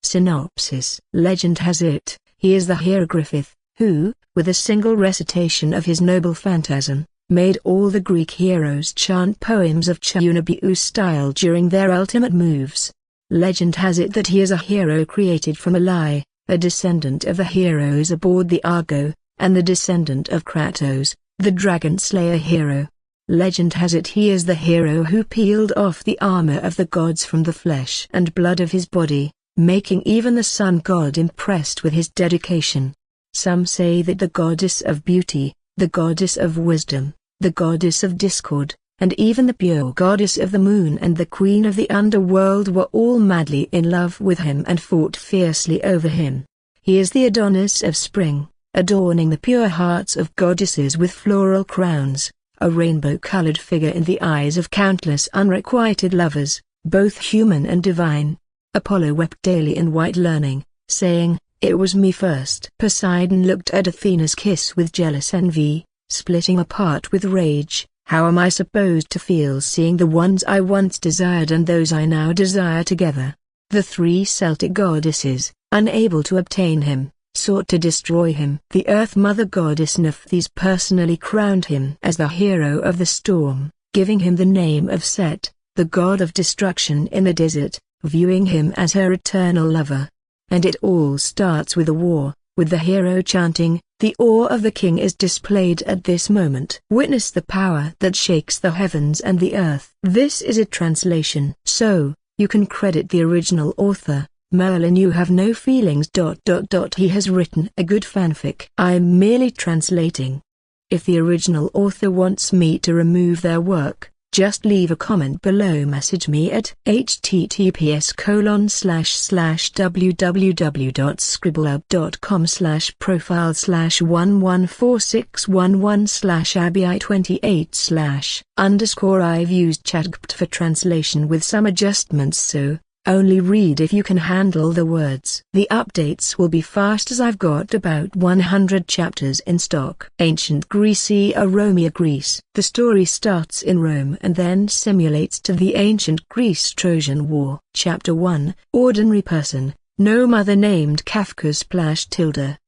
Synopsis. Legend has it, he is the hero Griffith, who, with a single recitation of his noble phantasm, made all the Greek heroes chant poems of Chaunabiu style during their ultimate moves. Legend has it that he is a hero created from a lie, a descendant of the heroes aboard the Argo, and the descendant of Kratos, the dragon slayer hero. Legend has it he is the hero who peeled off the armor of the gods from the flesh and blood of his body, making even the sun god impressed with his dedication. Some say that the goddess of beauty, the goddess of wisdom, the goddess of discord, and even the pure goddess of the moon and the queen of the underworld were all madly in love with him and fought fiercely over him. He is the Adonis of spring, adorning the pure hearts of goddesses with floral crowns, a rainbow-colored figure in the eyes of countless unrequited lovers, both human and divine. Apollo wept daily in white learning, saying, "It was me first." Poseidon looked at Athena's kiss with jealous envy, splitting apart with rage. How am I supposed to feel seeing the ones I once desired and those I now desire together? The three Celtic goddesses, unable to obtain him, sought to destroy him. The Earth Mother goddess Nephthys personally crowned him as the hero of the storm, giving him the name of Set, the god of destruction in the desert, viewing him as her eternal lover. And it all starts with a war, with the hero chanting, "The awe of the king is displayed at this moment." Witness the power that shakes the heavens and the earth. This is a translation. So, you can credit the original author, Merlin. You have no feelings. He has written a good fanfic. I'm merely translating. If the original author wants me to remove their work, just leave a comment below. Message me at https://www.scribbleup.com/profile/114611/abi28/_. I've used ChatGPT for translation with some adjustments, so only read if you can handle the words. The updates will be fast as I've got about 100 chapters in stock. Ancient Greece. Romea, Greece. The story starts in Rome and then simulates to the ancient Greece Trojan War. Chapter 1. Ordinary person. No mother named Kafka.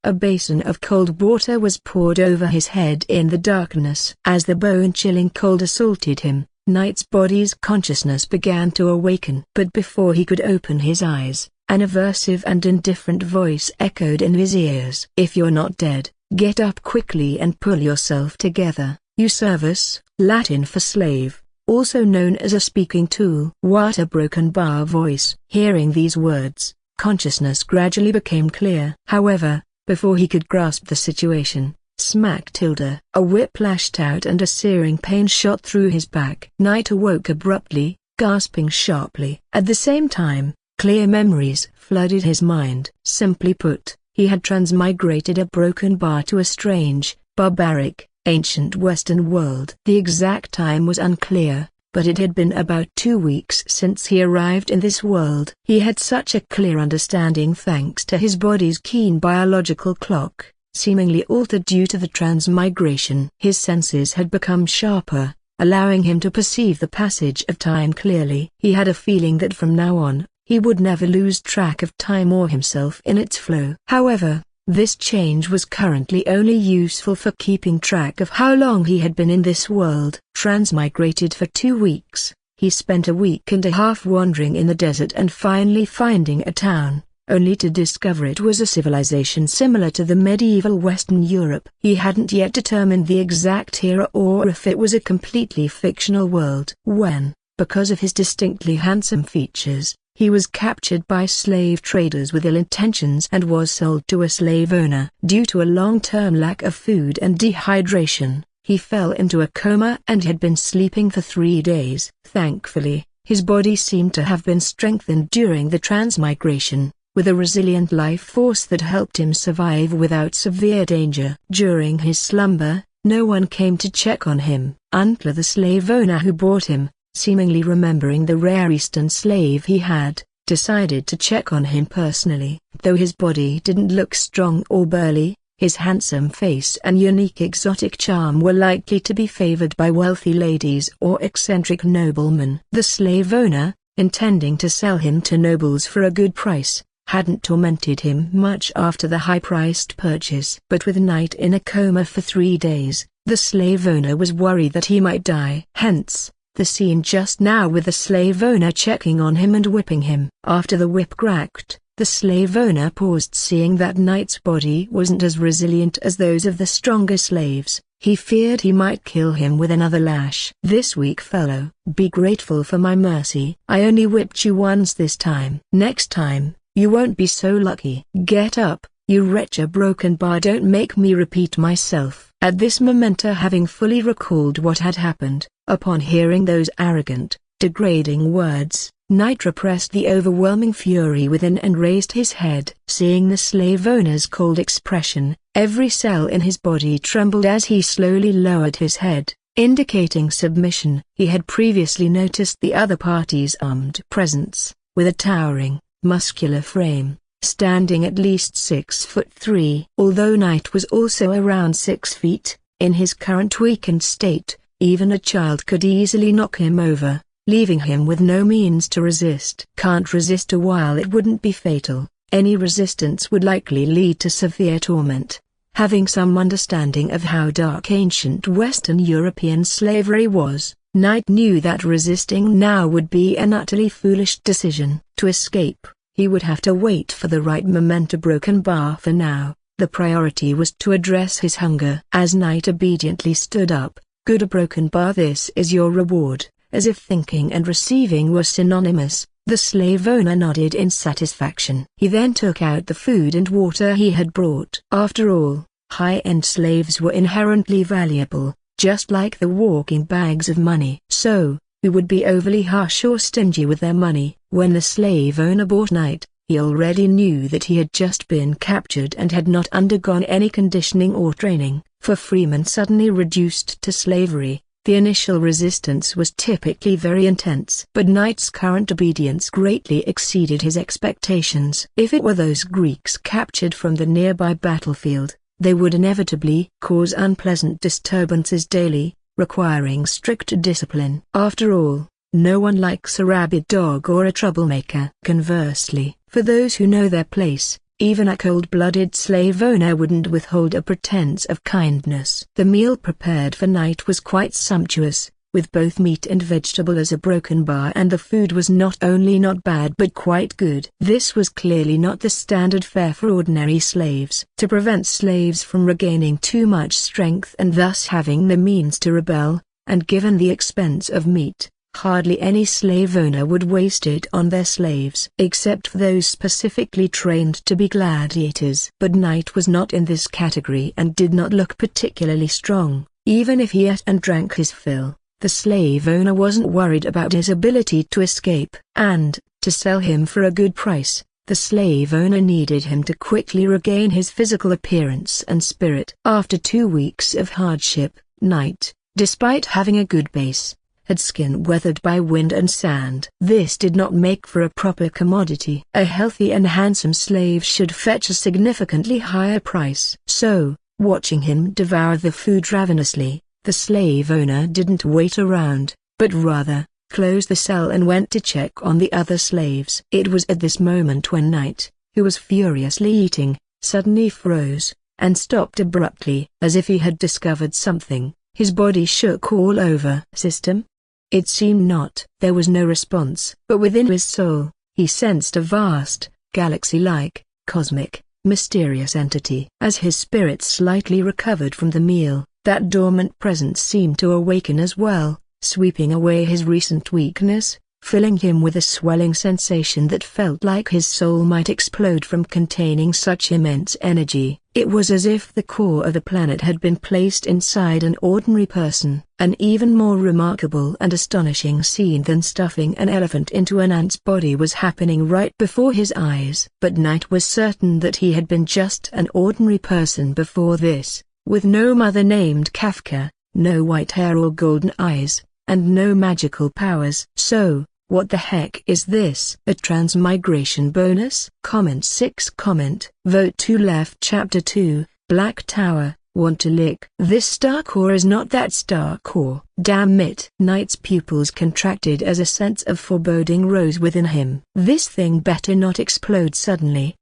A basin of cold water was poured over his head in the darkness. As the bone-chilling cold assaulted him, Knight's body's consciousness began to awaken. But before he could open his eyes, an aversive and indifferent voice echoed in his ears. "If you're not dead, get up quickly and pull yourself together, you servus," Latin for slave, also known as a speaking tool. What a broken bar voice. Hearing these words, consciousness gradually became clear. However, before he could grasp the situation, smack tilde. A whip lashed out and a searing pain shot through his back. Knight awoke abruptly, gasping sharply. At the same time, clear memories flooded his mind. Simply put, he had transmigrated a broken bar to a strange, barbaric, ancient Western world. The exact time was unclear, but it had been about 2 weeks since he arrived in this world. He had such a clear understanding thanks to his body's keen biological clock, seemingly altered due to the transmigration. His senses had become sharper, allowing him to perceive the passage of time clearly. He had a feeling that from now on, he would never lose track of time or himself in its flow. However, this change was currently only useful for keeping track of how long he had been in this world. Transmigrated for 2 weeks, he spent a week and a half wandering in the desert and finally finding a town, only to discover it was a civilization similar to the medieval Western Europe. He hadn't yet determined the exact era or if it was a completely fictional world. When, because of his distinctly handsome features, he was captured by slave traders with ill intentions and was sold to a slave owner. Due to a long-term lack of food and dehydration, he fell into a coma and had been sleeping for 3 days. Thankfully, his body seemed to have been strengthened during the transmigration, with a resilient life force that helped him survive without severe danger. During his slumber, no one came to check on him. Until the slave owner who bought him, seemingly remembering the rare Eastern slave he had, decided to check on him personally. Though his body didn't look strong or burly, his handsome face and unique exotic charm were likely to be favored by wealthy ladies or eccentric noblemen. The slave owner, intending to sell him to nobles for a good price, hadn't tormented him much after the high-priced purchase. But with Knight in a coma for 3 days, the slave owner was worried that he might die. Hence, the scene just now with the slave owner checking on him and whipping him. After the whip cracked, the slave owner paused, seeing that Knight's body wasn't as resilient as those of the stronger slaves. He feared he might kill him with another lash. "This weak fellow, be grateful for my mercy. I only whipped you once this time. Next time, you won't be so lucky. Get up, you wretched broken bar, don't make me repeat myself." At this moment, having fully recalled what had happened, upon hearing those arrogant, degrading words, Knight repressed the overwhelming fury within and raised his head. Seeing the slave owner's cold expression, every cell in his body trembled as he slowly lowered his head, indicating submission. He had previously noticed the other party's armed presence, with a towering, muscular frame, standing at least 6'3". Although Knight was also around 6 feet, in his current weakened state, even a child could easily knock him over, leaving him with no means to resist. Can't resist a while, it wouldn't be fatal. Any resistance would likely lead to severe torment. Having some understanding of how dark ancient Western European slavery was, Knight knew that resisting now would be an utterly foolish decision. To escape, he would have to wait for the right moment. A broken bar for now, the priority was to address his hunger. As Knight obediently stood up, "Good, a broken bar, this is your reward." As if thinking and receiving were synonymous, the slave owner nodded in satisfaction. He then took out the food and water he had brought. After all, high-end slaves were inherently valuable, just like the walking bags of money. So, who would be overly harsh or stingy with their money? When the slave owner bought Knight, he already knew that he had just been captured and had not undergone any conditioning or training. For freemen suddenly reduced to slavery, the initial resistance was typically very intense. But Knight's current obedience greatly exceeded his expectations. If it were those Greeks captured from the nearby battlefield, they would inevitably cause unpleasant disturbances daily, requiring strict discipline. After all, no one likes a rabid dog or a troublemaker. Conversely, for those who know their place, even a cold-blooded slave owner wouldn't withhold a pretense of kindness. The meal prepared for Knight was quite sumptuous, with both meat and vegetable as a broken bar, and the food was not only not bad but quite good. This was clearly not the standard fare for ordinary slaves. To prevent slaves from regaining too much strength and thus having the means to rebel, and given the expense of meat, hardly any slave owner would waste it on their slaves, except for those specifically trained to be gladiators. But Knight was not in this category and did not look particularly strong. Even if he ate and drank his fill, the slave owner wasn't worried about his ability to escape. And, to sell him for a good price, the slave owner needed him to quickly regain his physical appearance and spirit. After 2 weeks of hardship, Knight, despite having a good base, had skin weathered by wind and sand. This did not make for a proper commodity. A healthy and handsome slave should fetch a significantly higher price. So, watching him devour the food ravenously, the slave owner didn't wait around, but rather, closed the cell and went to check on the other slaves. It was at this moment when Knight, who was furiously eating, suddenly froze, and stopped abruptly. As if he had discovered something, his body shook all over. System? It seemed not. There was no response. But within his soul, he sensed a vast, galaxy-like, cosmic, mysterious entity. As his spirit slightly recovered from the meal, that dormant presence seemed to awaken as well, sweeping away his recent weakness, filling him with a swelling sensation that felt like his soul might explode from containing such immense energy. It was as if the core of the planet had been placed inside an ordinary person. An even more remarkable and astonishing scene than stuffing an elephant into an ant's body was happening right before his eyes. But Knight was certain that he had been just an ordinary person before this, with no mother named Kafka, no white hair or golden eyes, and no magical powers. So, what the heck is this? A transmigration bonus? Comment 6. Comment. Vote to left. Chapter 2, Black Tower, Want to lick? This star core is not that star core. Damn it. Knight's pupils contracted as a sense of foreboding rose within him. This thing better not explode suddenly.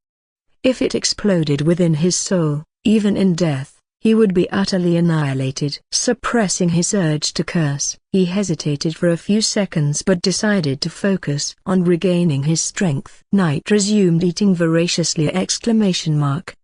If it exploded within his soul, even in death, he would be utterly annihilated. Suppressing his urge to curse, he hesitated for a few seconds but decided to focus on regaining his strength. Knight resumed eating voraciously!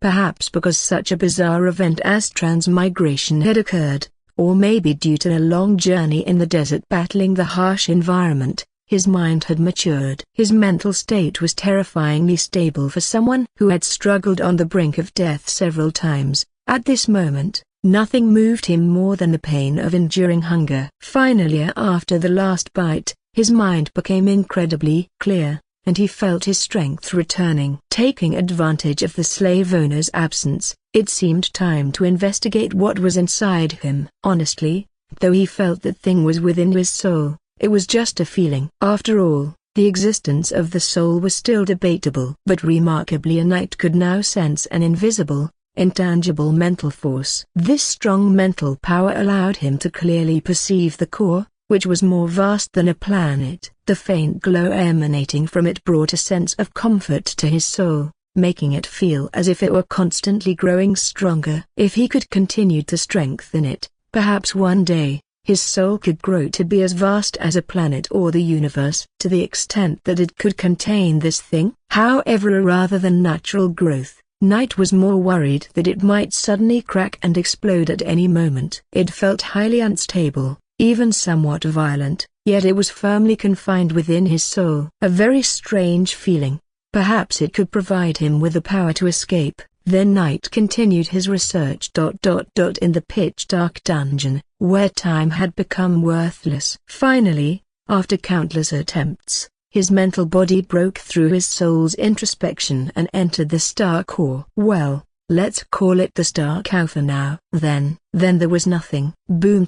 Perhaps because such a bizarre event as transmigration had occurred, or maybe due to a long journey in the desert battling the harsh environment, his mind had matured. His mental state was terrifyingly stable for someone who had struggled on the brink of death several times. At this moment, nothing moved him more than the pain of enduring hunger. Finally, after the last bite, his mind became incredibly clear, and he felt his strength returning. Taking advantage of the slave owner's absence, it seemed time to investigate what was inside him. Honestly, though he felt that thing was within his soul, it was just a feeling. After all, the existence of the soul was still debatable. But remarkably, a knight could now sense an invisible, intangible mental force. This strong mental power allowed him to clearly perceive the core, which was more vast than a planet. The faint glow emanating from it brought a sense of comfort to his soul, making it feel as if it were constantly growing stronger. If he could continue to strengthen it, perhaps one day, his soul could grow to be as vast as a planet or the universe. To the extent that it could contain this thing, however, rather than natural growth, Knight was more worried that it might suddenly crack and explode at any moment. It felt highly unstable, even somewhat violent, yet it was firmly confined within his soul. A very strange feeling. Perhaps it could provide him with the power to escape. Then Knight continued his research. In the pitch-dark dungeon, where time had become worthless. Finally, after countless attempts, his mental body broke through his soul's introspection and entered the star core. Well, let's call it the star core for now. Then there was nothing. Boom!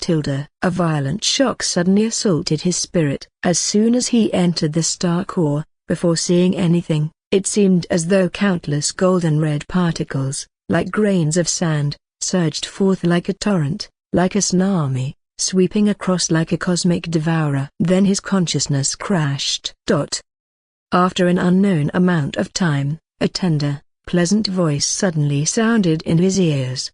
A violent shock suddenly assaulted his spirit. As soon as he entered the star core, before seeing anything, it seemed as though countless golden red particles, like grains of sand, surged forth like a torrent, like a tsunami, sweeping across like a cosmic devourer. Then his consciousness crashed. After an unknown amount of time, a tender, pleasant voice suddenly sounded in his ears.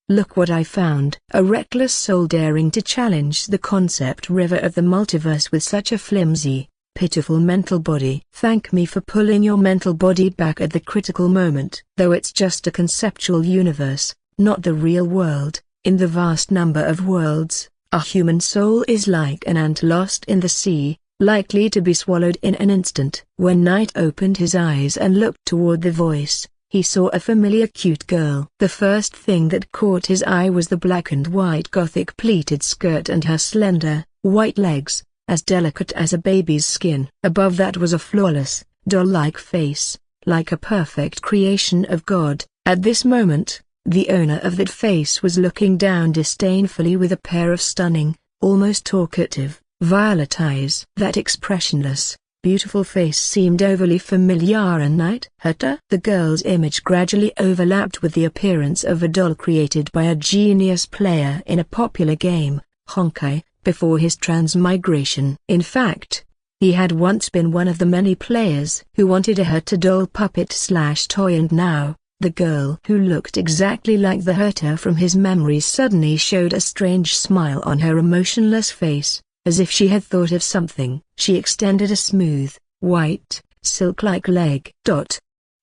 "Look what I found." A reckless soul daring to challenge the concept river of the multiverse with such a flimsy, pitiful mental body. Thank me for pulling your mental body back at the critical moment. Though it's just a conceptual universe, not the real world. In the vast number of worlds, a human soul is like an ant lost in the sea, likely to be swallowed in an instant. When Knight opened his eyes and looked toward the voice, he saw a familiar cute girl. The first thing that caught his eye was the black and white gothic pleated skirt and her slender, white legs, as delicate as a baby's skin. Above that was a flawless, doll-like face, like a perfect creation of God. At this moment, the owner of that face was looking down disdainfully with a pair of stunning, almost talkative, violet eyes. That expressionless, beautiful face seemed overly familiar and the girl's image gradually overlapped with the appearance of a doll created by a genius player in a popular game, Honkai, before his transmigration. In fact, he had once been one of the many players who wanted a doll puppet/toy, and now, the girl who looked exactly like the Herta from his memories suddenly showed a strange smile on her emotionless face, as if she had thought of something. She extended a smooth, white, silk-like leg.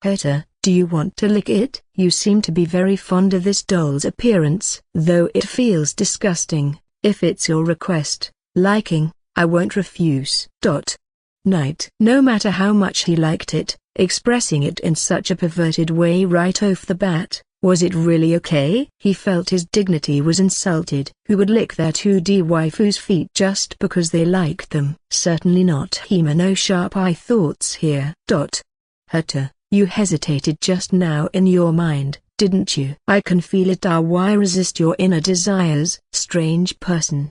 "Herta, do you want to lick it? You seem to be very fond of this doll's appearance. Though it feels disgusting, if it's your request, liking, I won't refuse." Knight, no matter how much he liked it, expressing it in such a perverted way right off the bat, was it really okay? He felt his dignity was insulted. Who would lick their 2D waifu's feet just because they liked them? Certainly not him. No sharp eye thoughts here. Herta, you hesitated just now in your mind, didn't you? I can feel it. Why resist your inner desires? Strange person.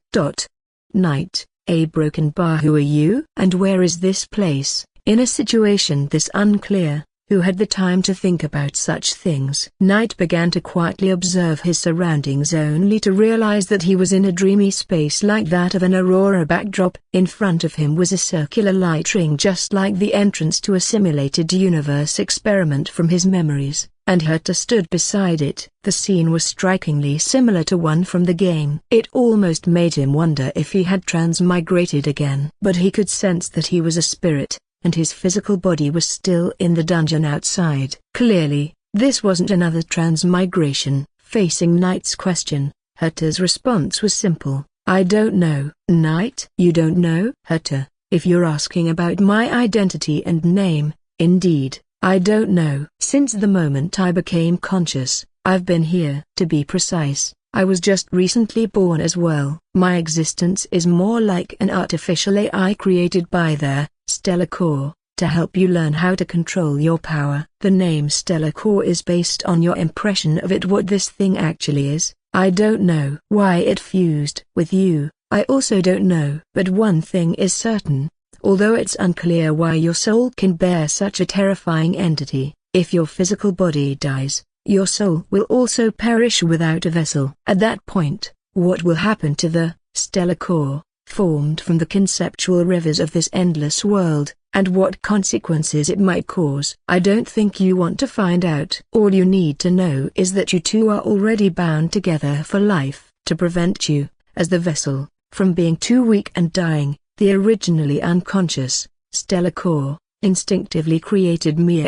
Knight, a broken bar. Who are you? And where is this place? In a situation this unclear, Who had the time to think about such things? Knight began to quietly observe his surroundings only to realize that he was in a dreamy space like that of an aurora backdrop. In front of him was a circular light ring just like the entrance to a simulated universe experiment from his memories, and Herta stood beside it. The scene was strikingly similar to one from the game. It almost made him wonder if he had transmigrated again. But he could sense that he was a spirit, and his physical body was still in the dungeon outside. Clearly, this wasn't another transmigration. Facing Knight's question, Herta's response was simple: "I don't know." "Knight? You don't know?" "Herta, if you're asking about my identity and name, indeed, I don't know. Since the moment I became conscious, I've been here. To be precise, I was just recently born as well. My existence is more like an artificial AI created by their Stellar Core, to help you learn how to control your power. The name Stellar Core is based on your impression of it. What this thing actually is, I don't know. Why it fused with you, I also don't know. But one thing is certain, although it's unclear why your soul can bear such a terrifying entity, if your physical body dies, your soul will also perish without a vessel. At that point, what will happen to the Stellar Core, formed from the conceptual rivers of this endless world, and what consequences it might cause? I don't think you want to find out. All you need to know is that you two are already bound together for life. To prevent you, as the vessel, from being too weak and dying, the originally unconscious Stellar Core instinctively created me!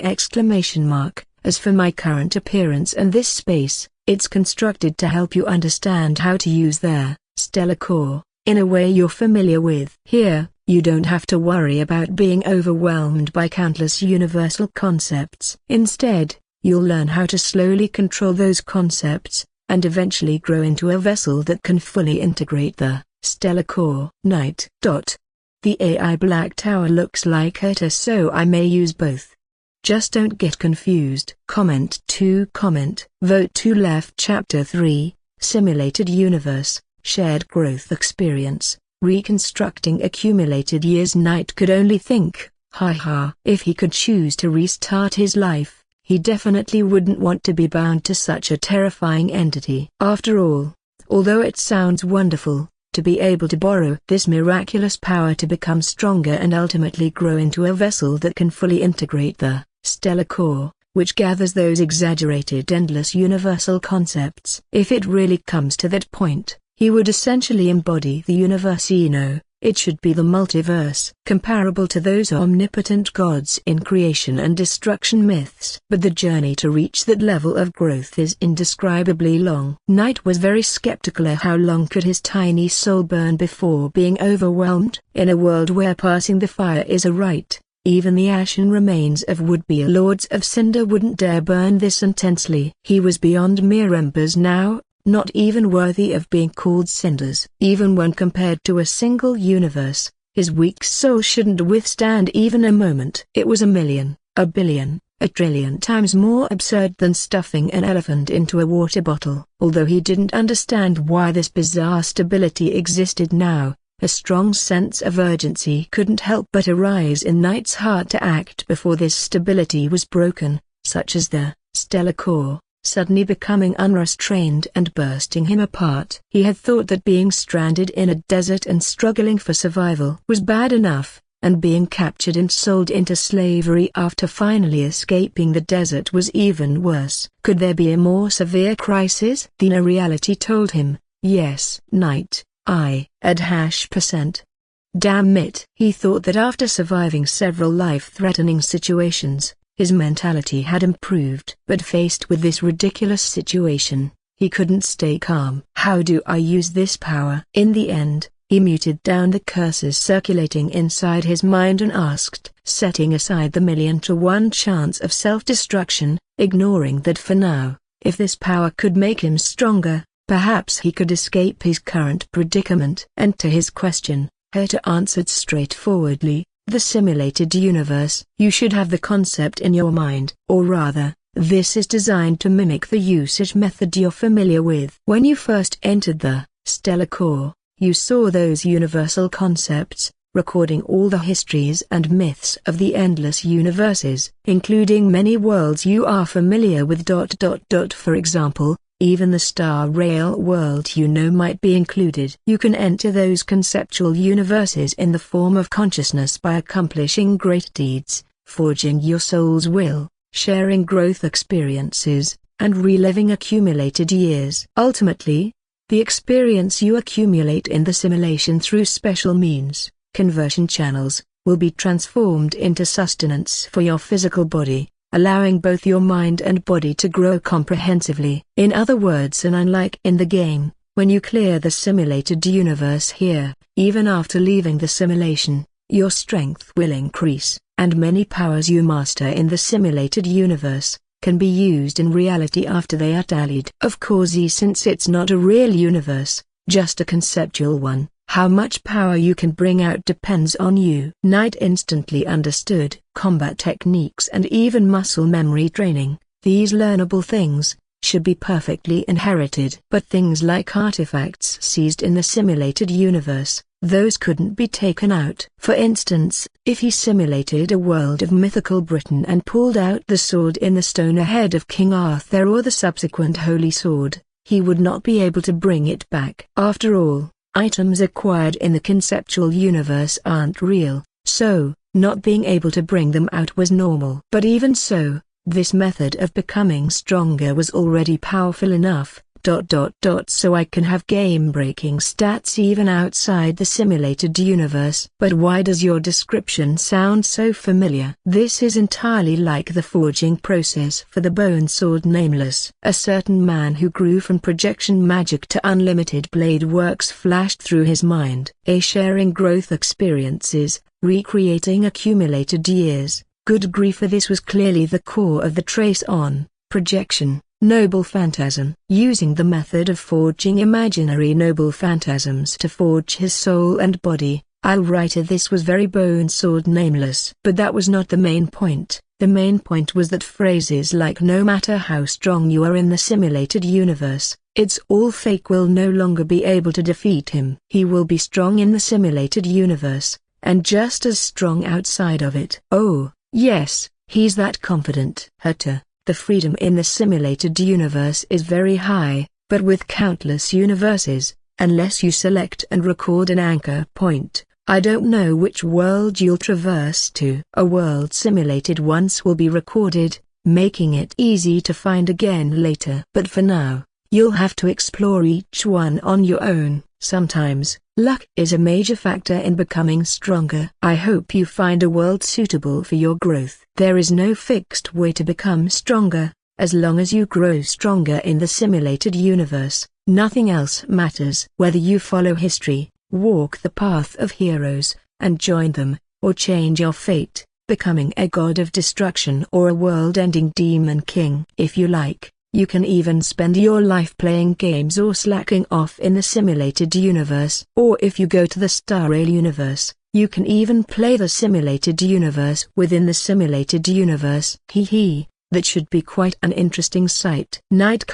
As for my current appearance and this space, it's constructed to help you understand how to use their Stellar Core in a way you're familiar with. Here, you don't have to worry about being overwhelmed by countless universal concepts. Instead, you'll learn how to slowly control those concepts, and eventually grow into a vessel that can fully integrate the Stellar Core. Knight. The AI Black Tower looks like Herta, so I may use both. Just don't get confused. Comment 2. Vote to left. Chapter 3, Simulated Universe, Shared Growth Experience, Reconstructing Accumulated Years. Knight could only think, if he could choose to restart his life, he definitely wouldn't want to be bound to such a terrifying entity. After all, although it sounds wonderful, to be able to borrow this miraculous power to become stronger and ultimately grow into a vessel that can fully integrate the Stellar Core, which gathers those exaggerated endless universal concepts. If it really comes to that point, he would essentially embody the universe. It should be the multiverse, comparable to those omnipotent gods in creation and destruction myths. But the journey to reach that level of growth is indescribably long. Knight was very skeptical of how long could his tiny soul burn before being overwhelmed. In a world where passing the fire is a rite, even the ashen remains of would-be lords of cinder wouldn't dare burn this intensely. He was beyond mere embers now, not even worthy of being called cinders. Even when compared to a single universe, his weak soul shouldn't withstand even a moment. It was a million, a billion, a trillion times more absurd than stuffing an elephant into a water bottle. Although he didn't understand why this bizarre stability existed now, a strong sense of urgency couldn't help but arise in Knight's heart to act before this stability was broken, such as the Stellar Core suddenly becoming unrestrained and bursting him apart. He had thought that being stranded in a desert and struggling for survival was bad enough, and being captured and sold into slavery after finally escaping the desert was even worse. Could there be a more severe crisis? The reality told him, yes. Knight, %. Damn it. He thought that after surviving several life-threatening situations, his mentality had improved. But faced with this ridiculous situation, he couldn't stay calm. How do I use this power? In the end, he muted down the curses circulating inside his mind and asked, setting aside the 1,000,000 to 1 chance of self-destruction, ignoring that for now, if this power could make him stronger, perhaps he could escape his current predicament. And to his question, Herta answered straightforwardly, the simulated universe. You should have the concept in your mind. Or rather, this is designed to mimic the usage method you're familiar with. When you first entered the Stellar Core, you saw those universal concepts, recording all the histories and myths of the endless universes, including many worlds you are familiar with. For example, even the Star Rail world you know might be included. You can enter those conceptual universes in the form of consciousness by accomplishing great deeds, forging your soul's will, sharing growth experiences, and reliving accumulated years. Ultimately, the experience you accumulate in the simulation through special means, conversion channels, will be transformed into sustenance for your physical body, allowing both your mind and body to grow comprehensively. In other words, and unlike in the game, when you clear the simulated universe here, even after leaving the simulation, your strength will increase, and many powers you master in the simulated universe can be used in reality after they are tallied. Of course, since it's not a real universe, just a conceptual one, how much power you can bring out depends on you. Knight instantly understood. Combat techniques and even muscle memory training, these learnable things, should be perfectly inherited. But things like artifacts seized in the simulated universe, those couldn't be taken out. For instance, if he simulated a world of mythical Britain and pulled out the sword in the stone ahead of King Arthur or the subsequent Holy Sword, he would not be able to bring it back. After all, items acquired in the conceptual universe aren't real, so not being able to bring them out was normal. But even so, this method of becoming stronger was already powerful enough, so I can have game-breaking stats even outside the simulated universe. But why does your description sound so familiar? This is entirely like the forging process for the bone sword Nameless. A certain man who grew from projection magic to unlimited blade works flashed through his mind. Sharing growth experiences, recreating accumulated years. Good grief, for this was clearly the core of the trace on projection. Noble phantasm. Using the method of forging imaginary noble phantasms to forge his soul and body, I'll write this was very bone sword Nameless. But that was not the main point. The main point was that phrases like no matter how strong you are in the simulated universe, it's all fake will no longer be able to defeat him. He will be strong in the simulated universe, and just as strong outside of it. Oh, yes, he's that confident. The freedom in the simulated universe is very high, but with countless universes, unless you select and record an anchor point, I don't know which world you'll traverse to. A world simulated once will be recorded, making it easy to find again later. But for now, you'll have to explore each one on your own. Sometimes, luck is a major factor in becoming stronger. I hope you find a world suitable for your growth. There is no fixed way to become stronger. As long as you grow stronger in the simulated universe, nothing else matters. Whether you follow history, walk the path of heroes, and join them, or change your fate, becoming a god of destruction or a world-ending demon king. If you like, you can even spend your life playing games or slacking off in the simulated universe. Or if you go to the Star Rail universe, you can even play the simulated universe within the simulated universe. That should be quite an interesting sight. Not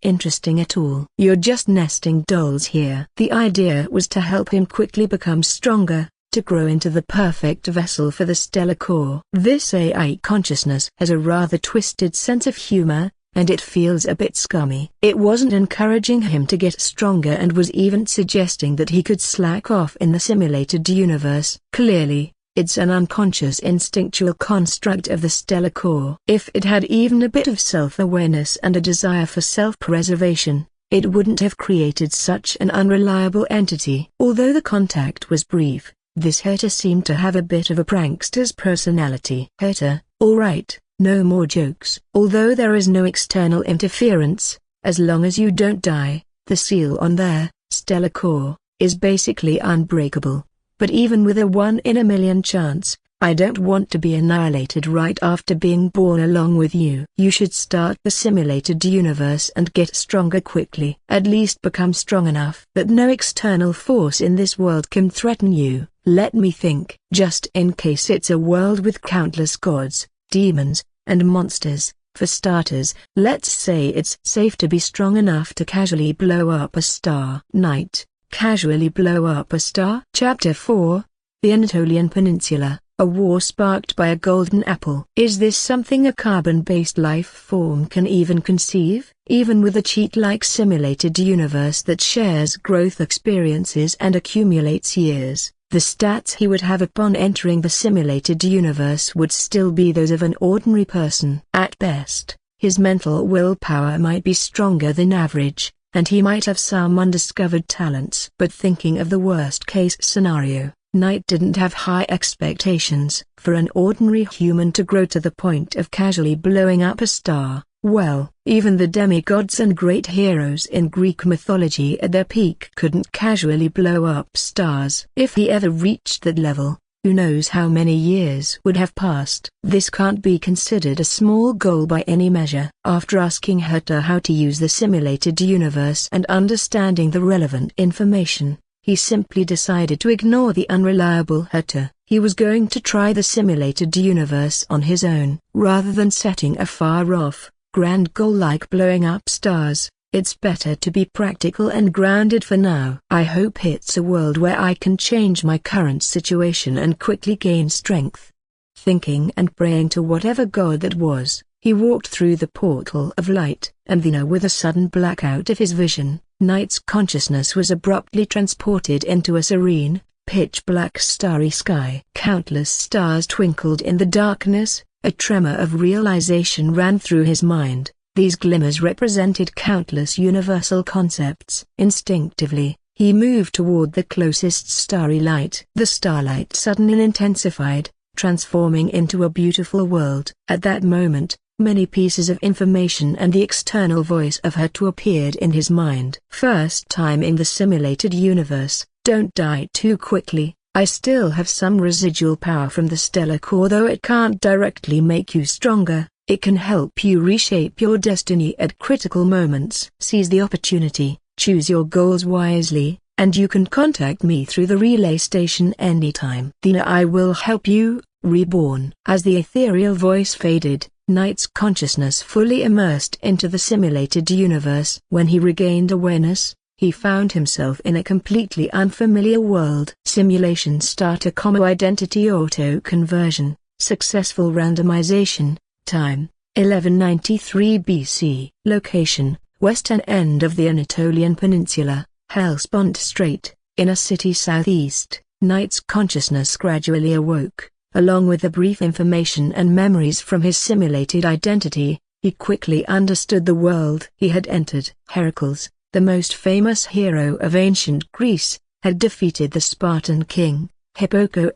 interesting at all. You're just nesting dolls here. The idea was to help him quickly become stronger, to grow into the perfect vessel for the stellar core. This AI consciousness has a rather twisted sense of humor, and it feels a bit scummy. It wasn't encouraging him to get stronger and was even suggesting that he could slack off in the simulated universe. Clearly, it's an unconscious instinctual construct of the stellar core. If it had even a bit of self-awareness and a desire for self-preservation, it wouldn't have created such an unreliable entity. Although the contact was brief, this Herta seemed to have a bit of a prankster's personality. Herta, alright, no more jokes. Although there is no external interference, as long as you don't die, the seal on their stellar core is basically unbreakable. But even with a 1 in a million chance, I don't want to be annihilated right after being born along with you. You should start the simulated universe and get stronger quickly. At least become strong enough that no external force in this world can threaten you. Let me think. Just in case it's a world with countless gods, demons, and monsters, for starters, let's say it's safe to be strong enough to casually blow up a star. Knight, casually blow up a star? Chapter 4. The Anatolian Peninsula, a war sparked by a golden apple. Is this something a carbon-based life form can even conceive? Even with a cheat-like simulated universe that shares growth experiences and accumulates years, the stats he would have upon entering the simulated universe would still be those of an ordinary person. At best, his mental willpower might be stronger than average, and he might have some undiscovered talents. But thinking of the worst-case scenario, Knight didn't have high expectations. For an ordinary human to grow to the point of casually blowing up a star, well, even the demigods and great heroes in Greek mythology at their peak couldn't casually blow up stars. If he ever reached that level, who knows how many years would have passed. This can't be considered a small goal by any measure. After asking Herta how to use the simulated universe and understanding the relevant information, he simply decided to ignore the unreliable Herta. He was going to try the simulated universe on his own. Rather than setting a far-off, grand goal like blowing up stars, it's better to be practical and grounded for now. I hope it's a world where I can change my current situation and quickly gain strength. Thinking and praying to whatever god that was, he walked through the portal of light, and then with a sudden blackout of his vision, Knight's consciousness was abruptly transported into a serene, pitch-black starry sky. Countless stars twinkled in the darkness, a tremor of realization ran through his mind. These glimmers represented countless universal concepts. Instinctively, he moved toward the closest starry light. The starlight suddenly intensified, transforming into a beautiful world. At that moment, many pieces of information and the external voice of Herta appeared in his mind. First time in the simulated universe, don't die too quickly. I still have some residual power from the stellar core. Though it can't directly make you stronger, it can help you reshape your destiny at critical moments. Seize the opportunity, choose your goals wisely, and you can contact me through the relay station anytime. Then I will help you, reborn. As the ethereal voice faded, Knight's consciousness fully immersed into the simulated universe. When he regained awareness, he found himself in a completely unfamiliar world. Simulation starter, identity auto-conversion, successful randomization, time, 1193 BC. Location, western end of the Anatolian Peninsula, Hellespont Strait, in a city southeast. Knight's consciousness gradually awoke. Along with the brief information and memories from his simulated identity, he quickly understood the world he had entered. Heracles, the most famous hero of ancient Greece, had defeated the Spartan king, Hippoko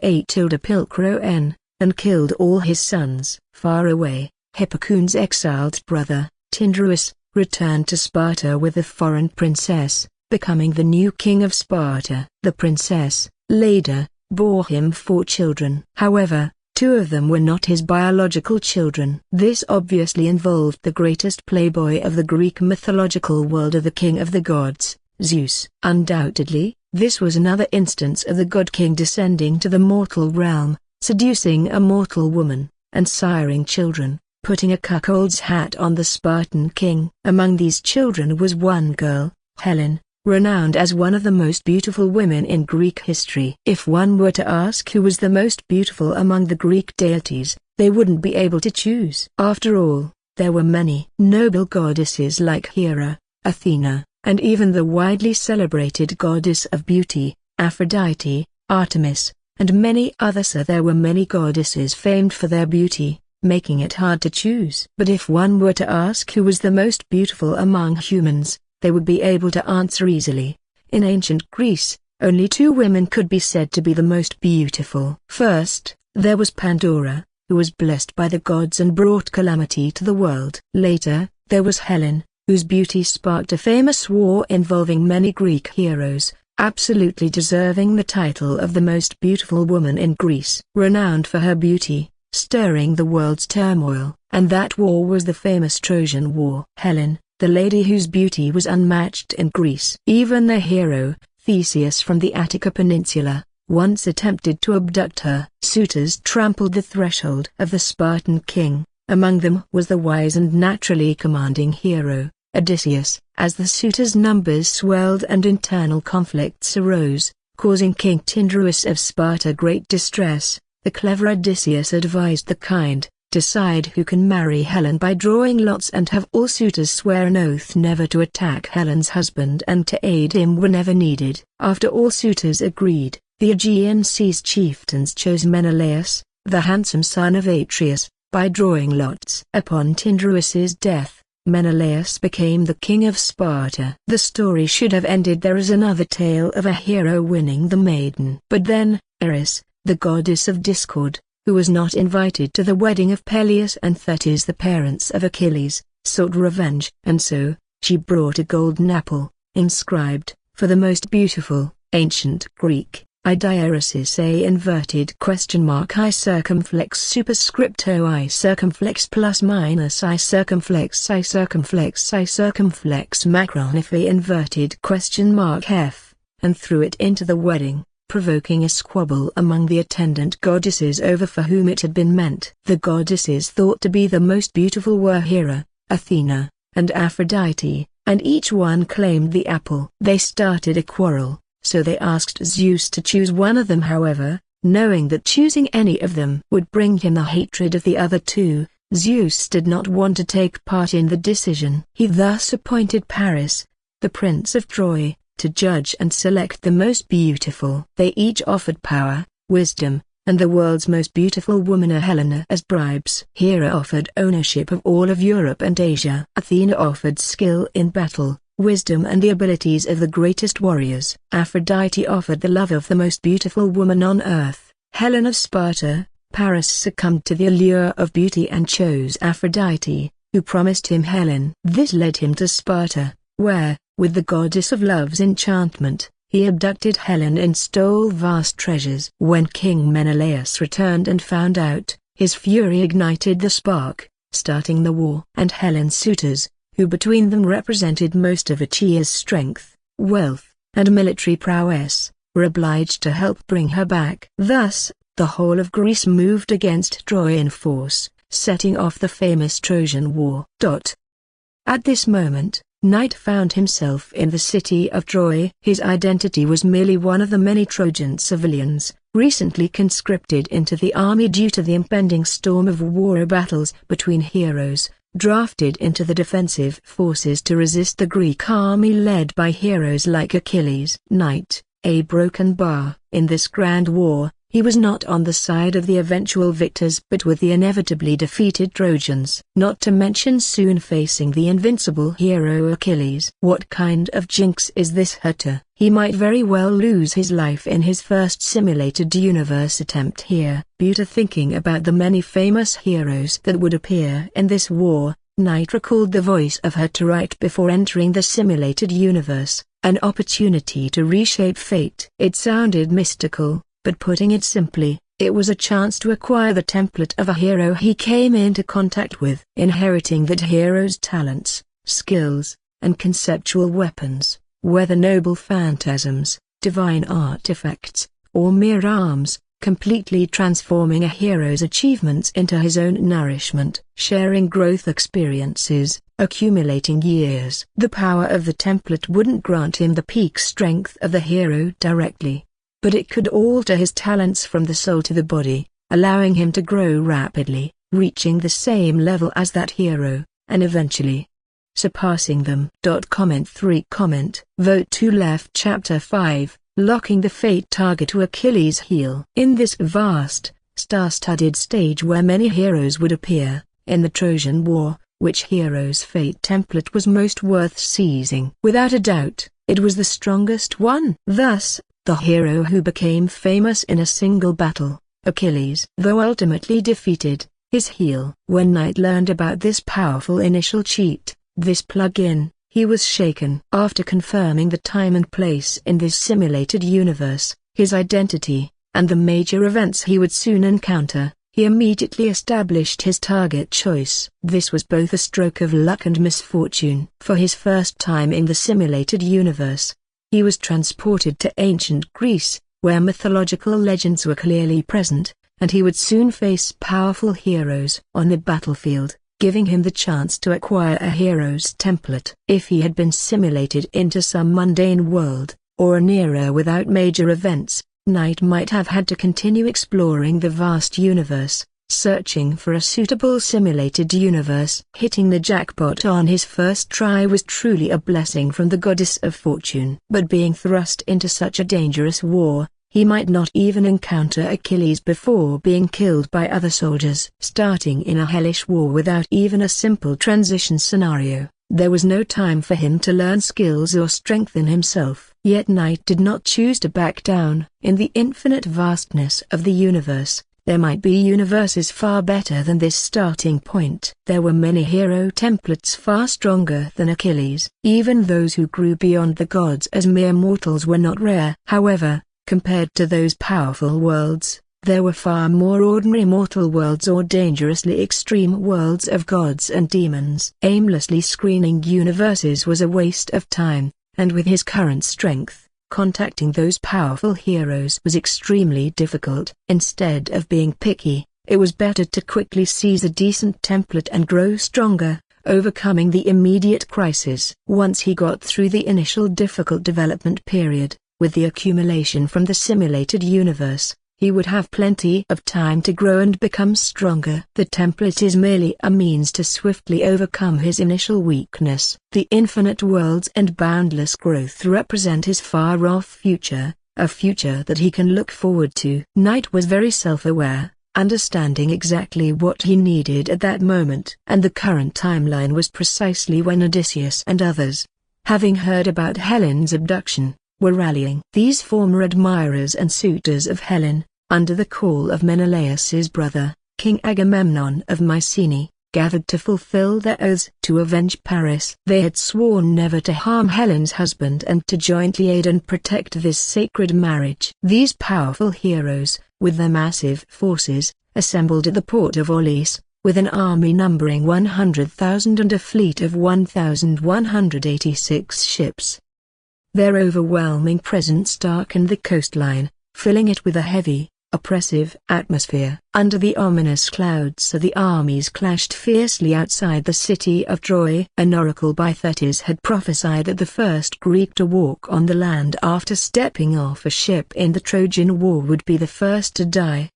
and killed all his sons. Far away, Hippocoon's exiled brother, Tyndareus, returned to Sparta with a foreign princess, becoming the new king of Sparta. The princess, Leda, bore him 4 children. However, 2 of them were not his biological children. This obviously involved the greatest playboy of the Greek mythological world of the king of the gods, Zeus. Undoubtedly, this was another instance of the god king descending to the mortal realm, seducing a mortal woman, and siring children, putting a cuckold's hat on the Spartan king. Among these children was one girl, Helen, renowned as one of the most beautiful women in Greek history. If one were to ask who was the most beautiful among the Greek deities, they wouldn't be able to choose. After all, there were many noble goddesses like Hera, Athena, and even the widely celebrated goddess of beauty, Aphrodite, Artemis, and many others. So there were many goddesses famed for their beauty, making it hard to choose. But if one were to ask who was the most beautiful among humans, they would be able to answer easily. In ancient Greece, only 2 women could be said to be the most beautiful. First, there was Pandora, who was blessed by the gods and brought calamity to the world. Later, there was Helen, whose beauty sparked a famous war involving many Greek heroes, absolutely deserving the title of the most beautiful woman in Greece. Renowned for her beauty, stirring the world's turmoil, and that war was the famous Trojan War. Helen, the lady whose beauty was unmatched in Greece. Even the hero, Theseus from the Attica Peninsula, once attempted to abduct her. Suitors trampled the threshold of the Spartan king. Among them was the wise and naturally commanding hero, Odysseus. As the suitors' numbers swelled and internal conflicts arose, causing King Tyndareus of Sparta great distress, the clever Odysseus advised the kind, decide who can marry Helen by drawing lots and have all suitors swear an oath never to attack Helen's husband and to aid him whenever needed. After all suitors agreed, the Aegean Sea's chieftains chose Menelaus, the handsome son of Atreus, by drawing lots. Upon Tyndareus's death, Menelaus became the king of Sparta. The story should have ended there as another tale of a hero winning the maiden. But then, Eris, the goddess of discord, who was not invited to the wedding of Peleus and Thetis, the parents of Achilles, sought revenge, and so, she brought a golden apple, inscribed, for the most beautiful, ancient Greek, Idiaresis a inverted question mark I circumflex superscripto I circumflex plus minus I circumflex macron if a inverted question mark f, and threw it into the wedding, provoking a squabble among the attendant goddesses over for whom it had been meant. The goddesses thought to be the most beautiful were Hera, Athena, and Aphrodite, and each one claimed the apple. They started a quarrel, so they asked Zeus to choose one of them. However, knowing that choosing any of them would bring him the hatred of the other two, Zeus did not want to take part in the decision. He thus appointed Paris, the prince of Troy, to judge and select the most beautiful. They each offered power, wisdom, and the world's most beautiful woman Helena as bribes. Hera offered ownership of all of Europe and Asia. Athena offered skill in battle, wisdom and the abilities of the greatest warriors. Aphrodite offered the love of the most beautiful woman on earth, Helen of Sparta. Paris succumbed to the allure of beauty and chose Aphrodite, who promised him Helen. This led him to Sparta, where, with the goddess of love's enchantment, he abducted Helen and stole vast treasures. When King Menelaus returned and found out, his fury ignited the spark, starting the war. And Helen's suitors, who between them represented most of Achaea's strength, wealth, and military prowess, were obliged to help bring her back. Thus, the whole of Greece moved against Troy in force, setting off the famous Trojan War. At this moment, Knight found himself in the city of Troy. His identity was merely one of the many Trojan civilians, recently conscripted into the army due to the impending storm of war battles between heroes, drafted into the defensive forces to resist the Greek army led by heroes like Achilles. Knight, a broken bar. In this grand war, he was not on the side of the eventual victors but with the inevitably defeated Trojans, not to mention soon facing the invincible hero Achilles. What kind of jinx is this Hector? He might very well lose his life in his first simulated universe attempt here. Buta thinking about the many famous heroes that would appear in this war, Knight recalled the voice of Hector right before entering the simulated universe, an opportunity to reshape fate. It sounded mystical, but putting it simply, it was a chance to acquire the template of a hero he came into contact with. Inheriting that hero's talents, skills, and conceptual weapons, whether noble phantasms, divine artifacts, or mere arms, completely transforming a hero's achievements into his own nourishment, sharing growth experiences, accumulating years. The power of the template wouldn't grant him the peak strength of the hero directly, but it could alter his talents from the soul to the body, allowing him to grow rapidly, reaching the same level as that hero, and eventually surpassing them. Comment 3 Vote to left Chapter 5, Locking the Fate Target to Achilles' Heel. In this vast, star-studded stage where many heroes would appear, in the Trojan War, which hero's fate template was most worth seizing? Without a doubt, it was the strongest one. Thus, the hero who became famous in a single battle, Achilles. Though ultimately defeated, his heel. When Knight learned about this powerful initial cheat, this plug-in, he was shaken. After confirming the time and place in this simulated universe, his identity, and the major events he would soon encounter, he immediately established his target choice. This was both a stroke of luck and misfortune. For his first time in the simulated universe, he was transported to ancient Greece, where mythological legends were clearly present, and he would soon face powerful heroes. On the battlefield, giving him the chance to acquire a hero's template. If he had been simulated into some mundane world, or an era without major events, Knight might have had to continue exploring the vast universe, searching for a suitable simulated universe. Hitting the jackpot on his first try was truly a blessing from the goddess of fortune. But being thrust into such a dangerous war, he might not even encounter Achilles before being killed by other soldiers. Starting in a hellish war without even a simple transition scenario, there was no time for him to learn skills or strengthen himself. Yet Knight did not choose to back down. In the infinite vastness of the universe, there might be universes far better than this starting point. There were many hero templates far stronger than Achilles. Even those who grew beyond the gods as mere mortals were not rare. However, compared to those powerful worlds, there were far more ordinary mortal worlds or dangerously extreme worlds of gods and demons. Aimlessly screening universes was a waste of time, and with his current strength, contacting those powerful heroes was extremely difficult. Instead of being picky, it was better to quickly seize a decent template and grow stronger, overcoming the immediate crisis. Once he got through the initial difficult development period, with the accumulation from the simulated universe, he would have plenty of time to grow and become stronger. The template is merely a means to swiftly overcome his initial weakness. The infinite worlds and boundless growth represent his far-off future, a future that he can look forward to. Knight was very self-aware, understanding exactly what he needed at that moment. And the current timeline was precisely when Odysseus and others, having heard about Helen's abduction, were rallying. These former admirers and suitors of Helen, under the call of Menelaus's brother, King Agamemnon of Mycenae, gathered to fulfill their oaths to avenge Paris. They had sworn never to harm Helen's husband and to jointly aid and protect this sacred marriage. These powerful heroes, with their massive forces, assembled at the port of Aulis, with an army numbering 100,000 and a fleet of 1,186 ships. Their overwhelming presence darkened the coastline, filling it with a heavy, oppressive atmosphere. Under the ominous clouds the armies clashed fiercely outside the city of Troy. An oracle by Thetis had prophesied that the first Greek to walk on the land after stepping off a ship in the Trojan War would be the first to die.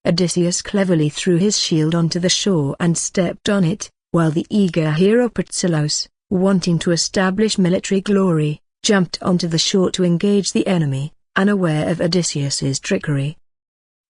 Odysseus cleverly threw his shield onto the shore and stepped on it, while the eager hero Protesilaus, wanting to establish military glory, jumped onto the shore to engage the enemy, unaware of Odysseus's trickery,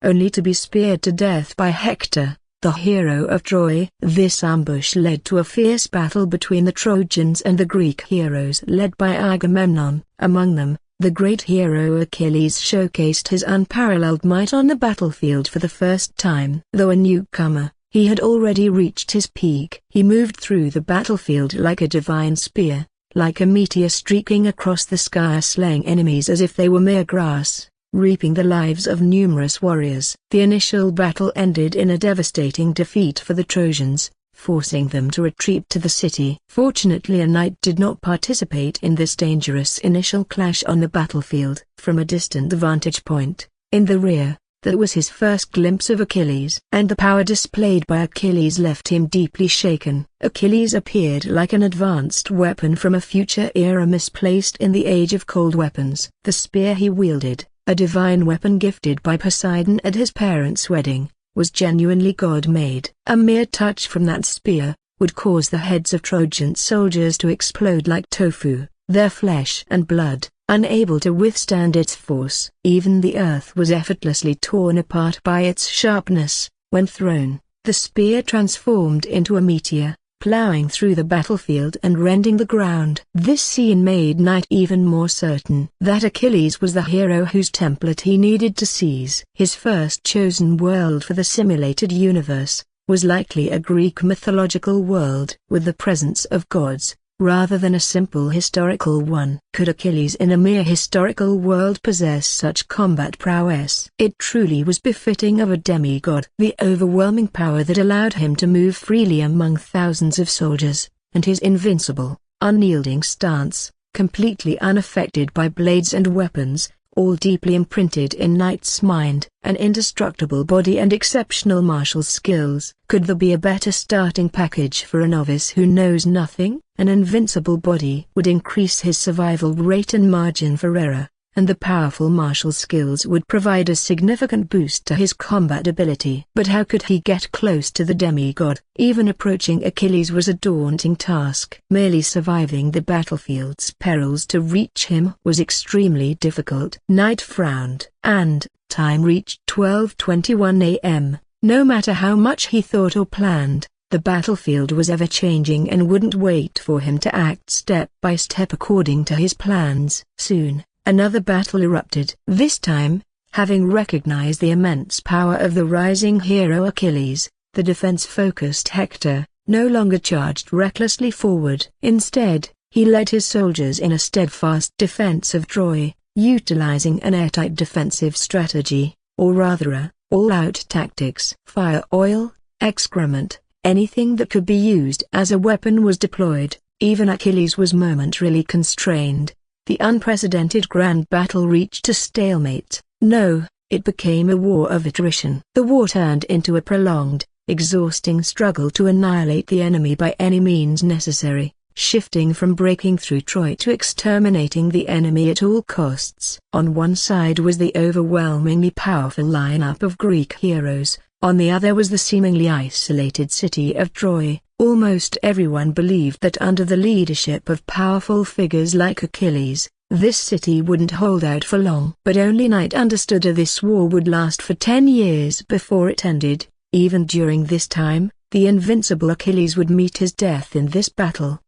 only to be speared to death by Hector, the hero of Troy. This ambush led to a fierce battle between the Trojans and the Greek heroes led by Agamemnon. Among them, the great hero Achilles showcased his unparalleled might on the battlefield for the first time. Though a newcomer, he had already reached his peak. He moved through the battlefield like a divine spear, like a meteor streaking across the sky, slaying enemies as if they were mere grass, reaping the lives of numerous warriors. The initial battle ended in a devastating defeat for the Trojans, forcing them to retreat to the city. Fortunately, a knight did not participate in this dangerous initial clash on the battlefield. From a distant vantage point, in the rear, that was his first glimpse of Achilles. And the power displayed by Achilles left him deeply shaken. Achilles appeared like an advanced weapon from a future era misplaced in the age of cold weapons. The spear he wielded, a divine weapon gifted by Poseidon at his parents' wedding, was genuinely God-made. A mere touch from that spear would cause the heads of Trojan soldiers to explode like tofu, their flesh and blood, unable to withstand its force. Even the earth was effortlessly torn apart by its sharpness. When thrown, the spear transformed into a meteor, plowing through the battlefield and rending the ground. This scene made Knight even more certain that Achilles was the hero whose template he needed to seize. His first chosen world for the simulated universe was likely a Greek mythological world with the presence of gods, rather than a simple historical one. Could Achilles in a mere historical world possess such combat prowess? It truly was befitting of a demigod. The overwhelming power that allowed him to move freely among thousands of soldiers, and his invincible, unyielding stance, completely unaffected by blades and weapons, all deeply imprinted in Knight's mind. An indestructible body and exceptional martial skills. Could there be a better starting package for a novice who knows nothing? An invincible body would increase his survival rate and margin for error, and the powerful martial skills would provide a significant boost to his combat ability. But how could he get close to the demigod? Even approaching Achilles was a daunting task. Merely surviving the battlefield's perils to reach him was extremely difficult. Knight frowned, and time reached 12:21 a.m. No matter how much he thought or planned, the battlefield was ever-changing and wouldn't wait for him to act step by step according to his plans. Soon, another battle erupted. This time, having recognized the immense power of the rising hero Achilles, the defense-focused Hector no longer charged recklessly forward. Instead, he led his soldiers in a steadfast defense of Troy, utilizing an airtight defensive strategy, or rather a all-out tactics. Fire, oil, excrement, anything that could be used as a weapon was deployed. Even Achilles was momentarily constrained. The unprecedented grand battle reached a stalemate. No, it became a war of attrition. The war turned into a prolonged, exhausting struggle to annihilate the enemy by any means necessary, shifting from breaking through Troy to exterminating the enemy at all costs. On one side was the overwhelmingly powerful lineup of Greek heroes, on the other was the seemingly isolated city of Troy. Almost everyone believed that under the leadership of powerful figures like Achilles, this city wouldn't hold out for long. But only Knight understood this war would last for 10 years before it ended. Even during this time, the invincible Achilles would meet his death in this battle.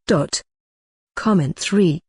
Comment 3.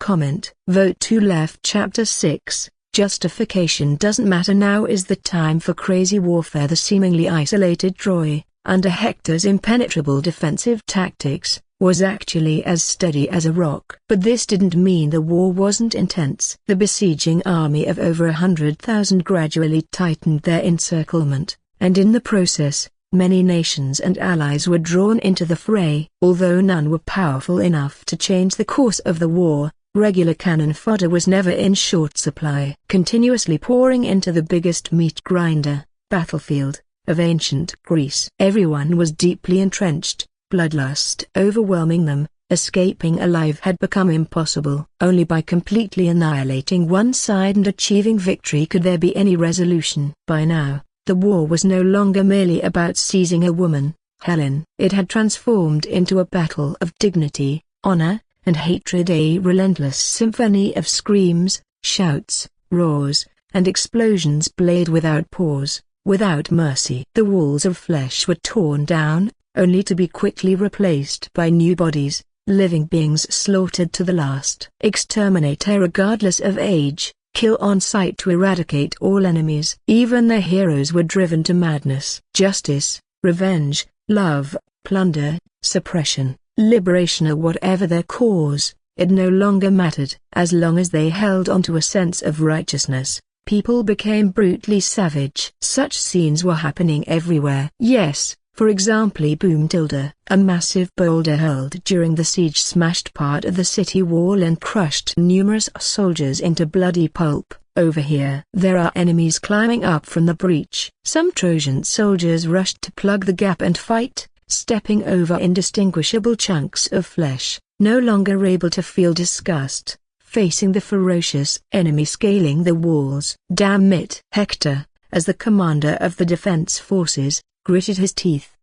Vote to left. Chapter 6. Justification doesn't matter. Now is the time for crazy warfare. The seemingly isolated Troy, under Hector's impenetrable defensive tactics, was actually as steady as a rock. But this didn't mean the war wasn't intense. The besieging army of over 100,000 gradually tightened their encirclement, and in the process, many nations and allies were drawn into the fray. Although none were powerful enough to change the course of the war, regular cannon fodder was never in short supply. Continuously pouring into the biggest meat grinder, battlefield, of ancient Greece. Everyone was deeply entrenched, bloodlust overwhelming them. Escaping alive had become impossible. Only by completely annihilating one side and achieving victory could there be any resolution. By now, the war was no longer merely about seizing a woman, Helen. It had transformed into a battle of dignity, honor, and hatred, a relentless symphony of screams, shouts, roars, and explosions played without pause, without mercy. The walls of flesh were torn down, only to be quickly replaced by new bodies, living beings slaughtered to the last. Exterminate regardless of age. Kill on sight to eradicate all enemies. Even their heroes were driven to madness. Justice, revenge, love, plunder, suppression, liberation, or whatever their cause, it no longer mattered. As long as they held on to a sense of righteousness, people became brutally savage. Such scenes were happening everywhere. Yes, for example, Boomtilda, a massive boulder hurled during the siege, smashed part of the city wall and crushed numerous soldiers into bloody pulp. Over here, there are enemies climbing up from the breach. Some Trojan soldiers rushed to plug the gap and fight, stepping over indistinguishable chunks of flesh, no longer able to feel disgust, facing the ferocious enemy scaling the walls. Damn it! Hector, as the commander of the defense forces, gritted his teeth.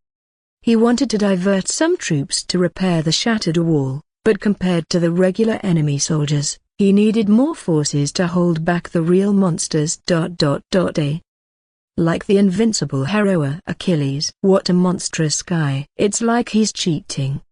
He wanted to divert some troops to repair the shattered wall, but compared to the regular enemy soldiers, he needed more forces to hold back the real monsters. Like the invincible hero Achilles. What a monstrous guy. It's like he's cheating.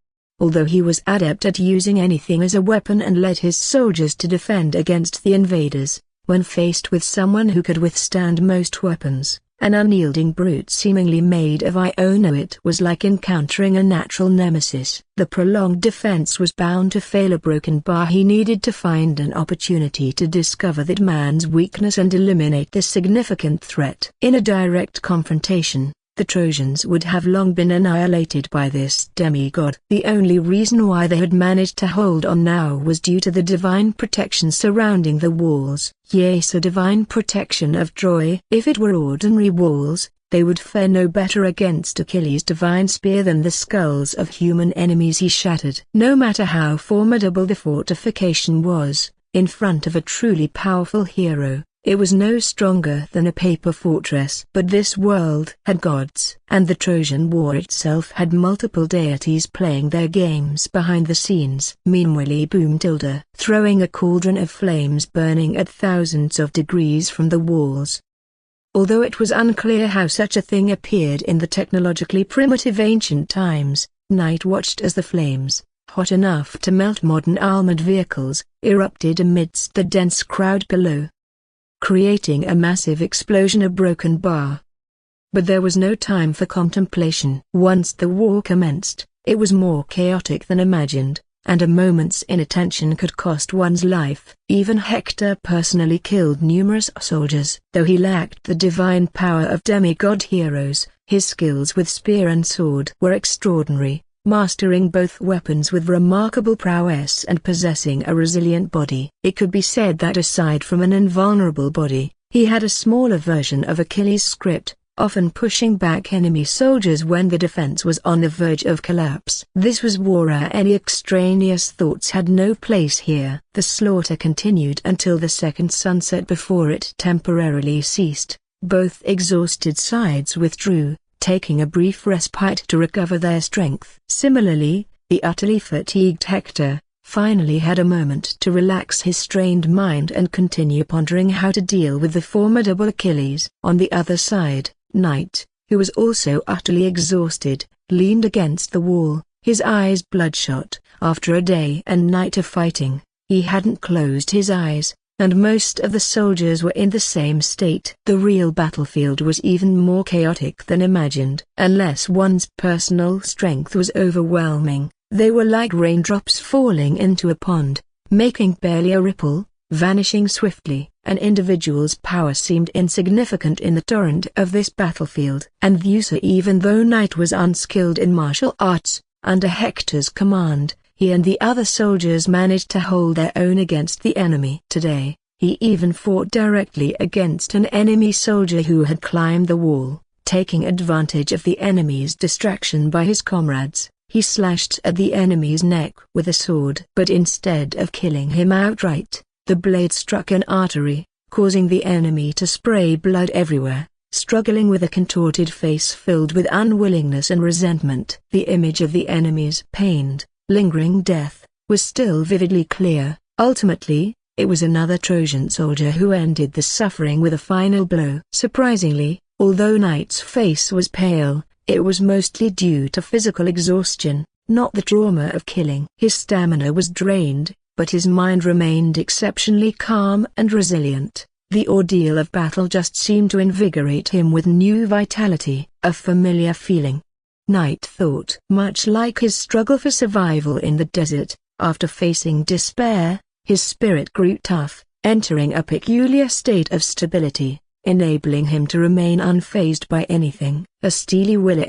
Although he was adept at using anything as a weapon and led his soldiers to defend against the invaders, when faced with someone who could withstand most weapons, an unyielding brute seemingly made of iron, it was like encountering a natural nemesis. The prolonged defense was bound to fail. A broken bar. He needed to find an opportunity to discover that man's weakness and eliminate this significant threat. In a direct confrontation, the Trojans would have long been annihilated by this demigod. The only reason why they had managed to hold on now was due to the divine protection surrounding the walls. Yes, a divine protection of Troy. If it were ordinary walls, they would fare no better against Achilles' divine spear than the skulls of human enemies he shattered. No matter how formidable the fortification was, in front of a truly powerful hero, it was no stronger than a paper fortress. But this world had gods, and the Trojan War itself had multiple deities playing their games behind the scenes. Meanwhile, Boomtilda, throwing a cauldron of flames burning at thousands of degrees from the walls. Although it was unclear how such a thing appeared in the technologically primitive ancient times, Night watched as the flames, hot enough to melt modern armored vehicles, erupted amidst the dense crowd below, creating a massive explosion of broken bar. But there was no time for contemplation. Once the war commenced, it was more chaotic than imagined, and a moment's inattention could cost one's life. Even Hector personally killed numerous soldiers. Though he lacked the divine power of demigod heroes, his skills with spear and sword were extraordinary, mastering both weapons with remarkable prowess and possessing a resilient body. It could be said that aside from an invulnerable body, he had a smaller version of Achilles' script, often pushing back enemy soldiers when the defense was on the verge of collapse. This was war. Any extraneous thoughts had no place here. The slaughter continued until the second sunset before it temporarily ceased. Both exhausted sides withdrew, taking a brief respite to recover their strength. Similarly, the utterly fatigued Hector finally had a moment to relax his strained mind and continue pondering how to deal with the formidable Achilles. On the other side, Night, who was also utterly exhausted, leaned against the wall, his eyes bloodshot. After a day and night of fighting, he hadn't closed his eyes, and most of the soldiers were in the same state. The real battlefield was even more chaotic than imagined. Unless one's personal strength was overwhelming, they were like raindrops falling into a pond, making barely a ripple, vanishing swiftly. An individual's power seemed insignificant in the torrent of this battlefield. And thus, even though Night was unskilled in martial arts, under Hector's command, he and the other soldiers managed to hold their own against the enemy. Today, he even fought directly against an enemy soldier who had climbed the wall. Taking advantage of the enemy's distraction by his comrades, he slashed at the enemy's neck with a sword. But instead of killing him outright, the blade struck an artery, causing the enemy to spray blood everywhere, struggling with a contorted face filled with unwillingness and resentment. The image of the enemy's pained, lingering death was still vividly clear. Ultimately, it was another Trojan soldier who ended the suffering with a final blow. Surprisingly, although Knight's face was pale, it was mostly due to physical exhaustion, not the trauma of killing. His stamina was drained, but his mind remained exceptionally calm and resilient. The ordeal of battle just seemed to invigorate him with new vitality, a familiar feeling. Night thought. Much like his struggle for survival in the desert, after facing despair, his spirit grew tough, entering a peculiar state of stability, enabling him to remain unfazed by anything. A steely will!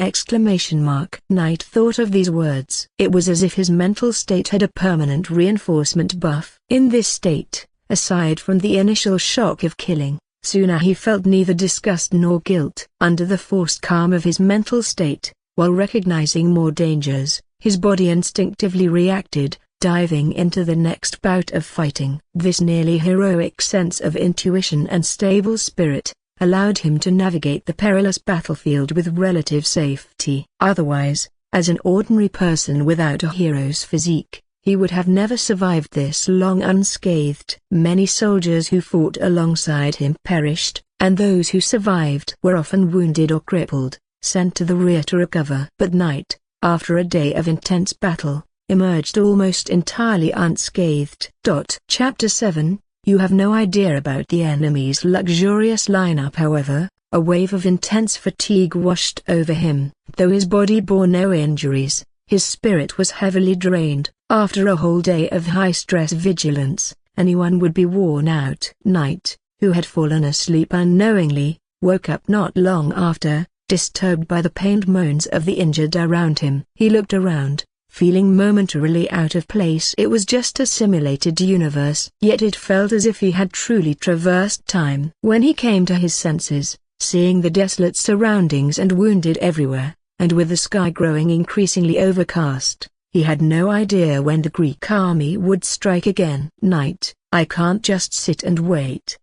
Night thought of these words. It was as if his mental state had a permanent reinforcement buff. In this state, aside from the initial shock of killing, sooner he felt neither disgust nor guilt. Under the forced calm of his mental state, while recognizing more dangers, his body instinctively reacted, diving into the next bout of fighting. This nearly heroic sense of intuition and stable spirit allowed him to navigate the perilous battlefield with relative safety. Otherwise, as an ordinary person without a hero's physique, he would have never survived this long unscathed. Many soldiers who fought alongside him perished, and those who survived were often wounded or crippled, sent to the rear to recover. But Night, after a day of intense battle, emerged almost entirely unscathed. Chapter 7. You have no idea about the enemy's luxurious lineup. However, a wave of intense fatigue washed over him. Though his body bore no injuries, his spirit was heavily drained. After a whole day of high-stress vigilance, anyone would be worn out. Night, who had fallen asleep unknowingly, woke up not long after, disturbed by the pained moans of the injured around him. He looked around, feeling momentarily out of place. It was just a simulated universe, yet it felt as if he had truly traversed time. When he came to his senses, seeing the desolate surroundings and wounded everywhere, and with the sky growing increasingly overcast, he had no idea when the Greek army would strike again. Knight, I can't just sit and wait.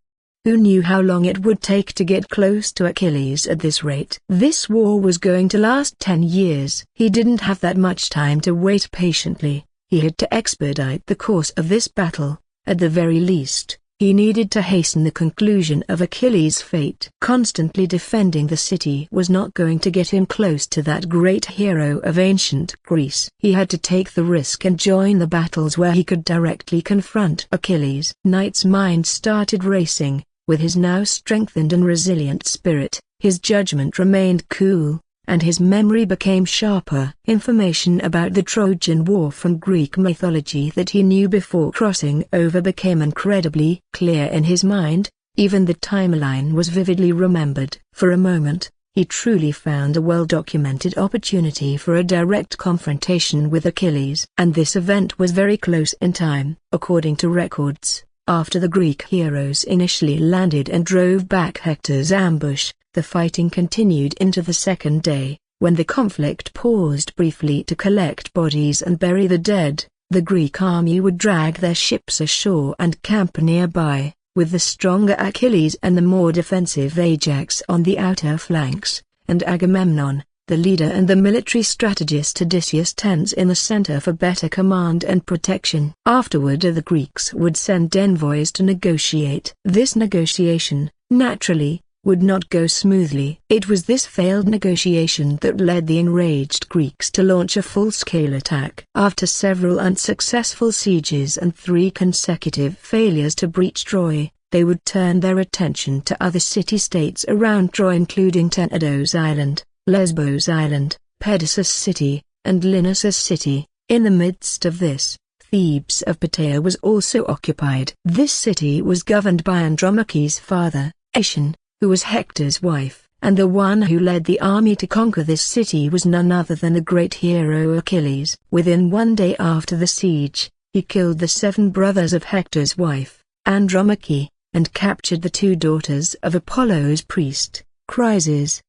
Who knew how long it would take to get close to Achilles at this rate? This war was going to last 10 years. He didn't have that much time to wait patiently. He had to expedite the course of this battle. At the very least, he needed to hasten the conclusion of Achilles' fate. Constantly defending the city was not going to get him close to that great hero of ancient Greece. He had to take the risk and join the battles where he could directly confront Achilles. Knight's mind started racing. With his now strengthened and resilient spirit, his judgment remained cool, and his memory became sharper. Information about the Trojan War from Greek mythology that he knew before crossing over became incredibly clear in his mind. Even the timeline was vividly remembered. For a moment, he truly found a well-documented opportunity for a direct confrontation with Achilles. And this event was very close in time. According to records, after the Greek heroes initially landed and drove back Hector's ambush, the fighting continued into the second day. When the conflict paused briefly to collect bodies and bury the dead, the Greek army would drag their ships ashore and camp nearby, with the stronger Achilles and the more defensive Ajax on the outer flanks, and Agamemnon, the leader and the military strategist Odysseus tents in the center for better command and protection. Afterward the Greeks would send envoys to negotiate. This negotiation, naturally, would not go smoothly. It was this failed negotiation that led the enraged Greeks to launch a full-scale attack. After several unsuccessful sieges and 3 consecutive failures to breach Troy, they would turn their attention to other city-states around Troy, including Tenedos Island, Lesbos Island, Pedasus City, and Linasus City. In the midst of this, Thebes of Plataea was also occupied. This city was governed by Andromache's father, Aetion, who was Hector's wife, and the one who led the army to conquer this city was none other than the great hero Achilles. Within 1 day after the siege, he killed the 7 brothers of Hector's wife, Andromache, and captured the 2 daughters of Apollo's priest, Chryses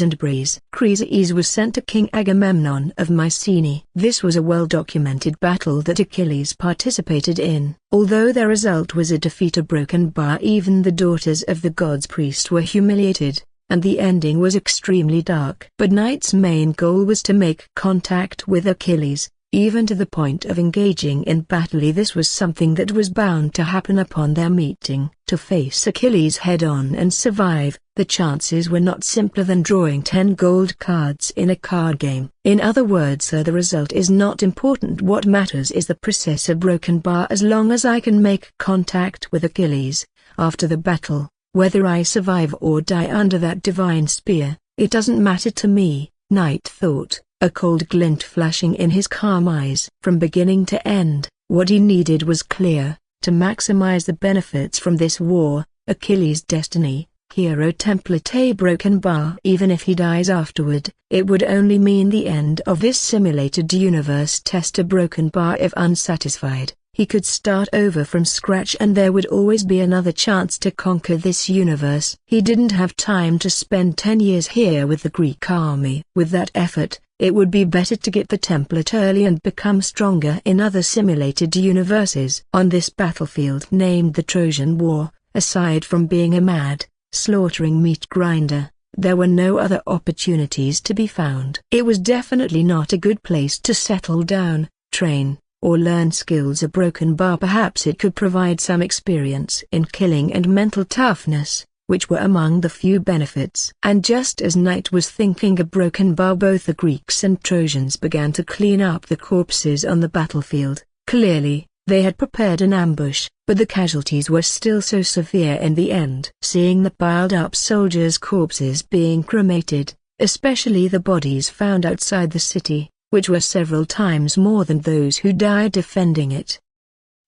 and Breeze. Chryses was sent to King Agamemnon of Mycenae. This was a well-documented battle that Achilles participated in. Although their result was a defeat, a broken bar, even the daughters of the god's priest were humiliated, and the ending was extremely dark. But Knight's main goal was to make contact with Achilles, even to the point of engaging in battle. This was something that was bound to happen upon their meeting. To face Achilles head-on and survive, the chances were not simpler than drawing 10 gold cards in a card game. In other words, the result is not important. What matters is the process of broken bar. As long as I can make contact with Achilles, after the battle, whether I survive or die under that divine spear, it doesn't matter to me, Knight thought, a cold glint flashing in his calm eyes. From beginning to end, what he needed was clear: to maximize the benefits from this war, Achilles' destiny, hero template, a broken bar. Even if he dies afterward, it would only mean the end of this simulated universe. Test a broken bar. If unsatisfied, he could start over from scratch and there would always be another chance to conquer this universe. He didn't have time to spend 10 years here with the Greek army. With that effort, it would be better to get the template early and become stronger in other simulated universes. On this battlefield named the Trojan War, aside from being a mad, slaughtering meat grinder, there were no other opportunities to be found. It was definitely not a good place to settle down, train, or learn skills. A broken bar, perhaps it could provide some experience in killing and mental toughness, which were among the few benefits. And just as Knight was thinking a broken bar, both the Greeks and Trojans began to clean up the corpses on the battlefield. Clearly, they had prepared an ambush, but the casualties were still so severe in the end. Seeing the piled-up soldiers' corpses being cremated, especially the bodies found outside the city, which were several times more than those who died defending it,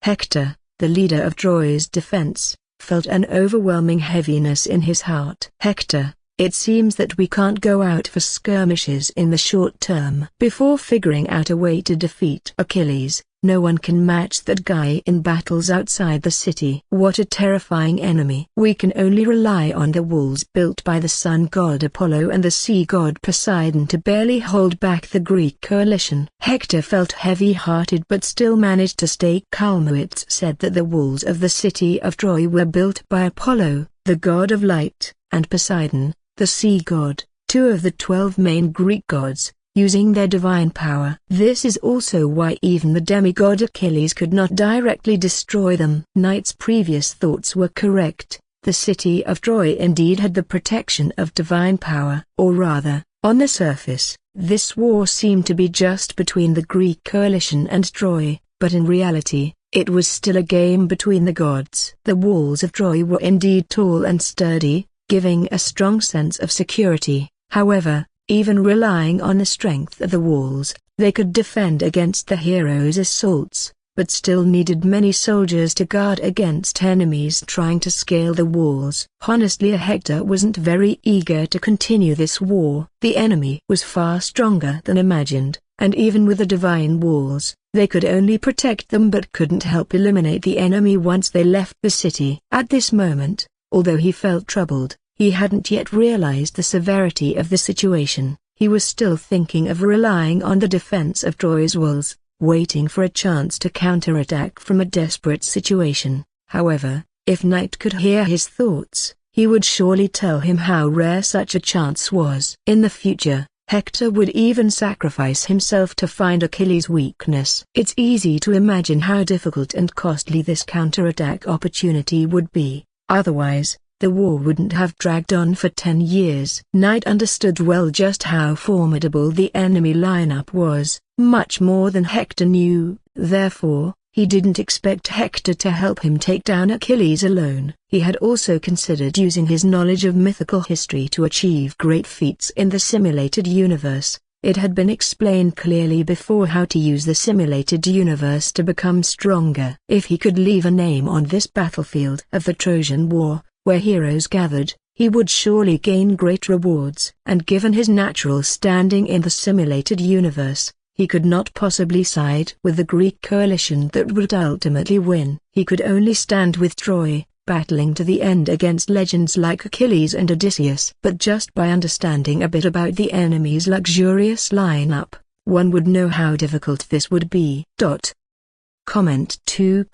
Hector, the leader of Troy's defense, felt an overwhelming heaviness in his heart. Hector, It seems that we can't go out for skirmishes in the short term. Before figuring out a way to defeat Achilles, no one can match that guy in battles outside the city. What a terrifying enemy. We can only rely on the walls built by the sun god Apollo and the sea god Poseidon to barely hold back the Greek coalition. Hector felt heavy-hearted but still managed to stay calm. It's said that the walls of the city of Troy were built by Apollo, the god of light, and Poseidon, the sea god, two of the 12 main Greek gods, using their divine power. This is also why even the demigod Achilles could not directly destroy them. Knight's previous thoughts were correct. The city of Troy indeed had the protection of divine power. Or rather, on the surface, this war seemed to be just between the Greek coalition and Troy, but in reality, it was still a game between the gods. The walls of Troy were indeed tall and sturdy, giving a strong sense of security. However, even relying on the strength of the walls, they could defend against the heroes' assaults, but still needed many soldiers to guard against enemies trying to scale the walls. Honestly, Hector wasn't very eager to continue this war. The enemy was far stronger than imagined, and even with the divine walls, they could only protect them but couldn't help eliminate the enemy once they left the city. At this moment, although he felt troubled, he hadn't yet realized the severity of the situation. He was still thinking of relying on the defense of Troy's walls, waiting for a chance to counterattack from a desperate situation. However, if Knight could hear his thoughts, he would surely tell him how rare such a chance was. In the future, Hector would even sacrifice himself to find Achilles' weakness. It's easy to imagine how difficult and costly this counterattack opportunity would be. Otherwise, the war wouldn't have dragged on for 10 years. Knight understood well just how formidable the enemy lineup was, much more than Hector knew. Therefore, he didn't expect Hector to help him take down Achilles alone. He had also considered using his knowledge of mythical history to achieve great feats in the simulated universe. It had been explained clearly before how to use the simulated universe to become stronger. If he could leave a name on this battlefield of the Trojan War, where heroes gathered, he would surely gain great rewards. And given his natural standing in the simulated universe, he could not possibly side with the Greek coalition that would ultimately win. He could only stand with Troy, battling to the end against legends like Achilles and Odysseus. But just by understanding a bit about the enemy's luxurious lineup, one would know how difficult this would be. Comment 2.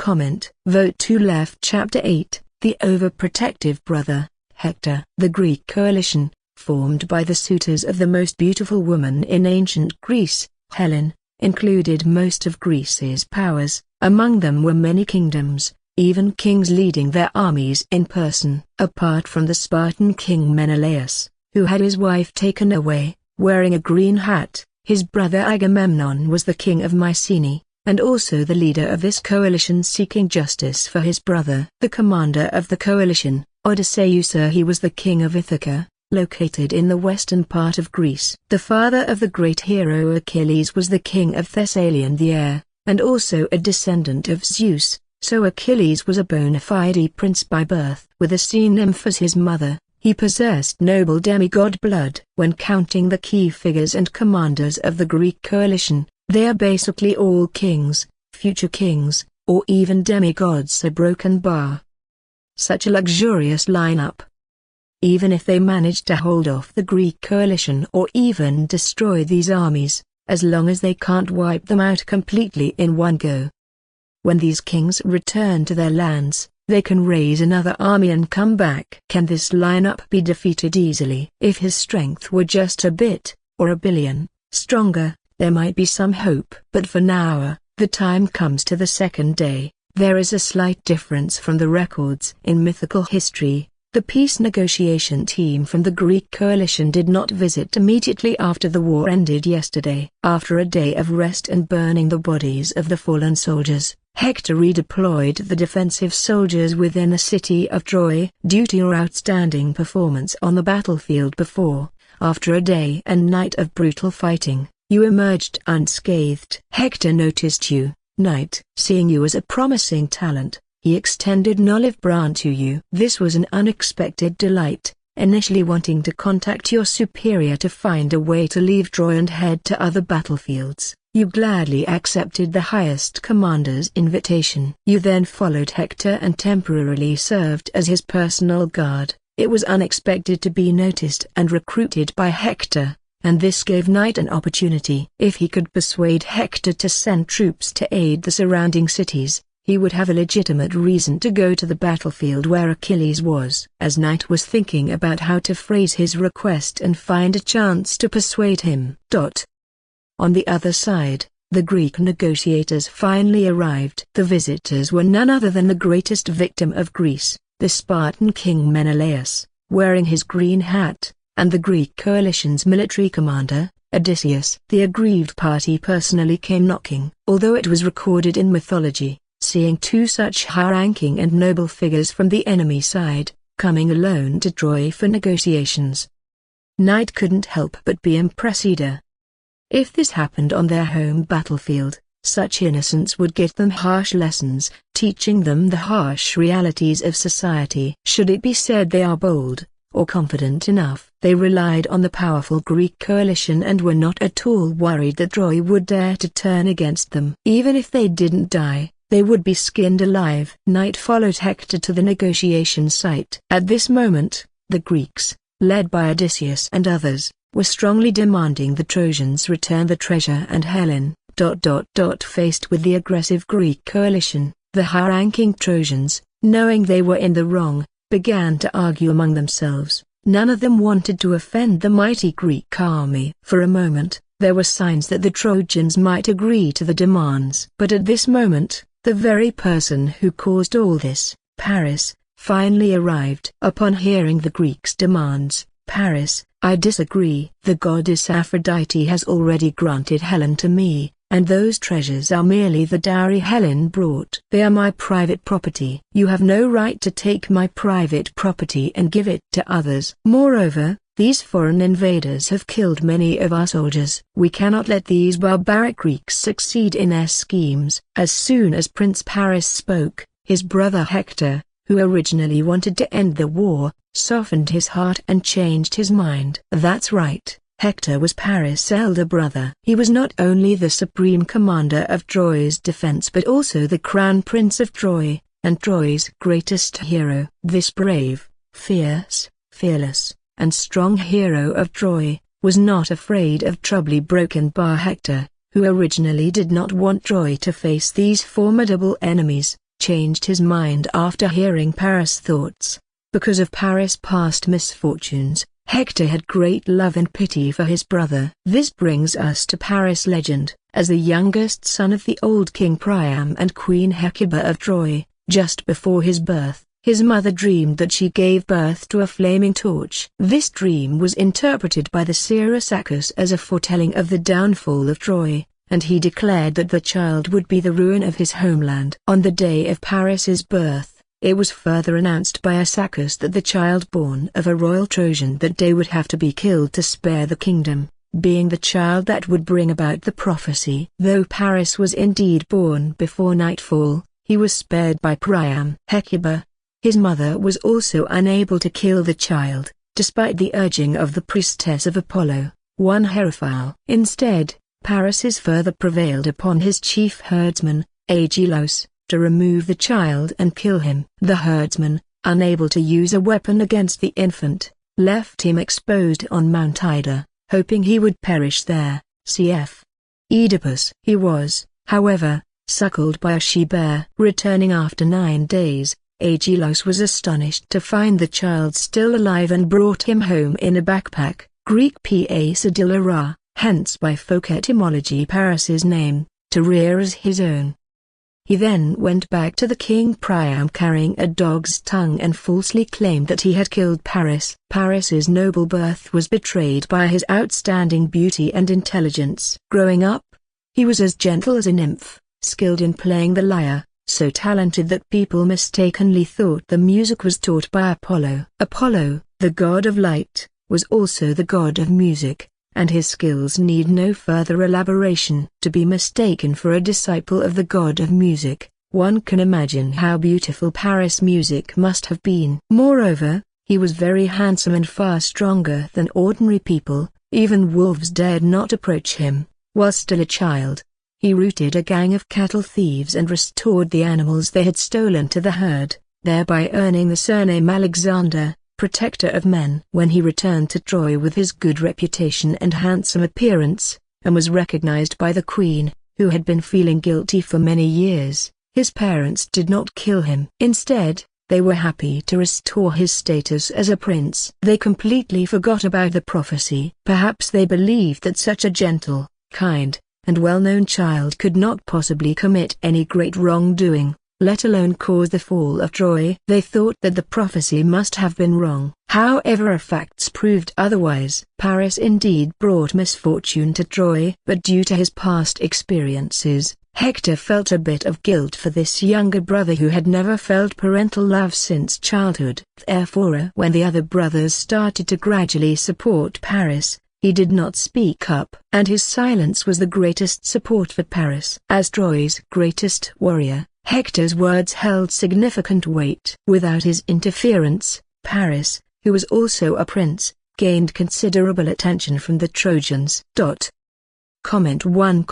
Vote 2 left. Chapter 8. The overprotective brother, Hector. The Greek coalition, formed by the suitors of the most beautiful woman in ancient Greece, Helen, included most of Greece's powers. Among them were many kingdoms, even kings leading their armies in person. Apart from the Spartan king Menelaus, who had his wife taken away, wearing a green hat, his brother Agamemnon was the king of Mycenae, and also the leader of this coalition seeking justice for his brother. The commander of the coalition, Odysseus, he was the king of Ithaca, located in the western part of Greece. The father of the great hero Achilles was the king of Thessalion the heir, and also a descendant of Zeus, so Achilles was a bona fide prince by birth. With a sea nymph as his mother, he possessed noble demigod blood. When counting the key figures and commanders of the Greek coalition, they are basically all kings, future kings, or even demigods. A broken bar. Such a luxurious lineup. Even if they managed to hold off the Greek coalition or even destroy these armies, as long as they can't wipe them out completely in one go. When these kings return to their lands, they can raise another army and come back. Can this lineup be defeated easily? If his strength were just a bit, or a billion, stronger, there might be some hope. But for now, the time comes to the second day. There is a slight difference from the records in mythical history. The peace negotiation team from the Greek coalition did not visit immediately after the war ended yesterday. After a day of rest and burning the bodies of the fallen soldiers, Hector redeployed the defensive soldiers within the city of Troy. Due to your outstanding performance on the battlefield before, after a day and night of brutal fighting, you emerged unscathed. Hector noticed you, Knight. Seeing you as a promising talent, he extended an olive branch to you. This was an unexpected delight, initially wanting to contact your superior to find a way to leave Troy and head to other battlefields. You gladly accepted the highest commander's invitation. You then followed Hector and temporarily served as his personal guard. It was unexpected to be noticed and recruited by Hector, and this gave Knight an opportunity. If he could persuade Hector to send troops to aid the surrounding cities, he would have a legitimate reason to go to the battlefield where Achilles was. As Knight was thinking about how to phrase his request and find a chance to persuade him. On the other side, the Greek negotiators finally arrived. The visitors were none other than the greatest victim of Greece, the Spartan king Menelaus, wearing his green hat, and the Greek coalition's military commander, Odysseus. The aggrieved party personally came knocking. Although it was recorded in mythology, seeing two such high-ranking and noble figures from the enemy side, coming alone to Troy for negotiations, Knight couldn't help but be impressed. If this happened on their home battlefield, such innocents would get them harsh lessons, teaching them the harsh realities of society. Should it be said they are bold, or confident enough, they relied on the powerful Greek coalition and were not at all worried that Troy would dare to turn against them. Even if they didn't die, they would be skinned alive. Knight followed Hector to the negotiation site. At this moment, the Greeks, led by Odysseus and others, were strongly demanding the Trojans return the treasure and Helen. Faced with the aggressive Greek coalition, the high-ranking Trojans, knowing they were in the wrong, began to argue among themselves. None of them wanted to offend the mighty Greek army. For a moment, there were signs that the Trojans might agree to the demands. But at this moment, the very person who caused all this, Paris, finally arrived. Upon hearing the Greeks' demands, Paris, I disagree. The goddess Aphrodite has already granted Helen to me, and those treasures are merely the dowry Helen brought. They are my private property. You have no right to take my private property and give it to others. Moreover, these foreign invaders have killed many of our soldiers. We cannot let these barbaric Greeks succeed in their schemes. As soon as Prince Paris spoke, his brother Hector, who originally wanted to end the war, softened his heart and changed his mind. That's right, Hector was Paris' elder brother. He was not only the supreme commander of Troy's defense but also the crown prince of Troy, and Troy's greatest hero. This brave, fierce, fearless, and strong hero of Troy, was not afraid of trouble broken by Hector, who originally did not want Troy to face these formidable enemies, changed his mind after hearing Paris' thoughts. Because of Paris' past misfortunes, Hector had great love and pity for his brother. This brings us to Paris' legend. As the youngest son of the old King Priam and Queen Hecuba of Troy, just before his birth, his mother dreamed that she gave birth to a flaming torch. This dream was interpreted by the seer Saccas as a foretelling of the downfall of Troy, and he declared that the child would be the ruin of his homeland. On the day of Paris's birth, it was further announced by Saccas that the child born of a royal Trojan that day would have to be killed to spare the kingdom, being the child that would bring about the prophecy. Though Paris was indeed born before nightfall, he was spared by Priam. Hecuba, his mother, was also unable to kill the child, despite the urging of the priestess of Apollo, one Hierophile. Instead, Paris further prevailed upon his chief herdsman, Agelaus, to remove the child and kill him. The herdsman, unable to use a weapon against the infant, left him exposed on Mount Ida, hoping he would perish there. Cf. Oedipus. He was, however, suckled by a she-bear. Returning after 9 days, Agelaus was astonished to find the child still alive and brought him home in a backpack. Greek Pasadilla, hence by folk etymology Paris's name, to rear as his own. He then went back to the king Priam carrying a dog's tongue and falsely claimed that he had killed Paris. Paris's noble birth was betrayed by his outstanding beauty and intelligence. Growing up, he was as gentle as a nymph, skilled in playing the lyre, so talented that people mistakenly thought the music was taught by Apollo. Apollo, the god of light, was also the god of music, and his skills need no further elaboration. To be mistaken for a disciple of the god of music, one can imagine how beautiful Paris' music must have been. Moreover, He was very handsome and far stronger than ordinary people. Even wolves dared not approach him, while still a child. He routed a gang of cattle thieves and restored the animals they had stolen to the herd, thereby earning the surname Alexander, protector of men. When he returned to Troy with his good reputation and handsome appearance, and was recognized by the queen, who had been feeling guilty for many years, his parents did not kill him. Instead, they were happy to restore his status as a prince. They completely forgot about the prophecy. Perhaps they believed that such a gentle, kind, and well-known child could not possibly commit any great wrongdoing, let alone cause the fall of Troy. They thought that the prophecy must have been wrong. However, our facts proved otherwise. Paris indeed brought misfortune to Troy, but due to his past experiences, Hector felt a bit of guilt for this younger brother who had never felt parental love since childhood. Therefore, when the other brothers started to gradually support Paris, he did not speak up. And his silence was the greatest support for Paris. As Troy's greatest warrior, Hector's words held significant weight. Without his interference, Paris, who was also a prince, gained considerable attention from the Trojans. Comment 1.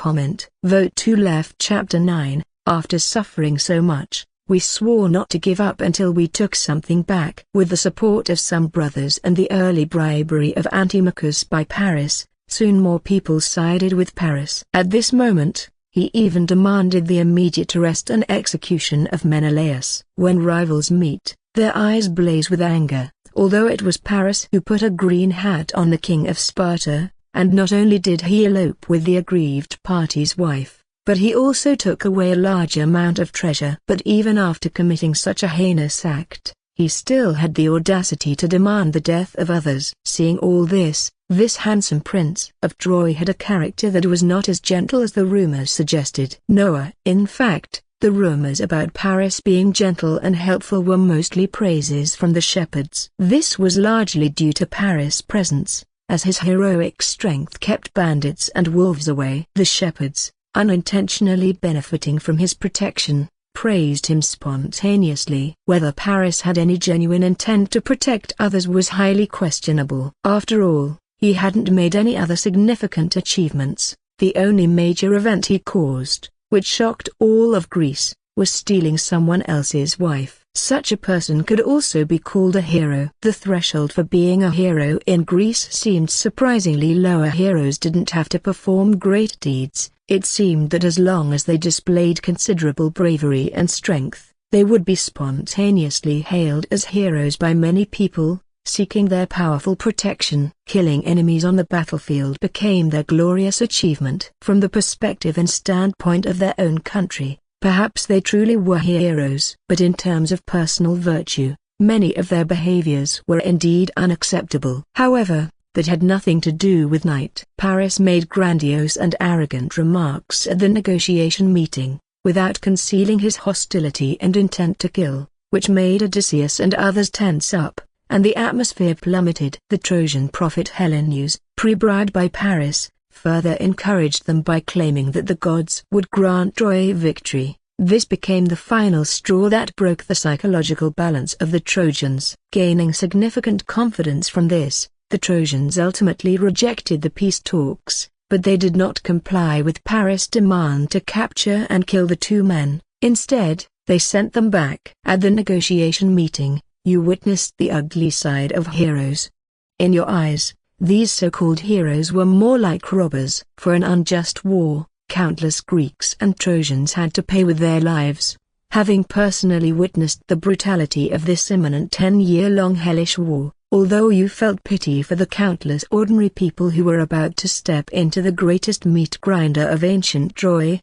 Vote 2. Left. Chapter 9. After suffering so much, we swore not to give up until we took something back. With the support of some brothers and the early bribery of Antimachus by Paris, soon more people sided with Paris. At this moment, he even demanded the immediate arrest and execution of Menelaus. When rivals meet, their eyes blaze with anger. Although it was Paris who put a green hat on the king of Sparta, and not only did he elope with the aggrieved party's wife, but he also took away a large amount of treasure. But even after committing such a heinous act, he still had the audacity to demand the death of others. Seeing all this, this handsome prince of Troy had a character that was not as gentle as the rumors suggested. In fact, the rumors about Paris being gentle and helpful were mostly praises from the shepherds. This was largely due to Paris' presence, as his heroic strength kept bandits and wolves away. The shepherds, unintentionally benefiting from his protection, praised him spontaneously. Whether Paris had any genuine intent to protect others was highly questionable. After all, he hadn't made any other significant achievements. The only major event he caused, which shocked all of Greece, was stealing someone else's wife. Such a person could also be called a hero. The threshold for being a hero in Greece seemed surprisingly low. Heroes didn't have to perform great deeds. It seemed that as long as they displayed considerable bravery and strength, they would be spontaneously hailed as heroes by many people, seeking their powerful protection. Killing enemies on the battlefield became their glorious achievement. From the perspective and standpoint of their own country, perhaps they truly were heroes. But in terms of personal virtue, many of their behaviors were indeed unacceptable. However, that had nothing to do with Knight. Paris made grandiose and arrogant remarks at the negotiation meeting, without concealing his hostility and intent to kill, which made Odysseus and others tense up, and the atmosphere plummeted. The Trojan prophet Helenus, pre-bribed by Paris, further encouraged them by claiming that the gods would grant Troy victory. This became the final straw that broke the psychological balance of the Trojans. Gaining significant confidence from this, the Trojans ultimately rejected the peace talks, but they did not comply with Paris' demand to capture and kill the two men. Instead, they sent them back. At the negotiation meeting, you witnessed the ugly side of heroes. In your eyes, these so-called heroes were more like robbers. For an unjust war, countless Greeks and Trojans had to pay with their lives. Having personally witnessed the brutality of this imminent 10-year-long hellish war, although you felt pity for the countless ordinary people who were about to step into the greatest meat grinder of ancient Troy,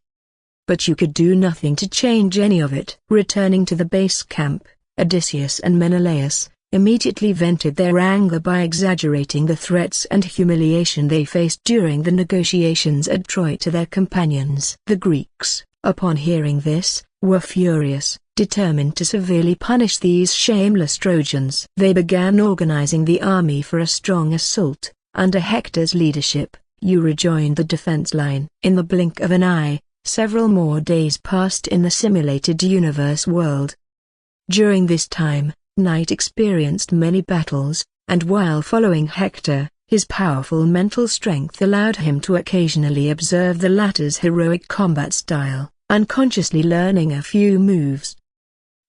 but you could do nothing to change any of it. Returning to the base camp, Odysseus and Menelaus immediately vented their anger by exaggerating the threats and humiliation they faced during the negotiations at Troy to their companions. The Greeks, upon hearing this, were furious, determined to severely punish these shameless Trojans. They began organizing the army for a strong assault. Under Hector's leadership, you rejoined the defense line. In the blink of an eye, several more days passed in the simulated universe world. During this time, Knight experienced many battles, and while following Hector, his powerful mental strength allowed him to occasionally observe the latter's heroic combat style, unconsciously learning a few moves.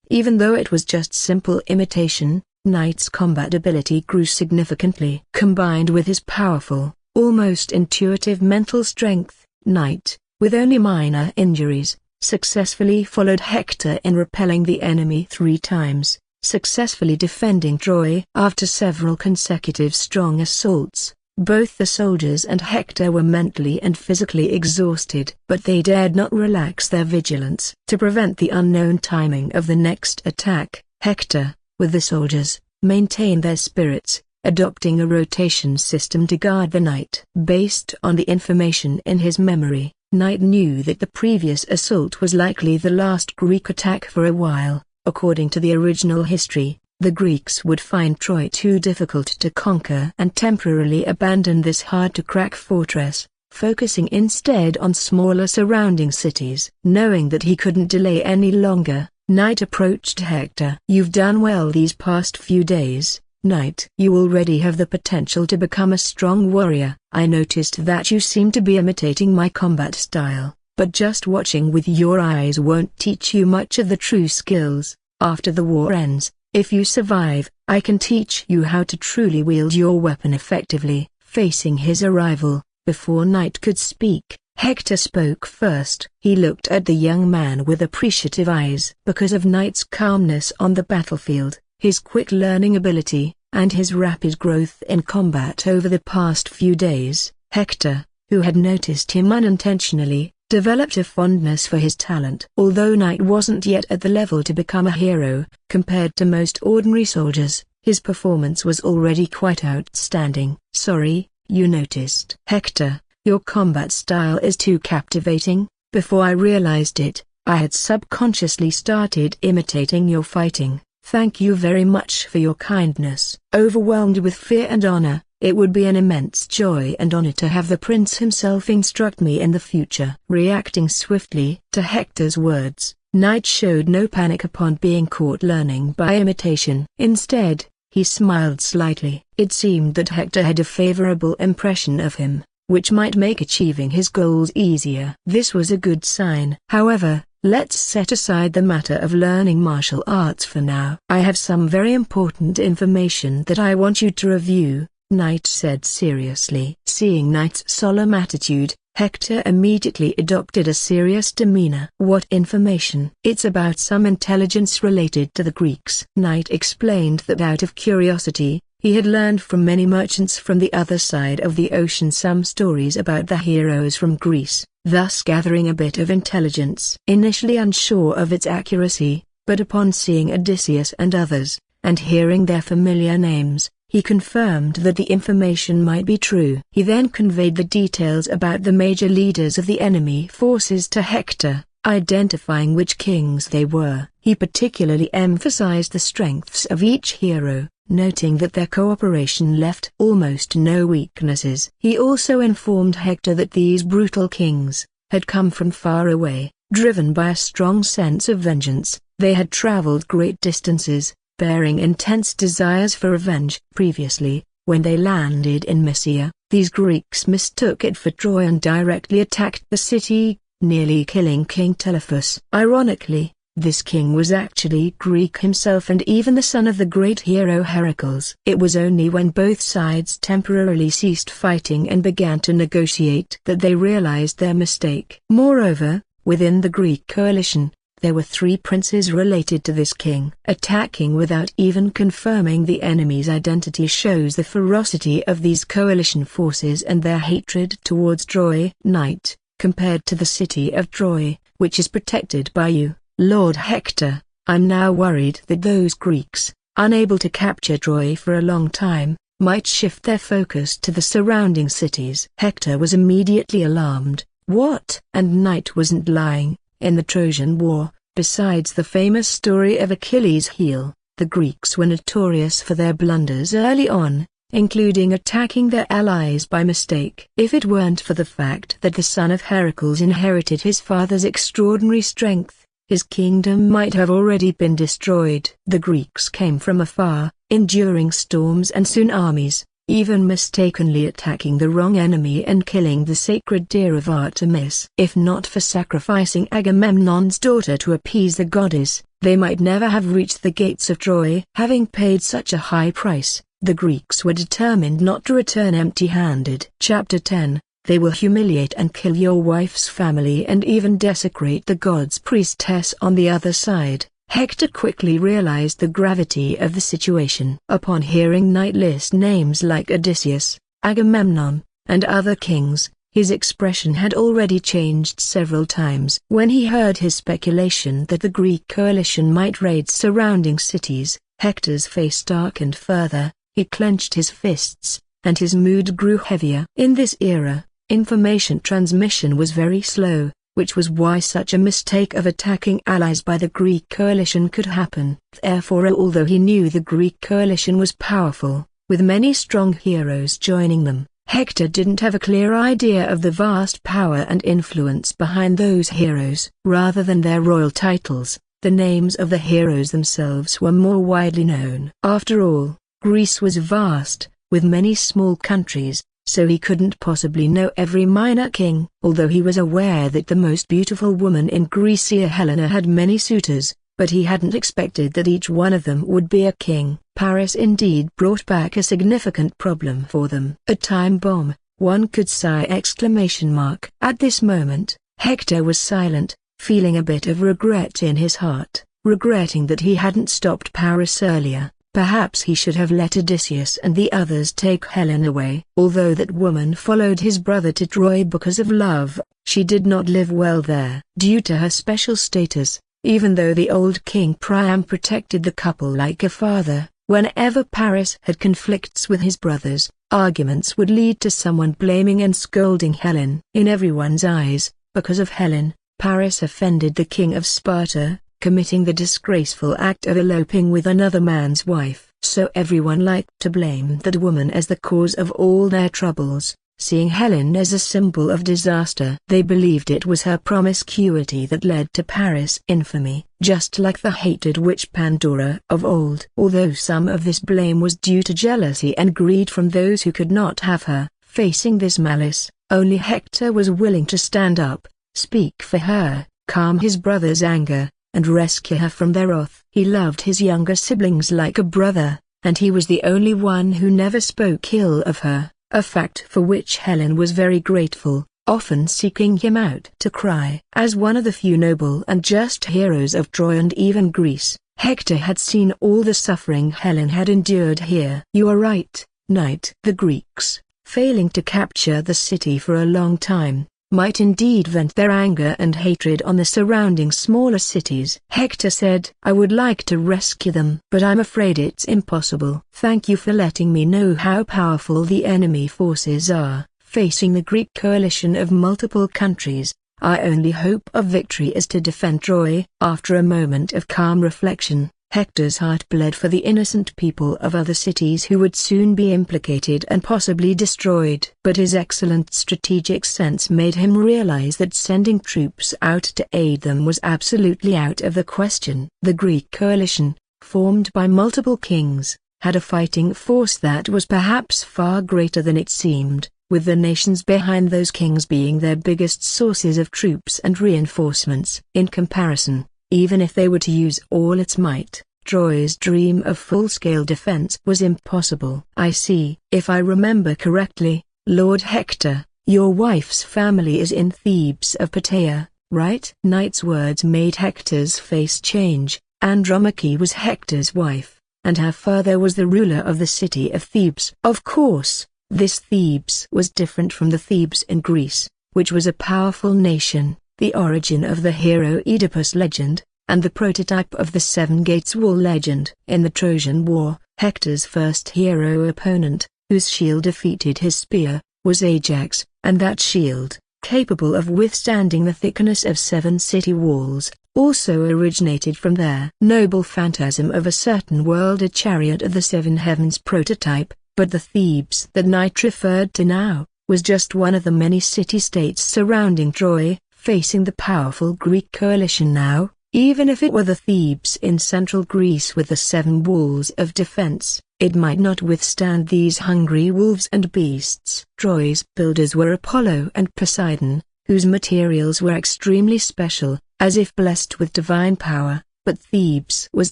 Even though it was just simple imitation, Knight's combat ability grew significantly. Combined with his powerful, almost intuitive mental strength, Knight, with only minor injuries, successfully followed Hector in repelling the enemy 3 times, successfully defending Troy. After several consecutive strong assaults, both the soldiers and Hector were mentally and physically exhausted, but they dared not relax their vigilance. To prevent the unknown timing of the next attack, Hector, with the soldiers, maintained their spirits, adopting a rotation system to guard the knight. Based on the information in his memory, Knight knew that the previous assault was likely the last Greek attack for a while. According to the original history, the Greeks would find Troy too difficult to conquer and temporarily abandon this hard-to-crack fortress, focusing instead on smaller surrounding cities. Knowing that he couldn't delay any longer, Knight approached Hector. "You've done well these past few days, Knight. You already have the potential to become a strong warrior. I noticed that you seem to be imitating my combat style, but just watching with your eyes won't teach you much of the true skills. After the war ends, if you survive, I can teach you how to truly wield your weapon effectively." Facing his arrival, before Knight could speak, Hector spoke first. He looked at the young man with appreciative eyes. Because of Knight's calmness on the battlefield, his quick learning ability, and his rapid growth in combat over the past few days, Hector, who had noticed him unintentionally, developed a fondness for his talent. Although Knight wasn't yet at the level to become a hero, compared to most ordinary soldiers, his performance was already quite outstanding. "Sorry, you noticed." "Hector, your combat style is too captivating. Before I realized it, I had subconsciously started imitating your fighting. Thank you very much for your kindness." Overwhelmed with fear and honor, it would be an immense joy and honor to have the prince himself instruct me in the future. Reacting swiftly to Hector's words, Knight showed no panic upon being caught learning by imitation. Instead, he smiled slightly. It seemed that Hector had a favorable impression of him, which might make achieving his goals easier. This was a good sign. "However, let's set aside the matter of learning martial arts for now. I have some very important information that I want you to review," Knight said seriously. Seeing Knight's solemn attitude, Hector immediately adopted a serious demeanor. "What information?" "It's about some intelligence related to the Greeks." Knight explained that out of curiosity, he had learned from many merchants from the other side of the ocean some stories about the heroes from Greece, thus gathering a bit of intelligence. Initially unsure of its accuracy, but upon seeing Odysseus and others, and hearing their familiar names, he confirmed that the information might be true. He then conveyed the details about the major leaders of the enemy forces to Hector, identifying which kings they were. He particularly emphasized the strengths of each hero, noting that their cooperation left almost no weaknesses. He also informed Hector that these brutal kings had come from far away, driven by a strong sense of vengeance. They had traveled great distances, bearing intense desires for revenge. Previously, when they landed in Mysia, these Greeks mistook it for Troy and directly attacked the city, nearly killing King Telephus. Ironically, this king was actually Greek himself and even the son of the great hero Heracles. It was only when both sides temporarily ceased fighting and began to negotiate that they realized their mistake. Moreover, within the Greek coalition, there were 3 princes related to this king. Attacking without even confirming the enemy's identity shows the ferocity of these coalition forces and their hatred towards Troy. Knight, compared to the city of Troy, which is protected by you, Lord Hector, I'm now worried that those Greeks, unable to capture Troy for a long time, might shift their focus to the surrounding cities. Hector was immediately alarmed. What? And Knight wasn't lying. In the Trojan War, besides the famous story of Achilles' heel, the Greeks were notorious for their blunders early on, including attacking their allies by mistake. If it weren't for the fact that the son of Heracles inherited his father's extraordinary strength, his kingdom might have already been destroyed. The Greeks came from afar, enduring storms and tsunamis, even mistakenly attacking the wrong enemy and killing the sacred deer of Artemis. If not for sacrificing Agamemnon's daughter to appease the goddess, they might never have reached the gates of Troy. Having paid such a high price, the Greeks were determined not to return empty-handed. Chapter 10. They will humiliate and kill your wife's family and even desecrate the god's priestess on the other side. Hector quickly realized the gravity of the situation. Upon hearing knight list names like Odysseus, Agamemnon, and other kings, his expression had already changed several times. When he heard his speculation that the Greek coalition might raid surrounding cities, Hector's face darkened further, he clenched his fists, and his mood grew heavier. In this era, information transmission was very slow, which was why such a mistake of attacking allies by the Greek coalition could happen. Therefore, although he knew the Greek coalition was powerful, with many strong heroes joining them, Hector didn't have a clear idea of the vast power and influence behind those heroes. Rather than their royal titles, the names of the heroes themselves were more widely known. After all, Greece was vast, with many small countries, so he couldn't possibly know every minor king. Although he was aware that the most beautiful woman in Greece, Helena, had many suitors, but he hadn't expected that each one of them would be a king. Paris indeed brought back a significant problem for them. A time bomb, one could sigh! At this moment, Hector was silent, feeling a bit of regret in his heart, regretting that he hadn't stopped Paris earlier. Perhaps he should have let Odysseus and the others take Helen away. Although that woman followed his brother to Troy because of love, she did not live well there. Due to her special status, even though the old king Priam protected the couple like a father, whenever Paris had conflicts with his brothers, arguments would lead to someone blaming and scolding Helen. In everyone's eyes, because of Helen, Paris offended the king of Sparta, committing the disgraceful act of eloping with another man's wife. So everyone liked to blame that woman as the cause of all their troubles, seeing Helen as a symbol of disaster. They believed it was her promiscuity that led to Paris' infamy, just like the hated witch Pandora of old. Although some of this blame was due to jealousy and greed from those who could not have her, facing this malice, only Hector was willing to stand up, speak for her, calm his brother's anger, and rescue her from their wrath. He loved his younger siblings like a brother, and he was the only one who never spoke ill of her, a fact for which Helen was very grateful, often seeking him out to cry. As one of the few noble and just heroes of Troy and even Greece, Hector had seen all the suffering Helen had endured here. You are right, knight. The Greeks, failing to capture the city for a long time, might indeed vent their anger and hatred on the surrounding smaller cities. Hector said, I would like to rescue them, but I'm afraid it's impossible. Thank you for letting me know how powerful the enemy forces are. Facing the Greek coalition of multiple countries, our only hope of victory is to defend Troy. After a moment of calm reflection, Hector's heart bled for the innocent people of other cities who would soon be implicated and possibly destroyed. But his excellent strategic sense made him realize that sending troops out to aid them was absolutely out of the question. The Greek coalition, formed by multiple kings, had a fighting force that was perhaps far greater than it seemed, with the nations behind those kings being their biggest sources of troops and reinforcements. In comparison, even if they were to use all its might, Troy's dream of full-scale defense was impossible. I see. If I remember correctly, Lord Hector, your wife's family is in Thebes of Plataea, right? Knight's words made Hector's face change. Andromache was Hector's wife, and her father was the ruler of the city of Thebes. Of course, this Thebes was different from the Thebes in Greece, which was a powerful nation, the origin of the hero Oedipus legend, and the prototype of the Seven Gates Wall legend. In the Trojan War, Hector's first hero opponent, whose shield defeated his spear, was Ajax, and that shield, capable of withstanding the thickness of 7 city walls, also originated from their noble phantasm of a certain world, a chariot of the 7 heavens prototype. But the Thebes that Knight referred to now, was just one of the many city-states surrounding Troy. Facing the powerful Greek coalition now, Even if it were the Thebes in central Greece with the 7 walls of defense, it might not withstand these hungry wolves and beasts. Troy's builders were Apollo and Poseidon, whose materials were extremely special, as if blessed with divine power, but Thebes was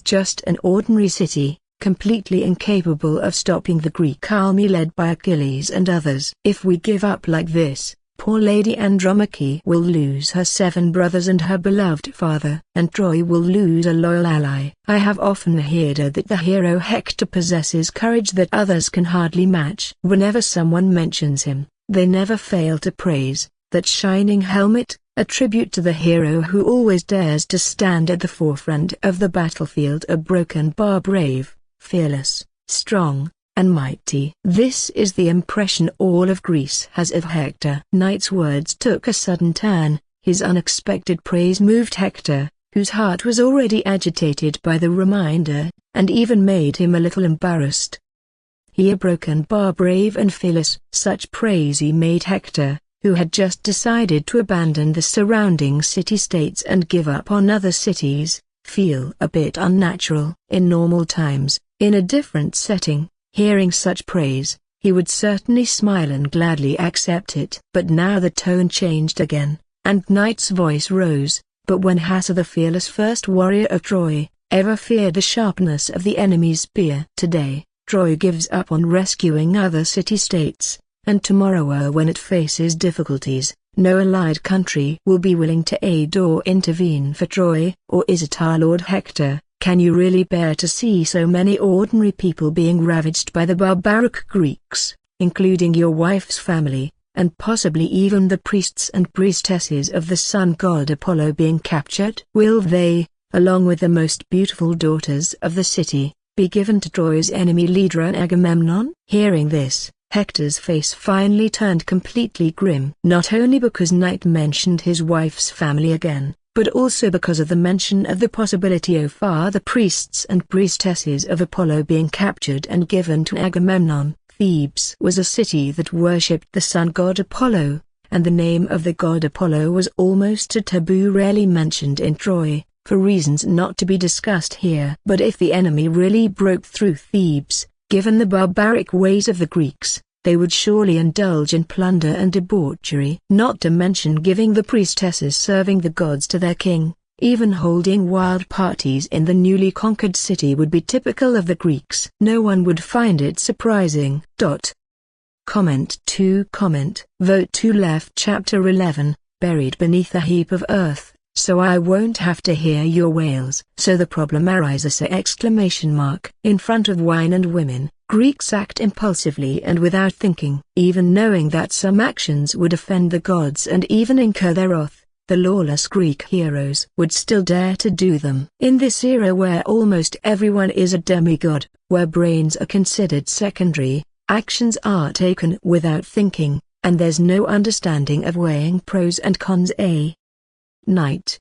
just an ordinary city, completely incapable of stopping the Greek army led by Achilles and others. If we give up like this, poor Lady Andromache will lose her 7 brothers and her beloved father, and Troy will lose a loyal ally. I have often heard that the hero Hector possesses courage that others can hardly match. Whenever someone mentions him, they never fail to praise that shining helmet, a tribute to the hero who always dares to stand at the forefront of the battlefield, a broken bar, brave, fearless, strong, and mighty. This is the impression all of Greece has of Hector. Knight's words took a sudden turn. His unexpected praise moved Hector, whose heart was already agitated by the reminder, and even made him a little embarrassed. He a broken bar, brave and fearless. Such praise he made Hector, who had just decided to abandon the surrounding city-states and give up on other cities, feel a bit unnatural. In normal times, in a different setting, hearing such praise, he would certainly smile and gladly accept it. But now the tone changed again, and Knight's voice rose. But when Hector, the fearless first warrior of Troy, ever feared the sharpness of the enemy's spear? Today, Troy gives up on rescuing other city-states, and tomorrow when it faces difficulties, no allied country will be willing to aid or intervene for Troy. Or is it our Lord Hector? Can you really bear to see so many ordinary people being ravaged by the barbaric Greeks, including your wife's family, and possibly even the priests and priestesses of the sun god Apollo being captured? Will they, along with the most beautiful daughters of the city, be given to Troy's enemy leader Agamemnon? Hearing this, Hector's face finally turned completely grim. Not only because Knight mentioned his wife's family again, but also because of the mention of the possibility of the priests and priestesses of Apollo being captured and given to Agamemnon. Thebes was a city that worshipped the sun god Apollo, and the name of the god Apollo was almost a taboo, rarely mentioned in Troy, for reasons not to be discussed here. But if the enemy really broke through Thebes, given the barbaric ways of the Greeks, they would surely indulge in plunder and debauchery. Not to mention giving the priestesses serving the gods to their king. Even holding wild parties in the newly conquered city would be typical of the Greeks. No one would find it surprising. Comment 2. Vote 2 left. Chapter 11, buried beneath a heap of earth, so I won't have to hear your wails. So the problem arises! In front of wine and women, Greeks act impulsively and without thinking. Even knowing that some actions would offend the gods and even incur their wrath, the lawless Greek heroes would still dare to do them. In this era where almost everyone is a demigod, where brains are considered secondary, actions are taken without thinking, and there's no understanding of weighing pros and cons. Knight,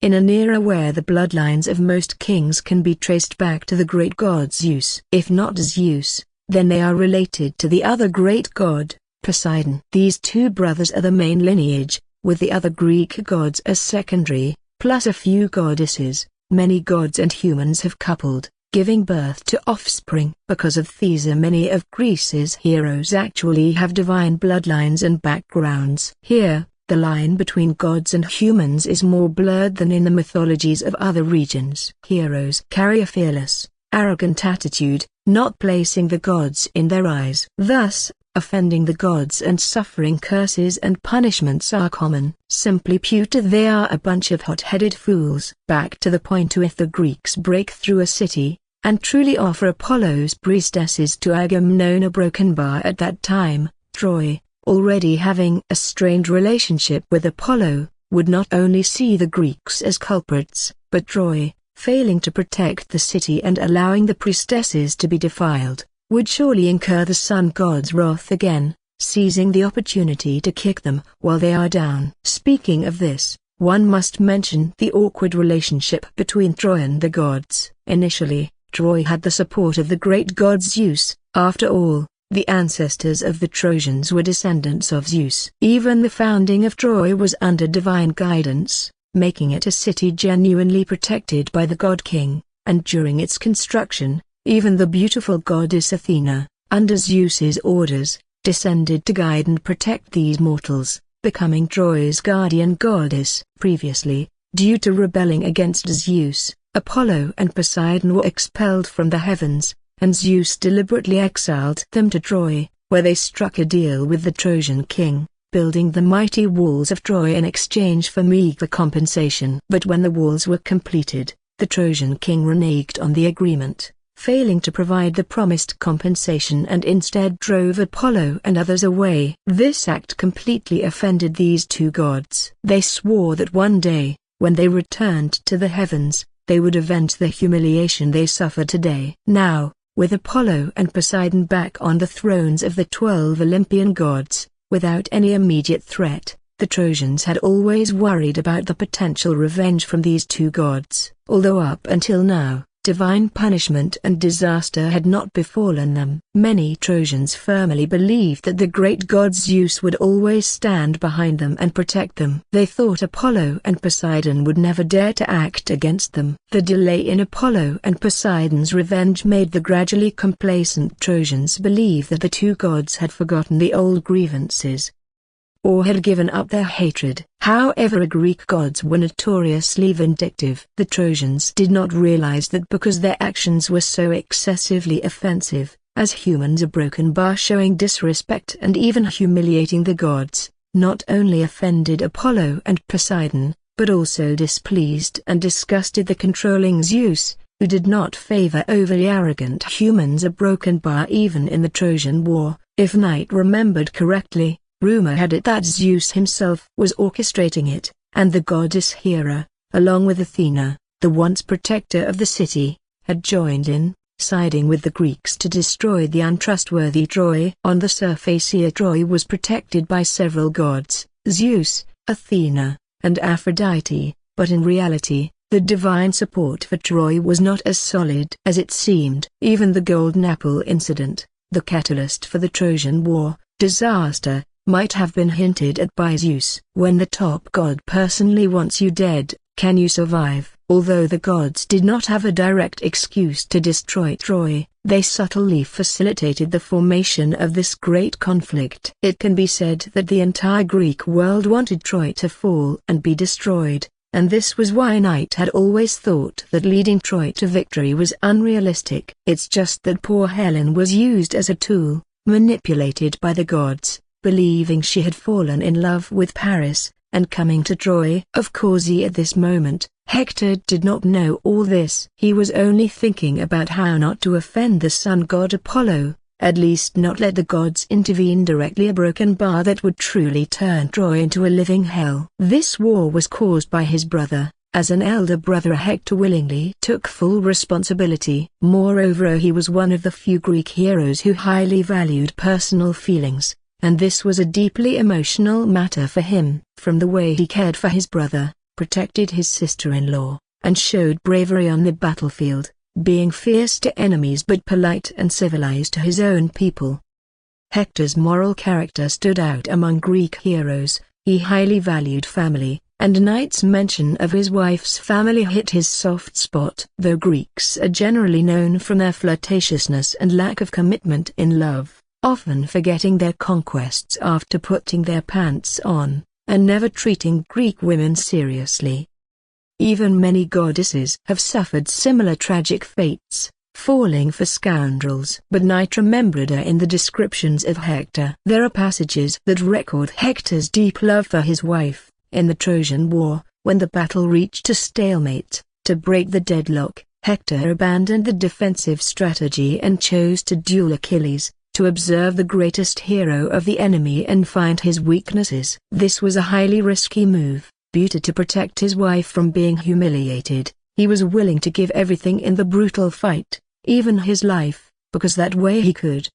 in an era where the bloodlines of most kings can be traced back to the great god Zeus. If not Zeus, then they are related to the other great god, Poseidon. These 2 brothers are the main lineage, with the other Greek gods as secondary, plus a few goddesses. Many gods and humans have coupled, giving birth to offspring. Because of these, many of Greece's heroes actually have divine bloodlines and backgrounds. Here, the line between gods and humans is more blurred than in the mythologies of other regions. Heroes carry a fearless, arrogant attitude, not placing the gods in their eyes. Thus, offending the gods and suffering curses and punishments are common. Simply put, they are a bunch of hot-headed fools. Back to the point: if the Greeks break through a city, and truly offer Apollo's priestesses to Agamemnon a broken bar at that time, Troy, already having a strained relationship with Apollo, would not only see the Greeks as culprits, but Troy, failing to protect the city and allowing the priestesses to be defiled, would surely incur the sun god's wrath again, seizing the opportunity to kick them while they are down. Speaking of this, one must mention the awkward relationship between Troy and the gods. Initially, Troy had the support of the great god Zeus. After all, the ancestors of the Trojans were descendants of Zeus. Even the founding of Troy was under divine guidance, making it a city genuinely protected by the god king, and during its construction, even the beautiful goddess Athena, under Zeus's orders, descended to guide and protect these mortals, becoming Troy's guardian goddess. Previously, due to rebelling against Zeus, Apollo and Poseidon were expelled from the heavens, and Zeus deliberately exiled them to Troy, where they struck a deal with the Trojan king, building the mighty walls of Troy in exchange for meager compensation. But when the walls were completed, the Trojan king reneged on the agreement, failing to provide the promised compensation and instead drove Apollo and others away. This act completely offended these two gods. They swore that one day, when they returned to the heavens, they would avenge the humiliation they suffered today. Now, with Apollo and Poseidon back on the thrones of the 12 Olympian gods, without any immediate threat, the Trojans had always worried about the potential revenge from these two gods. Although up until now, divine punishment and disaster had not befallen them. Many Trojans firmly believed that the great god Zeus would always stand behind them and protect them. They thought Apollo and Poseidon would never dare to act against them. The delay in Apollo and Poseidon's revenge made the gradually complacent Trojans believe that the two gods had forgotten the old grievances, or had given up their hatred. However, Greek gods were notoriously vindictive. The Trojans did not realize that because their actions were so excessively offensive, as humans are broken by showing disrespect and even humiliating the gods, not only offended Apollo and Poseidon, but also displeased and disgusted the controlling Zeus, who did not favor overly arrogant humans are broken by. Even in the Trojan War, if Knight remembered correctly, rumor had it that Zeus himself was orchestrating it, and the goddess Hera, along with Athena, the once protector of the city, had joined in, siding with the Greeks to destroy the untrustworthy Troy. On the surface here Troy was protected by several gods, Zeus, Athena, and Aphrodite, but in reality, the divine support for Troy was not as solid as it seemed. Even the Golden Apple incident, the catalyst for the Trojan War disaster, might have been hinted at by Zeus. When the top god personally wants you dead, can you survive? Although the gods did not have a direct excuse to destroy Troy, they subtly facilitated the formation of this great conflict. It can be said that the entire Greek world wanted Troy to fall and be destroyed, and this was why Knight had always thought that leading Troy to victory was unrealistic. It's just that poor Helen was used as a tool, manipulated by the gods, believing she had fallen in love with Paris, and coming to Troy. Of course at this moment, Hector did not know all this. He was only thinking about how not to offend the sun god Apollo, at least not let the gods intervene directly, a broken bar that would truly turn Troy into a living hell. This war was caused by his brother. As an elder brother, Hector willingly took full responsibility. Moreover, he was one of the few Greek heroes who highly valued personal feelings, and this was a deeply emotional matter for him. From the way he cared for his brother, protected his sister-in-law, and showed bravery on the battlefield, being fierce to enemies but polite and civilized to his own people. Hector's moral character stood out among Greek heroes. He highly valued family, and Knight's mention of his wife's family hit his soft spot. Though Greeks are generally known for their flirtatiousness and lack of commitment in love, often forgetting their conquests after putting their pants on, and never treating Greek women seriously. Even many goddesses have suffered similar tragic fates, falling for scoundrels. But Knight remembered her in the descriptions of Hector. There are passages that record Hector's deep love for his wife. In the Trojan War, when the battle reached a stalemate, to break the deadlock, Hector abandoned the defensive strategy and chose to duel Achilles, to observe the greatest hero of the enemy and find his weaknesses. This was a highly risky move, but to protect his wife from being humiliated, he was willing to give everything in the brutal fight, even his life, because that way he could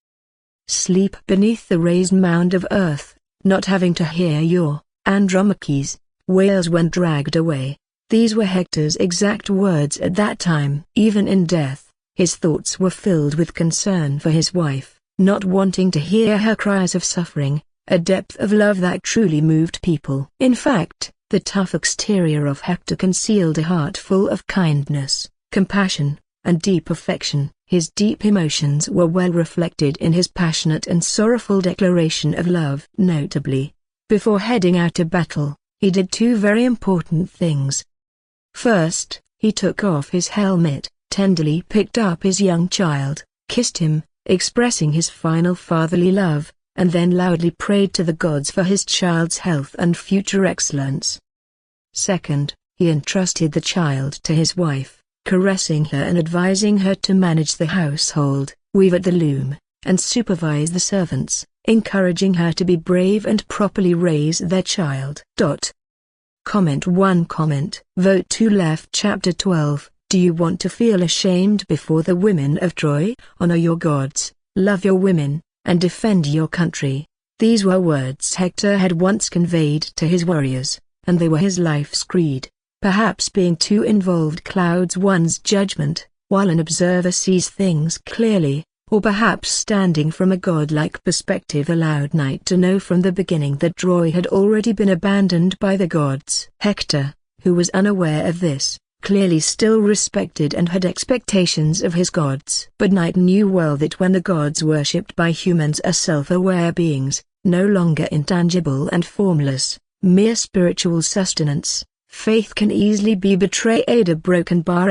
sleep beneath the raised mound of earth, not having to hear your Andromache's wails when dragged away. These were Hector's exact words at that time. Even in death, his thoughts were filled with concern for his wife, not wanting to hear her cries of suffering, a depth of love that truly moved people. In fact, The tough exterior of Hector concealed a heart full of kindness, compassion, and deep affection. His deep emotions were well reflected in his passionate and sorrowful declaration of love. Notably, before heading out to battle, he did two very important things. First, he took off his helmet, tenderly picked up his young child, kissed him, expressing his final fatherly love, and then loudly prayed to the gods for his child's health and future excellence. Second, he entrusted the child to his wife, caressing her and advising her to manage the household, weave at the loom, and supervise the servants, encouraging her to be brave and properly raise their child. Comment 1. Vote 2. Left. Chapter 12. Do you want to feel ashamed before the women of Troy? Honor your gods, love your women, and defend your country. These were words Hector had once conveyed to his warriors, and they were his life's creed. Perhaps being too involved clouds one's judgment, while an observer sees things clearly, or perhaps standing from a godlike perspective allowed Knight to know from the beginning that Troy had already been abandoned by the gods. Hector, who was unaware of this, clearly still respected and had expectations of his gods. But Knight knew well that when the gods worshipped by humans are self-aware beings, no longer intangible and formless, mere spiritual sustenance, faith can easily be betrayed. A broken bar.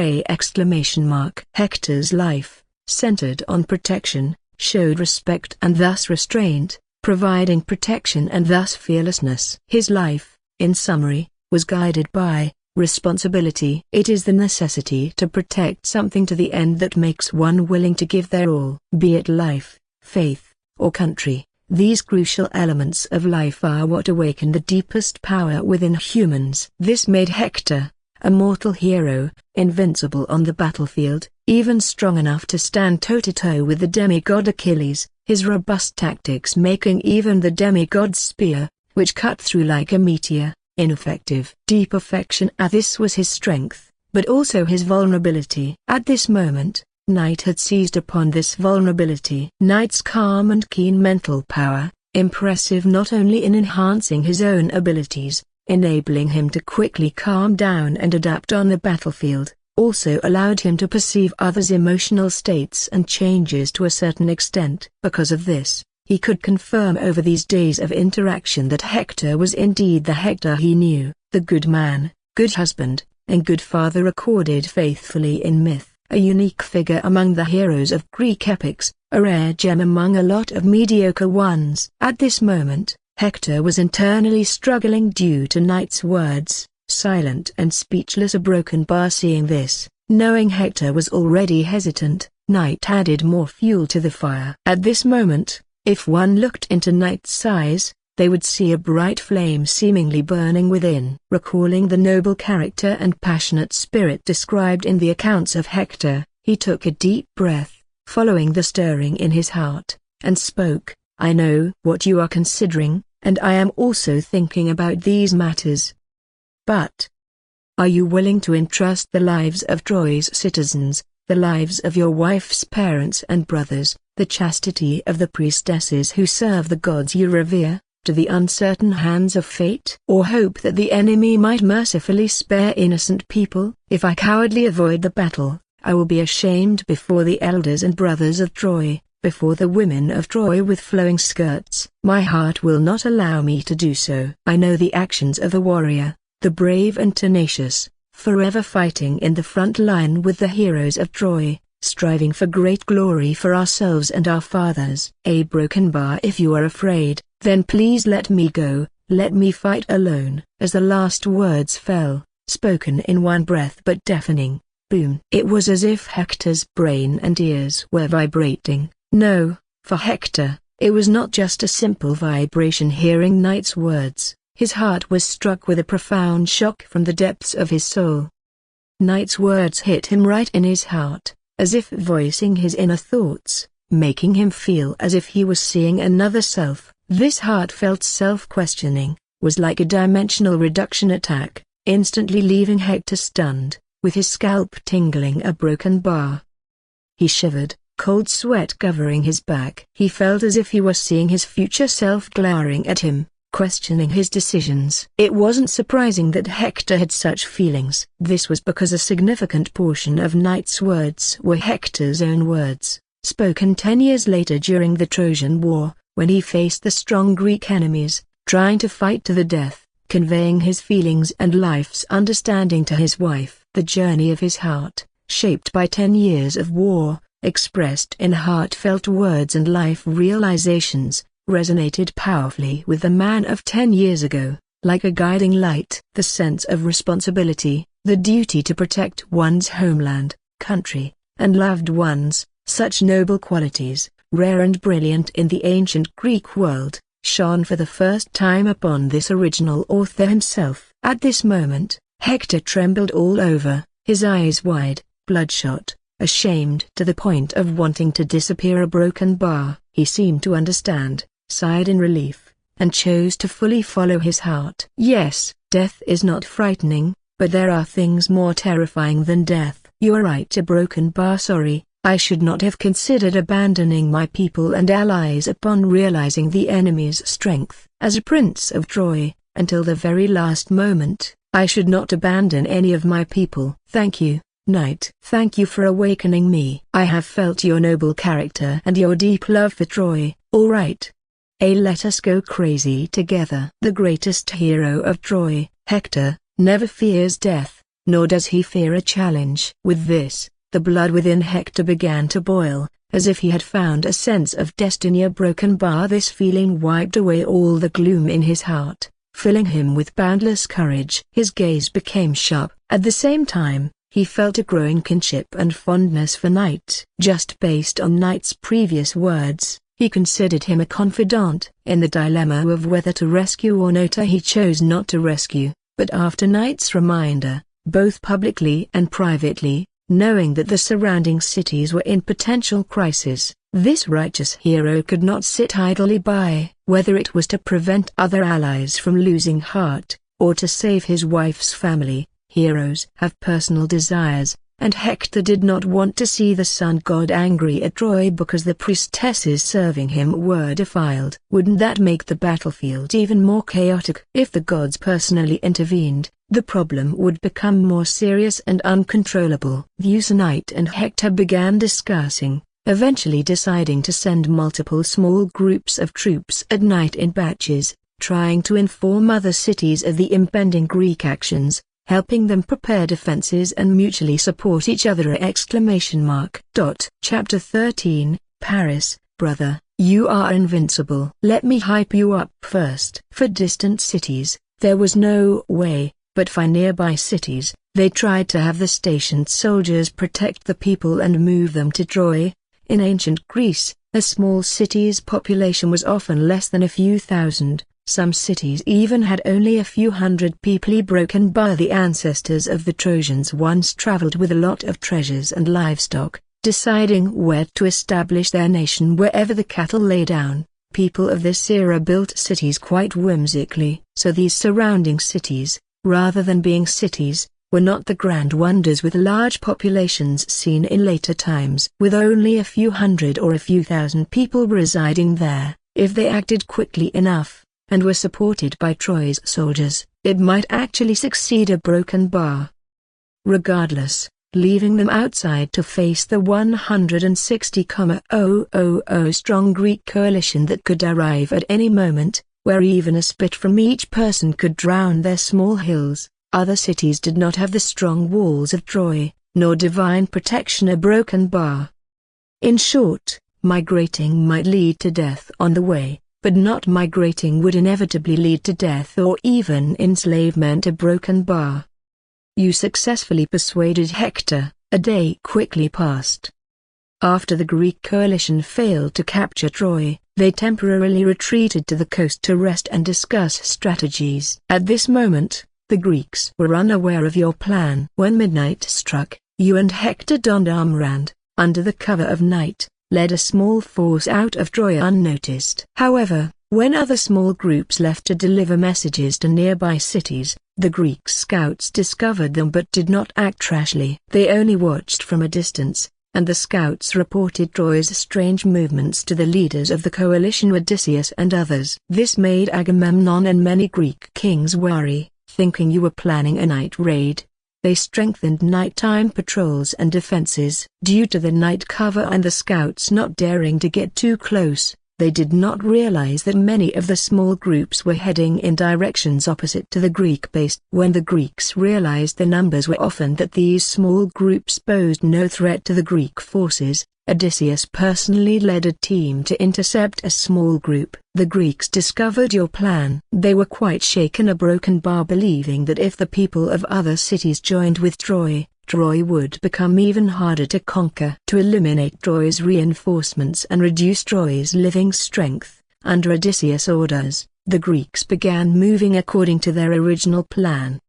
Hector's life, centered on protection, showed respect and thus restraint, providing protection and thus fearlessness. His life, in summary, was guided by responsibility. It is the necessity to protect something to the end that makes one willing to give their all. Be it life, faith, or country, these crucial elements of life are what awaken the deepest power within humans. This made Hector, a mortal hero, invincible on the battlefield, even strong enough to stand toe-to-toe with the demigod Achilles, his robust tactics making even the demigod's spear, which cut through like a meteor, ineffective. Deep affection. This was his strength, but also his vulnerability. At this moment, Knight had seized upon this vulnerability. Knight's calm and keen mental power, impressive not only in enhancing his own abilities, enabling him to quickly calm down and adapt on the battlefield, also allowed him to perceive others' emotional states and changes to a certain extent. Because of this, he could confirm over these days of interaction that Hector was indeed the Hector he knew, the good man, good husband, and good father recorded faithfully in myth, a unique figure among the heroes of Greek epics, a rare gem among a lot of mediocre ones. At this moment, Hector was internally struggling due to Knight's words, silent and speechless. A broken bar. Seeing this, knowing Hector was already hesitant, Knight added more fuel to the fire. At this moment, if one looked into Knight's eyes, they would see a bright flame seemingly burning within. Recalling the noble character and passionate spirit described in the accounts of Hector, he took a deep breath, following the stirring in his heart, and spoke, "I know what you are considering, and I am also thinking about these matters. But are you willing to entrust the lives of Troy's citizens, the lives of your wife's parents and brothers, the chastity of the priestesses who serve the gods you revere, to the uncertain hands of fate? Or hope that the enemy might mercifully spare innocent people? If I cowardly avoid the battle, I will be ashamed before the elders and brothers of Troy, before the women of Troy with flowing skirts. My heart will not allow me to do so. I know the actions of a warrior, the brave and tenacious, forever fighting in the front line with the heroes of Troy, striving for great glory for ourselves and our fathers. A broken bar. If you are afraid, then please let me go, let me fight alone." As the last words fell, spoken in one breath but deafening, boom. It was as if Hector's brain and ears were vibrating. No, for Hector, it was not just a simple vibration. Hearing Knight's words, his heart was struck with a profound shock from the depths of his soul. Knight's words hit him right in his heart, as if voicing his inner thoughts, making him feel as if he was seeing another self. This heartfelt self-questioning was like a dimensional reduction attack, instantly leaving Hector stunned, with his scalp tingling. A broken bar. He shivered, cold sweat covering his back. He felt as if he were seeing his future self glowering at him, questioning his decisions. It wasn't surprising that Hector had such feelings. This was because a significant portion of Knight's words were Hector's own words, spoken 10 years later during the Trojan War, when he faced the strong Greek enemies, trying to fight to the death, conveying his feelings and life's understanding to his wife. The journey of his heart, shaped by 10 years of war, expressed in heartfelt words and life realizations, resonated powerfully with the man of 10 years ago, like a guiding light. The sense of responsibility, the duty to protect one's homeland, country, and loved ones, such noble qualities, rare and brilliant in the ancient Greek world, shone for the first time upon this original author himself. At this moment, Hector trembled all over, his eyes wide, bloodshot, ashamed to the point of wanting to disappear. A broken bar. He seemed to understand, sighed in relief, and chose to fully follow his heart. Yes, death is not frightening, but there are things more terrifying than death. You are right. A broken bar. Sorry, I should not have considered abandoning my people and allies upon realizing the enemy's strength. As a prince of Troy, until the very last moment, I should not abandon any of my people. Thank you, Knight. Thank you for awakening me. I have felt your noble character and your deep love for Troy. All right. Let us go crazy together. The greatest hero of Troy, Hector, never fears death, nor does he fear a challenge. With this, the blood within Hector began to boil, as if he had found a sense of destiny. A broken bar. This feeling wiped away all the gloom in his heart, filling him with boundless courage. His gaze became sharp. At the same time, he felt a growing kinship and fondness for Knight. Just based on Knight's previous words, he considered him a confidant. In the dilemma of whether to rescue or not, he chose not to rescue, but after Knight's reminder, both publicly and privately, knowing that the surrounding cities were in potential crisis, this righteous hero could not sit idly by. Whether it was to prevent other allies from losing heart, or to save his wife's family, heroes have personal desires, and Hector did not want to see the sun god angry at Troy because the priestesses serving him were defiled. Wouldn't that make the battlefield even more chaotic? If the gods personally intervened, the problem would become more serious and uncontrollable. Knight and Hector began discussing, eventually deciding to send multiple small groups of troops at night in batches, trying to inform other cities of the impending Greek actions, helping them prepare defenses and mutually support each other! Chapter 13, Paris. Brother, you are invincible. Let me hype you up first. For distant cities, there was no way, but for nearby cities, they tried to have the stationed soldiers protect the people and move them to Troy. In ancient Greece, a small city's population was often less than a few thousand. Some cities even had only a few hundred people. Broken bar. The ancestors of the Trojans once traveled with a lot of treasures and livestock, deciding where to establish their nation wherever the cattle lay down. People of this era built cities quite whimsically, so these surrounding cities, rather than being cities, were not the grand wonders with large populations seen in later times. With only a few hundred or a few thousand people residing there, if they acted quickly enough, and were supported by Troy's soldiers, it might actually succeed. A broken bar. Regardless, leaving them outside to face the 160,000 strong Greek coalition that could arrive at any moment, where even a spit from each person could drown their small hills. Other cities did not have the strong walls of Troy, nor divine protection. A broken bar. In short, migrating might lead to death on the way, but not migrating would inevitably lead to death or even enslavement. A broken bar. You successfully persuaded Hector. A day quickly passed. After the Greek coalition failed to capture Troy, they temporarily retreated to the coast to rest and discuss strategies. At this moment, the Greeks were unaware of your plan. When midnight struck, you and Hector donned armor and, under the cover of night, led a small force out of Troy unnoticed. However, when other small groups left to deliver messages to nearby cities, the Greek scouts discovered them but did not act rashly. They only watched from a distance, and the scouts reported Troy's strange movements to the leaders of the coalition, Odysseus and others. This made Agamemnon and many Greek kings worry, thinking you were planning a night raid. They strengthened nighttime patrols and defenses. Due to the night cover and the scouts not daring to get too close, they did not realize that many of the small groups were heading in directions opposite to the Greek base. When the Greeks realized the numbers were off and that these small groups posed no threat to the Greek forces, Odysseus personally led a team to intercept a small group. The Greeks discovered your plan. They were quite shaken, a broken bar, believing that if the people of other cities joined with Troy would become even harder to conquer. To eliminate Troy's reinforcements and reduce Troy's living strength, under Odysseus' orders, the Greeks began moving according to their original plan.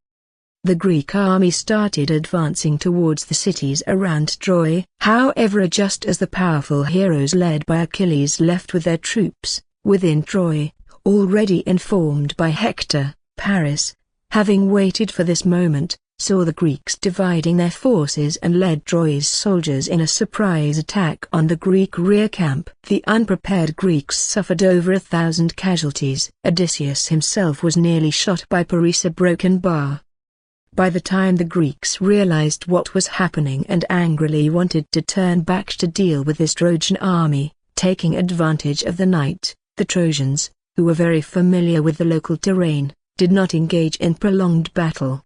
The Greek army started advancing towards the cities around Troy. However, just as the powerful heroes led by Achilles left with their troops, within Troy, already informed by Hector, Paris, having waited for this moment, saw the Greeks dividing their forces and led Troy's soldiers in a surprise attack on the Greek rear camp. The unprepared Greeks suffered over 1,000 casualties. Odysseus himself was nearly shot by Paris, a broken bar. By the time the Greeks realized what was happening and angrily wanted to turn back to deal with this Trojan army, taking advantage of the night, the Trojans, who were very familiar with the local terrain, did not engage in prolonged battle.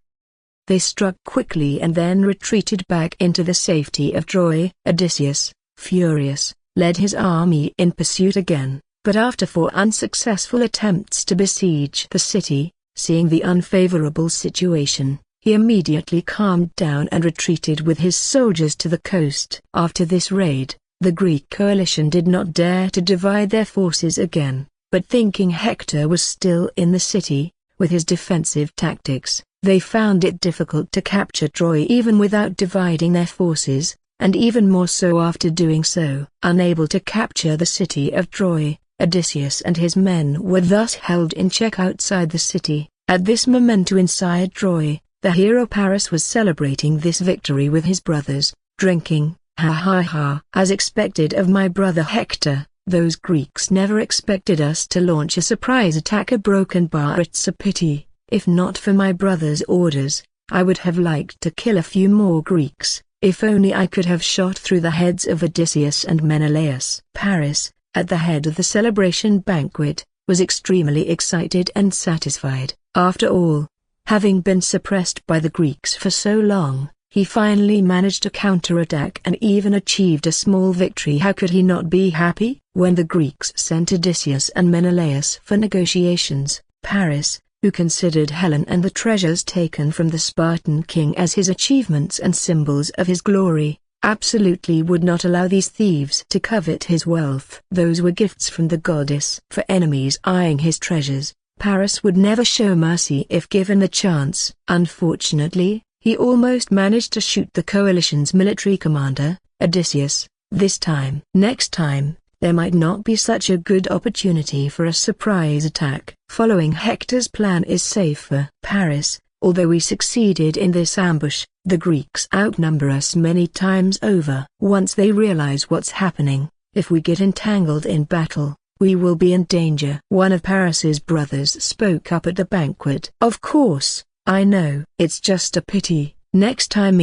They struck quickly and then retreated back into the safety of Troy. Odysseus, furious, led his army in pursuit again, but after 4 unsuccessful attempts to besiege the city, seeing the unfavorable situation, he immediately calmed down and retreated with his soldiers to the coast. After this raid, the Greek coalition did not dare to divide their forces again, but thinking Hector was still in the city, with his defensive tactics, they found it difficult to capture Troy even without dividing their forces, and even more so after doing so. Unable to capture the city of Troy, Odysseus and his men were thus held in check outside the city. At this moment inside Troy, the hero Paris was celebrating this victory with his brothers, drinking. Ha ha ha. As expected of my brother Hector, those Greeks never expected us to launch a surprise attack. A broken bar. It's a pity, if not for my brother's orders, I would have liked to kill a few more Greeks, if only I could have shot through the heads of Odysseus and Menelaus. Paris, at the head of the celebration banquet, was extremely excited and satisfied. After all, having been suppressed by the Greeks for so long, he finally managed to counterattack and even achieved a small victory. How could he not be happy? When the Greeks sent Odysseus and Menelaus for negotiations, Paris, who considered Helen and the treasures taken from the Spartan king as his achievements and symbols of his glory, absolutely would not allow these thieves to covet his wealth. Those were gifts from the goddess. For enemies eyeing his treasures, Paris would never show mercy if given the chance. Unfortunately, he almost managed to shoot the coalition's military commander, Odysseus, this time. Next time, there might not be such a good opportunity for a surprise attack. Following Hector's plan is safe for Paris. Although we succeeded in this ambush, the Greeks outnumber us many times over. Once they realize what's happening, if we get entangled in battle, we will be in danger. One of Paris's brothers spoke up at the banquet. Of course, I know. It's just a pity. Next time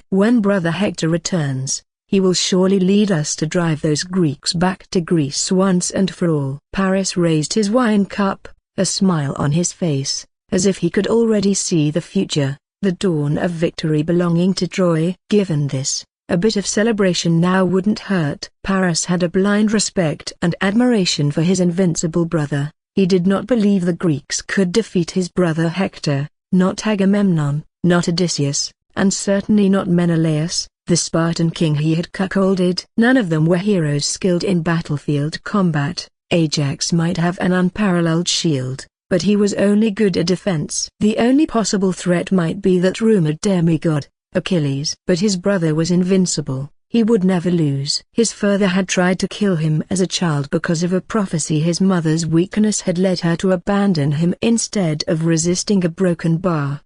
When brother Hector returns, he will surely lead us to drive those Greeks back to Greece once and for all. Paris raised his wine cup, a smile on his face, as if he could already see the future, the dawn of victory belonging to Troy. Given this, a bit of celebration now wouldn't hurt. Paris had a blind respect and admiration for his invincible brother. He did not believe the Greeks could defeat his brother Hector, not Agamemnon, not Odysseus, and certainly not Menelaus, the Spartan king he had cuckolded. None of them were heroes skilled in battlefield combat. Ajax might have an unparalleled shield, but he was only good at defense. The only possible threat might be that rumored demigod, Achilles. But his brother was invincible. He would never lose. His father had tried to kill him as a child because of a prophecy. His mother's weakness had led her to abandon him instead of resisting a broken bar.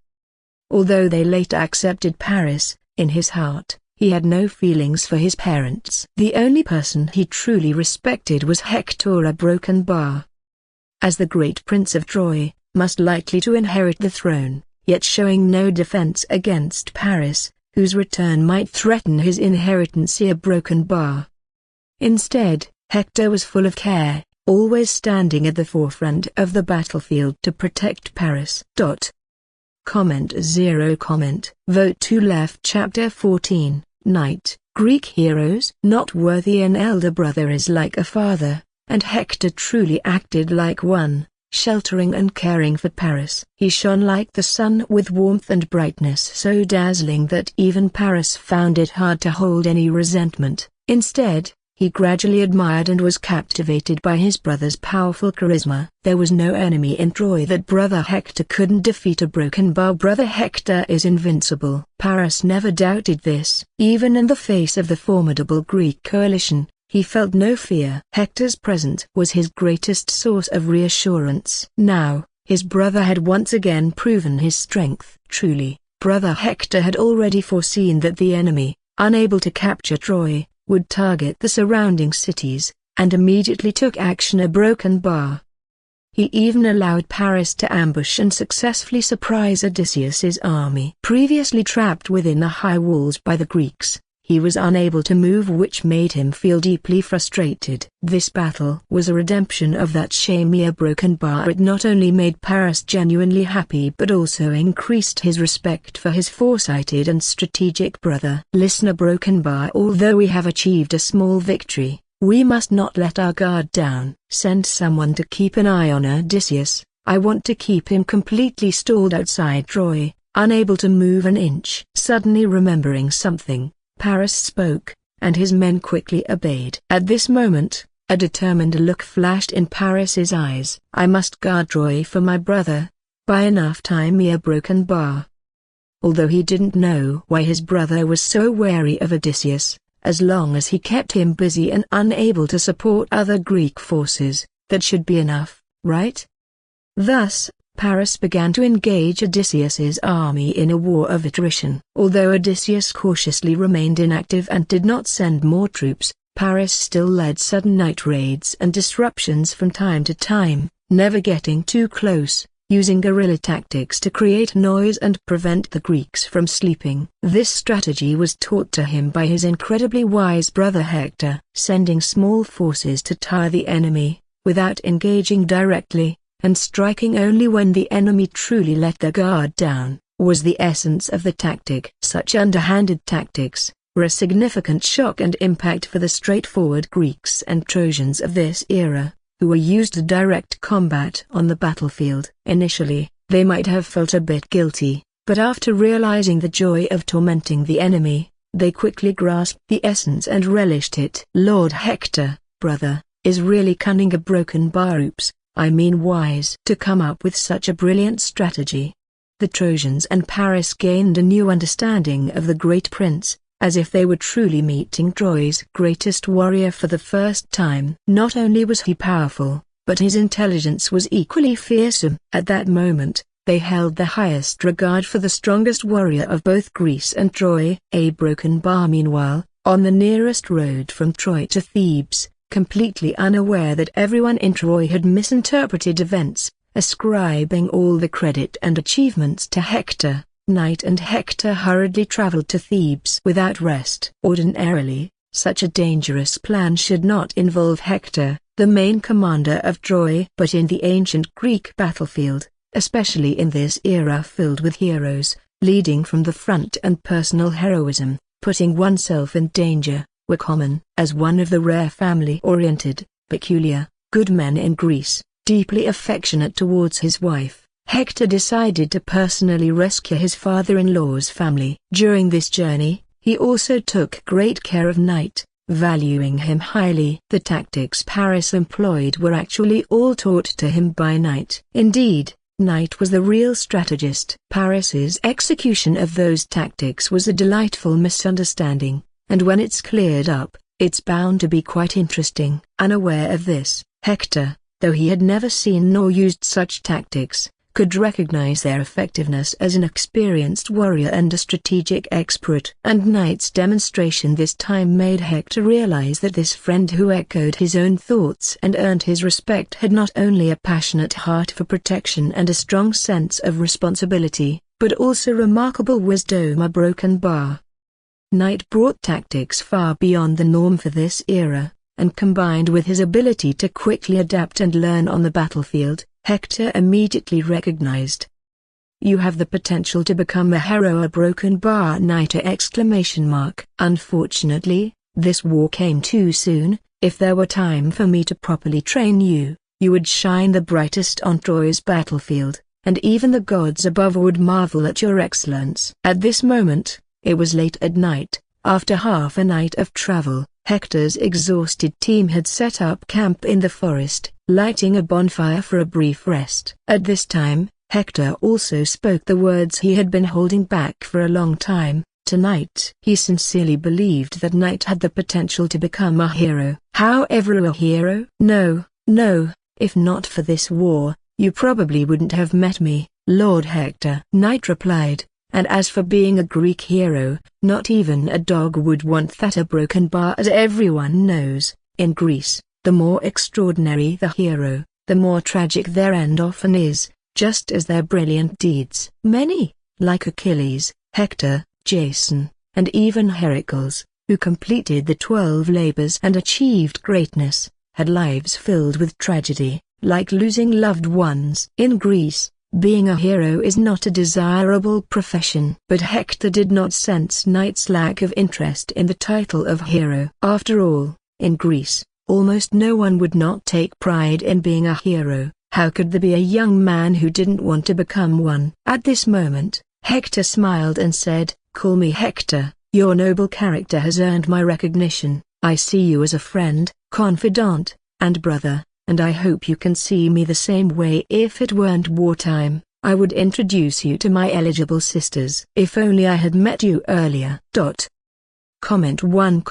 Although they later accepted Paris, in his heart, He had no feelings for his parents. The only person he truly respected was Hector, a broken bar. As the great prince of Troy, most likely to inherit the throne, yet showing no defense against Paris, whose return might threaten his inheritance, a broken bar. Instead, Hector was full of care, always standing at the forefront of the battlefield to protect Paris. Comment 0 comment. Vote to left. Chapter 14, Knight. Greek heroes. Not worthy an elder brother is like a father, and Hector truly acted like one, sheltering and caring for Paris. He shone like the sun with warmth and brightness so dazzling that even Paris found it hard to hold any resentment. Instead, he gradually admired and was captivated by his brother's powerful charisma. There was no enemy in Troy that brother Hector couldn't defeat. A broken bar. Brother Hector is invincible. Paris never doubted this. Even in the face of the formidable Greek coalition, he felt no fear. Hector's presence was his greatest source of reassurance. Now, his brother had once again proven his strength. Truly, brother Hector had already foreseen that the enemy, unable to capture Troy, would target the surrounding cities, and immediately took action. A broken bar. He even allowed Paris to ambush and successfully surprise Odysseus's army. Previously trapped within the high walls by the Greeks, he was unable to move, which made him feel deeply frustrated. This battle was a redemption of that shame. A broken bar. It not only made Paris genuinely happy but also increased his respect for his foresighted and strategic brother. Listen, a broken bar. Although we have achieved a small victory, we must not let our guard down. Send someone to keep an eye on Odysseus. I want to keep him completely stalled outside Troy, unable to move an inch. Suddenly remembering something, Paris spoke, and his men quickly obeyed. At this moment, a determined look flashed in Paris's eyes. I must guard Troy for my brother. Buy enough time. A broken bar. Although he didn't know why his brother was so wary of Odysseus, as long as he kept him busy and unable to support other Greek forces, that should be enough, right? Thus, Paris began to engage Odysseus's army in a war of attrition. Although Odysseus cautiously remained inactive and did not send more troops, Paris still led sudden night raids and disruptions from time to time, never getting too close, using guerrilla tactics to create noise and prevent the Greeks from sleeping. This strategy was taught to him by his incredibly wise brother Hector. Sending small forces to tire the enemy, without engaging directly, and striking only when the enemy truly let their guard down, was the essence of the tactic. Such underhanded tactics were a significant shock and impact for the straightforward Greeks and Trojans of this era, who were used to direct combat on the battlefield. Initially, they might have felt a bit guilty, but after realizing the joy of tormenting the enemy, they quickly grasped the essence and relished it. Lord Hector, brother, is really cunning. A broken bar. Oops. I mean wise to come up with such a brilliant strategy. The Trojans and Paris gained a new understanding of the great prince, as if they were truly meeting Troy's greatest warrior for the first time. Not only was he powerful, but his intelligence was equally fearsome. At that moment, they held the highest regard for the strongest warrior of both Greece and Troy. A broken bar. Meanwhile, on the nearest road from Troy to Thebes, completely unaware that everyone in Troy had misinterpreted events, ascribing all the credit and achievements to Hector, Knight and Hector hurriedly traveled to Thebes without rest. Ordinarily, such a dangerous plan should not involve Hector, the main commander of Troy. But in the ancient Greek battlefield, especially in this era filled with heroes, leading from the front and personal heroism, putting oneself in danger, were common. As one of the rare family-oriented, peculiar, good men in Greece, deeply affectionate towards his wife, Hector decided to personally rescue his father-in-law's family. During this journey, he also took great care of Knight, valuing him highly. The tactics Paris employed were actually all taught to him by Knight. Indeed, Knight was the real strategist. Paris's execution of those tactics was a delightful misunderstanding, and when it's cleared up, it's bound to be quite interesting. Unaware of this, Hector, though he had never seen nor used such tactics, could recognize their effectiveness as an experienced warrior and a strategic expert. And Knight's demonstration this time made Hector realize that this friend who echoed his own thoughts and earned his respect had not only a passionate heart for protection and a strong sense of responsibility, but also remarkable wisdom. A broken bar. Knight brought tactics far beyond the norm for this era, and combined with his ability to quickly adapt and learn on the battlefield, Hector immediately recognized. You have the potential to become a hero. A broken bar Knight! Unfortunately, this war came too soon. If there were time for me to properly train you, you would shine the brightest on Troy's battlefield, and even the gods above would marvel at your excellence. At this moment, it was late at night. After half a night of travel, Hector's exhausted team had set up camp in the forest, lighting a bonfire for a brief rest. At this time, Hector also spoke the words he had been holding back for a long time. Tonight, he sincerely believed that Knight had the potential to become a hero. However, a hero? No, if not for this war, you probably wouldn't have met me, Lord Hector. Knight replied. And as for being a Greek hero, not even a dog would want that. A broken bar. As everyone knows, in Greece, the more extraordinary the hero, the more tragic their end often is, just as their brilliant deeds. Many, like Achilles, Hector, Jason, and even Heracles, who completed the 12 labors and achieved greatness, had lives filled with tragedy, like losing loved ones. In Greece, being a hero is not a desirable profession. But Hector did not sense Knight's lack of interest in the title of hero. After all, in Greece, almost no one would not take pride in being a hero. How could there be a young man who didn't want to become one? At this moment, Hector smiled and said, "Call me Hector. Your noble character has earned my recognition. I see you as a friend, confidant, and brother, and I hope you can see me the same way. If it weren't wartime, I would introduce you to my eligible sisters. If only I had met you earlier." Comment 1.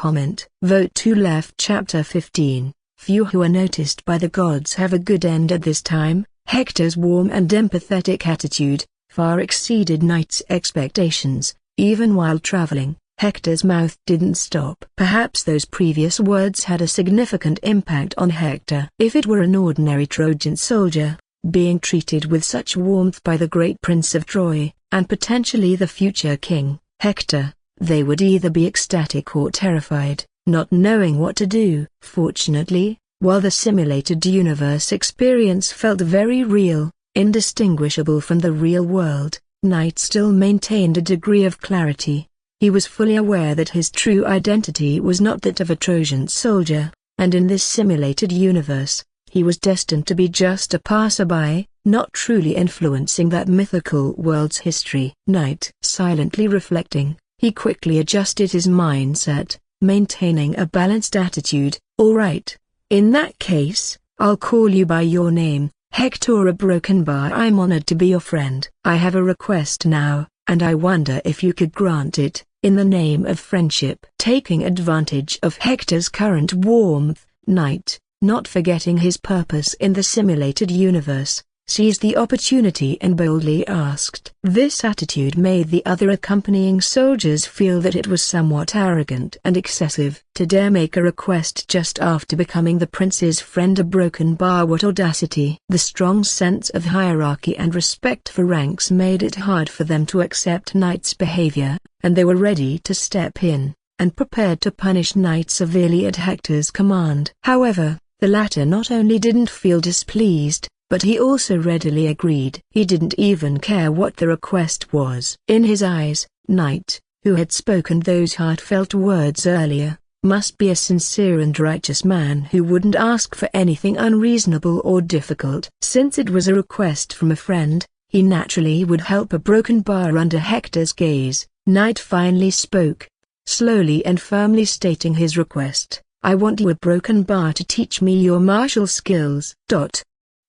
Vote 2. Left. Chapter 15. Few who are noticed by the gods have a good end. At this time, Hector's warm and empathetic attitude far exceeded Knight's expectations. Even while traveling, Hector's mouth didn't stop. Perhaps those previous words had a significant impact on Hector. If it were an ordinary Trojan soldier, being treated with such warmth by the great prince of Troy, and potentially the future king, Hector, they would either be ecstatic or terrified, not knowing what to do. Fortunately, while the simulated universe experience felt very real, indistinguishable from the real world, Knight still maintained a degree of clarity. He was fully aware that his true identity was not that of a Trojan soldier, and in this simulated universe, he was destined to be just a passerby, not truly influencing that mythical world's history. Knight, silently reflecting, he quickly adjusted his mindset, maintaining a balanced attitude. "All right. In that case, I'll call you by your name, Hector. A broken bar. I'm honored to be your friend. I have a request now, and I wonder if you could grant it, in the name of friendship." Taking advantage of Hector's current warmth, Knight, not forgetting his purpose in the simulated universe, seized the opportunity and boldly asked. This attitude made the other accompanying soldiers feel that it was somewhat arrogant and excessive. To dare make a request just after becoming the prince's friend. A broken bar. What audacity! The strong sense of hierarchy and respect for ranks made it hard for them to accept Knight's behavior, and they were ready to step in, and prepared to punish Knight severely at Hector's command. However, the latter not only didn't feel displeased, but he also readily agreed. He didn't even care what the request was. In his eyes, Knight, who had spoken those heartfelt words earlier, must be a sincere and righteous man who wouldn't ask for anything unreasonable or difficult. Since it was a request from a friend, he naturally would help. A broken bar. Under Hector's gaze, Knight finally spoke, slowly and firmly stating his request. "I want you, a broken bar, to teach me your martial skills."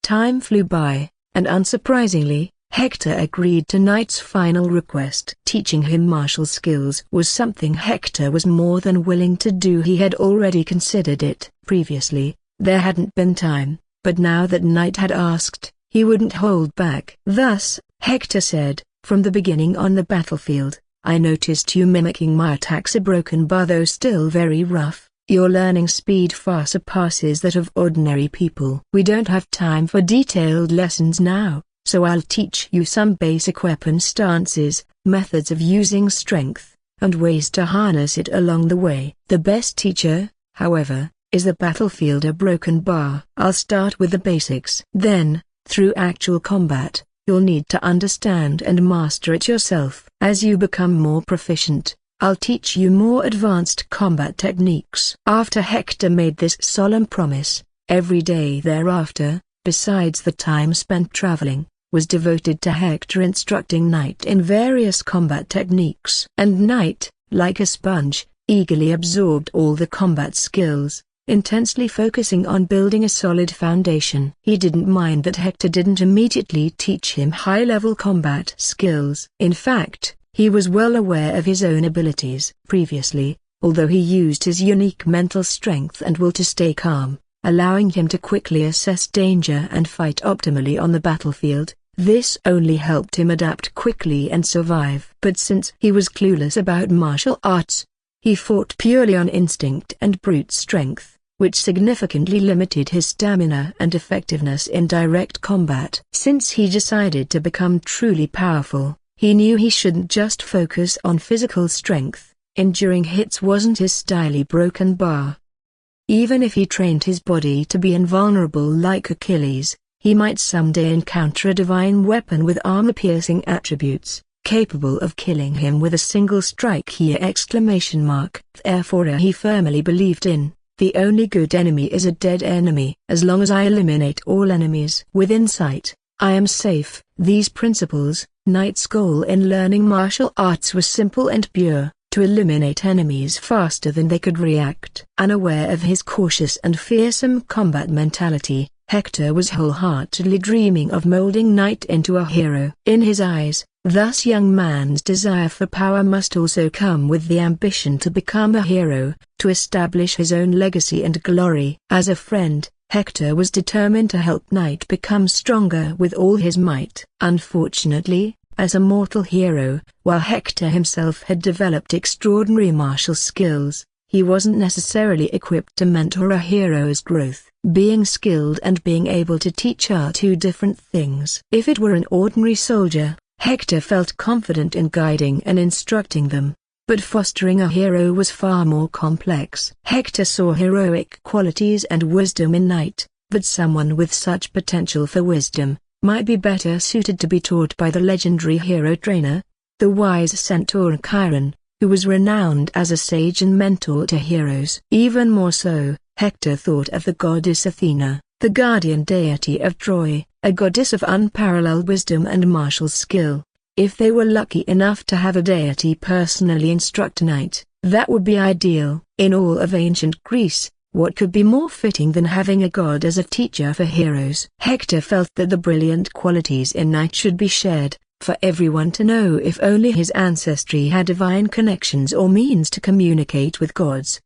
Time flew by, and unsurprisingly, Hector agreed to Knight's final request. Teaching him martial skills was something Hector was more than willing to do. He had already considered it. Previously, there hadn't been time, but now that Knight had asked, he wouldn't hold back. Thus, Hector said, "From the beginning on the battlefield, I noticed you mimicking my attacks. A broken bar, though still very rough. Your learning speed far surpasses that of ordinary people. We don't have time for detailed lessons now, so I'll teach you some basic weapon stances, methods of using strength, and ways to harness it along the way. The best teacher, however, is the battlefield. A broken bar. I'll start with the basics. Then, through actual combat, you'll need to understand and master it yourself. As you become more proficient, I'll teach you more advanced combat techniques." After Hector made this solemn promise, every day thereafter, besides the time spent traveling, was devoted to Hector instructing Knight in various combat techniques. And Knight, like a sponge, eagerly absorbed all the combat skills, intensely focusing on building a solid foundation. He didn't mind that Hector didn't immediately teach him high-level combat skills. In fact, he was well aware of his own abilities previously, although he used his unique mental strength and will to stay calm, allowing him to quickly assess danger and fight optimally on the battlefield. This only helped him adapt quickly and survive. But since he was clueless about martial arts, he fought purely on instinct and brute strength, which significantly limited his stamina and effectiveness in direct combat. Since he decided to become truly powerful, he knew he shouldn't just focus on physical strength. Enduring hits wasn't his style. Broken bar. Even if he trained his body to be invulnerable like Achilles, he might someday encounter a divine weapon with armor-piercing attributes, capable of killing him with a single strike. Therefore he firmly believed in, "The only good enemy is a dead enemy. As long as I eliminate all enemies within sight, I am safe." These principles, Knight's goal in learning martial arts was simple and pure: to eliminate enemies faster than they could react. Unaware of his cautious and fearsome combat mentality, Hector was wholeheartedly dreaming of molding Knight into a hero. In his eyes, thus young man's desire for power must also come with the ambition to become a hero, to establish his own legacy and glory. As a friend, Hector was determined to help Knight become stronger with all his might. Unfortunately, as a mortal hero, while Hector himself had developed extraordinary martial skills, he wasn't necessarily equipped to mentor a hero's growth. Being skilled and being able to teach are two different things. If it were an ordinary soldier, Hector felt confident in guiding and instructing them. But fostering a hero was far more complex. Hector saw heroic qualities and wisdom in Knight, but someone with such potential for wisdom might be better suited to be taught by the legendary hero trainer, the wise centaur Chiron, who was renowned as a sage and mentor to heroes. Even more so, Hector thought of the goddess Athena, the guardian deity of Troy, a goddess of unparalleled wisdom and martial skill. If they were lucky enough to have a deity personally instruct Knight, that would be ideal. In all of ancient Greece, what could be more fitting than having a god as a teacher for heroes? Hector felt that the brilliant qualities in Knight should be shared, for everyone to know, if only his ancestry had divine connections or means to communicate with gods.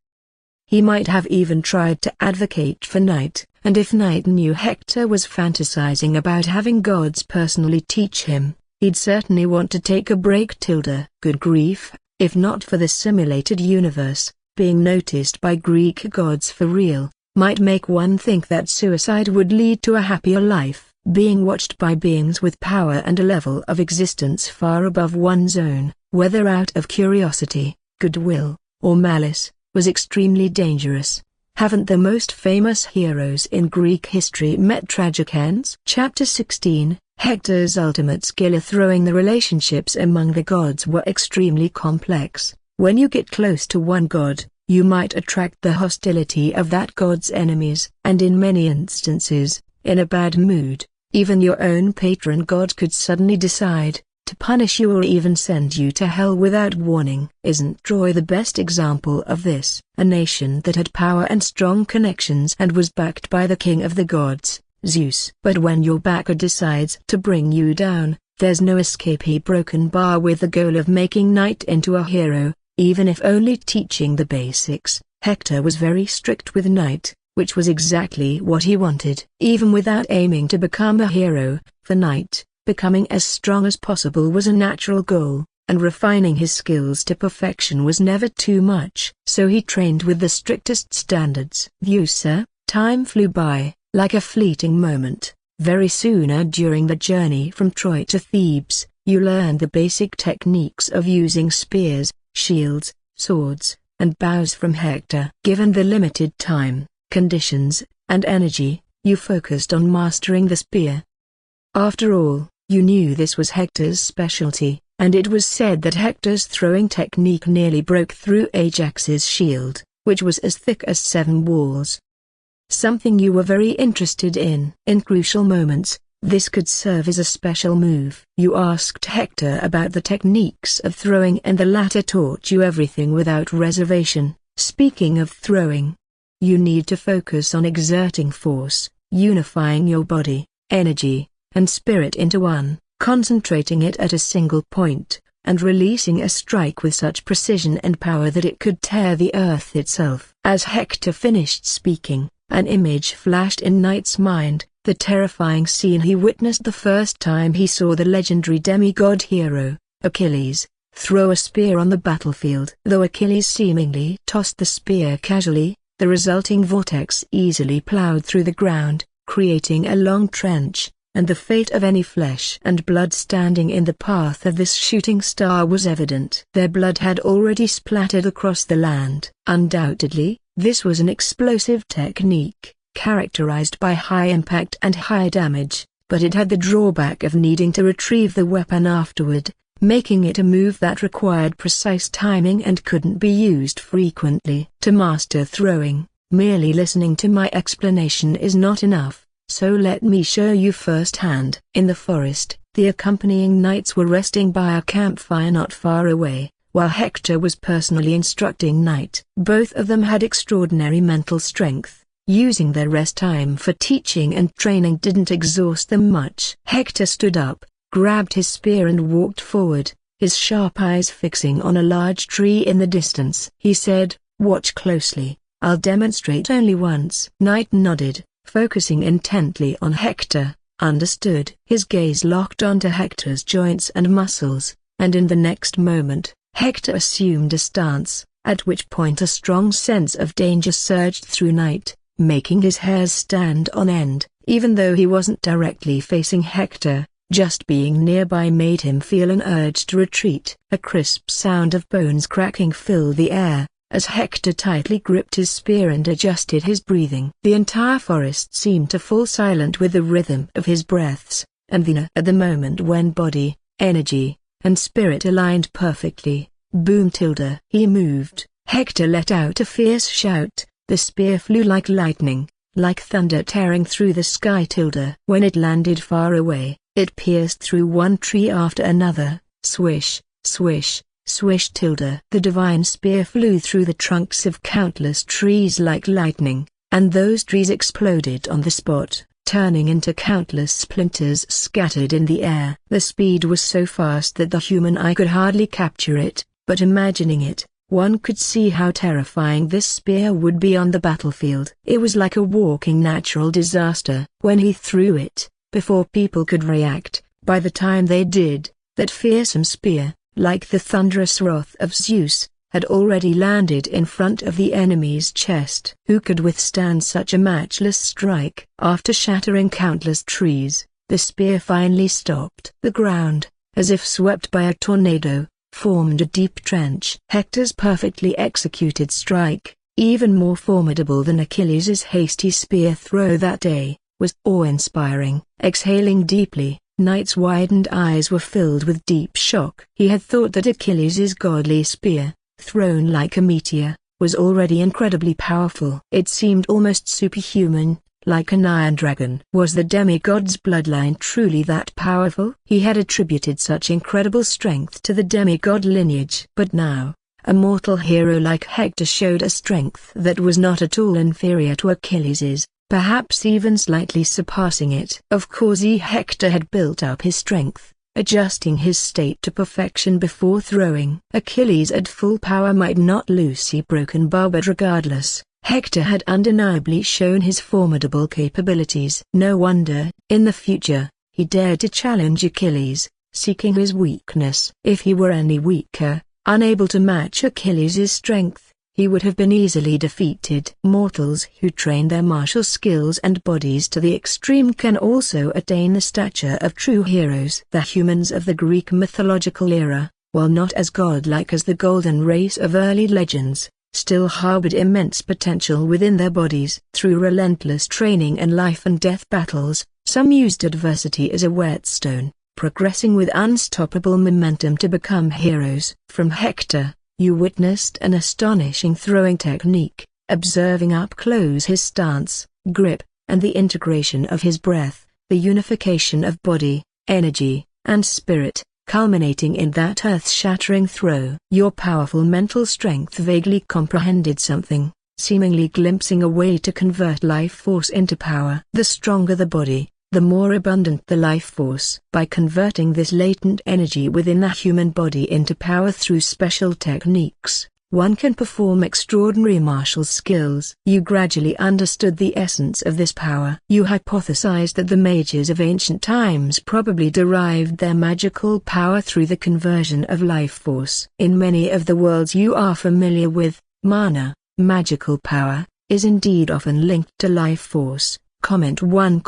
He might have even tried to advocate for Knight, and if Knight knew Hector was fantasizing about having gods personally teach him, he'd certainly want to take a break. Good grief, if not for the simulated universe, being noticed by Greek gods for real, might make one think that suicide would lead to a happier life. Being watched by beings with power and a level of existence far above one's own, whether out of curiosity, goodwill, or malice, was extremely dangerous. Haven't the most famous heroes in Greek history met tragic ends? Chapter 16. Hector's ultimate skill at throwing the relationships among the gods were extremely complex. When you get close to one god, you might attract the hostility of that god's enemies, and in many instances, in a bad mood, even your own patron god could suddenly decide to punish you or even send you to hell without warning. Isn't Troy the best example of this? A nation that had power and strong connections and was backed by the king of the gods, Zeus. But when your backer decides to bring you down, there's no escape. He broken bar with the goal of making Knight into a hero, even if only teaching the basics. Hector was very strict with Knight, which was exactly what he wanted. Even without aiming to become a hero, for Knight, becoming as strong as possible was a natural goal, and refining his skills to perfection was never too much. So he trained with the strictest standards. Sir, time flew by, like a fleeting moment. Very soon during the journey from Troy to Thebes, you learned the basic techniques of using spears, shields, swords, and bows from Hector. Given the limited time, conditions, and energy, you focused on mastering the spear. After all, you knew this was Hector's specialty, and it was said that Hector's throwing technique nearly broke through Ajax's shield, which was as thick as 7 walls. Something you were very interested in. In crucial moments, this could serve as a special move. You asked Hector about the techniques of throwing, and the latter taught you everything without reservation. Speaking of throwing, you need to focus on exerting force, unifying your body, energy, and spirit into one, concentrating it at a single point, and releasing a strike with such precision and power that it could tear the earth itself. As Hector finished speaking, an image flashed in Knight's mind, the terrifying scene he witnessed the first time he saw the legendary demigod hero, Achilles, throw a spear on the battlefield. Though Achilles seemingly tossed the spear casually, the resulting vortex easily plowed through the ground, creating a long trench, and the fate of any flesh and blood standing in the path of this shooting star was evident. Their blood had already splattered across the land. Undoubtedly, this was an explosive technique, characterized by high impact and high damage, but it had the drawback of needing to retrieve the weapon afterward, making it a move that required precise timing and couldn't be used frequently. To master throwing, merely listening to my explanation is not enough, so let me show you firsthand. In the forest, the accompanying knights were resting by a campfire not far away, while Hector was personally instructing Knight. Both of them had extraordinary mental strength. Using their rest time for teaching and training didn't exhaust them much. Hector stood up, grabbed his spear and walked forward, his sharp eyes fixing on a large tree in the distance. He said, "Watch closely, I'll demonstrate only once." Knight nodded, focusing intently on Hector, understood. His gaze locked onto Hector's joints and muscles, and in the next moment, Hector assumed a stance, at which point a strong sense of danger surged through Knight, making his hairs stand on end. Even though he wasn't directly facing Hector, just being nearby made him feel an urge to retreat. A crisp sound of bones cracking filled the air, as Hector tightly gripped his spear and adjusted his breathing. The entire forest seemed to fall silent with the rhythm of his breaths, and then at the moment when body, energy, and spirit aligned perfectly, boom tilde. He moved. Hector let out a fierce shout. The spear flew like lightning, like thunder tearing through the sky tilde. When it landed far away, it pierced through one tree after another. Swish, swish, swish tilde. The divine spear flew through the trunks of countless trees like lightning, and those trees exploded on the spot, turning into countless splinters scattered in the air. The speed was so fast that the human eye could hardly capture it, but imagining it, one could see how terrifying this spear would be on the battlefield. It was like a walking natural disaster. When he threw it, before people could react, by the time they did, that fearsome spear, like the thunderous wrath of Zeus, had already landed in front of the enemy's chest. Who could withstand such a matchless strike? After shattering countless trees, the spear finally stopped. The ground, as if swept by a tornado, formed a deep trench. Hector's perfectly executed strike, even more formidable than Achilles' hasty spear throw that day, was awe-inspiring. Exhaling deeply, Knight's widened eyes were filled with deep shock. He had thought that Achilles' godly spear, thrown like a meteor, was already incredibly powerful. It seemed almost superhuman, like an iron dragon. Was the demigod's bloodline truly that powerful? He had attributed such incredible strength to the demigod lineage. But now, a mortal hero like Hector showed a strength that was not at all inferior to Achilles's, perhaps even slightly surpassing it. Of course Hector had built up his strength, adjusting his state to perfection before throwing. Achilles at full power might not loose a broken bow, but regardless, Hector had undeniably shown his formidable capabilities. No wonder, in the future, he dared to challenge Achilles, seeking his weakness. If he were any weaker, unable to match Achilles' strength, he would have been easily defeated. Mortals who train their martial skills and bodies to the extreme can also attain the stature of true heroes. The humans of the Greek mythological era, while not as godlike as the golden race of early legends, still harbored immense potential within their bodies. Through relentless training and life and death battles, some used adversity as a whetstone, progressing with unstoppable momentum to become heroes. From Hector, you witnessed an astonishing throwing technique, observing up close his stance, grip, and the integration of his breath, the unification of body, energy, and spirit, culminating in that earth-shattering throw. Your powerful mental strength vaguely comprehended something, seemingly glimpsing a way to convert life force into power. The stronger the body, the more abundant the life force. By converting this latent energy within the human body into power through special techniques, one can perform extraordinary martial skills. You gradually understood the essence of this power. You hypothesized that the mages of ancient times probably derived their magical power through the conversion of life force. In many of the worlds you are familiar with, mana, magical power, is indeed often linked to life force. Comment 1.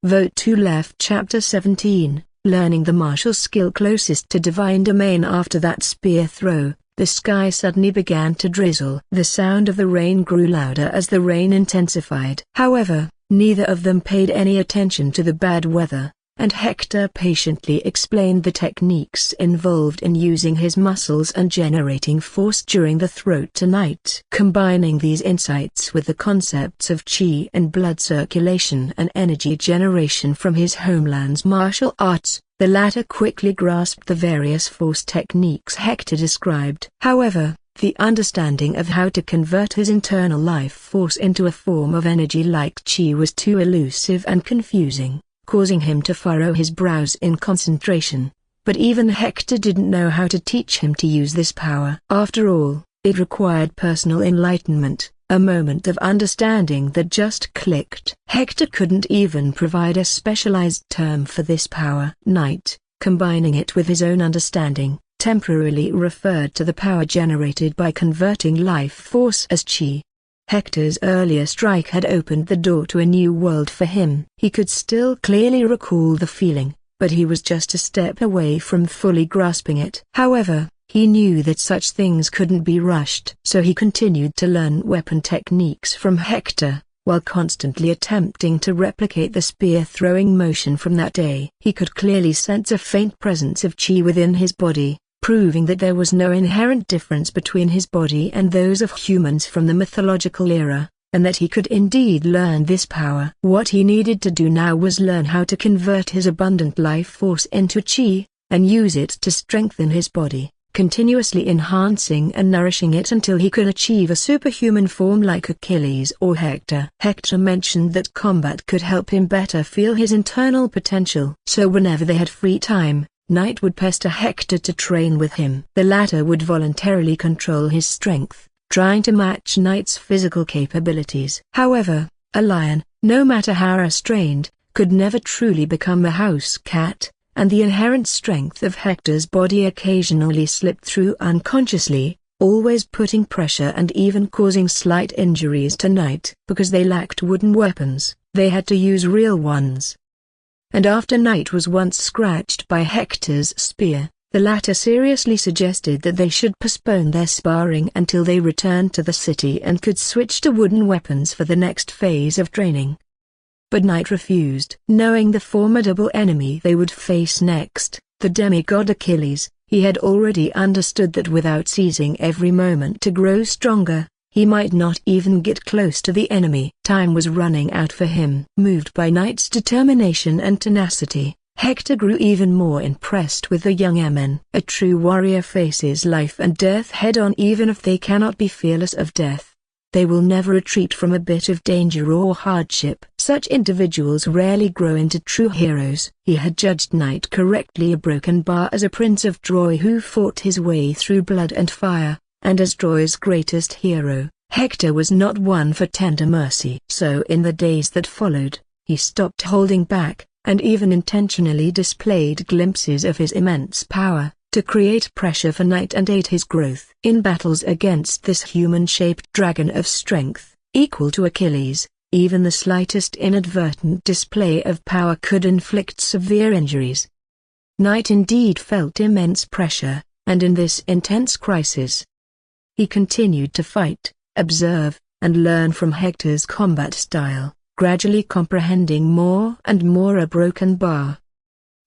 Vote 2. Left. Chapter 17, Learning the martial skill closest to divine domain. After that spear throw, the sky suddenly began to drizzle. The sound of the rain grew louder as the rain intensified. However, neither of them paid any attention to the bad weather, and Hector patiently explained the techniques involved in using his muscles and generating force during the throw tonight. Combining these insights with the concepts of chi and blood circulation and energy generation from his homeland's martial arts, the latter quickly grasped the various force techniques Hector described. However, the understanding of how to convert his internal life force into a form of energy like chi was too elusive and confusing, causing him to furrow his brows in concentration. But even Hector didn't know how to teach him to use this power. After all, it required personal enlightenment, a moment of understanding that just clicked. Hector couldn't even provide a specialized term for this power. Night, combining it with his own understanding, temporarily referred to the power generated by converting life force as chi. Hector's earlier strike had opened the door to a new world for him. He could still clearly recall the feeling, but he was just a step away from fully grasping it. However, he knew that such things couldn't be rushed. So he continued to learn weapon techniques from Hector, while constantly attempting to replicate the spear-throwing motion from that day. He could clearly sense a faint presence of chi within his body, proving that there was no inherent difference between his body and those of humans from the mythological era, and that he could indeed learn this power. What he needed to do now was learn how to convert his abundant life force into chi, and use it to strengthen his body, continuously enhancing and nourishing it until he could achieve a superhuman form like Achilles or Hector. Hector mentioned that combat could help him better feel his internal potential. So whenever they had free time, Knight would pester Hector to train with him. The latter would voluntarily control his strength, trying to match Knight's physical capabilities. However, a lion, no matter how restrained, could never truly become a house cat, and the inherent strength of Hector's body occasionally slipped through unconsciously, always putting pressure and even causing slight injuries to Knight. Because they lacked wooden weapons, they had to use real ones. And after Knight was once scratched by Hector's spear, the latter seriously suggested that they should postpone their sparring until they returned to the city and could switch to wooden weapons for the next phase of training. But Knight refused. Knowing the formidable enemy they would face next, the demigod Achilles, he had already understood that without seizing every moment to grow stronger, he might not even get close to the enemy. Time was running out for him. Moved by Knight's determination and tenacity, Hector grew even more impressed with the young man. A true warrior faces life and death head-on even if they cannot be fearless of death. They will never retreat from a bit of danger or hardship. Such individuals rarely grow into true heroes. He had judged Knight correctly, a broken bar as a prince of Troy who fought his way through blood and fire, and as Troy's greatest hero, Hector was not one for tender mercy. So in the days that followed, he stopped holding back, and even intentionally displayed glimpses of his immense power, to create pressure for Knight and aid his growth. In battles against this human-shaped dragon of strength, equal to Achilles, even the slightest inadvertent display of power could inflict severe injuries. Knight indeed felt immense pressure, and in this intense crisis, he continued to fight, observe, and learn from Hector's combat style, gradually comprehending more and more a broken bar.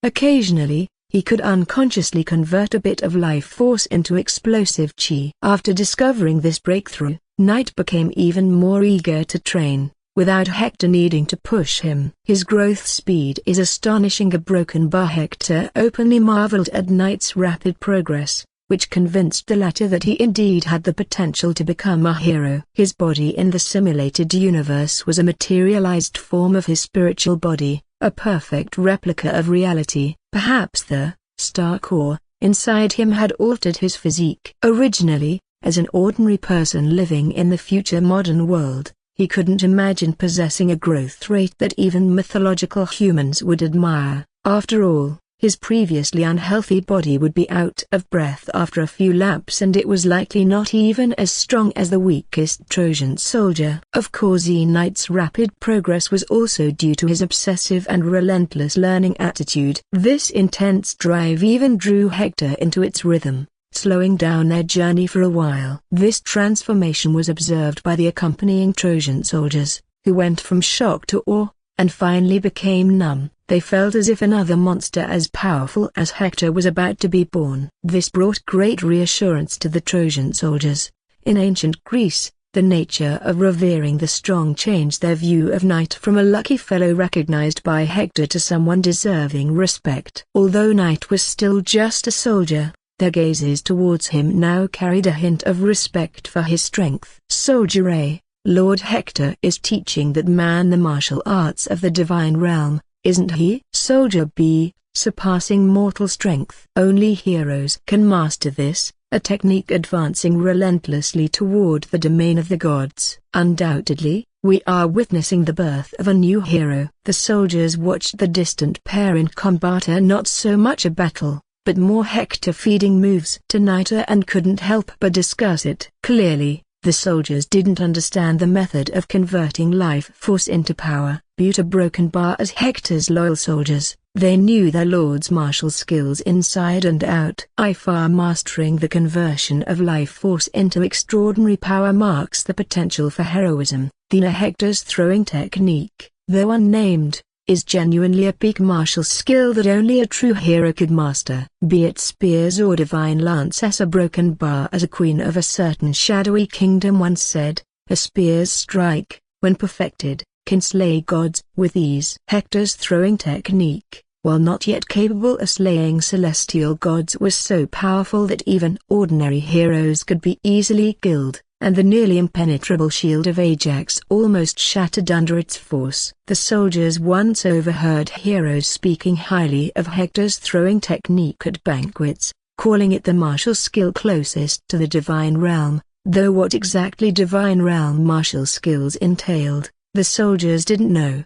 Occasionally, he could unconsciously convert a bit of life force into explosive chi. After discovering this breakthrough, Knight became even more eager to train, without Hector needing to push him. His growth speed is astonishing. A broken bar. Hector openly marveled at Knight's rapid progress, which convinced the latter that he indeed had the potential to become a hero. His body in the simulated universe was a materialized form of his spiritual body, a perfect replica of reality. Perhaps the star core inside him had altered his physique. Originally, as an ordinary person living in the future modern world, he couldn't imagine possessing a growth rate that even mythological humans would admire. After all, his previously unhealthy body would be out of breath after a few laps, and it was likely not even as strong as the weakest Trojan soldier. Of course, Knight's rapid progress was also due to his obsessive and relentless learning attitude. This intense drive even drew Hector into its rhythm, slowing down their journey for a while. This transformation was observed by the accompanying Trojan soldiers, who went from shock to awe, and finally became numb. They felt as if another monster as powerful as Hector was about to be born. This brought great reassurance to the Trojan soldiers. In ancient Greece, the nature of revering the strong changed their view of Knight from a lucky fellow recognized by Hector to someone deserving respect. Although Knight was still just a soldier, their gazes towards him now carried a hint of respect for his strength. Soldier A, Lord Hector is teaching that man the martial arts of the divine realm, isn't he? Soldier B, surpassing mortal strength. Only heroes can master this, a technique advancing relentlessly toward the domain of the gods. Undoubtedly, we are witnessing the birth of a new hero. The soldiers watched the distant pair in combat, not so much a battle, but more Hector feeding moves to Knight, and couldn't help but discuss it. Clearly, the soldiers didn't understand the method of converting life force into power. Viewed a broken bar as Hector's loyal soldiers, they knew their lord's martial skills inside and out. Far mastering the conversion of life force into extraordinary power marks the potential for heroism. Hector's throwing technique, though unnamed, is genuinely a peak martial skill that only a true hero could master. Be it spears or divine lance as a broken bar. As a queen of a certain shadowy kingdom once said, a spear's strike, when perfected, can slay gods with ease. Hector's throwing technique, while not yet capable of slaying celestial gods, was so powerful that even ordinary heroes could be easily killed, and the nearly impenetrable shield of Ajax almost shattered under its force. The soldiers once overheard heroes speaking highly of Hector's throwing technique at banquets, calling it the martial skill closest to the divine realm, though what exactly divine realm martial skills entailed, the soldiers didn't know.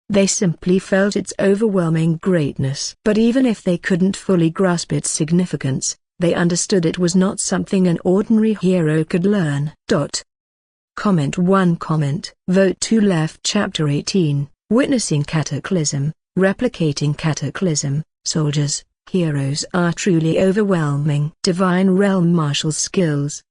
They simply felt its overwhelming greatness. But even if they couldn't fully grasp its significance, they understood it was not something an ordinary hero could learn. Comment 1. Vote 2. Left. Chapter 18, Witnessing Cataclysm, Replicating Cataclysm. Soldiers, heroes are truly overwhelming. Divine realm martial skills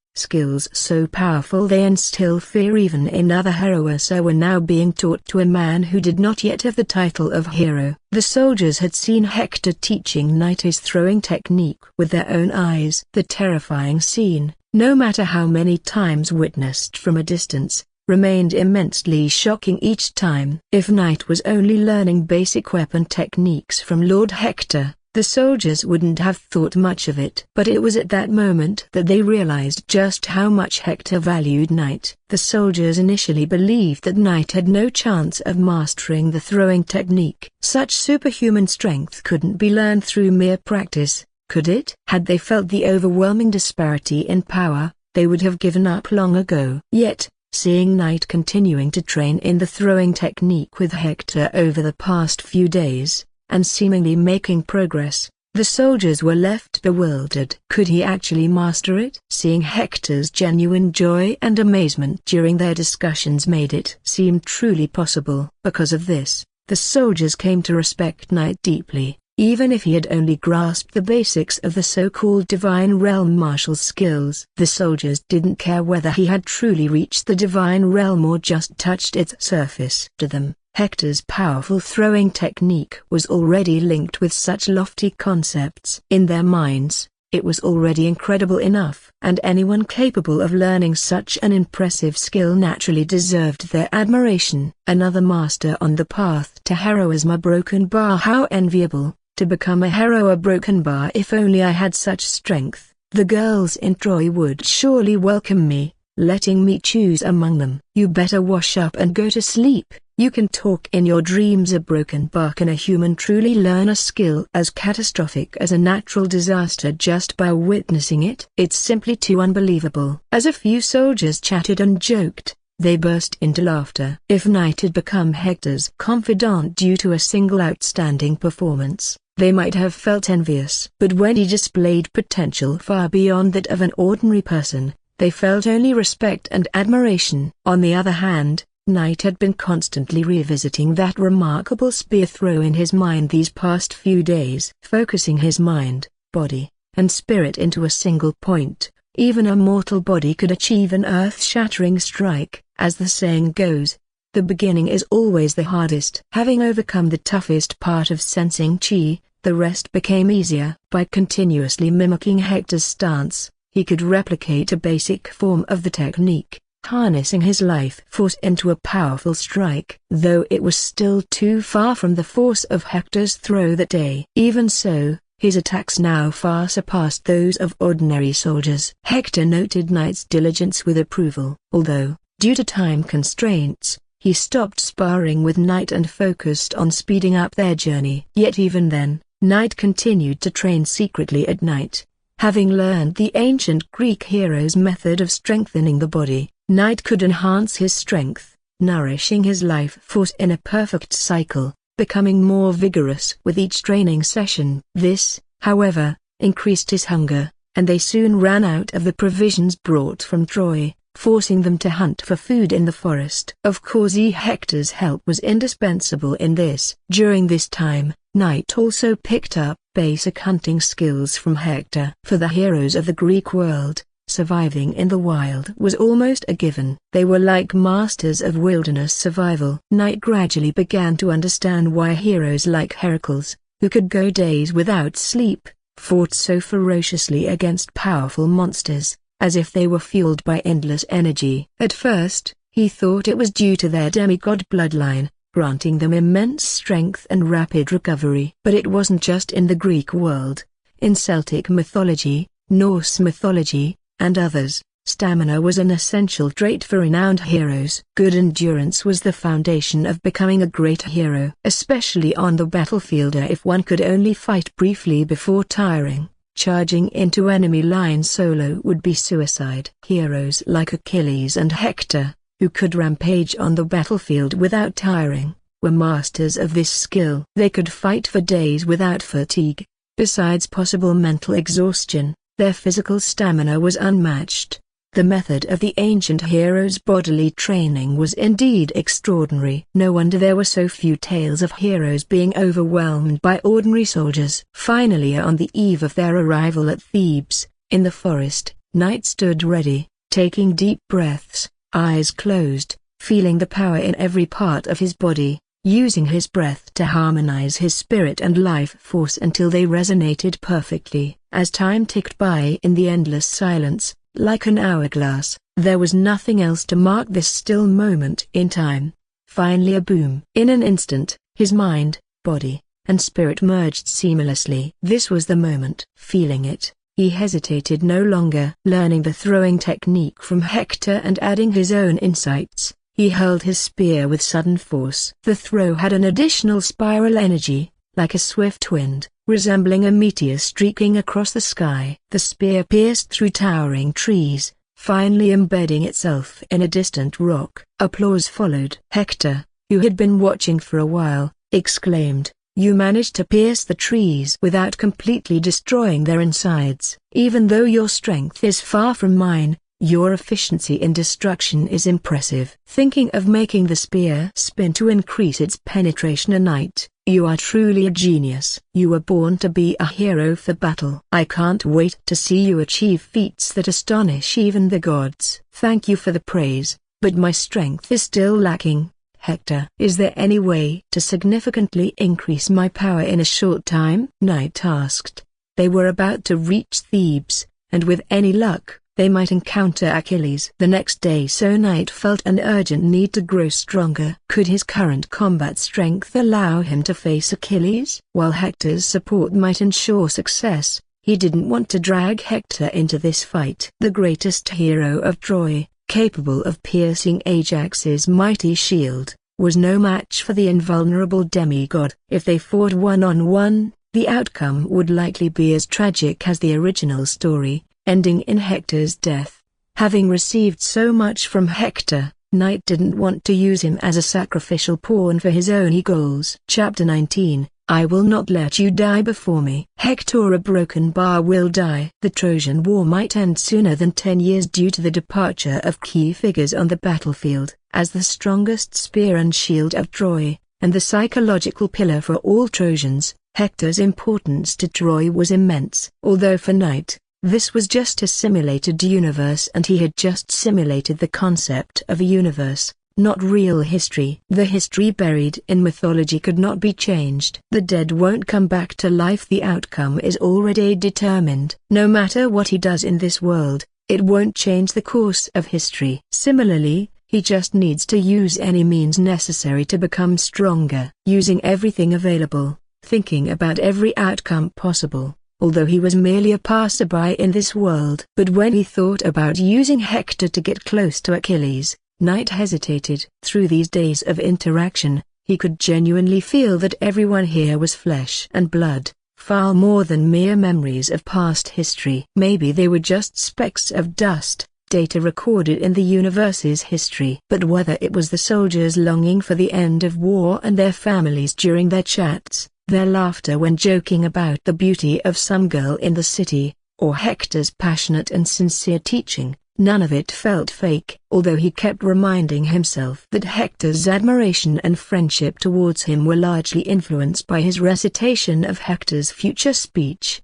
so powerful they instill fear even in other heroes, were now being taught to a man who did not yet have the title of hero. The soldiers had seen Hector teaching Knight his throwing technique with their own eyes. The terrifying scene, no matter how many times witnessed from a distance, remained immensely shocking each time. If Knight was only learning basic weapon techniques from Lord Hector, the soldiers wouldn't have thought much of it. But it was at that moment that they realized just how much Hector valued Knight. The soldiers initially believed that Knight had no chance of mastering the throwing technique. Such superhuman strength couldn't be learned through mere practice, could it? Had they felt the overwhelming disparity in power, they would have given up long ago. Yet, seeing Knight continuing to train in the throwing technique with Hector over the past few days, and seemingly making progress, the soldiers were left bewildered. Could he actually master it? Seeing Hector's genuine joy and amazement during their discussions made it seem truly possible. Because of this, the soldiers came to respect Knight deeply, even if he had only grasped the basics of the so-called Divine Realm martial skills. The soldiers didn't care whether he had truly reached the Divine Realm or just touched its surface. To them, Hector's powerful throwing technique was already linked with such lofty concepts. In their minds, it was already incredible enough, and anyone capable of learning such an impressive skill naturally deserved their admiration. Another master on the path to heroism, a broken bar. How enviable, to become a hero, a broken bar. If only I had such strength, the girls in Troy would surely welcome me, letting me choose among them. You better wash up and go to sleep. You can talk in your dreams. A broken bar. Can a human truly learn a skill as catastrophic as a natural disaster just by witnessing it? It's simply too unbelievable. As a few soldiers chatted and joked, they burst into laughter. If Knight had become Hector's confidant due to a single outstanding performance, they might have felt envious. But when he displayed potential far beyond that of an ordinary person, they felt only respect and admiration. On the other hand, Knight had been constantly revisiting that remarkable spear throw in his mind these past few days. Focusing his mind, body, and spirit into a single point, even a mortal body could achieve an earth-shattering strike. As the saying goes, the beginning is always the hardest. Having overcome the toughest part of sensing chi, the rest became easier. By continuously mimicking Hector's stance, he could replicate a basic form of the technique, harnessing his life force into a powerful strike. Though it was still too far from the force of Hector's throw that day. Even so, his attacks now far surpassed those of ordinary soldiers. Hector noted Knight's diligence with approval. Although, due to time constraints, he stopped sparring with Knight and focused on speeding up their journey. Yet even then, Knight continued to train secretly at night. Having learned the ancient Greek hero's method of strengthening the body, Knight could enhance his strength, nourishing his life force in a perfect cycle, becoming more vigorous with each training session. This, however, increased his hunger, and they soon ran out of the provisions brought from Troy, forcing them to hunt for food in the forest. Of course, Hector's help was indispensable in this. During this time, Knight also picked up basic hunting skills from Hector. For the heroes of the Greek world, surviving in the wild was almost a given. They were like masters of wilderness survival. Knight gradually began to understand why heroes like Heracles, who could go days without sleep, fought so ferociously against powerful monsters, as if they were fueled by endless energy. At first, he thought it was due to their demigod bloodline, granting them immense strength and rapid recovery. But it wasn't just in the Greek world. In Celtic mythology, Norse mythology, and others, stamina was an essential trait for renowned heroes. Good endurance was the foundation of becoming a great hero, especially on the battlefield. If one could only fight briefly before tiring, charging into enemy lines solo would be suicide. Heroes like Achilles and Hector, who could rampage on the battlefield without tiring, were masters of this skill. They could fight for days without fatigue. Besides possible mental exhaustion, their physical stamina was unmatched. The method of the ancient heroes' bodily training was indeed extraordinary. No wonder there were so few tales of heroes being overwhelmed by ordinary soldiers. Finally, on the eve of their arrival at Thebes, in the forest, Knight stood ready, taking deep breaths, eyes closed, feeling the power in every part of his body, using his breath to harmonize his spirit and life force until they resonated perfectly. As time ticked by in the endless silence, like an hourglass, there was nothing else to mark this still moment in time. Finally, a boom. In an instant, his mind, body, and spirit merged seamlessly. This was the moment. Feeling it, he hesitated no longer. Learning the throwing technique from Hector and adding his own insights, he hurled his spear with sudden force. The throw had an additional spiral energy, like a swift wind, resembling a meteor streaking across the sky. The spear pierced through towering trees, finally embedding itself in a distant rock. Applause followed. Hector, who had been watching for a while, exclaimed, "You managed to pierce the trees without completely destroying their insides. Even though your strength is far from mine, your efficiency in destruction is impressive." Thinking of making the spear spin to increase its penetration a knight, "You are truly a genius. You were born to be a hero for battle. I can't wait to see you achieve feats that astonish even the gods." "Thank you for the praise, but my strength is still lacking, Hector. Is there any way to significantly increase my power in a short time?" Knight asked. They were about to reach Thebes, and with any luck, they might encounter Achilles the next day, so Knight felt an urgent need to grow stronger. Could his current combat strength allow him to face Achilles? While Hector's support might ensure success, he didn't want to drag Hector into this fight. The greatest hero of Troy, capable of piercing Ajax's mighty shield, was no match for the invulnerable demigod. If they fought one-on-one, the outcome would likely be as tragic as the original story, ending in Hector's death. Having received so much from Hector, Knight didn't want to use him as a sacrificial pawn for his own goals. Chapter 19, I will not let you die before me. Hector, a broken bar, will die. The Trojan War might end sooner than 10 years due to the departure of key figures on the battlefield. As the strongest spear and shield of Troy, and the psychological pillar for all Trojans, Hector's importance to Troy was immense. Although for Knight, this was just a simulated universe and he had just simulated the concept of a universe, not real history. The history buried in mythology could not be changed. The dead won't come back to life. The outcome is already determined. No matter what he does in this world, it won't change the course of history. Similarly, he just needs to use any means necessary to become stronger. Using everything available, thinking about every outcome possible. Although he was merely a passerby in this world. But when he thought about using Hector to get close to Achilles, Knight hesitated. Through these days of interaction, he could genuinely feel that everyone here was flesh and blood, far more than mere memories of past history. Maybe they were just specks of dust, data recorded in the universe's history. But whether it was the soldiers longing for the end of war and their families during their chats, their laughter when joking about the beauty of some girl in the city, or Hector's passionate and sincere teaching, none of it felt fake. Although he kept reminding himself that Hector's admiration and friendship towards him were largely influenced by his recitation of Hector's future speech.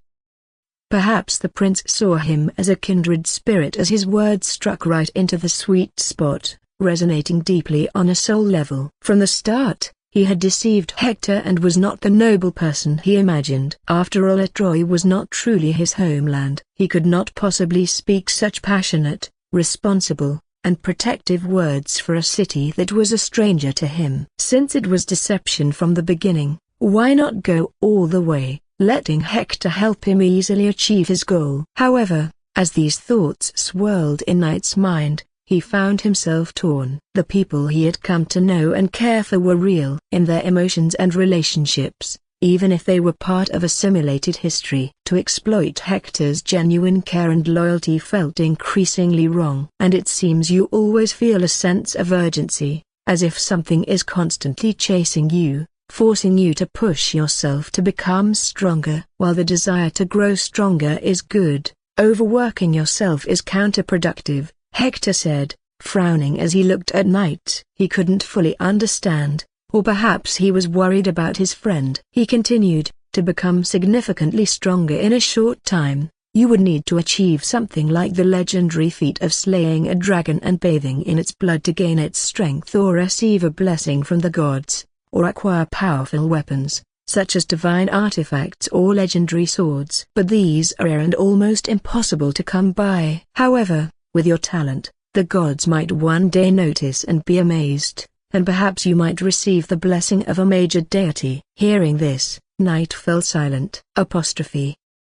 Perhaps the prince saw him as a kindred spirit as his words struck right into the sweet spot, resonating deeply on a soul level. From the start, he had deceived Hector and was not the noble person he imagined. After all, Troy was not truly his homeland. He could not possibly speak such passionate, responsible, and protective words for a city that was a stranger to him. Since it was deception from the beginning, why not go all the way, letting Hector help him easily achieve his goal? However, as these thoughts swirled in Knight's mind, he found himself torn. The people he had come to know and care for were real in their emotions and relationships, even if they were part of a simulated history. To exploit Hector's genuine care and loyalty felt increasingly wrong. And it seems you always feel a sense of urgency, as if something is constantly chasing you, forcing you to push yourself to become stronger. While the desire to grow stronger is good, overworking yourself is counterproductive, Hector said, frowning as he looked at Knight. He couldn't fully understand, or perhaps he was worried about his friend. He continued, to become significantly stronger in a short time, you would need to achieve something like the legendary feat of slaying a dragon and bathing in its blood to gain its strength, or receive a blessing from the gods, or acquire powerful weapons, such as divine artifacts or legendary swords. But these are rare and almost impossible to come by. However, with your talent, the gods might one day notice and be amazed, and perhaps you might receive the blessing of a major deity. Hearing this, Knight fell silent.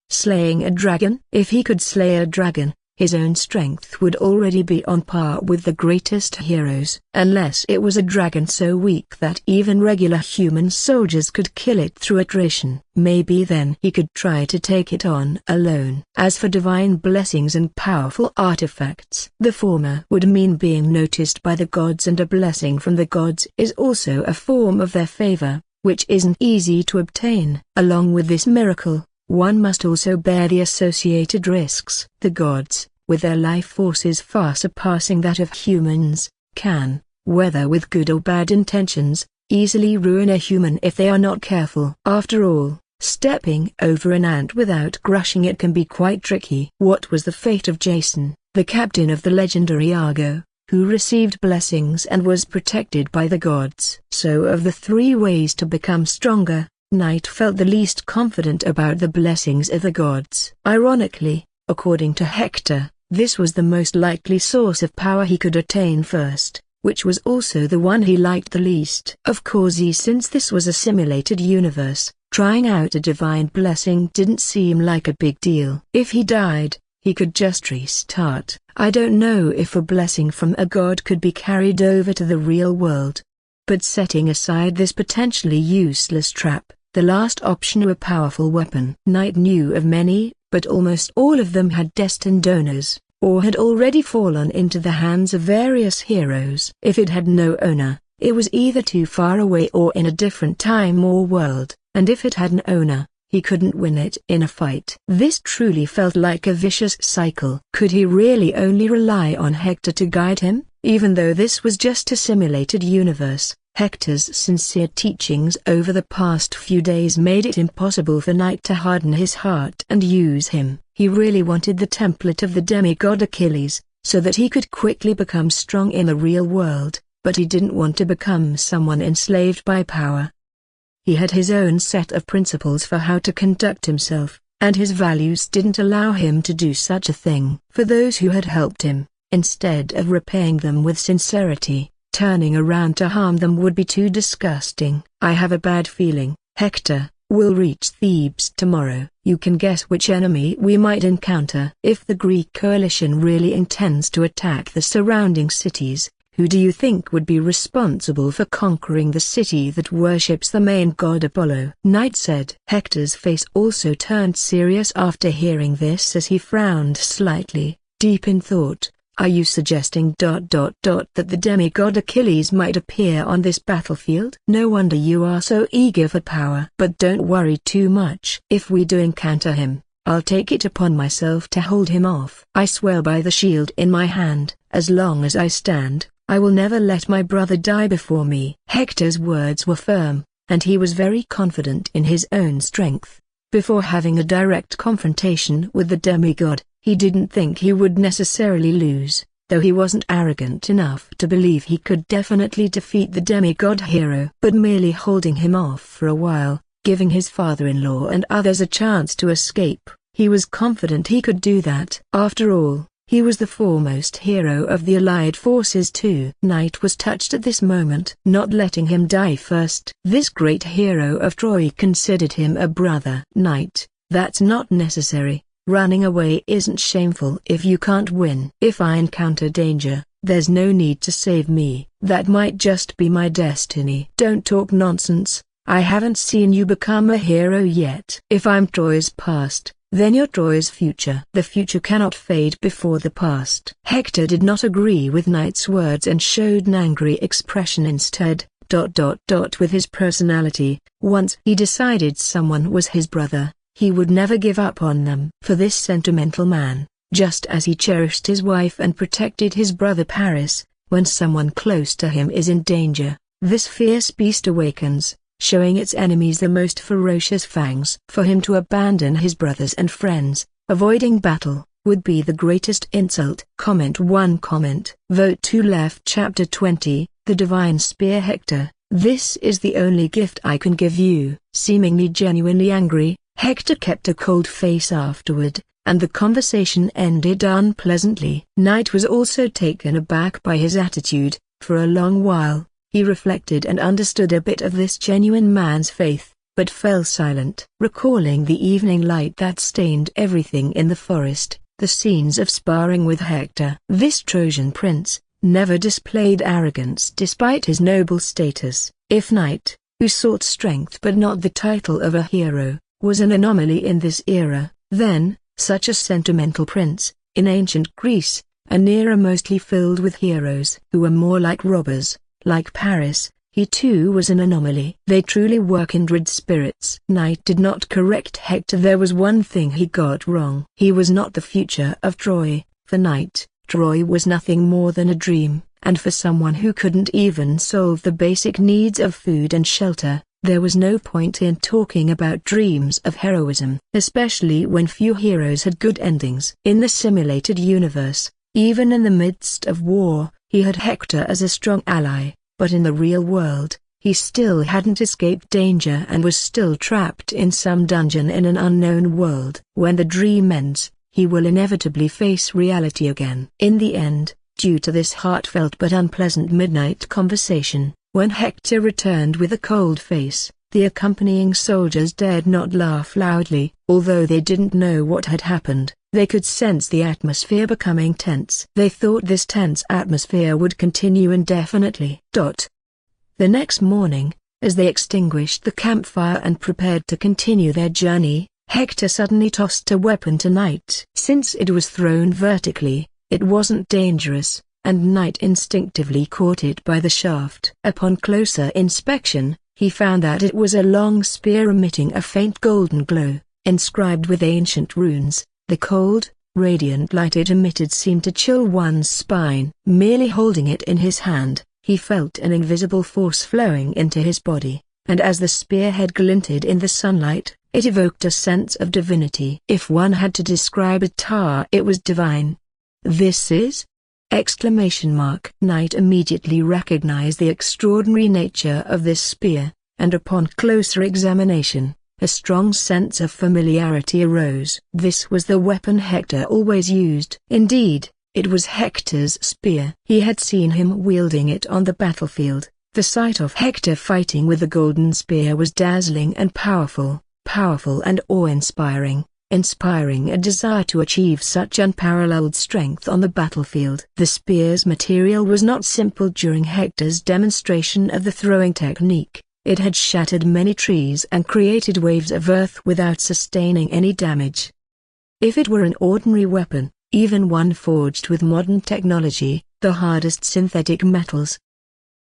Slaying a dragon? If he could slay a dragon, his own strength would already be on par with the greatest heroes. Unless it was a dragon so weak that even regular human soldiers could kill it through attrition. Maybe then he could try to take it on alone. As for divine blessings and powerful artifacts, the former would mean being noticed by the gods, and a blessing from the gods is also a form of their favor, which isn't easy to obtain. Along with this miracle, one must also bear the associated risks. The gods, with their life forces far surpassing that of humans, can, whether with good or bad intentions, easily ruin a human if they are not careful. After all, stepping over an ant without crushing it can be quite tricky. What was the fate of Jason, the captain of the legendary Argo, who received blessings and was protected by the gods? So of the three ways to become stronger, Knight felt the least confident about the blessings of the gods. Ironically, according to Hector, this was the most likely source of power he could attain first, which was also the one he liked the least. Of course, since this was a simulated universe, trying out a divine blessing didn't seem like a big deal. If he died, he could just restart. I don't know if a blessing from a god could be carried over to the real world. But setting aside this potentially useless trap, the last option were a powerful weapon. Knight knew of many, but almost all of them had destined owners, or had already fallen into the hands of various heroes. If it had no owner, it was either too far away or in a different time or world, and if it had an owner, he couldn't win it in a fight. This truly felt like a vicious cycle. Could he really only rely on Hector to guide him? Even though this was just a simulated universe, Hector's sincere teachings over the past few days made it impossible for Knight to harden his heart and use him. He really wanted the template of the demigod Achilles, so that he could quickly become strong in the real world, but he didn't want to become someone enslaved by power. He had his own set of principles for how to conduct himself, and his values didn't allow him to do such a thing. For those who had helped him, instead of repaying them with sincerity, turning around to harm them would be too disgusting. I have a bad feeling, Hector, we'll reach Thebes tomorrow. You can guess which enemy we might encounter. If the Greek coalition really intends to attack the surrounding cities, who do you think would be responsible for conquering the city that worships the main god Apollo? Knight said. Hector's face also turned serious after hearing this as he frowned slightly, deep in thought. Are you suggesting that the demigod Achilles might appear on this battlefield? No wonder you are so eager for power. But don't worry too much. If we do encounter him, I'll take it upon myself to hold him off. I swear by the shield in my hand, as long as I stand, I will never let my brother die before me. Hector's words were firm, and he was very confident in his own strength. Before having a direct confrontation with the demigod, he didn't think he would necessarily lose, though he wasn't arrogant enough to believe he could definitely defeat the demigod hero. But merely holding him off for a while, giving his father-in-law and others a chance to escape, he was confident he could do that. After all, he was the foremost hero of the allied forces too. Knight was touched at this moment. Not letting him die first. This great hero of Troy considered him a brother. Knight, that's not necessary. Running away isn't shameful if you can't win. If I encounter danger, there's no need to save me. That might just be my destiny. Don't talk nonsense. I haven't seen you become a hero yet. If I'm Troy's past, then you're Troy's future. The future cannot fade before the past. Hector did not agree with Knight's words and showed an angry expression instead. With his personality, once he decided someone was his brother, he would never give up on them. For this sentimental man, just as he cherished his wife and protected his brother Paris, when someone close to him is in danger, this fierce beast awakens, showing its enemies the most ferocious fangs. For him to abandon his brothers and friends, avoiding battle, would be the greatest insult. Comment 1. Vote 2. Left. Chapter 20, The Divine Spear. Hector, this is the only gift I can give you. Seemingly genuinely angry, Hector kept a cold face afterward, and the conversation ended unpleasantly. Knight was also taken aback by his attitude. For a long while, he reflected and understood a bit of this genuine man's faith, but fell silent. Recalling the evening light that stained everything in the forest, the scenes of sparring with Hector. This Trojan prince never displayed arrogance despite his noble status. If knight, who sought strength but not the title of a hero, was an anomaly in this era, then, such a sentimental prince, in ancient Greece, an era mostly filled with heroes who were more like robbers, like Paris, he too was an anomaly. They truly were kindred spirits. Knight did not correct Hector. There was one thing he got wrong. He was not the future of Troy. For Knight, Troy was nothing more than a dream, and for someone who couldn't even solve the basic needs of food and shelter, there was no point in talking about dreams of heroism, especially when few heroes had good endings. In the simulated universe, even in the midst of war, he had Hector as a strong ally, but in the real world, he still hadn't escaped danger and was still trapped in some dungeon in an unknown world. When the dream ends, he will inevitably face reality again. In the end, due to this heartfelt but unpleasant midnight conversation, when Hector returned with a cold face, the accompanying soldiers dared not laugh loudly. Although they didn't know what had happened, they could sense the atmosphere becoming tense. They thought this tense atmosphere would continue indefinitely. The next morning, as they extinguished the campfire and prepared to continue their journey, Hector suddenly tossed a weapon to Knight. Since it was thrown vertically, it wasn't dangerous, and Knight instinctively caught it by the shaft. Upon closer inspection, he found that it was a long spear emitting a faint golden glow, inscribed with ancient runes. The cold, radiant light it emitted seemed to chill one's spine. Merely holding it in his hand, he felt an invisible force flowing into his body, and as the spearhead glinted in the sunlight, it evoked a sense of divinity. If one had to describe it was divine. "This is?" Knight immediately recognized the extraordinary nature of this spear, and upon closer examination, a strong sense of familiarity arose. This was the weapon Hector always used. Indeed, it was Hector's spear. He had seen him wielding it on the battlefield. The sight of Hector fighting with the golden spear was dazzling and powerful and awe-inspiring, inspiring a desire to achieve such unparalleled strength on the battlefield. The spear's material was not simple. During Hector's demonstration of the throwing technique, it had shattered many trees and created waves of earth without sustaining any damage. If it were an ordinary weapon, even one forged with modern technology, the hardest synthetic metals,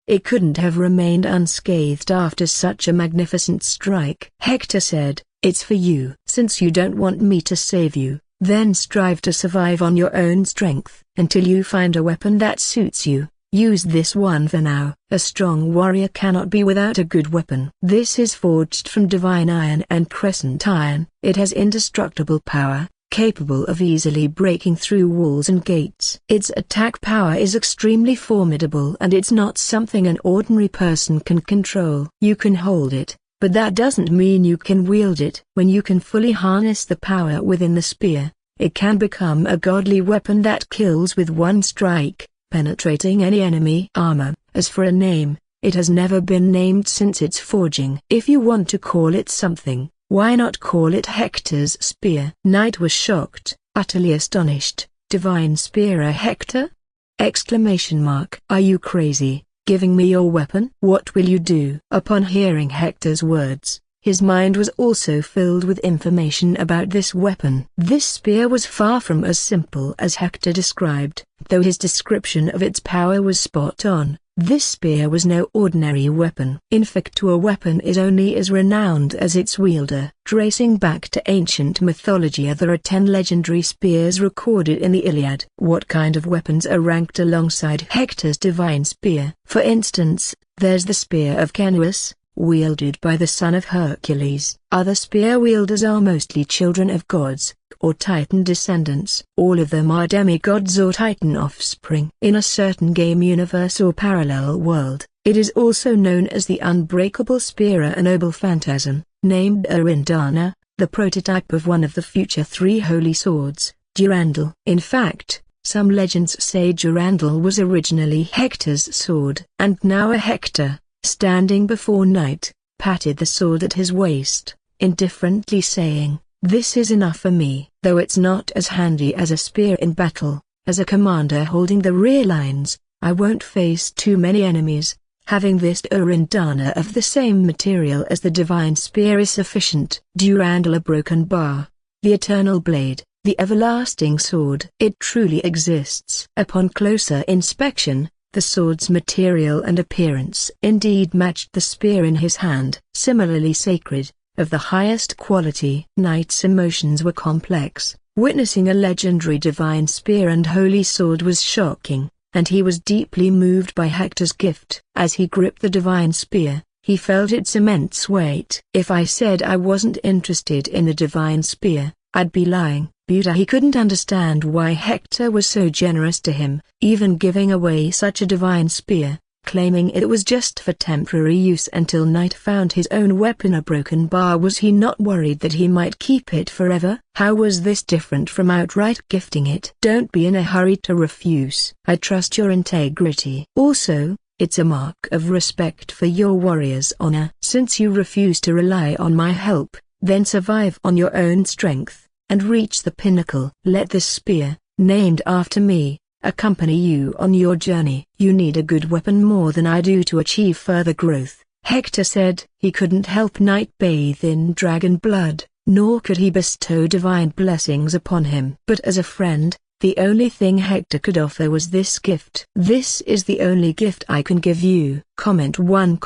it couldn't have remained unscathed after such a magnificent strike. Hector said, "It's for you. Since you don't want me to save you, then strive to survive on your own strength. Until you find a weapon that suits you, use this one for now." A strong warrior cannot be without a good weapon. This is forged from divine iron and crescent iron. It has indestructible power, capable of easily breaking through walls and gates. Its attack power is extremely formidable, and it's not something an ordinary person can control. You can hold it, but that doesn't mean you can wield it. When you can fully harness the power within the spear, it can become a godly weapon that kills with one strike, penetrating any enemy armor. As for a name, it has never been named since its forging. If you want to call it something, why not call it Hector's spear? Knight was shocked, utterly astonished. Divine spear Hector? Are you crazy, giving me your weapon? What will you do? Upon hearing Hector's words, his mind was also filled with information about this weapon. This spear was far from as simple as Hector described, though his description of its power was spot on. This spear was no ordinary weapon. In fact, a weapon is only as renowned as its wielder. Tracing back to ancient mythology, there are 10 legendary spears recorded in the Iliad. What kind of weapons are ranked alongside Hector's divine spear? For instance, there's the spear of Canuus, wielded by the son of Hercules. Other spear wielders are mostly children of gods, or Titan descendants. All of them are demigods or Titan offspring. In a certain game universe or parallel world, it is also known as the unbreakable spear, a noble phantasm, named Arindana, the prototype of one of the future 3 holy swords, Durandal. In fact, some legends say Durandal was originally Hector's sword. And now a Hector, standing before Knight, patted the sword at his waist, indifferently saying, This is enough for me. Though it's not as handy as a spear in battle, as a commander holding the rear lines, I won't face too many enemies. Having this Urindana of the same material as the divine spear is sufficient. Durandal, a broken bar. The eternal blade, the everlasting sword. It truly exists. Upon closer inspection, the sword's material and appearance indeed matched the spear in his hand. Similarly sacred, of the highest quality. Knight's emotions were complex. Witnessing a legendary divine spear and holy sword was shocking, and he was deeply moved by Hector's gift. As he gripped the divine spear, he felt its immense weight. If I said I wasn't interested in the divine spear, I'd be lying. He couldn't understand why Hector was so generous to him, even giving away such a divine spear, claiming it was just for temporary use until Knight found his own weapon, a broken bar. Was he not worried that he might keep it forever? How was this different from outright gifting it? Don't be in a hurry to refuse. I trust your integrity. Also, it's a mark of respect for your warrior's honor. Since you refuse to rely on my help, then survive on your own strength, and reach the pinnacle. Let this spear, named after me, accompany you on your journey. You need a good weapon more than I do to achieve further growth, Hector said. He couldn't help Knight bathe in dragon blood, nor could he bestow divine blessings upon him. But as a friend, the only thing Hector could offer was this gift. This is the only gift I can give you. Comment 1.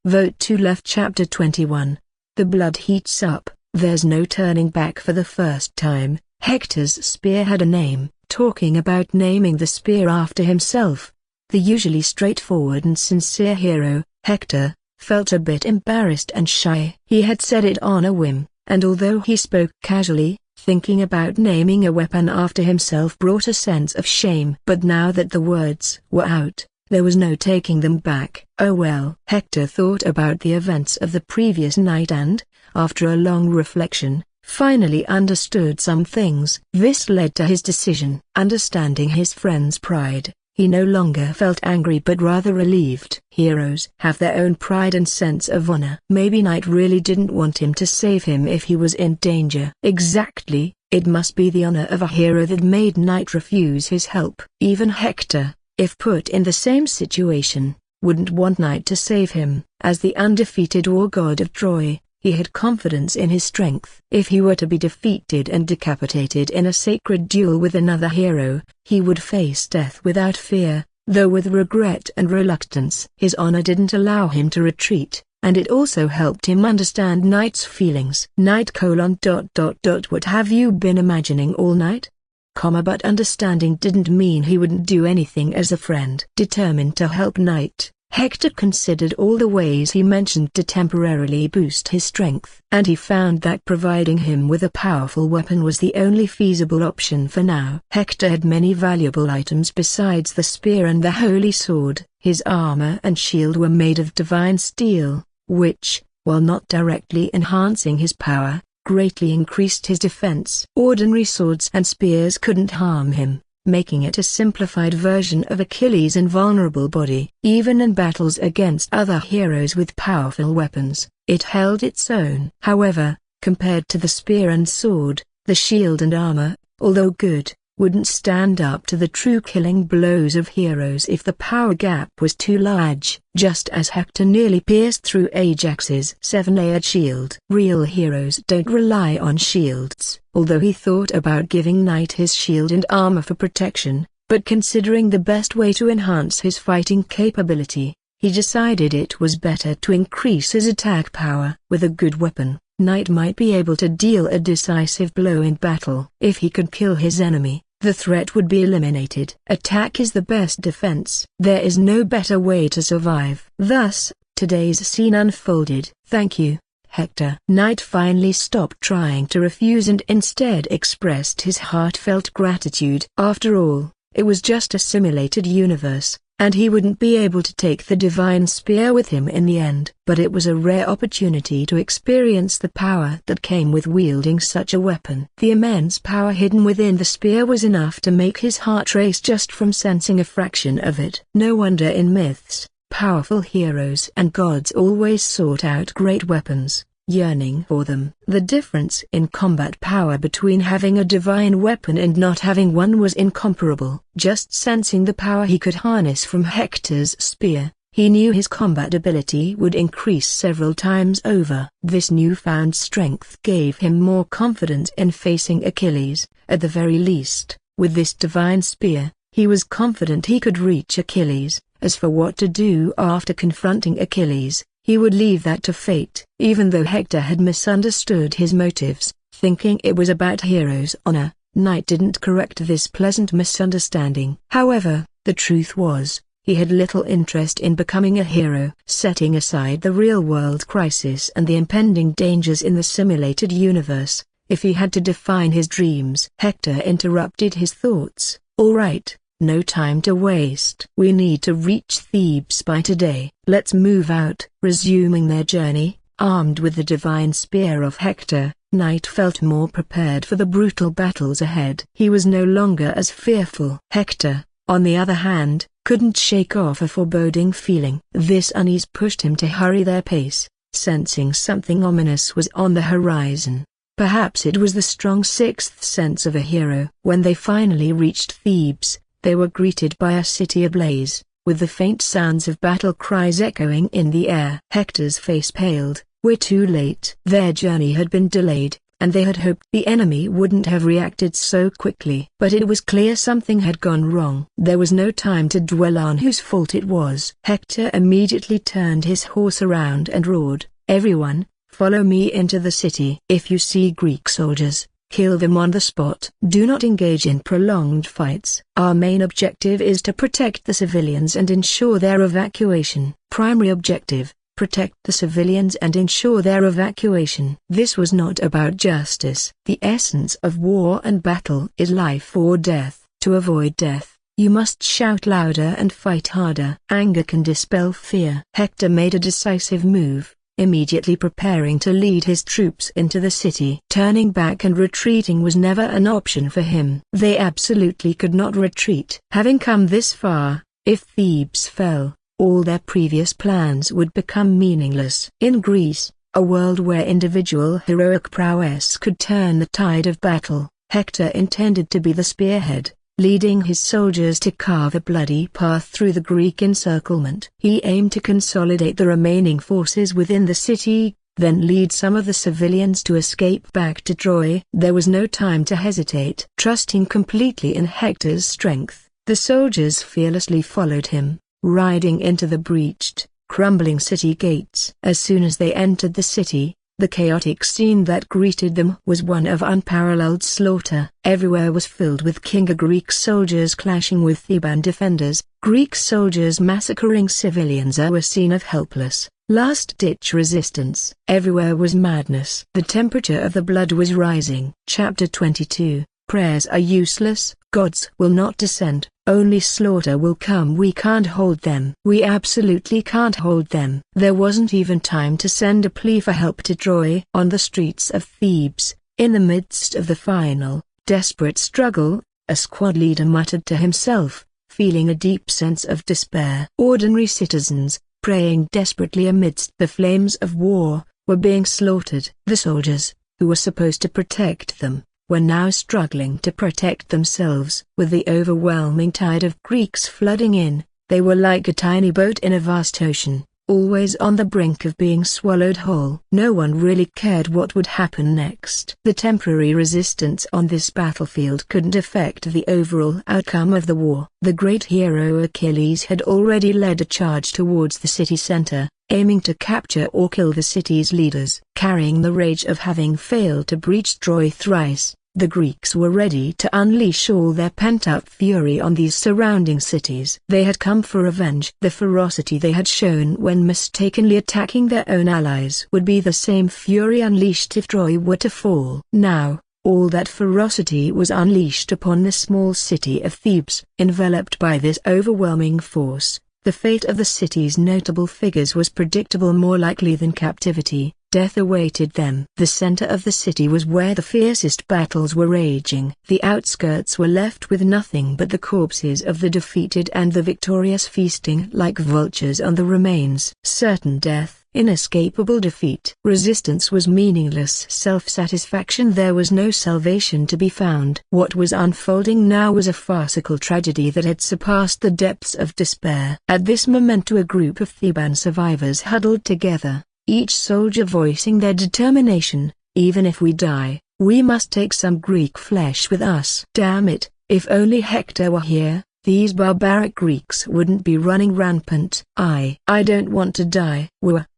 Vote 2. Left. Chapter 21. The blood heats up. There's no turning back. For the first time, Hector's spear had a name. Talking about naming the spear after himself, the usually straightforward and sincere hero, Hector, felt a bit embarrassed and shy. He had said it on a whim, and although he spoke casually, thinking about naming a weapon after himself brought a sense of shame. But now that the words were out, there was no taking them back. Oh well. Hector thought about the events of the previous night and, after a long reflection, finally understood some things. This led to his decision. Understanding his friend's pride, he no longer felt angry but rather relieved. Heroes have their own pride and sense of honor. Maybe Knight really didn't want him to save him if he was in danger. Exactly, it must be the honor of a hero that made Knight refuse his help. Even Hector, if put in the same situation, wouldn't want Knight to save him. As the undefeated war god of Troy, he had confidence in his strength. If he were to be defeated and decapitated in a sacred duel with another hero, he would face death without fear, though with regret and reluctance. His honor didn't allow him to retreat, and it also helped him understand Knight's feelings. Knight: What have you been imagining all night? But understanding didn't mean he wouldn't do anything as a friend. Determined to help Knight, Hector considered all the ways he mentioned to temporarily boost his strength, and he found that providing him with a powerful weapon was the only feasible option for now. Hector had many valuable items besides the spear and the holy sword. His armor and shield were made of divine steel, which, while not directly enhancing his power, greatly increased his defense. Ordinary swords and spears couldn't harm him, making it a simplified version of Achilles' invulnerable body. Even in battles against other heroes with powerful weapons, it held its own. However, compared to the spear and sword, the shield and armor, although good, wouldn't stand up to the true killing blows of heroes if the power gap was too large. Just as Hector nearly pierced through Ajax's 7-layered shield. Real heroes don't rely on shields. Although he thought about giving Knight his shield and armor for protection, but considering the best way to enhance his fighting capability, he decided it was better to increase his attack power. With a good weapon, Knight might be able to deal a decisive blow in battle. If he could kill his enemy, the threat would be eliminated. Attack is the best defense. There is no better way to survive. Thus, today's scene unfolded. Thank you, Hector. Knight finally stopped trying to refuse and instead expressed his heartfelt gratitude. After all, it was just a simulated universe, and he wouldn't be able to take the divine spear with him in the end. But it was a rare opportunity to experience the power that came with wielding such a weapon. The immense power hidden within the spear was enough to make his heart race just from sensing a fraction of it. No wonder in myths, powerful heroes and gods always sought out great weapons, yearning for them. The difference in combat power between having a divine weapon and not having one was incomparable. Just sensing the power he could harness from Hector's spear, he knew his combat ability would increase several times over. This newfound strength gave him more confidence in facing Achilles. At the very least, with this divine spear, he was confident he could reach Achilles. As for what to do after confronting Achilles, he would leave that to fate. Even though Hector had misunderstood his motives, thinking it was about heroes' honor, Knight didn't correct this pleasant misunderstanding. However, the truth was, he had little interest in becoming a hero. Setting aside the real-world crisis and the impending dangers in the simulated universe, if he had to define his dreams. Hector interrupted his thoughts. "All right, no time to waste. We need to reach Thebes by today. Let's move out." Resuming their journey, armed with the divine spear of Hector, Knight felt more prepared for the brutal battles ahead. He was no longer as fearful. Hector, on the other hand, couldn't shake off a foreboding feeling. This unease pushed him to hurry their pace, sensing something ominous was on the horizon. Perhaps it was the strong sixth sense of a hero. When they finally reached Thebes, they were greeted by a city ablaze, with the faint sounds of battle cries echoing in the air. Hector's face paled. "We're too late." Their journey had been delayed, and they had hoped the enemy wouldn't have reacted so quickly. But it was clear something had gone wrong. There was no time to dwell on whose fault it was. Hector immediately turned his horse around and roared, "Everyone, follow me into the city. If you see Greek soldiers, kill them on the spot. Do not engage in prolonged fights. Our main objective is to protect the civilians and ensure their evacuation." Primary objective: protect the civilians and ensure their evacuation. This was not about justice. The essence of war and battle is life or death. To avoid death, you must shout louder and fight harder. Anger can dispel fear. Hector made a decisive move, immediately preparing to lead his troops into the city. Turning back and retreating was never an option for him. They absolutely could not retreat. Having come this far, if Thebes fell, all their previous plans would become meaningless. In Greece, a world where individual heroic prowess could turn the tide of battle, Hector intended to be the spearhead, leading his soldiers to carve a bloody path through the Greek encirclement. He aimed to consolidate the remaining forces within the city, then lead some of the civilians to escape back to Troy. There was no time to hesitate. Trusting completely in Hector's strength, the soldiers fearlessly followed him, riding into the breached, crumbling city gates. As soon as they entered the city, the chaotic scene that greeted them was one of unparalleled slaughter. Everywhere was filled with Greek soldiers clashing with Theban defenders, Greek soldiers massacring civilians or a scene of helpless, last-ditch resistance. Everywhere was madness. The temperature of the blood was rising. Chapter 22. Prayers are useless. Gods will not descend. Only slaughter will come. We can't hold them. We absolutely can't hold them. There wasn't even time to send a plea for help to Troy. On the streets of Thebes, in the midst of the final, desperate struggle, a squad leader muttered to himself, feeling a deep sense of despair. Ordinary citizens, praying desperately amidst the flames of war, were being slaughtered. The soldiers, who were supposed to protect them, were now struggling to protect themselves. With the overwhelming tide of Greeks flooding in, they were like a tiny boat in a vast ocean, always on the brink of being swallowed whole. No one really cared what would happen next. The temporary resistance on this battlefield couldn't affect the overall outcome of the war. The great hero Achilles had already led a charge towards the city center, aiming to capture or kill the city's leaders. Carrying the rage of having failed to breach Troy thrice, the Greeks were ready to unleash all their pent-up fury on these surrounding cities. They had come for revenge. The ferocity they had shown when mistakenly attacking their own allies would be the same fury unleashed if Troy were to fall. Now, all that ferocity was unleashed upon the small city of Thebes. Enveloped by this overwhelming force, the fate of the city's notable figures was predictable. More likely than captivity, death awaited them. The center of the city was where the fiercest battles were raging. The outskirts were left with nothing but the corpses of the defeated and the victorious feasting like vultures on the remains. Certain death, inescapable defeat. Resistance was meaningless self-satisfaction. There was no salvation to be found. What was unfolding now was a farcical tragedy that had surpassed the depths of despair. At this moment a group of Theban survivors huddled together, each soldier voicing their determination. Even if we die, we must take some Greek flesh with us. Damn it, if only Hector were here, these barbaric Greeks wouldn't be running rampant. I don't want to die.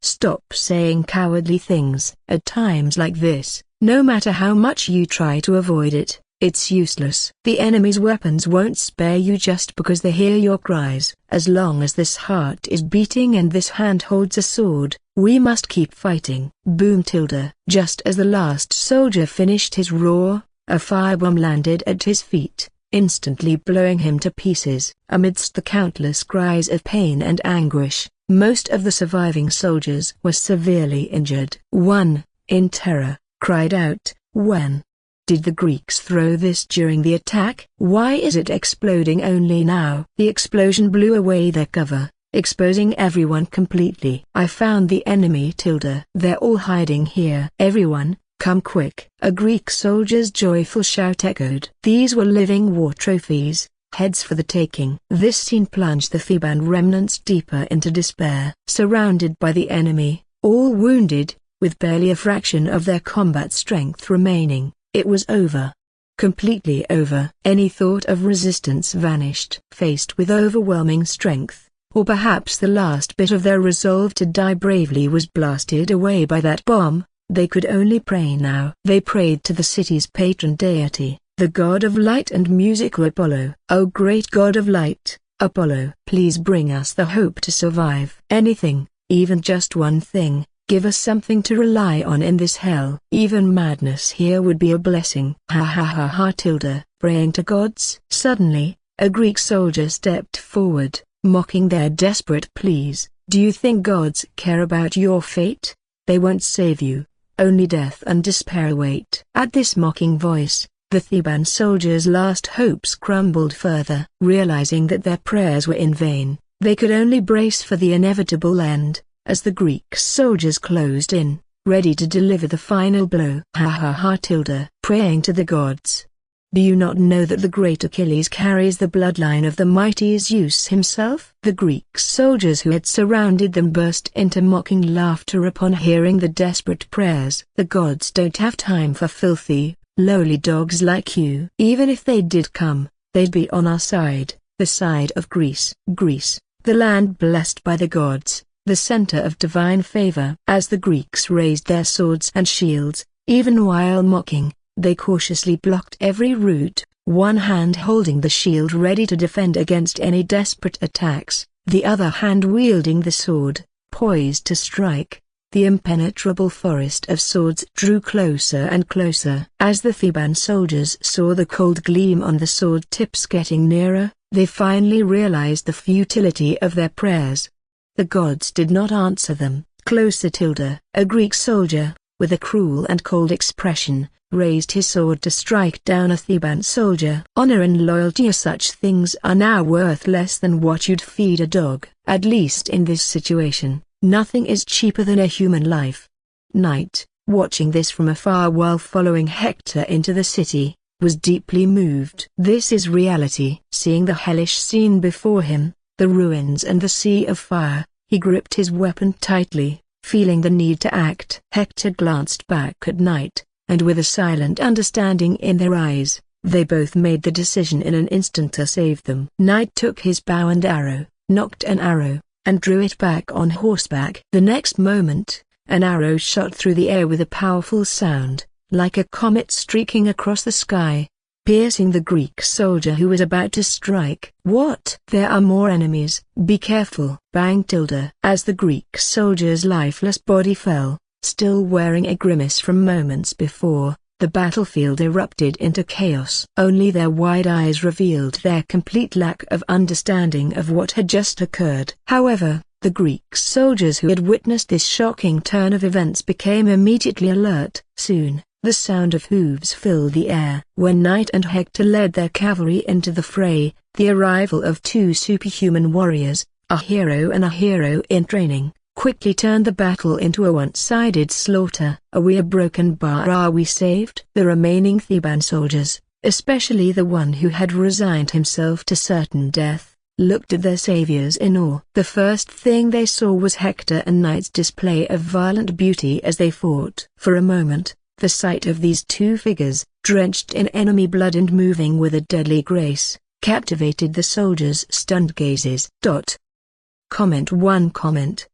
Stop saying cowardly things. At times like this, no matter how much you try to avoid it, it's useless. The enemy's weapons won't spare you just because they hear your cries. As long as this heart is beating and this hand holds a sword, we must keep fighting. Boom tilde. Just as the last soldier finished his roar, a firebomb landed at his feet, instantly blowing him to pieces. Amidst the countless cries of pain and anguish, most of the surviving soldiers were severely injured. One, in terror, cried out, "When did the Greeks throw this during the attack? Why is it exploding only now?" The explosion blew away their cover, exposing everyone completely. "I found the enemy tilde. They're all hiding here. Everyone, come quick!" A Greek soldier's joyful shout echoed. These were living war trophies, heads for the taking. This scene plunged the Theban remnants deeper into despair. Surrounded by the enemy, all wounded, with barely a fraction of their combat strength remaining, it was over. Completely over. Any thought of resistance vanished. Faced with overwhelming strength, or perhaps the last bit of their resolve to die bravely was blasted away by that bomb, they could only pray now. They prayed to the city's patron deity, the god of light and music Apollo. "O great god of light, Apollo, please bring us the hope to survive. Anything, even just one thing, give us something to rely on in this hell. Even madness here would be a blessing." Ha ha ha ha tilde. Praying to gods. Suddenly, a Greek soldier stepped forward, mocking their desperate pleas. "Do you think gods care about your fate? They won't save you. Only death and despair await." At this mocking voice, the Theban soldiers' last hopes crumbled further. Realizing that their prayers were in vain, they could only brace for the inevitable end, as the Greek soldiers closed in, ready to deliver the final blow. Ha ha ha tilde. Praying to the gods. Do you not know that the great Achilles carries the bloodline of the mighty Zeus himself? The Greek soldiers who had surrounded them burst into mocking laughter upon hearing the desperate prayers. "The gods don't have time for filthy, lowly dogs like you. Even if they did come, they'd be on our side, the side of Greece." Greece, the land blessed by the gods, the center of divine favor. As the Greeks raised their swords and shields, even while mocking, they cautiously blocked every route, one hand holding the shield ready to defend against any desperate attacks, the other hand wielding the sword, poised to strike. The impenetrable forest of swords drew closer and closer. As the Theban soldiers saw the cold gleam on the sword tips getting nearer, they finally realized the futility of their prayers. The gods did not answer them. Closer tilde. A Greek soldier, with a cruel and cold expression, raised his sword to strike down a Theban soldier. "Honor and loyalty or such things are now worth less than what you'd feed a dog. At least in this situation, nothing is cheaper than a human life." Knight, watching this from afar while following Hector into the city, was deeply moved. This is reality. Seeing the hellish scene before him, the ruins and the sea of fire, he gripped his weapon tightly, feeling the need to act. Hector glanced back at Knight, and with a silent understanding in their eyes, they both made the decision in an instant to save them. Knight took his bow and arrow, nocked an arrow, and drew it back on horseback. The next moment, an arrow shot through the air with a powerful sound, like a comet streaking across the sky, piercing the Greek soldier who was about to strike. "What? There are more enemies. Be careful." Bang tilde. As the Greek soldier's lifeless body fell, still wearing a grimace from moments before, the battlefield erupted into chaos. Only their wide eyes revealed their complete lack of understanding of what had just occurred. However, the Greek soldiers who had witnessed this shocking turn of events became immediately alert. Soon, the sound of hooves filled the air. When Knight and Hector led their cavalry into the fray, the arrival of two superhuman warriors, a hero and a hero in training, quickly turned the battle into a one-sided slaughter. Are we a broken bar? Are we saved? The remaining Theban soldiers, especially the one who had resigned himself to certain death, looked at their saviors in awe. The first thing they saw was Hector and Knight's display of violent beauty as they fought. For a moment, the sight of these two figures, drenched in enemy blood and moving with a deadly grace, captivated the soldiers' stunned gazes. Comment 1.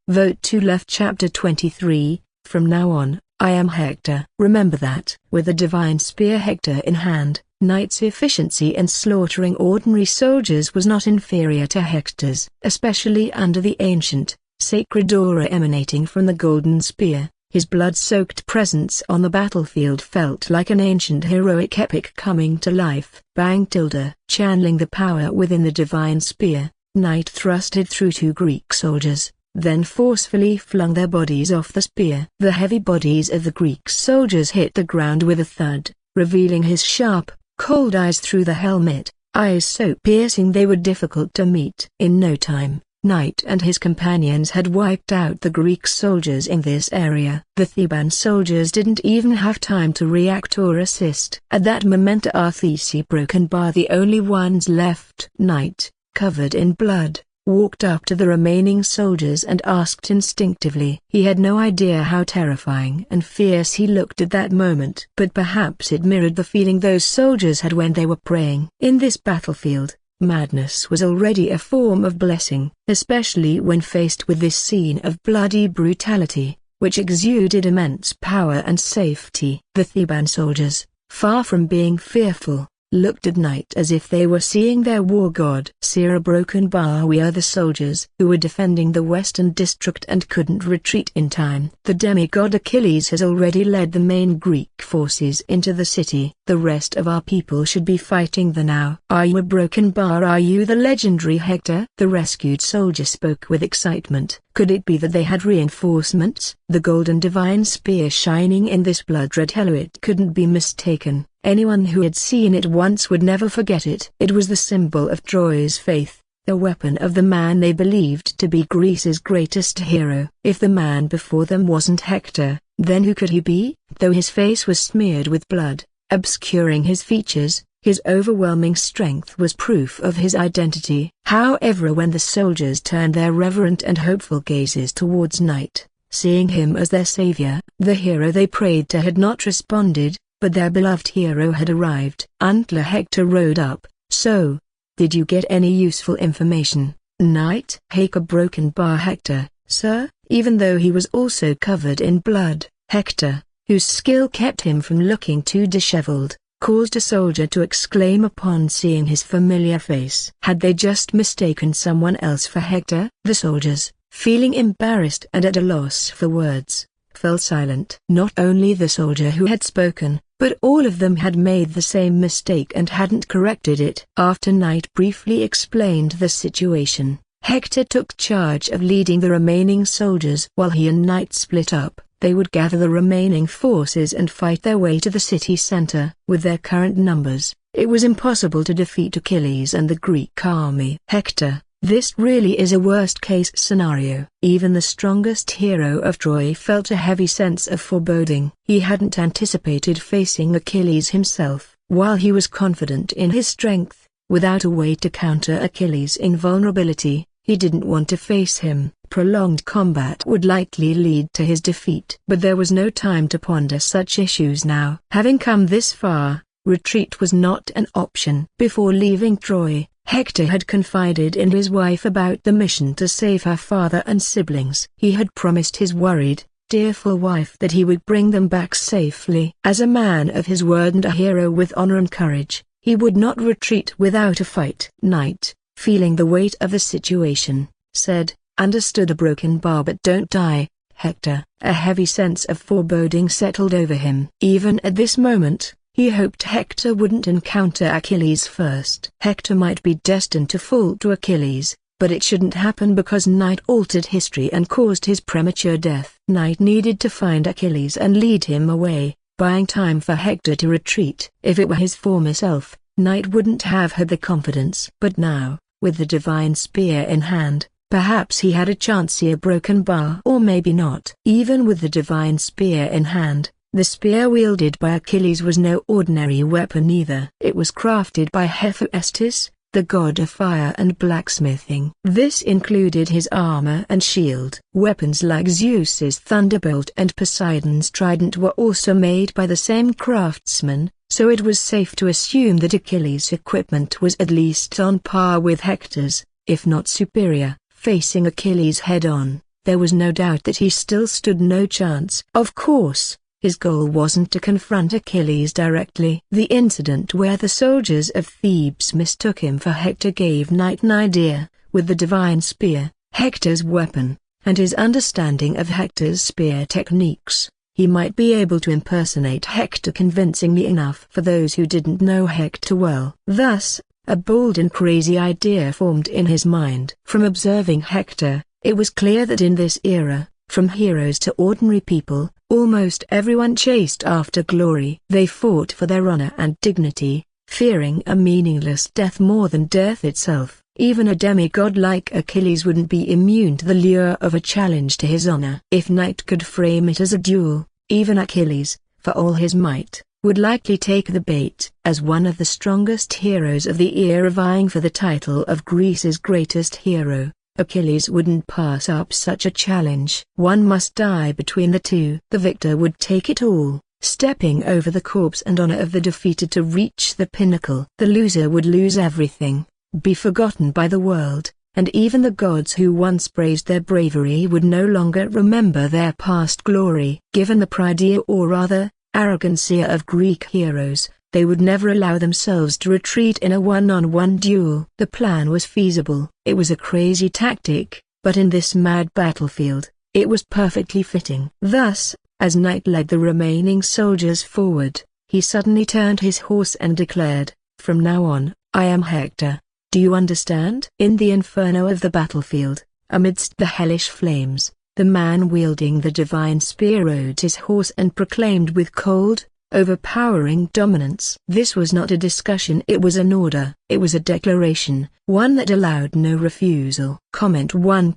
Vote 2 left. Chapter 23, From now on, I am Hector. Remember that. With the divine spear Hector in hand, Knight's efficiency in slaughtering ordinary soldiers was not inferior to Hector's. Especially under the ancient, sacred aura emanating from the golden spear, his blood-soaked presence on the battlefield felt like an ancient heroic epic coming to life. Channeling the power within the divine spear, Knight thrust it through two Greek soldiers, then forcefully flung their bodies off the spear. The heavy bodies of the Greek soldiers hit the ground with a thud, revealing his sharp, cold eyes through the helmet, eyes so piercing they were difficult to meet. In no time, Knight and his companions had wiped out the Greek soldiers in this area. The Theban soldiers didn't even have time to react or assist. At that moment Arthesi broken bar the only ones left. Knight, covered in blood, walked up to the remaining soldiers and asked instinctively. He had no idea how terrifying and fierce he looked at that moment. But perhaps it mirrored the feeling those soldiers had when they were praying. In this battlefield, madness was already a form of blessing, especially when faced with this scene of bloody brutality, which exuded immense power and safety. The Theban soldiers, far from being fearful, looked at Knight as if they were seeing their war god. A broken bar. We are the soldiers who were defending the western district and couldn't retreat in time. The demigod Achilles has already led the main Greek forces into the city. The rest of our people should be fighting there now. Are you a broken bar? Are you the legendary Hector? The rescued soldier spoke with excitement. Could it be that they had reinforcements? The golden divine spear shining in this blood-red helmet couldn't be mistaken. Anyone who had seen it once would never forget it. It was the symbol of Troy's faith, the weapon of the man they believed to be Greece's greatest hero. If the man before them wasn't Hector, then who could he be? Though his face was smeared with blood, obscuring his features, his overwhelming strength was proof of his identity. However, when the soldiers turned their reverent and hopeful gazes towards Knight, seeing him as their savior, the hero they prayed to had not responded, but their beloved hero had arrived. Until Hector rode up. So, did you get any useful information, Knight? Hector broken bar. Hector, sir. Even though he was also covered in blood, Hector, whose skill kept him from looking too disheveled, caused a soldier to exclaim upon seeing his familiar face. Had they just mistaken someone else for Hector? The soldiers, feeling embarrassed and at a loss for words, fell silent. Not only the soldier who had spoken, but all of them had made the same mistake and hadn't corrected it. After Knight briefly explained the situation, Hector took charge of leading the remaining soldiers. While he and Knight split up, they would gather the remaining forces and fight their way to the city center. With their current numbers, it was impossible to defeat Achilles and the Greek army. Hector, this really is a worst-case scenario. Even the strongest hero of Troy felt a heavy sense of foreboding. He hadn't anticipated facing Achilles himself. While he was confident in his strength, without a way to counter Achilles' invulnerability, he didn't want to face him. Prolonged combat would likely lead to his defeat. But there was no time to ponder such issues now. Having come this far, retreat was not an option. Before leaving Troy, Hector had confided in his wife about the mission to save her father and siblings. He had promised his worried, tearful wife that he would bring them back safely. As a man of his word and a hero with honor and courage, he would not retreat without a fight. Knight, feeling the weight of the situation, said, "Understood a broken bar, but don't die, Hector." A heavy sense of foreboding settled over him. Even at this moment, he hoped Hector wouldn't encounter Achilles first. Hector might be destined to fall to Achilles, but it shouldn't happen because Knight altered history and caused his premature death. Knight needed to find Achilles and lead him away, buying time for Hector to retreat. If it were his former self, Knight wouldn't have had the confidence. But now, with the divine spear in hand, Perhaps he had a chancier broken bar, or maybe not. Even with the divine spear in hand, the spear wielded by Achilles was no ordinary weapon either. It was crafted by Hephaestus, the god of fire and blacksmithing. This included his armor and shield. Weapons like Zeus's thunderbolt and Poseidon's trident were also made by the same craftsman, so it was safe to assume that Achilles' equipment was at least on par with Hector's, if not superior. Facing Achilles head-on, there was no doubt that he still stood no chance. Of course, his goal wasn't to confront Achilles directly. The incident where the soldiers of Thebes mistook him for Hector gave Knight an idea. With the divine spear, Hector's weapon, and his understanding of Hector's spear techniques, he might be able to impersonate Hector convincingly enough for those who didn't know Hector well. Thus, a bold and crazy idea formed in his mind. From observing Hector, it was clear that in this era, from heroes to ordinary people, almost everyone chased after glory. They fought for their honor and dignity, fearing a meaningless death more than death itself. Even a demigod like Achilles wouldn't be immune to the lure of a challenge to his honor. If Knight could frame it as a duel, even Achilles, for all his might, would likely take the bait. As one of the strongest heroes of the era vying for the title of Greece's greatest hero, Achilles wouldn't pass up such a challenge. One must die between the two. The victor would take it all, stepping over the corpse and honor of the defeated to reach the pinnacle. The loser would lose everything, be forgotten by the world, and even the gods who once praised their bravery would no longer remember their past glory. Given the pride, or rather, arrogancy of Greek heroes, they would never allow themselves to retreat in a one-on-one duel. The plan was feasible. It was a crazy tactic, but in this mad battlefield, it was perfectly fitting. Thus, as Knight led the remaining soldiers forward, he suddenly turned his horse and declared, "From now on, I am Hector. Do you understand?" In the inferno of the battlefield, amidst the hellish flames, the man wielding the divine spear rode his horse and proclaimed with cold, overpowering dominance. This was not a discussion, it was an order. It was a declaration, one that allowed no refusal. Comment 1.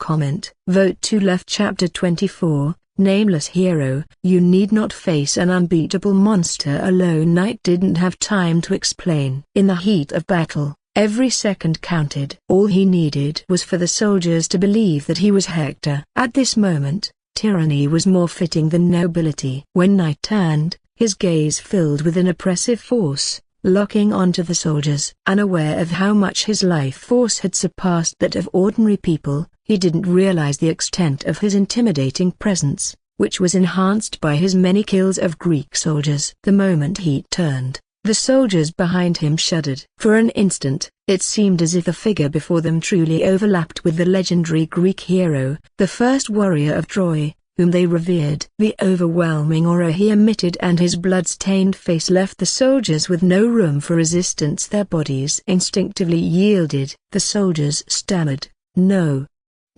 Vote 2. Left. Chapter 24, Nameless Hero. You need not face an unbeatable monster alone. Knight didn't have time to explain. In the heat of battle, every second counted. All he needed was for the soldiers to believe that he was Hector. At this moment, tyranny was more fitting than nobility. When Knight turned, his gaze filled with an oppressive force, locking onto the soldiers. Unaware of how much his life force had surpassed that of ordinary people, he didn't realize the extent of his intimidating presence, which was enhanced by his many kills of Greek soldiers. The moment he turned, the soldiers behind him shuddered. For an instant, it seemed as if the figure before them truly overlapped with the legendary Greek hero, the first warrior of Troy, whom they revered. The overwhelming aura he emitted and his blood-stained face left the soldiers with no room for resistance. Their bodies instinctively yielded. The soldiers stammered, "No.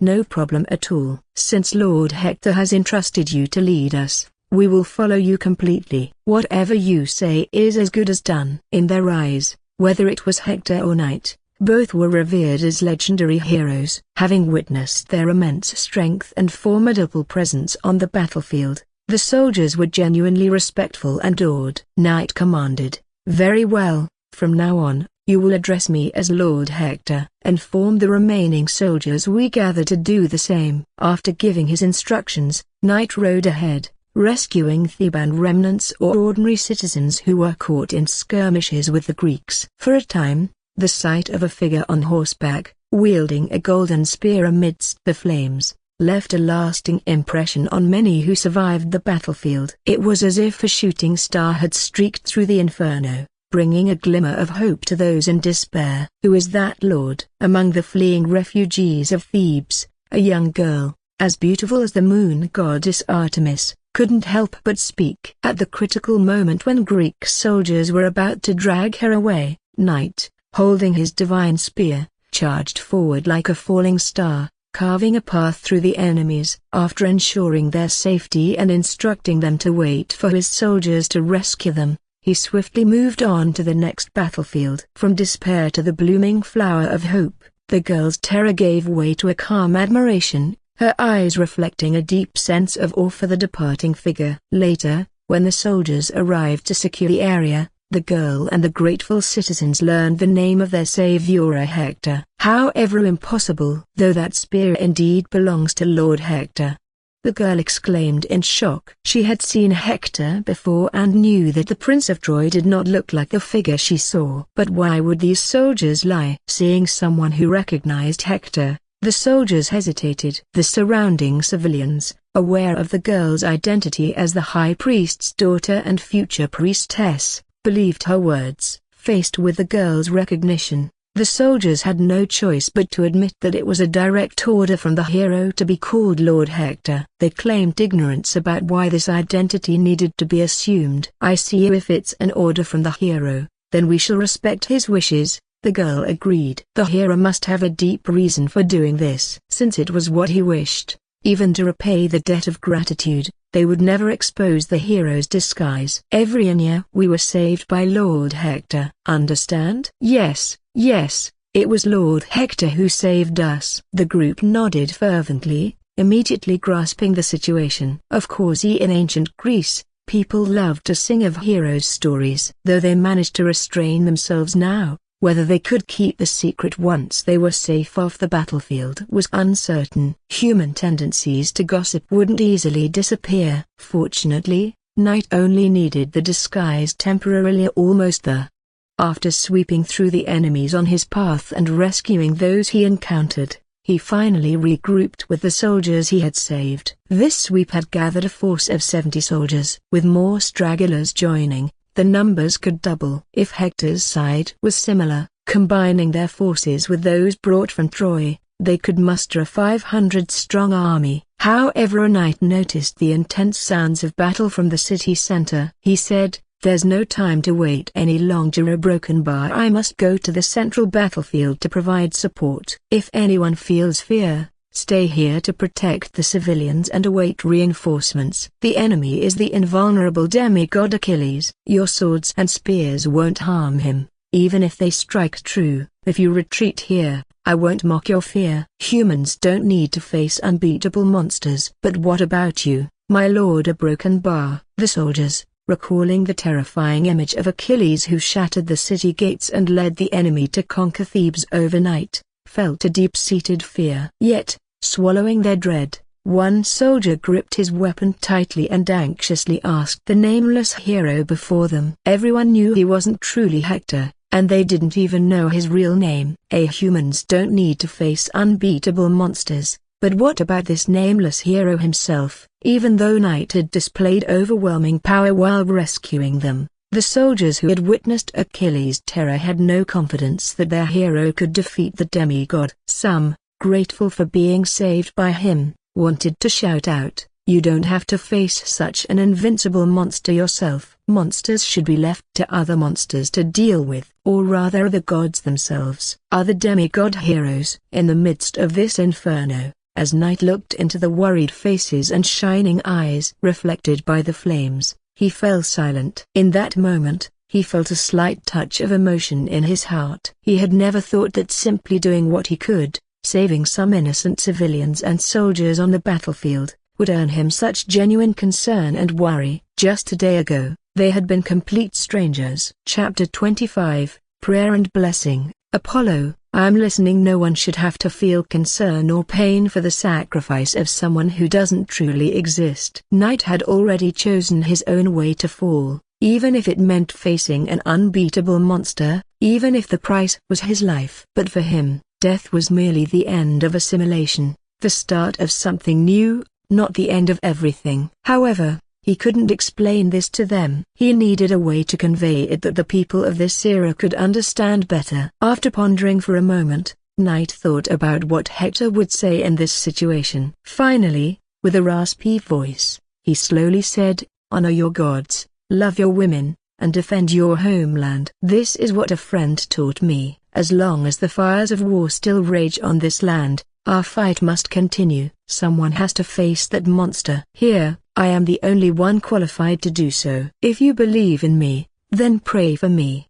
No problem at all. Since Lord Hector has entrusted you to lead us, we will follow you completely. Whatever you say is as good as done." In their eyes, whether it was Hector or Knight, both were revered as legendary heroes. Having witnessed their immense strength and formidable presence on the battlefield, the soldiers were genuinely respectful and awed. Knight commanded, "Very well, from now on, you will address me as Lord Hector." Inform the remaining soldiers we gather to do the same. After giving his instructions, Knight rode ahead, rescuing Theban remnants or ordinary citizens who were caught in skirmishes with the Greeks. For a time, the sight of a figure on horseback, wielding a golden spear amidst the flames, left a lasting impression on many who survived the battlefield. It was as if a shooting star had streaked through the inferno, bringing a glimmer of hope to those in despair. "Who is that, Lord?" Among the fleeing refugees of Thebes, a young girl, as beautiful as the moon goddess Artemis, couldn't help but speak. At the critical moment when Greek soldiers were about to drag her away, Knight, holding his divine spear, charged forward like a falling star, carving a path through the enemies. After ensuring their safety and instructing them to wait for his soldiers to rescue them, he swiftly moved on to the next battlefield. From despair to the blooming flower of hope, The girl's terror gave way to a calm admiration, her eyes reflecting a deep sense of awe for the departing figure. Later, when the soldiers arrived to secure the area, the girl and the grateful citizens learned the name of their savior, Hector. However impossible, though that spear indeed belongs to Lord Hector, the girl exclaimed in shock. She had seen Hector before and knew that the Prince of Troy did not look like the figure she saw. But why would these soldiers lie? Seeing someone who recognized Hector, the soldiers hesitated. The surrounding civilians, aware of the girl's identity as the high priest's daughter and future priestess, believed her words. Faced with the girl's recognition, the soldiers had no choice but to admit that it was a direct order from the hero to be called Lord Hector. They claimed ignorance about why this identity needed to be assumed. "I see if it's an order from the hero, then we shall respect his wishes," the girl agreed. The hero must have a deep reason for doing this. Since it was what he wished, even to repay the debt of gratitude, they would never expose the hero's disguise. "Every year we were saved by Lord Hector. Understand?" "Yes, yes, it was Lord Hector who saved us." The group nodded fervently, immediately grasping the situation. Of course, in ancient Greece, people loved to sing of heroes' stories. Though they managed to restrain themselves now, whether they could keep the secret once they were safe off the battlefield was uncertain. Human tendencies to gossip wouldn't easily disappear. Fortunately, Knight only needed the disguise temporarily almost there. After sweeping through the enemies on his path and rescuing those he encountered, he finally regrouped with the soldiers he had saved. This sweep had gathered a force of 70 soldiers. With more stragglers joining, the numbers could double. If Hector's side was similar, combining their forces with those brought from Troy, they could muster a 500-strong army. However, a knight noticed the intense sounds of battle from the city center. He said, "There's no time to wait any longer. A broken bar. I must go to the central battlefield to provide support. If anyone feels fear, stay here to protect the civilians and await reinforcements. The enemy is the invulnerable demigod Achilles. Your swords and spears won't harm him, even if they strike true. If you retreat here, I won't mock your fear. Humans don't need to face unbeatable monsters." "But what about you, my lord?" "A broken bar." The soldiers, recalling the terrifying image of Achilles who shattered the city gates and led the enemy to conquer Thebes overnight, felt a deep-seated fear. Yet, swallowing their dread, one soldier gripped his weapon tightly and anxiously asked the nameless hero before them. Everyone knew he wasn't truly Hector, and they didn't even know his real name. Humans don't need to face unbeatable monsters. But what about this nameless hero himself? Even though Knight had displayed overwhelming power while rescuing them, the soldiers who had witnessed Achilles' terror had no confidence that their hero could defeat the demigod. Some, grateful for being saved by him, wanted to shout out, "You don't have to face such an invincible monster yourself." Monsters should be left to other monsters to deal with, or rather the gods themselves. Other demigod heroes. In the midst of this inferno, as Knight looked into the worried faces and shining eyes reflected by the flames, he fell silent. In that moment, he felt a slight touch of emotion in his heart. He had never thought that simply doing what he could, saving some innocent civilians and soldiers on the battlefield, would earn him such genuine concern and worry. Just a day ago, they had been complete strangers. Chapter 25, Prayer and Blessing. Apollo, I'm listening. No one should have to feel concern or pain for the sacrifice of someone who doesn't truly exist. Knight had already chosen his own way to fall, even if it meant facing an unbeatable monster, even if the price was his life. But for him, death was merely the end of a simulation, the start of something new, not the end of everything. However, he couldn't explain this to them. He needed a way to convey it that the people of this era could understand better. After pondering for a moment, Knight thought about what Hector would say in this situation. Finally, with a raspy voice, he slowly said, "Honor your gods, love your women, and defend your homeland." This is what a friend taught me. As long as the fires of war still rage on this land, our fight must continue. Someone has to face that monster. Here, I am the only one qualified to do so. If you believe in me, then pray for me!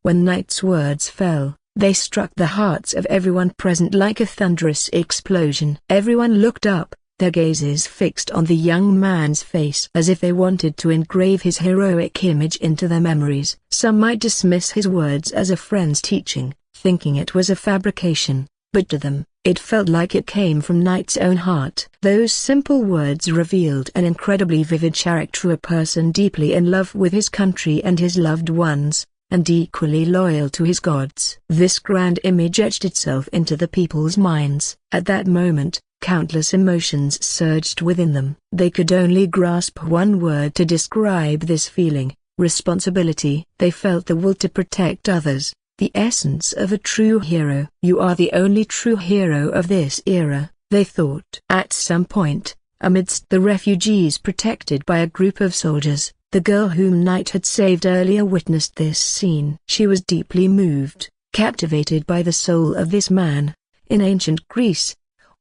When Knight's words fell, They struck the hearts of everyone present like a thunderous explosion. Everyone looked up, their gazes fixed on the young man's face as if they wanted to engrave his heroic image into their memories. Some might dismiss his words as a friend's teaching, thinking it was a fabrication, but to them, it felt like it came from Knight's own heart. Those simple words revealed an incredibly vivid character, a person deeply in love with his country and his loved ones, and equally loyal to his gods. This grand image etched itself into the people's minds. At that moment, countless emotions surged within them. They could only grasp one word to describe this feeling: responsibility. They felt the will to protect others, the essence of a true hero. You are the only true hero of this era, they thought. At some point, amidst the refugees protected by a group of soldiers, the girl whom Knight had saved earlier witnessed this scene. She was deeply moved, captivated by the soul of this man. In ancient Greece,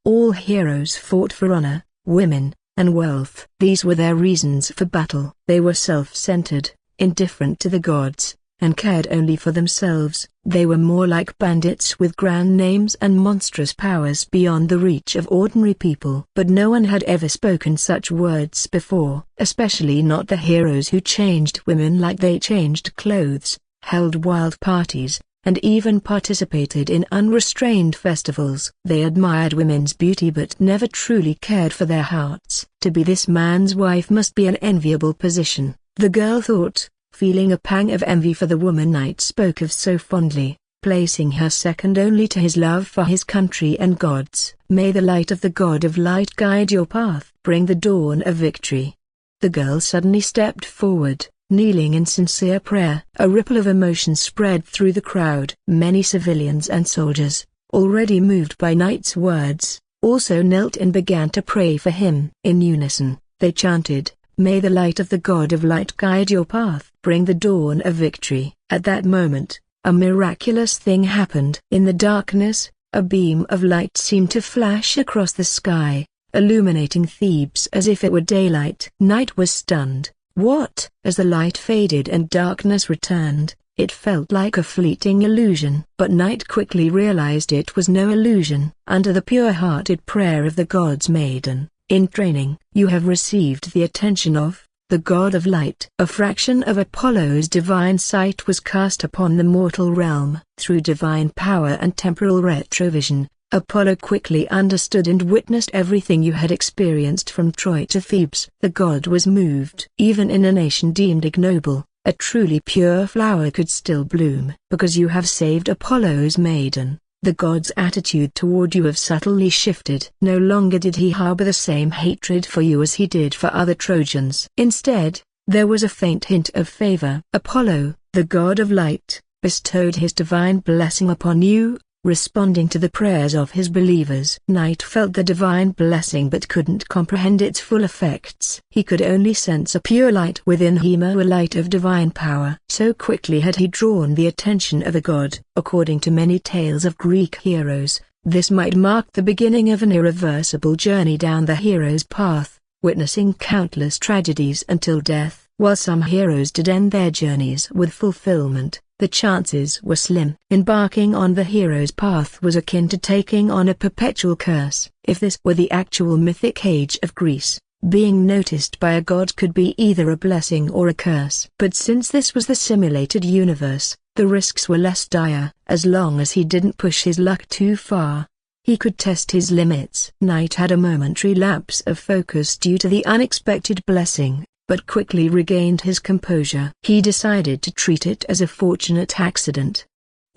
all heroes fought for honor, women, and wealth. These were their reasons for battle. They were self-centered, indifferent to the gods, and cared only for themselves. They were more like bandits with grand names and monstrous powers beyond the reach of ordinary people. But no one had ever spoken such words before, especially not the heroes who changed women like they changed clothes, held wild parties, and even participated in unrestrained festivals. They admired women's beauty but never truly cared for their hearts. To be this man's wife must be an enviable position, the girl thought, feeling a pang of envy for the woman Knight spoke of so fondly, placing her second only to his love for his country and gods. May the light of the God of Light guide your path, bring the dawn of victory. The girl suddenly stepped forward, kneeling in sincere prayer. A ripple of emotion spread through the crowd. Many civilians and soldiers, already moved by Knight's words, also knelt and began to pray for him. In unison, they chanted, "May the light of the God of Light guide your path, bring the dawn of victory." At that moment, a miraculous thing happened. In the darkness, a beam of light seemed to flash across the sky, illuminating Thebes as if it were daylight. Knight was stunned. What? As the light faded and darkness returned, it felt like a fleeting illusion. But Knight quickly realized it was no illusion. Under the pure-hearted prayer of the god's maiden, in training, you have received the attention of the God of Light. A fraction of Apollo's divine sight was cast upon the mortal realm. Through divine power and temporal retrovision, Apollo quickly understood and witnessed everything you had experienced from Troy to Thebes. The god was moved. Even in a nation deemed ignoble, a truly pure flower could still bloom. Because you have saved Apollo's maiden, the god's attitude toward you have subtly shifted. No longer did he harbor the same hatred for you as he did for other Trojans. Instead, there was a faint hint of favor. Apollo, the god of light, bestowed his divine blessing upon you, responding to the prayers of his believers. Knight felt the divine blessing but couldn't comprehend its full effects. He could only sense a pure light within him, a light of divine power. So quickly had he drawn the attention of a god. According to many tales of Greek heroes, this might mark the beginning of an irreversible journey down the hero's path, witnessing countless tragedies until death. While some heroes did end their journeys with fulfillment, the chances were slim. Embarking on the hero's path was akin to taking on a perpetual curse. If this were the actual mythic age of Greece, being noticed by a god could be either a blessing or a curse. But since this was the simulated universe, the risks were less dire. As long as he didn't push his luck too far, he could test his limits. Knight had a momentary lapse of focus due to the unexpected blessing, but quickly regained his composure. He decided to treat it as a fortunate accident.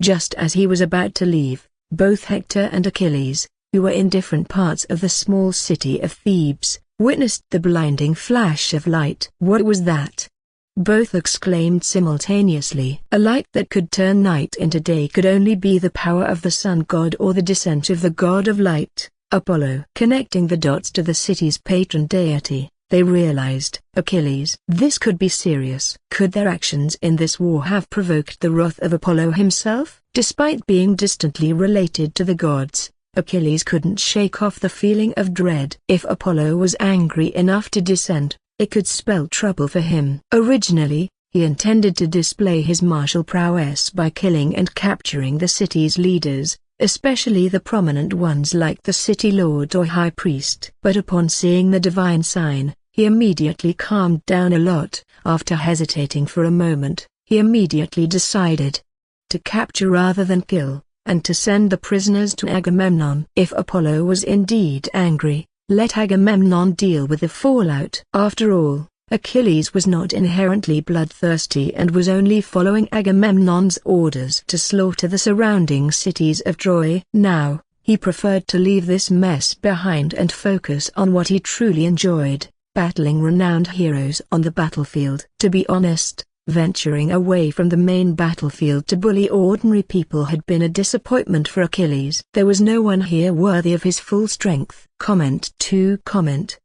Just as he was about to leave, both Hector and Achilles, who were in different parts of the small city of Thebes, witnessed the blinding flash of light. What was that? Both exclaimed simultaneously. A light that could turn night into day could only be the power of the sun god or the descent of the god of light, Apollo. Connecting the dots to the city's patron deity, they realized, Achilles. This could be serious. Could their actions in this war have provoked the wrath of Apollo himself? Despite being distantly related to the gods, Achilles couldn't shake off the feeling of dread. If Apollo was angry enough to descend, it could spell trouble for him. Originally, He intended to display his martial prowess by killing and capturing the city's leaders, especially the prominent ones like the city lord or high priest. But upon seeing the divine sign, he immediately calmed down a lot. After hesitating for a moment, he immediately decided to capture rather than kill, and to send the prisoners to Agamemnon. If Apollo was indeed angry, let Agamemnon deal with the fallout. After all, Achilles was not inherently bloodthirsty and was only following Agamemnon's orders to slaughter the surrounding cities of Troy. Now, he preferred to leave this mess behind and focus on what he truly enjoyed, battling renowned heroes on the battlefield. To be honest, venturing away from the main battlefield to bully ordinary people had been a disappointment for Achilles. There was no one here worthy of his full strength. Comment 2.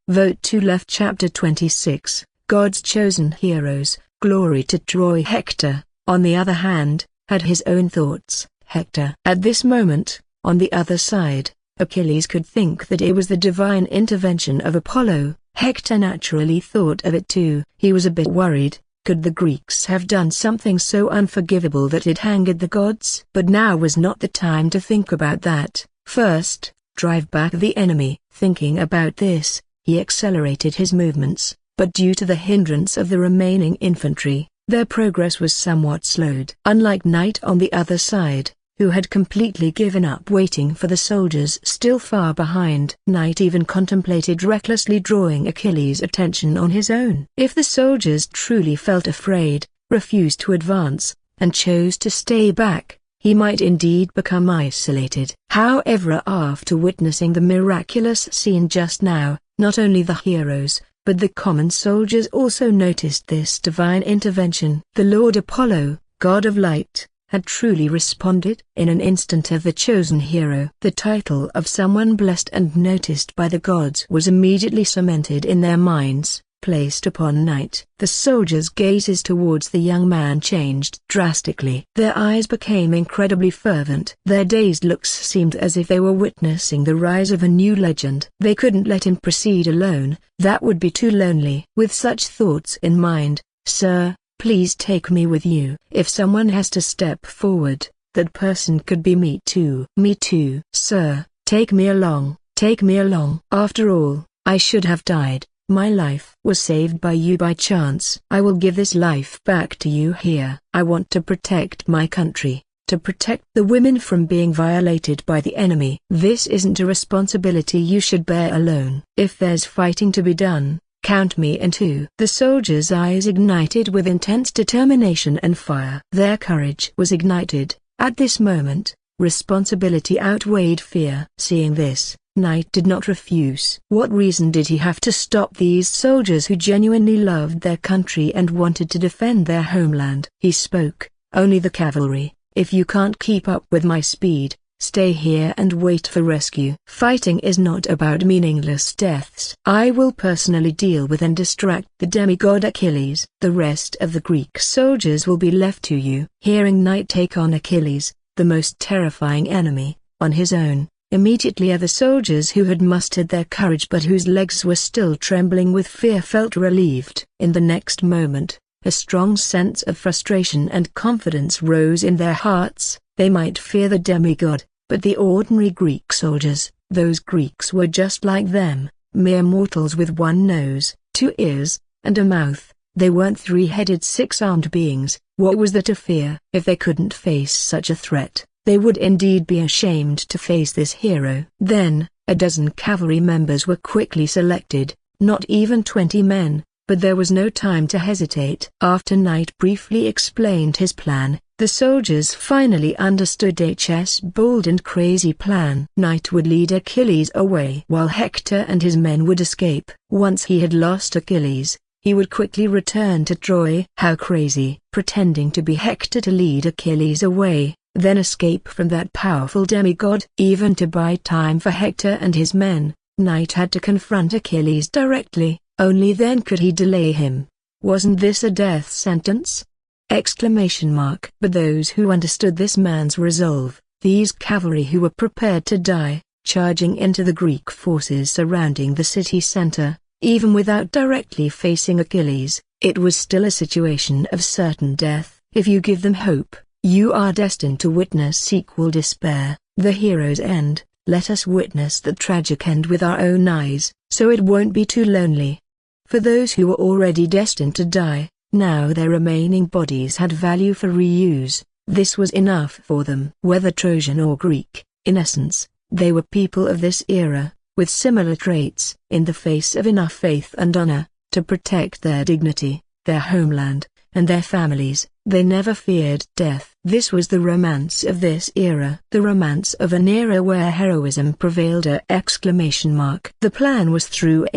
Vote to left. Chapter 26, God's Chosen Heroes, Glory to Troy. Hector, on the other hand, had his own thoughts. Hector. At this moment, on the other side, Achilles could think that it was the divine intervention of Apollo. Hector naturally thought of it too. He was a bit worried. Could the Greeks have done something so unforgivable that it angered the gods? But now was not the time to think about that. First, drive back the enemy. Thinking about this, he accelerated his movements, but due to the hindrance of the remaining infantry, their progress was somewhat slowed. Unlike Knight on the other side, who had completely given up waiting for the soldiers still far behind, Knight even contemplated recklessly drawing Achilles' attention on his own. If the soldiers truly felt afraid, refused to advance, and chose to stay back, he might indeed become isolated. However, after witnessing the miraculous scene just now, not only the heroes, but the common soldiers also noticed this divine intervention. The Lord Apollo, god of light, had truly responded. In an instant of the chosen hero, the title of someone blessed and noticed by the gods was immediately cemented in their minds, placed upon Knight. The soldiers' gazes towards the young man changed drastically. Their eyes became incredibly fervent. Their dazed looks seemed as if they were witnessing the rise of a new legend. They couldn't let him proceed alone, that would be too lonely. With such thoughts in mind, "Sir, please take me with you. If someone has to step forward, that person could be me too." "Me too. Sir, take me along, take me along. After all, I should have died. My life was saved by you by chance. I will give this life back to you here. I want to protect my country, to protect the women from being violated by the enemy. This isn't a responsibility you should bear alone. If there's fighting to be done, count me in too." The soldiers' eyes ignited with intense determination and fire. Their courage was ignited. At this moment, responsibility outweighed fear. Seeing this, Knight did not refuse. What reason did he have to stop these soldiers who genuinely loved their country and wanted to defend their homeland? He spoke, "Only the cavalry. If you can't keep up with my speed, stay here and wait for rescue. Fighting is not about meaningless deaths. I will personally deal with and distract the demigod Achilles. The rest of the Greek soldiers will be left to you." Hearing Knight take on Achilles, the most terrifying enemy, on his own, immediately other soldiers who had mustered their courage but whose legs were still trembling with fear felt relieved. In the next moment, a strong sense of frustration and confidence rose in their hearts. They might fear the demigod, but the ordinary Greek soldiers, those Greeks were just like them, mere mortals with one nose, two ears, and a mouth. They weren't three-headed six-armed beings. What was there to fear? If they couldn't face such a threat, they would indeed be ashamed to face this hero. Then, a dozen cavalry members were quickly selected, not even 20 men, but there was no time to hesitate. After Knight briefly explained his plan, the soldiers finally understood H's bold and crazy plan. Knight would lead Achilles away while Hector and his men would escape. Once he had lost Achilles, he would quickly return to Troy. How crazy! Pretending to be Hector to lead Achilles away, then escape from that powerful demigod. Even to buy time for Hector and his men, Knight had to confront Achilles directly. Only then could he delay him. Wasn't this a death sentence? But those who understood this man's resolve, these cavalry who were prepared to die, charging into the Greek forces surrounding the city center, Even without directly facing Achilles, it was still a situation of certain death. If you give them hope, you are destined to witness equal despair, the hero's end. Let us witness the tragic end with our own eyes, so it won't be too lonely. For those who were already destined to die, now their remaining bodies had value for reuse. This was enough for them. Whether Trojan or Greek, in essence, they were people of this era, with similar traits. In the face of enough faith and honor, to protect their dignity, their homeland, and their families, they never feared death. This was the romance of this era. The romance of an era where heroism prevailed. The plan was through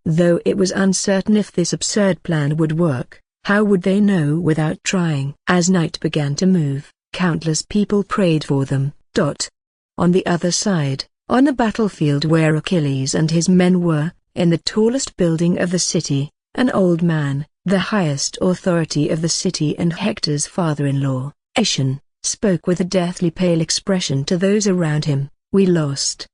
though it was uncertain if this absurd plan would work. How would they know without trying? As night began to move, countless people prayed for them. On the other side, on the battlefield where Achilles and his men were, in the tallest building of the city, an old man, the highest authority of the city and Hector's father-in-law, Aetion, spoke with a deathly pale expression to those around him. We lost.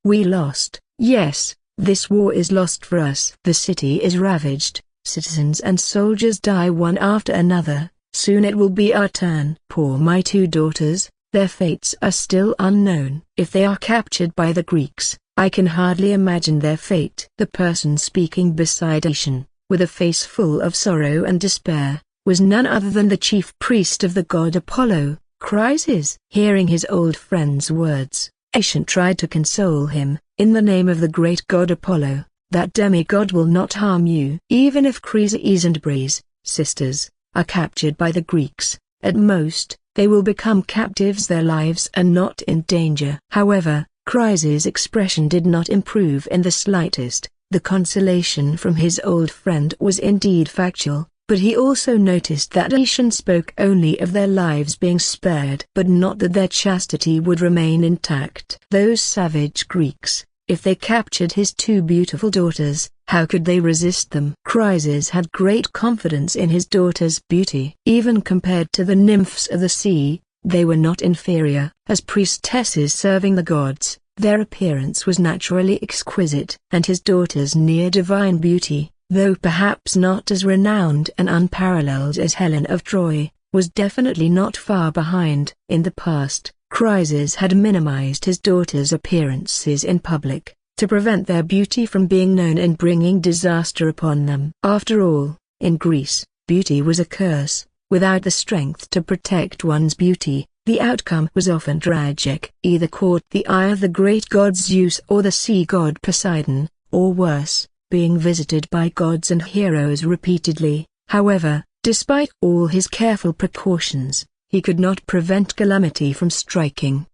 Yes, this war is lost for us. The city is ravaged, citizens and soldiers die one after another, soon it will be our turn. Poor my two daughters, their fates are still unknown. If they are captured by the Greeks, I can hardly imagine their fate. The person speaking beside Aetion, with a face full of sorrow and despair, was none other than the chief priest of the god Apollo, Chryses. Hearing his old friend's words, Aetion tried to console him. In the name of the great god Apollo, that demigod will not harm you. Even if Chryses and Breeze, sisters, are captured by the Greeks, at most, they will become captives. Their lives are not in danger. However, Chryses' expression did not improve in the slightest. The consolation from his old friend was indeed factual, but he also noticed that Aetion spoke only of their lives being spared, but not that their chastity would remain intact. Those savage Greeks, if they captured his two beautiful daughters, how could they resist them? Chryses had great confidence in his daughters' beauty. Even compared to the nymphs of the sea, they were not inferior. As priestesses serving the gods, their appearance was naturally exquisite. And his daughters' near-divine beauty, though perhaps not as renowned and unparalleled as Helen of Troy, was definitely not far behind. In the past, Chryses had minimized his daughters' appearances in public, to prevent their beauty from being known and bringing disaster upon them. After all, in Greece, beauty was a curse. Without the strength to protect one's beauty, the outcome was often tragic. Either caught the eye of the great god Zeus or the sea god Poseidon, or worse, being visited by gods and heroes repeatedly. However, despite all his careful precautions, he could not prevent calamity from striking.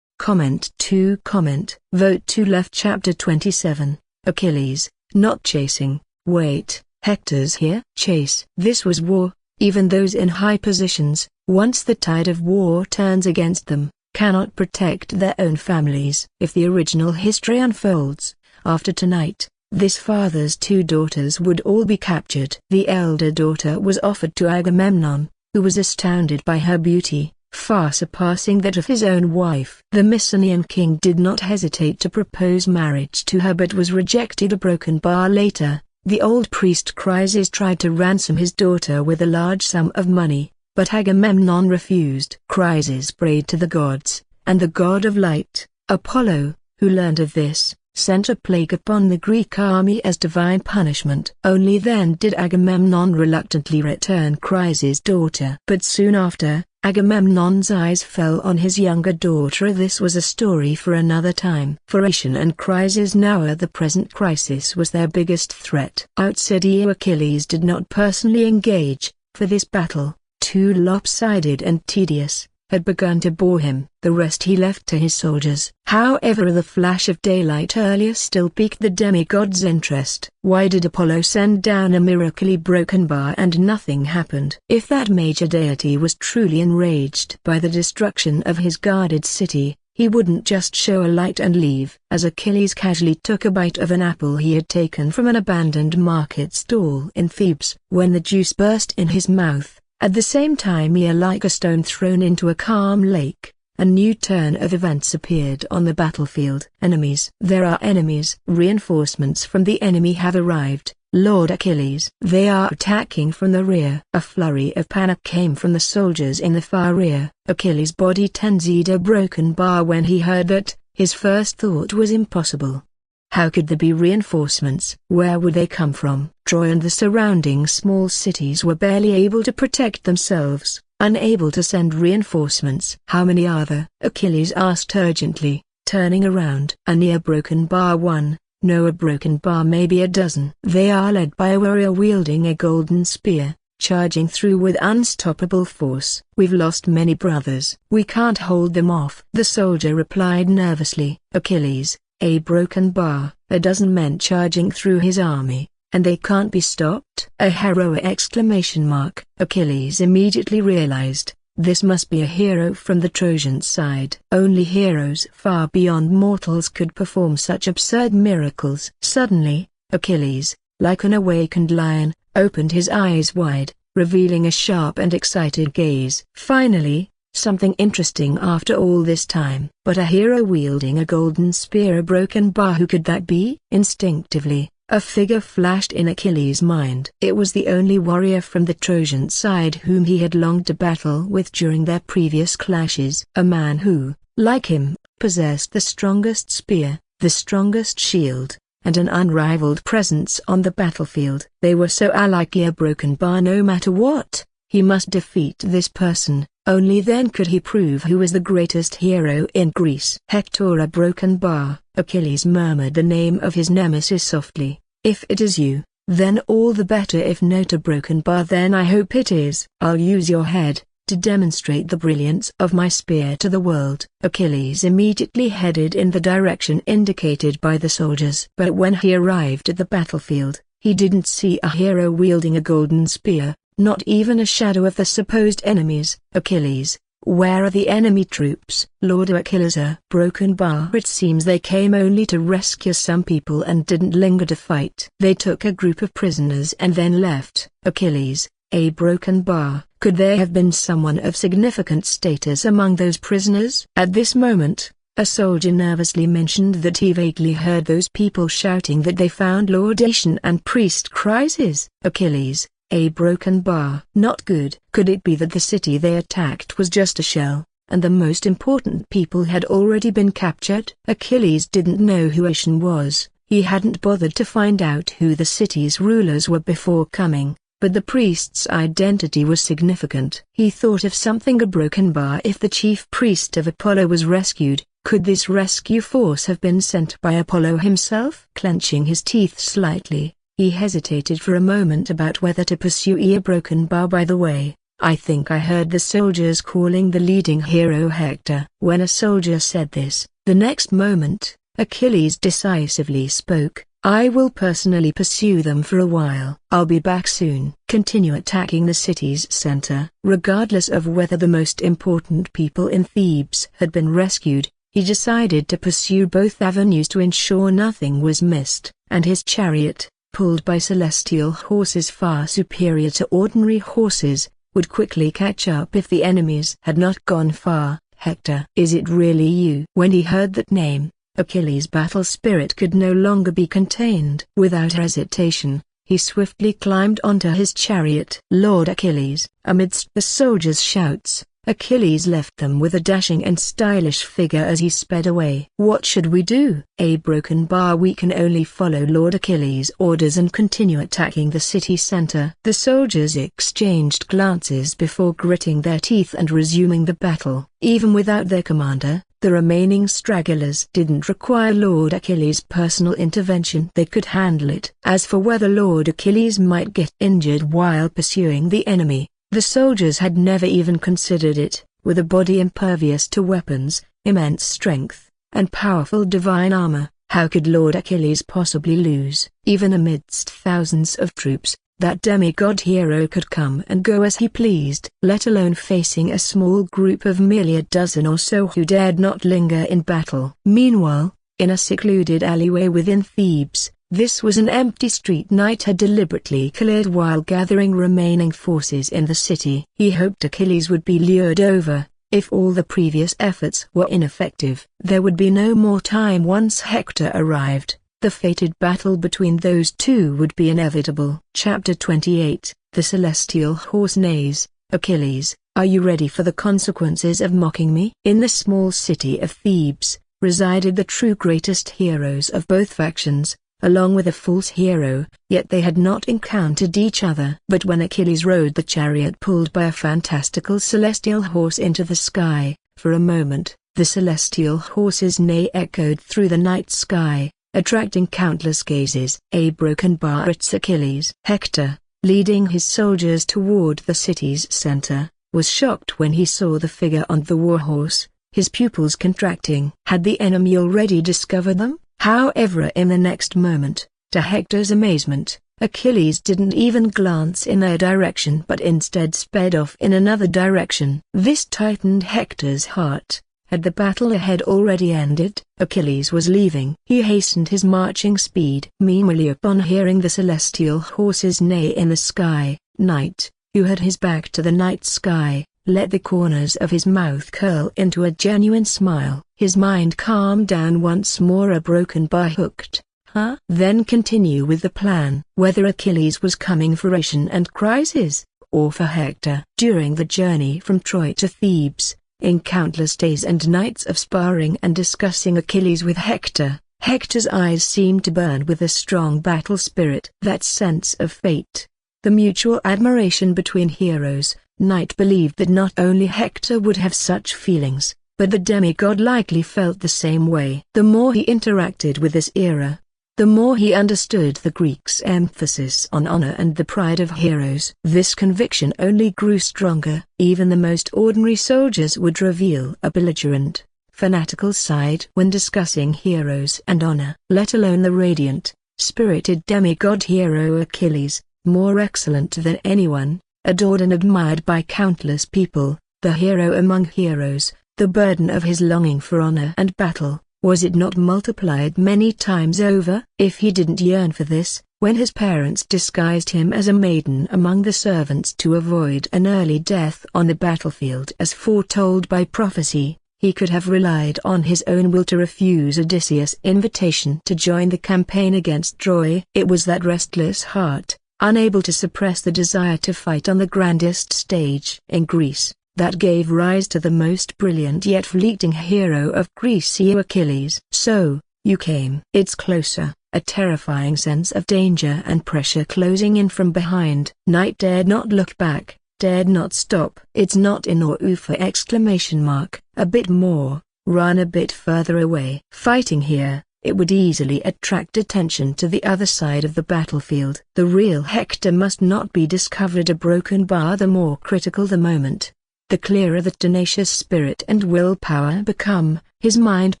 Comment to comment. Vote to left. Chapter 27, Achilles, not chasing. Wait, Hector's here? Chase. This was war. Even those in high positions, once the tide of war turns against them, cannot protect their own families. If the original history unfolds, after tonight, this father's two daughters would all be captured. The elder daughter was offered to Agamemnon, who was astounded by her beauty, far surpassing that of his own wife. The Mycenaean king did not hesitate to propose marriage to her but was rejected a broken bar later. The old priest Chryses tried to ransom his daughter with a large sum of money, but Agamemnon refused. Chryses prayed to the gods, and the god of light, Apollo, who learned of this, sent a plague upon the Greek army as divine punishment. Only then did Agamemnon reluctantly return Chryses' daughter. But soon after, Agamemnon's eyes fell on his younger daughter. This was a story for another time. For Aetion and Chryses now the present crisis was their biggest threat. Outside Achilles did not personally engage, for this battle, too lopsided and tedious, had begun to bore him. The rest he left to his soldiers. However, the flash of daylight earlier still piqued the demigod's interest. Why did Apollo send down a miraculously broken bar and nothing happened? If that major deity was truly enraged by the destruction of his guarded city, he wouldn't just show a light and leave. As Achilles casually took a bite of an apple he had taken from an abandoned market stall in Thebes, when the juice burst in his mouth, at the same time like a stone thrown into a calm lake, a new turn of events appeared on the battlefield. Enemies. There are enemies. Reinforcements from the enemy have arrived, Lord Achilles. They are attacking from the rear. A flurry of panic came from the soldiers in the far rear. Achilles' body tensed a broken bar when he heard that. His first thought was impossible. How could there be reinforcements? Where would they come from? Troy and the surrounding small cities were barely able to protect themselves, unable to send reinforcements. How many are there? Achilles asked urgently, turning around. A near broken bar 1, no, a broken bar maybe a dozen. They are led by a warrior wielding a golden spear, charging through with unstoppable force. We've lost many brothers. We can't hold them off. The soldier replied nervously. Achilles, a broken bar, a dozen men charging through his army, and they can't be stopped? A heroic exclamation mark. Achilles immediately realized, this must be a hero from the Trojan side. Only heroes far beyond mortals could perform such absurd miracles. Suddenly, Achilles, like an awakened lion, opened his eyes wide, revealing a sharp and excited gaze. Finally, something interesting after all this time. But a hero wielding a golden spear, a broken bar, who could that be? Instinctively, a figure flashed in Achilles' mind. It was the only warrior from the Trojan side whom he had longed to battle with during their previous clashes. A man who, like him, possessed the strongest spear, the strongest shield, and an unrivaled presence on the battlefield. They were so alike. A broken bar, no matter what, he must defeat this person. Only then could he prove who was the greatest hero in Greece. Hector, a broken bar. Achilles murmured the name of his nemesis softly. If it is you, then all the better. If not a broken bar, then I hope it is. I'll use your head to demonstrate the brilliance of my spear to the world. Achilles immediately headed in the direction indicated by the soldiers. But when he arrived at the battlefield, he didn't see a hero wielding a golden spear, not even a shadow of the supposed enemies. Achilles, where are the enemy troops? Lord Achilles, a broken bar. It seems they came only to rescue some people and didn't linger to fight. They took a group of prisoners and then left. Achilles, a broken bar. Could there have been someone of significant status among those prisoners? At this moment, a soldier nervously mentioned that he vaguely heard those people shouting that they found laudation and priest cries. Achilles, a broken bar. Not good. Could it be that the city they attacked was just a shell, and the most important people had already been captured? Achilles didn't know who Asian was. He hadn't bothered to find out who the city's rulers were before coming, but the priest's identity was significant. He thought of something: a broken bar. If the chief priest of Apollo was rescued, could this rescue force have been sent by Apollo himself? Clenching his teeth slightly, he hesitated for a moment about whether to pursue a broken bar. By the way, I think I heard the soldiers calling the leading hero Hector. When a soldier said this, the next moment, Achilles decisively spoke. I will personally pursue them for a while. I'll be back soon. Continue attacking the city's center. Regardless of whether the most important people in Thebes had been rescued, he decided to pursue both avenues to ensure nothing was missed, and his chariot, pulled by celestial horses far superior to ordinary horses, would quickly catch up if the enemies had not gone far. Hector, is it really you? When he heard that name, Achilles' battle spirit could no longer be contained. Without hesitation, he swiftly climbed onto his chariot. Lord Achilles. Amidst the soldiers' shouts, Achilles left them with a dashing and stylish figure as he sped away. What should we do? A broken bar. We can only follow Lord Achilles' orders and continue attacking the city center. The soldiers exchanged glances before gritting their teeth and resuming the battle. Even without their commander, the remaining stragglers didn't require Lord Achilles' personal intervention. They could handle it. As for whether Lord Achilles might get injured while pursuing the enemy, the soldiers had never even considered it. With a body impervious to weapons, immense strength, and powerful divine armor, how could Lord Achilles possibly lose? Even amidst thousands of troops, that demigod hero could come and go as he pleased, let alone facing a small group of merely a dozen or so who dared not linger in battle. Meanwhile, in a secluded alleyway within Thebes, this was an empty street Knight had deliberately cleared while gathering remaining forces in the city. He hoped Achilles would be lured over, If all the previous efforts were ineffective, there would be no more time once Hector arrived. The fated battle between those two would be inevitable. Chapter 28, The Celestial Horse Neighs. Achilles, are you ready for the consequences of mocking me? In the small city of Thebes, resided the true greatest heroes of both factions, along with a false hero, yet they had not encountered each other. But when Achilles rode the chariot pulled by a fantastical celestial horse into the sky, for a moment, the celestial horse's neigh echoed through the night sky, attracting countless gazes. A broken bar. It's Achilles. Hector, leading his soldiers toward the city's center, was shocked when he saw the figure on the warhorse, his pupils contracting. Had the enemy already discovered them? However, in the next moment, to Hector's amazement, Achilles didn't even glance in their direction but instead sped off in another direction. This tightened Hector's heart. Had the battle ahead already ended? Achilles was leaving. He hastened his marching speed. Meanwhile, upon hearing the celestial horse's neigh in the sky, Night, who had his back to the night sky, let the corners of his mouth curl into a genuine smile. His mind calmed down once more. A broken bar. Hooked, huh? Then continue with the plan. Whether Achilles was coming for ration and crisis, or for Hector. During the journey from Troy to Thebes, in countless days and nights of sparring and discussing Achilles with Hector, Hector's eyes seemed to burn with a strong battle spirit. That sense of fate, the mutual admiration between heroes, Knight believed that not only Hector would have such feelings, but the demigod likely felt the same way. The more he interacted with this era, the more he understood the Greeks' emphasis on honor and the pride of heroes. This conviction only grew stronger. Even the most ordinary soldiers would reveal a belligerent, fanatical side when discussing heroes and honor. Let alone the radiant, spirited demigod hero Achilles, more excellent than anyone, adored and admired by countless people, the hero among heroes. The burden of his longing for honor and battle, was it not multiplied many times over? If he didn't yearn for this, when his parents disguised him as a maiden among the servants to avoid an early death on the battlefield as foretold by prophecy, he could have relied on his own will to refuse Odysseus' invitation to join the campaign against Troy. It was that restless heart, unable to suppress the desire to fight on the grandest stage in Greece, that gave rise to the most brilliant yet fleeting hero of Greece, Achilles. So, you came. It's closer, a terrifying sense of danger and pressure closing in from behind. Knight dared not look back, dared not stop. It's not in or for exclamation mark. A bit more, run a bit further away. Fighting here, it would easily attract attention to the other side of the battlefield. The real Hector must not be discovered. A broken bar. The more critical the moment, the clearer that tenacious spirit and willpower become. His mind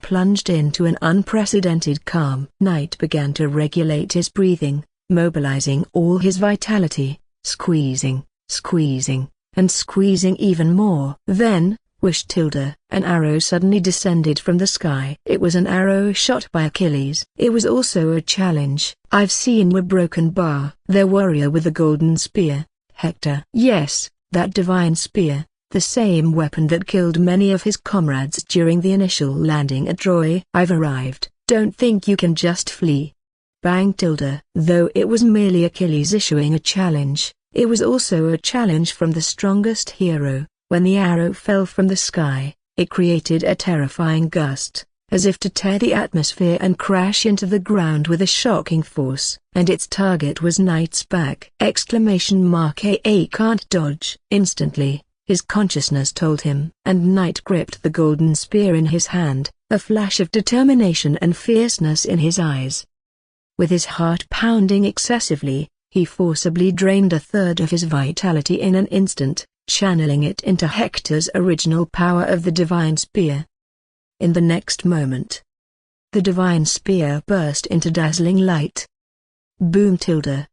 plunged into an unprecedented calm. Knight began to regulate his breathing, mobilizing all his vitality, squeezing, and squeezing even more. Then, whoosh! An arrow suddenly descended from the sky. It was an arrow shot by Achilles. It was also a challenge. I've seen your broken bar. Their warrior with the golden spear, Hector. Yes, that divine spear. The same weapon that killed many of his comrades during the initial landing at Troy. I've arrived. Don't think you can just flee. Bang! Though it was merely Achilles issuing a challenge, it was also a challenge from the strongest hero. When the arrow fell from the sky, it created a terrifying gust, as if to tear the atmosphere and crash into the ground with a shocking force. And its target was Knight's back. I can't dodge. Instantly, his consciousness told him. And Knight gripped the golden spear in his hand, a flash of determination and fierceness in his eyes. With his heart pounding excessively, he forcibly drained a third of his vitality in an instant, channeling it into Hector's original power of the divine spear. In the next moment, the divine spear burst into dazzling light. Boom!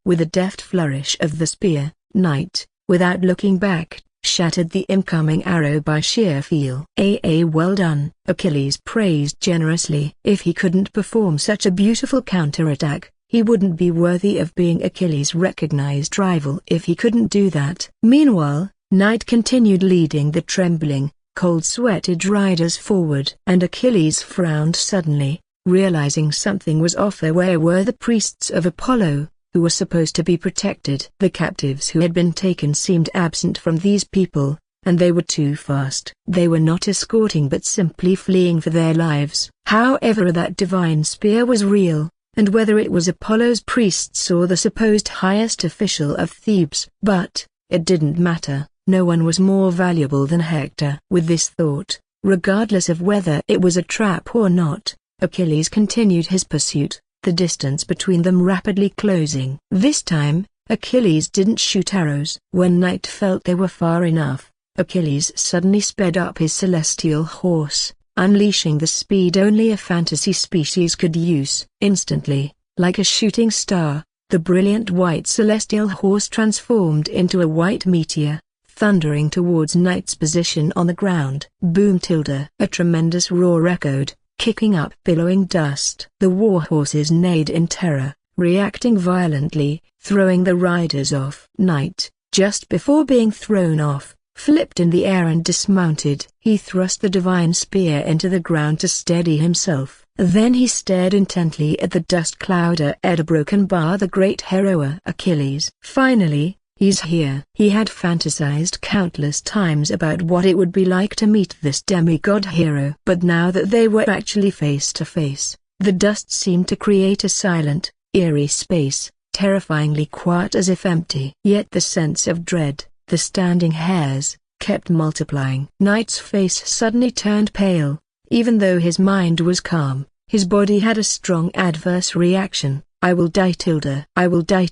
With a deft flourish of the spear, Knight, without looking back, shattered the incoming arrow by sheer feel. Well done, Achilles praised generously. If he couldn't perform such a beautiful counterattack, he wouldn't be worthy of being Achilles' recognized rival. If he couldn't do that. Meanwhile, Knight continued leading the trembling, cold sweated riders forward. And Achilles frowned suddenly, realizing something was off. Where were the priests of Apollo, who were supposed to be protected? The captives who had been taken seemed absent from these people, and they were too fast. They were not escorting but simply fleeing for their lives. However, that divine spear was real, and whether it was Apollo's priests or the supposed highest official of Thebes. But it didn't matter, no one was more valuable than Hector. With this thought, regardless of whether it was a trap or not, Achilles continued his pursuit, the distance between them rapidly closing. This time, Achilles didn't shoot arrows. When night felt they were far enough, Achilles suddenly sped up his celestial horse, unleashing the speed only a fantasy species could use. Instantly, like a shooting star, the brilliant white celestial horse transformed into a white meteor, thundering towards Night's position on the ground. Boom! A tremendous roar echoed, kicking up billowing dust. The warhorses neighed in terror, reacting violently, throwing the riders off. Night, just before being thrown off, flipped in the air and dismounted. He thrust the divine spear into the ground to steady himself. Then he stared intently at the dust cloud at a broken bar. The great hero Achilles. Finally, he's here. He had fantasized countless times about what it would be like to meet this demigod hero. But now that they were actually face to face, the dust seemed to create a silent, eerie space, terrifyingly quiet as if empty. Yet the sense of dread, the standing hairs, kept multiplying. Night's face suddenly turned pale. Even though his mind was calm, his body had a strong adverse reaction. I will die. I will die.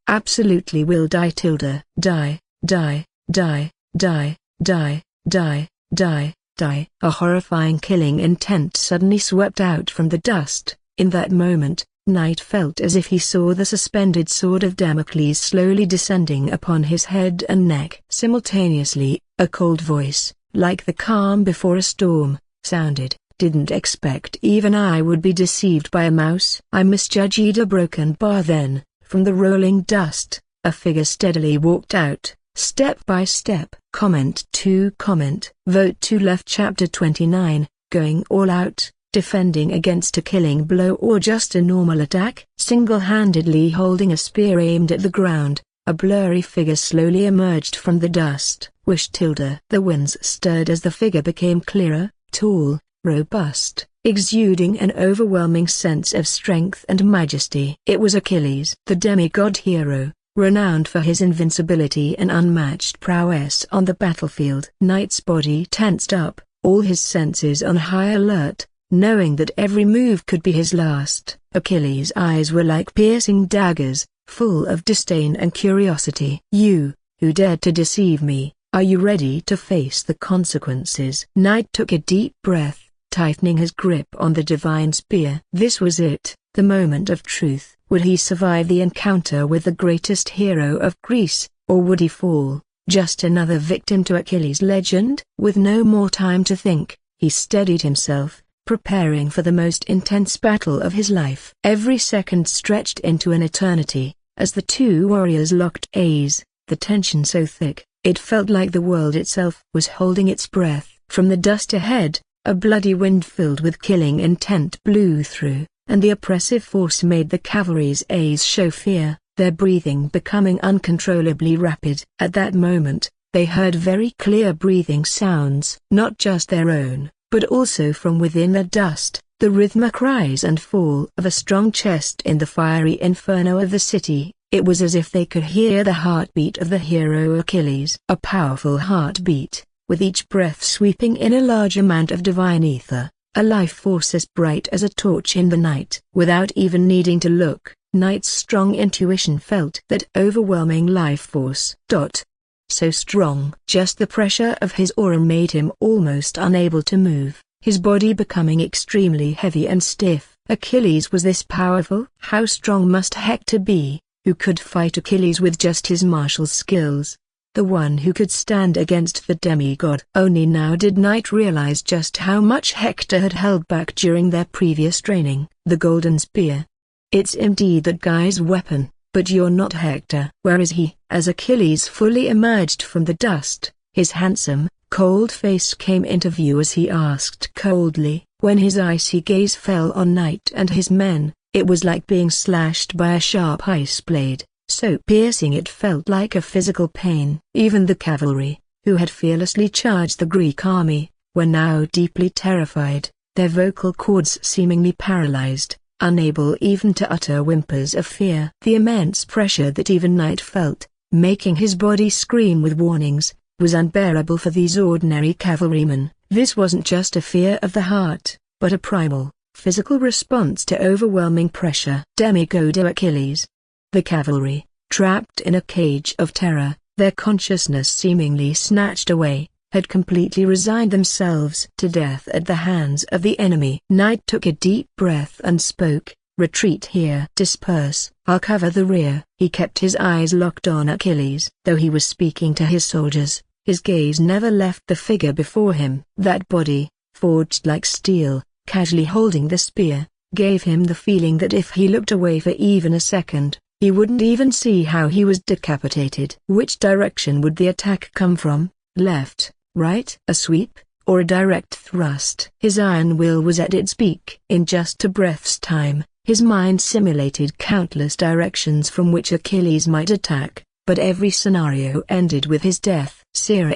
Absolutely will die. Die, die, die, die, die, die, die, die. A horrifying killing intent suddenly swept out from the dust. In that moment, Night felt as if he saw the suspended sword of Damocles slowly descending upon his head and neck. Simultaneously, a cold voice, like the calm before a storm, sounded. Didn't expect even I would be deceived by a mouse. I misjudged a broken bar. Then, from the rolling dust, a figure steadily walked out, step by step. Comment to comment. Vote to left. Chapter 29, Going All Out, Defending Against a Killing Blow or Just a Normal Attack. Single-handedly holding a spear aimed at the ground, a blurry figure slowly emerged from the dust. Wish. The winds stirred as the figure became clearer, tall, robust, exuding an overwhelming sense of strength and majesty. It was Achilles, the demigod hero, renowned for his invincibility and unmatched prowess on the battlefield. Night's body tensed up, all his senses on high alert, knowing that every move could be his last. Achilles' eyes were like piercing daggers, full of disdain and curiosity. You, who dared to deceive me, are you ready to face the consequences? Night took a deep breath, tightening his grip on the divine spear. This was it, the moment of truth. Would he survive the encounter with the greatest hero of Greece, or would he fall, just another victim to Achilles' legend? With no more time to think, he steadied himself, preparing for the most intense battle of his life. Every second stretched into an eternity, as the two warriors locked eyes, the tension so thick, it felt like the world itself was holding its breath. From the dust ahead, a bloody wind filled with killing intent blew through, and the oppressive force made the cavalry's eyes show fear, their breathing becoming uncontrollably rapid. At that moment, they heard very clear breathing sounds, not just their own, but also from within the dust, the rhythmic rise and fall of a strong chest in the fiery inferno of the city. It was as if they could hear the heartbeat of the hero Achilles. A powerful heartbeat, with each breath sweeping in a large amount of divine ether, a life force as bright as a torch in the night. Without even needing to look, Night's strong intuition felt that overwhelming life force. So strong. Just the pressure of his aura made him almost unable to move, his body becoming extremely heavy and stiff. Achilles was this powerful? How strong must Hector be, who could fight Achilles with just his martial skills? The one who could stand against the demigod. Only now did Night realize just how much Hector had held back during their previous training. The golden spear. It's indeed that guy's weapon, but you're not Hector. Where is he? As Achilles fully emerged from the dust, his handsome, cold face came into view as he asked coldly. When his icy gaze fell on Knight and his men, it was like being slashed by a sharp ice blade, so piercing it felt like a physical pain. Even the cavalry, who had fearlessly charged the Greek army, were now deeply terrified, their vocal cords seemingly paralyzed, unable even to utter whimpers of fear. The immense pressure that even Knight felt, making his body scream with warnings, was unbearable for these ordinary cavalrymen. This wasn't just a fear of the heart, but a primal, physical response to overwhelming pressure. Demigod Achilles. The cavalry, trapped in a cage of terror, their consciousness seemingly snatched away, had completely resigned themselves to death at the hands of the enemy. Knight took a deep breath and spoke, "Retreat here. Disperse. I'll cover the rear." He kept his eyes locked on Achilles. Though he was speaking to his soldiers, his gaze never left the figure before him. That body, forged like steel, casually holding the spear, gave him the feeling that if he looked away for even a second, he wouldn't even see how he was decapitated. Which direction would the attack come from? Left, right, a sweep, or a direct thrust? His iron will was at its peak. In just a breath's time, his mind simulated countless directions from which Achilles might attack, but every scenario ended with his death. Sira!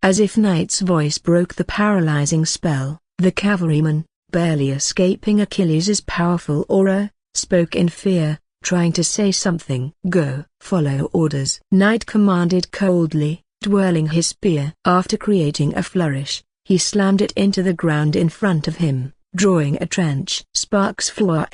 As if Knight's voice broke the paralyzing spell, the cavalryman, barely escaping Achilles' powerful aura, spoke in fear, trying to say something. "Go." "Follow orders," Knight commanded coldly, twirling his spear. After creating a flourish, he slammed it into the ground in front of him, drawing a trench. Sparks flew!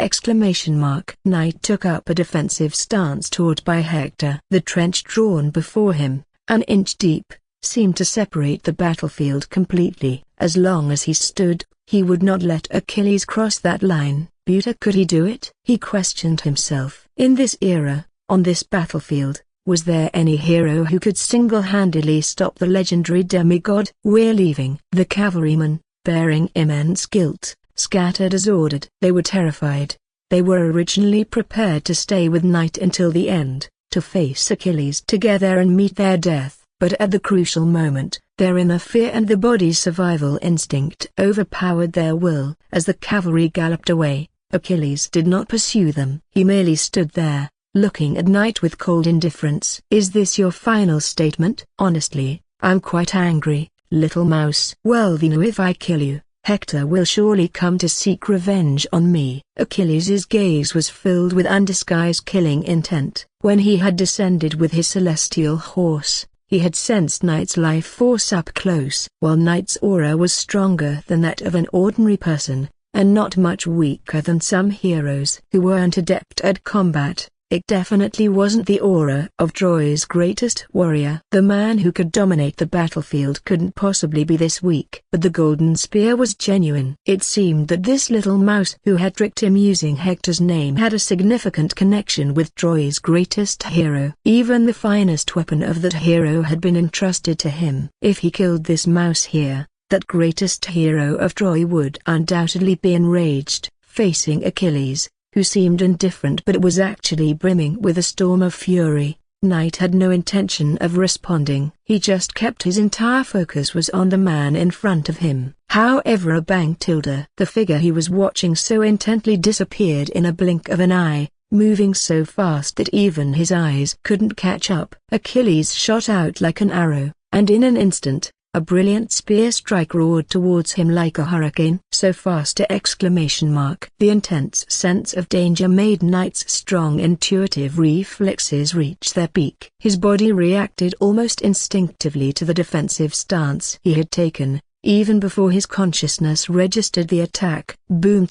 Knight took up a defensive stance toward by Hector. The trench drawn before him, an inch deep, seemed to separate the battlefield completely. As long as he stood, he would not let Achilles cross that line. But could he do it? He questioned himself. In this era, on this battlefield, was there any hero who could single-handedly stop the legendary demigod? "We're leaving." The cavalrymen, bearing immense guilt, scattered as ordered. They were terrified. They were originally prepared to stay with Knight until the end, to face Achilles together and meet their death. But at the crucial moment, their inner fear and the body's survival instinct overpowered their will. As the cavalry galloped away, Achilles did not pursue them. He merely stood there, looking at Knight with cold indifference. "Is this your final statement?" "Honestly, I'm quite angry, little mouse." "Well then, if I kill you, Hector will surely come to seek revenge on me." Achilles' gaze was filled with undisguised killing intent. When he had descended with his celestial horse, he had sensed Knight's life force up close. While Knight's aura was stronger than that of an ordinary person, and not much weaker than some heroes who weren't adept at combat, it definitely wasn't the aura of Troy's greatest warrior. The man who could dominate the battlefield couldn't possibly be this weak. But the golden spear was genuine. It seemed that this little mouse who had tricked him using Hector's name had a significant connection with Troy's greatest hero. Even the finest weapon of that hero had been entrusted to him. If he killed this mouse here, that greatest hero of Troy would undoubtedly be enraged, facing Achilles, who seemed indifferent but was actually brimming with a storm of fury. Knight had no intention of responding. He just kept his entire focus was on the man in front of him. However, the figure he was watching so intently disappeared in a blink of an eye, moving so fast that even his eyes couldn't catch up. Achilles shot out like an arrow, and in an instant, a brilliant spear strike roared towards him like a hurricane. So fast! The intense sense of danger made Knight's strong intuitive reflexes reach their peak. His body reacted almost instinctively to the defensive stance he had taken, even before his consciousness registered the attack. Boom!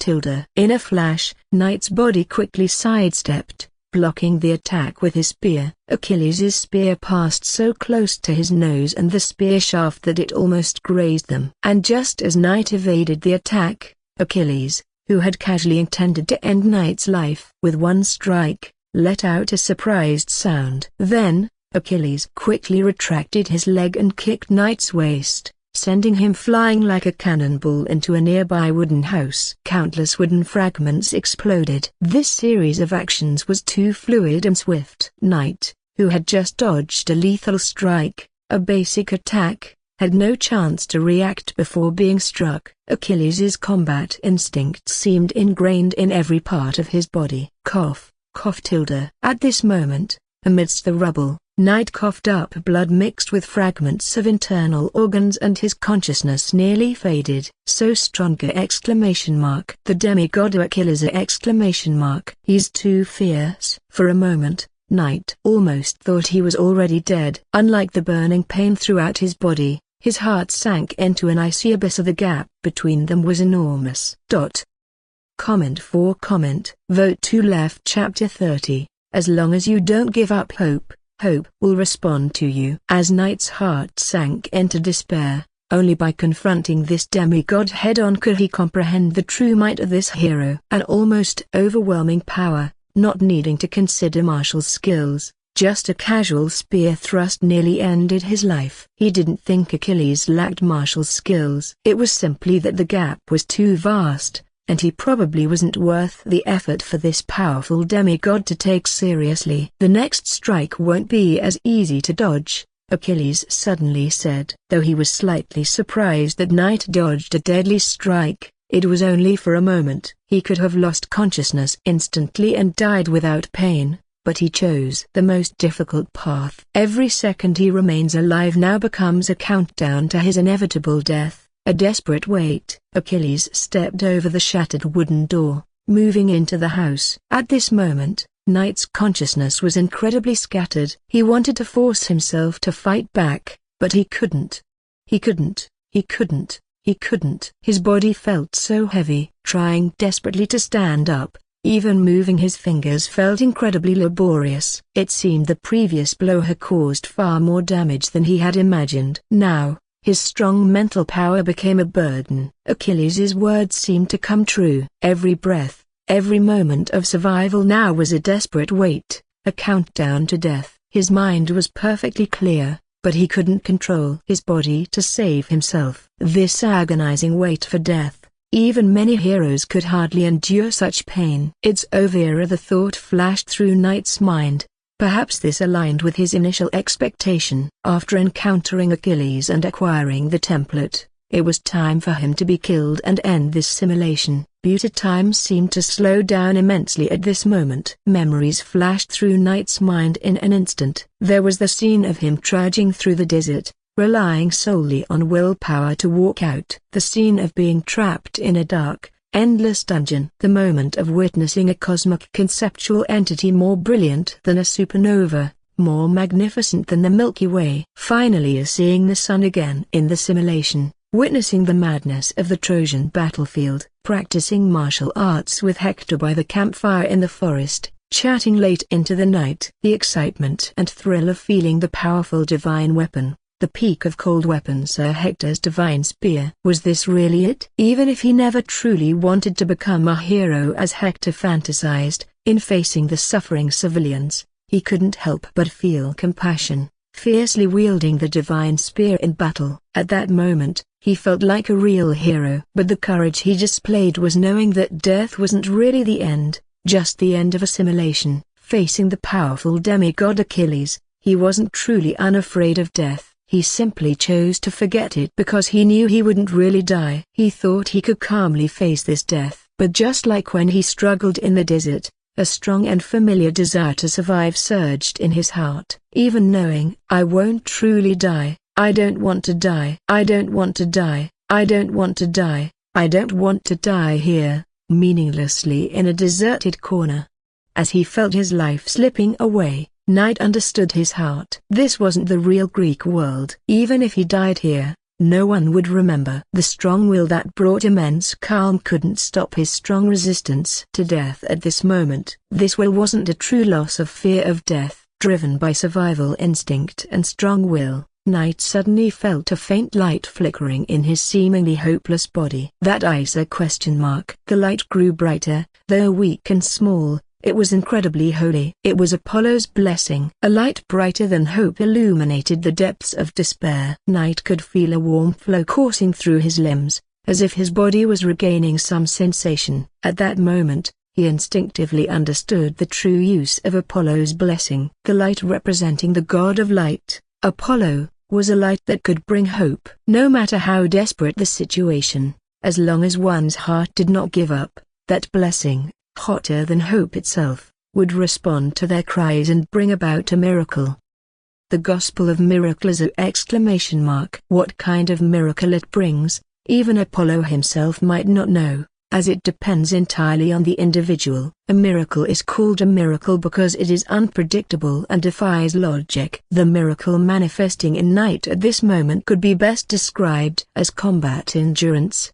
In a flash, Knight's body quickly sidestepped, blocking the attack with his spear. Achilles' spear passed so close to his nose and the spear shaft that it almost grazed them. And just as Knight evaded the attack, Achilles, who had casually intended to end Knight's life with one strike, let out a surprised sound. Then, Achilles quickly retracted his leg and kicked Knight's waist, sending him flying like a cannonball into a nearby wooden house. Countless wooden fragments exploded. This series of actions was too fluid and swift. Knight, who had just dodged a lethal strike, a basic attack, had no chance to react before being struck. Achilles' combat instinct seemed ingrained in every part of his body. Cough, cough tilde. At this moment, amidst the rubble, Knight coughed up blood mixed with fragments of internal organs and his consciousness nearly faded. So stronger! The demigod Achilles! He's too fierce. For a moment, Knight almost thought he was already dead. Unlike the burning pain throughout his body, his heart sank into an icy abyss. The gap between them was enormous. Comment for comment. Vote to left. Chapter 30. As long as you don't give up hope, hope will respond to you. As Knight's heart sank into despair, only by confronting this demigod head-on could he comprehend the true might of this hero. An almost overwhelming power, not needing to consider martial skills, just a casual spear thrust nearly ended his life. He didn't think Achilles lacked martial skills. It was simply that the gap was too vast, and he probably wasn't worth the effort for this powerful demigod to take seriously. The next strike won't be as easy to dodge, Achilles suddenly said. Though he was slightly surprised that Knight dodged a deadly strike, it was only for a moment. He could have lost consciousness instantly and died without pain, but he chose the most difficult path. Every second he remains alive now becomes a countdown to his inevitable death. A desperate wait. Achilles stepped over the shattered wooden door, moving into the house. At this moment, Knight's consciousness was incredibly scattered. He wanted to force himself to fight back, but he couldn't. He couldn't. His body felt so heavy. Trying desperately to stand up, even moving his fingers felt incredibly laborious. It seemed the previous blow had caused far more damage than he had imagined. Now, his strong mental power became a burden. Achilles' words seemed to come true. Every breath, every moment of survival now was a desperate wait, a countdown to death. His mind was perfectly clear, but he couldn't control his body to save himself. This agonizing wait for death, even many heroes could hardly endure such pain. It's over. The thought flashed through Knight's mind. Perhaps this aligned with his initial expectation. After encountering Achilles and acquiring the template, it was time for him to be killed and end this simulation. Time seemed to slow down immensely at this moment. Memories flashed through Knight's mind in an instant. There was the scene of him trudging through the desert, relying solely on willpower to walk out. The scene of being trapped in a dark, endless dungeon. The moment of witnessing a cosmic conceptual entity more brilliant than a supernova, more magnificent than the Milky Way. Finally seeing the sun again in the simulation, witnessing the madness of the Trojan battlefield, practicing martial arts with Hector by the campfire in the forest, chatting late into the night. The excitement and thrill of feeling the powerful divine weapon, the peak of cold weapon Sir Hector's divine spear. Was this really it? Even if he never truly wanted to become a hero as Hector fantasized, in facing the suffering civilians, he couldn't help but feel compassion, fiercely wielding the divine spear in battle. At that moment, he felt like a real hero. But the courage he displayed was knowing that death wasn't really the end, just the end of a simulation. Facing the powerful demigod Achilles, he wasn't truly unafraid of death. He simply chose to forget it because he knew he wouldn't really die. He thought he could calmly face this death. But just like when he struggled in the desert, a strong and familiar desire to survive surged in his heart. Even knowing, I won't truly die, I don't want to die. I don't want to die, I don't want to die, I don't want to die here, meaninglessly in a deserted corner. As he felt his life slipping away, Knight understood his heart. This wasn't the real Greek world. Even if he died here, no one would remember. The strong will that brought immense calm couldn't stop his strong resistance to death at this moment. This will wasn't a true loss of fear of death. Driven by survival instinct and strong will, Knight suddenly felt a faint light flickering in his seemingly hopeless body. That eyes a question mark. The light grew brighter, though weak and small. It was incredibly holy. It was Apollo's blessing. A light brighter than hope illuminated the depths of despair. Knight could feel a warm flow coursing through his limbs, as if his body was regaining some sensation. At that moment, he instinctively understood the true use of Apollo's blessing. The light representing the god of light, Apollo, was a light that could bring hope. No matter how desperate the situation, as long as one's heart did not give up, that blessing, hotter than hope itself, would respond to their cries and bring about a miracle. The gospel of miracles! What kind of miracle it brings, even Apollo himself might not know, as it depends entirely on the individual. A miracle is called a miracle because it is unpredictable and defies logic. The miracle manifesting in Knight at this moment could be best described as combat endurance.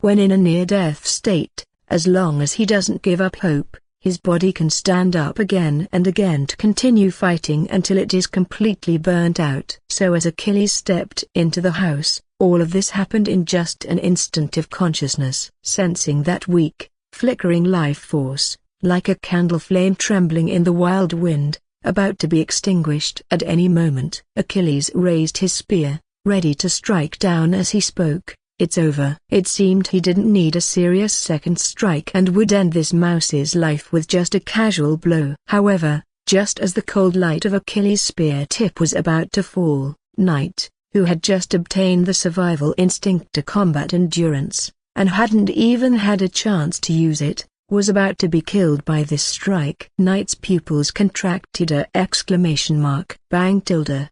When in a near-death state, as long as he doesn't give up hope, his body can stand up again and again to continue fighting until it is completely burnt out. So as Achilles stepped into the house, all of this happened in just an instant of consciousness. Sensing that weak, flickering life force, like a candle flame trembling in the wild wind, about to be extinguished at any moment, Achilles raised his spear, ready to strike down as he spoke. It's over. It seemed he didn't need a serious second strike and would end this mouse's life with just a casual blow. However, just as the cold light of Achilles' spear tip was about to fall, Knight, who had just obtained the survival instinct to combat endurance, and hadn't even had a chance to use it, was about to be killed by this strike. Knight's pupils contracted. Bang!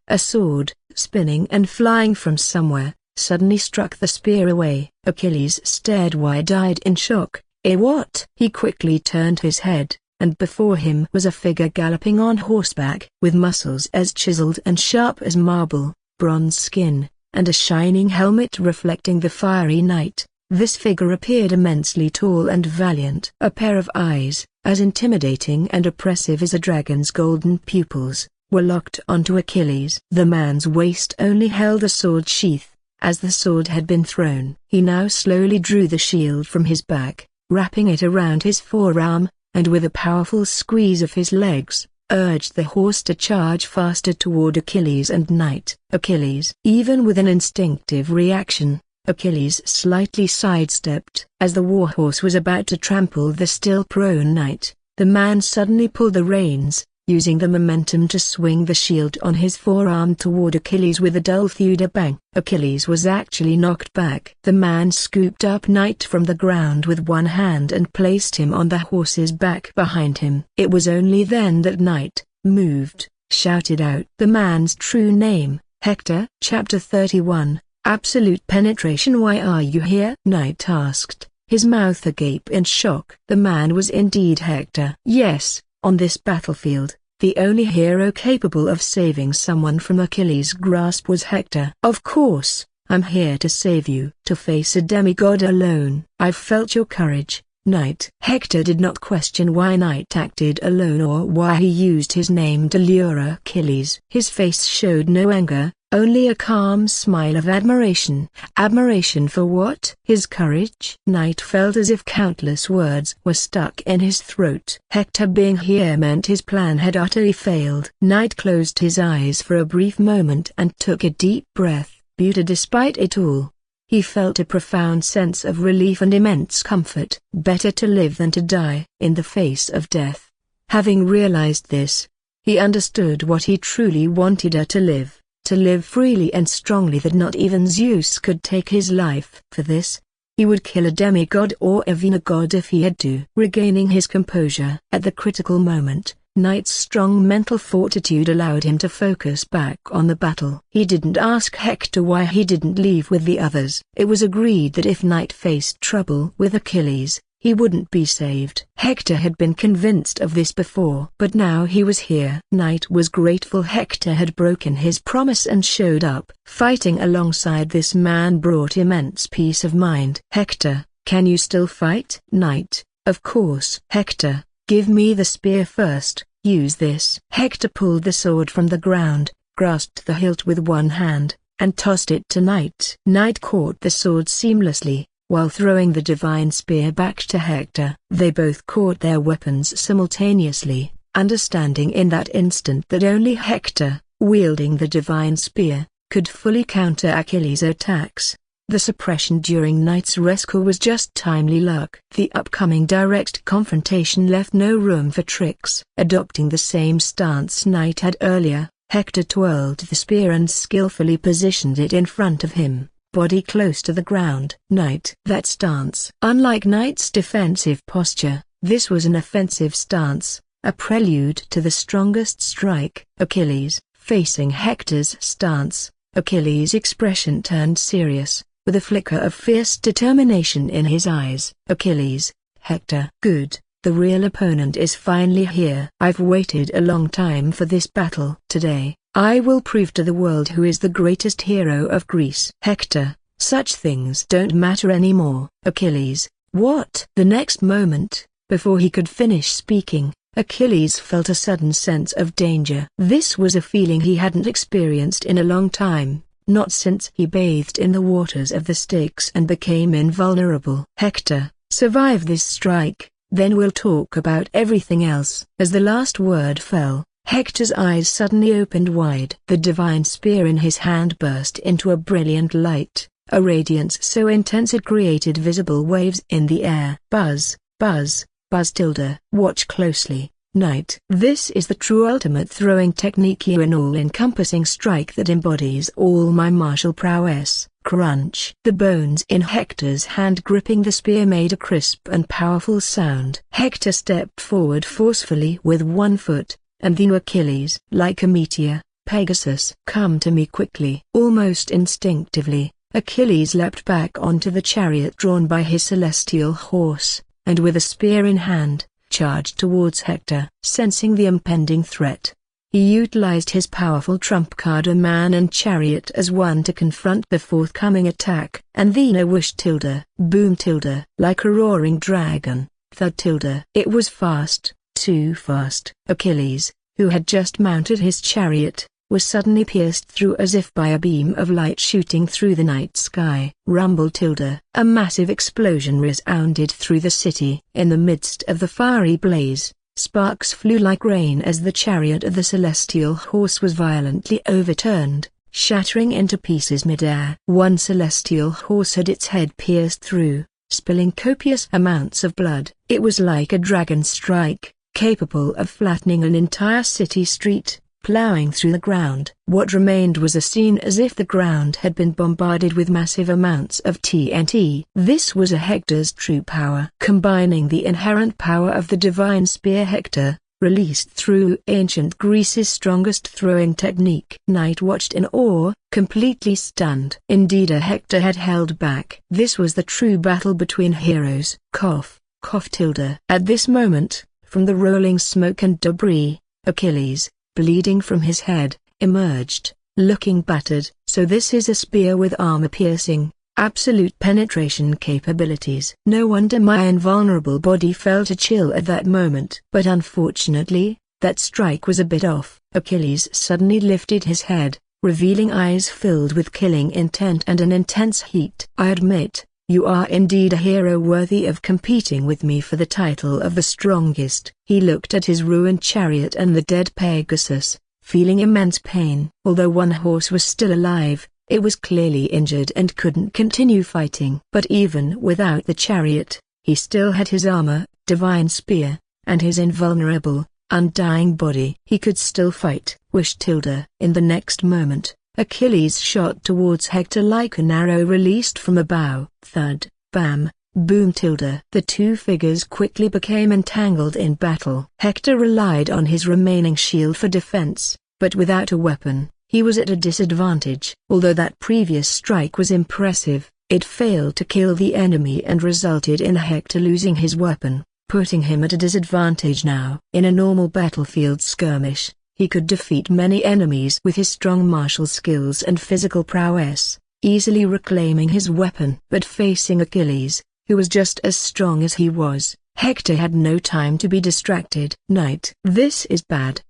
A sword, spinning and flying from somewhere, suddenly struck the spear away. Achilles stared wide-eyed in shock. What? He quickly turned his head, and before him was a figure galloping on horseback, with muscles as chiseled and sharp as marble, bronze skin, and a shining helmet reflecting the fiery night. This figure appeared immensely tall and valiant. A pair of eyes, as intimidating and oppressive as a dragon's golden pupils, were locked onto Achilles. The man's waist only held a sword sheath. As the sword had been thrown, he now slowly drew the shield from his back, wrapping it around his forearm, and with a powerful squeeze of his legs, urged the horse to charge faster toward Achilles and Knight. Achilles, even with an instinctive reaction, Achilles slightly sidestepped. As the warhorse was about to trample the still prone Knight, the man suddenly pulled the reins, using the momentum to swing the shield on his forearm toward Achilles with a dull thud bang. Achilles was actually knocked back. The man scooped up Knight from the ground with one hand and placed him on the horse's back behind him. It was only then that Knight, moved, shouted out the man's true name, Hector. Chapter 31, Absolute Penetration. Why are you here? Knight asked, his mouth agape in shock. The man was indeed Hector. Yes, on this battlefield, the only hero capable of saving someone from Achilles' grasp was Hector. Of course, I'm here to save you. To face a demigod alone. I've felt your courage, Knight. Hector did not question why Knight acted alone or why he used his name to lure Achilles. His face showed no anger, only a calm smile of admiration. Admiration for what? His courage? Knight felt as if countless words were stuck in his throat. Hector being here meant his plan had utterly failed. Knight closed his eyes for a brief moment and took a deep breath. But despite it all, he felt a profound sense of relief and immense comfort. Better to live than to die in the face of death. Having realized this, he understood what he truly wanted: to live freely and strongly, that not even Zeus could take his life. For this, he would kill a demigod or even a god if he had to. Regaining his composure at the critical moment, Knight's strong mental fortitude allowed him to focus back on the battle. He didn't ask Hector why he didn't leave with the others. It was agreed that if Knight faced trouble with Achilles, he wouldn't be saved. Hector had been convinced of this before, but now he was here. Knight was grateful Hector had broken his promise and showed up. Fighting alongside this man brought immense peace of mind. Hector, can you still fight? Knight, of course. Hector, give me the spear first. Use this. Hector pulled the sword from the ground, grasped the hilt with one hand, and tossed it to Knight. Knight caught the sword seamlessly, while throwing the divine spear back to Hector. They both caught their weapons simultaneously, understanding in that instant that only Hector, wielding the divine spear, could fully counter Achilles' attacks. The suppression during Knight's rescue was just timely luck. The upcoming direct confrontation left no room for tricks. Adopting the same stance Knight had earlier, Hector twirled the spear and skillfully positioned it in front of him, body close to the ground. Knight. That stance. Unlike Knight's defensive posture, this was an offensive stance, a prelude to the strongest strike. Achilles. Facing Hector's stance, Achilles' expression turned serious, with a flicker of fierce determination in his eyes. Achilles. Hector. Good, the real opponent is finally here. I've waited a long time for this battle. Today, I will prove to the world who is the greatest hero of Greece. Hector. Such things don't matter anymore. Achilles. What? The next moment, before he could finish speaking, Achilles felt a sudden sense of danger. This was a feeling he hadn't experienced in a long time, not since he bathed in the waters of the Styx and became invulnerable. Hector, survive this strike, then we'll talk about everything else. As the last word fell, Hector's eyes suddenly opened wide. The divine spear in his hand burst into a brilliant light, a radiance so intense it created visible waves in the air. Buzz, buzz, buzz tilde. Watch closely, Knight. This is the true ultimate throwing technique, an all-encompassing strike that embodies all my martial prowess. Crunch. The bones in Hector's hand gripping the spear made a crisp and powerful sound. Hector stepped forward forcefully with one foot, and then Achilles. Like a meteor, Pegasus. Come to me quickly. Almost instinctively, Achilles leapt back onto the chariot drawn by his celestial horse, and with a spear in hand, charged towards Hector. Sensing the impending threat, he utilized his powerful trump card a man and chariot as one to confront the forthcoming attack. And then a whoosh tilde, boom tilde, like a roaring dragon, thud tilde. It was fast, too fast. Achilles, who had just mounted his chariot, was suddenly pierced through as if by a beam of light shooting through the night sky. Rumble tilde. A massive explosion resounded through the city. In the midst of the fiery blaze, sparks flew like rain as the chariot of the celestial horse was violently overturned, shattering into pieces mid-air. One celestial horse had its head pierced through, spilling copious amounts of blood. It was like a dragon strike, capable of flattening an entire city street, plowing through the ground. What remained was a scene as if the ground had been bombarded with massive amounts of TNT. This was a Hector's true power. Combining the inherent power of the divine spear Hector, released through ancient Greece's strongest throwing technique. Knight watched in awe, completely stunned. Indeed, a Hector had held back. This was the true battle between heroes. Cough, cough tilde. At this moment, from the rolling smoke and debris, Achilles, bleeding from his head, emerged, looking battered. So this is a spear with armor-piercing, absolute penetration capabilities. No wonder my invulnerable body felt a chill at that moment. But unfortunately, that strike was a bit off. Achilles suddenly lifted his head, revealing eyes filled with killing intent and an intense heat. I admit, you are indeed a hero worthy of competing with me for the title of the strongest. He looked at his ruined chariot and the dead Pegasus, feeling immense pain. Although one horse was still alive, it was clearly injured and couldn't continue fighting. But even without the chariot, he still had his armor, divine spear, and his invulnerable, undying body. He could still fight. Wish tilde. In the next moment, Achilles shot towards Hector like an arrow released from a bow. Thud, bam, boom tilde. The two figures quickly became entangled in battle. Hector relied on his remaining shield for defense, but without a weapon, he was at a disadvantage. Although that previous strike was impressive, it failed to kill the enemy and resulted in Hector losing his weapon, putting him at a disadvantage now. In a normal battlefield skirmish, he could defeat many enemies with his strong martial skills and physical prowess, easily reclaiming his weapon. But facing Achilles, who was just as strong as he was, Hector had no time to be distracted. Knight. This is bad.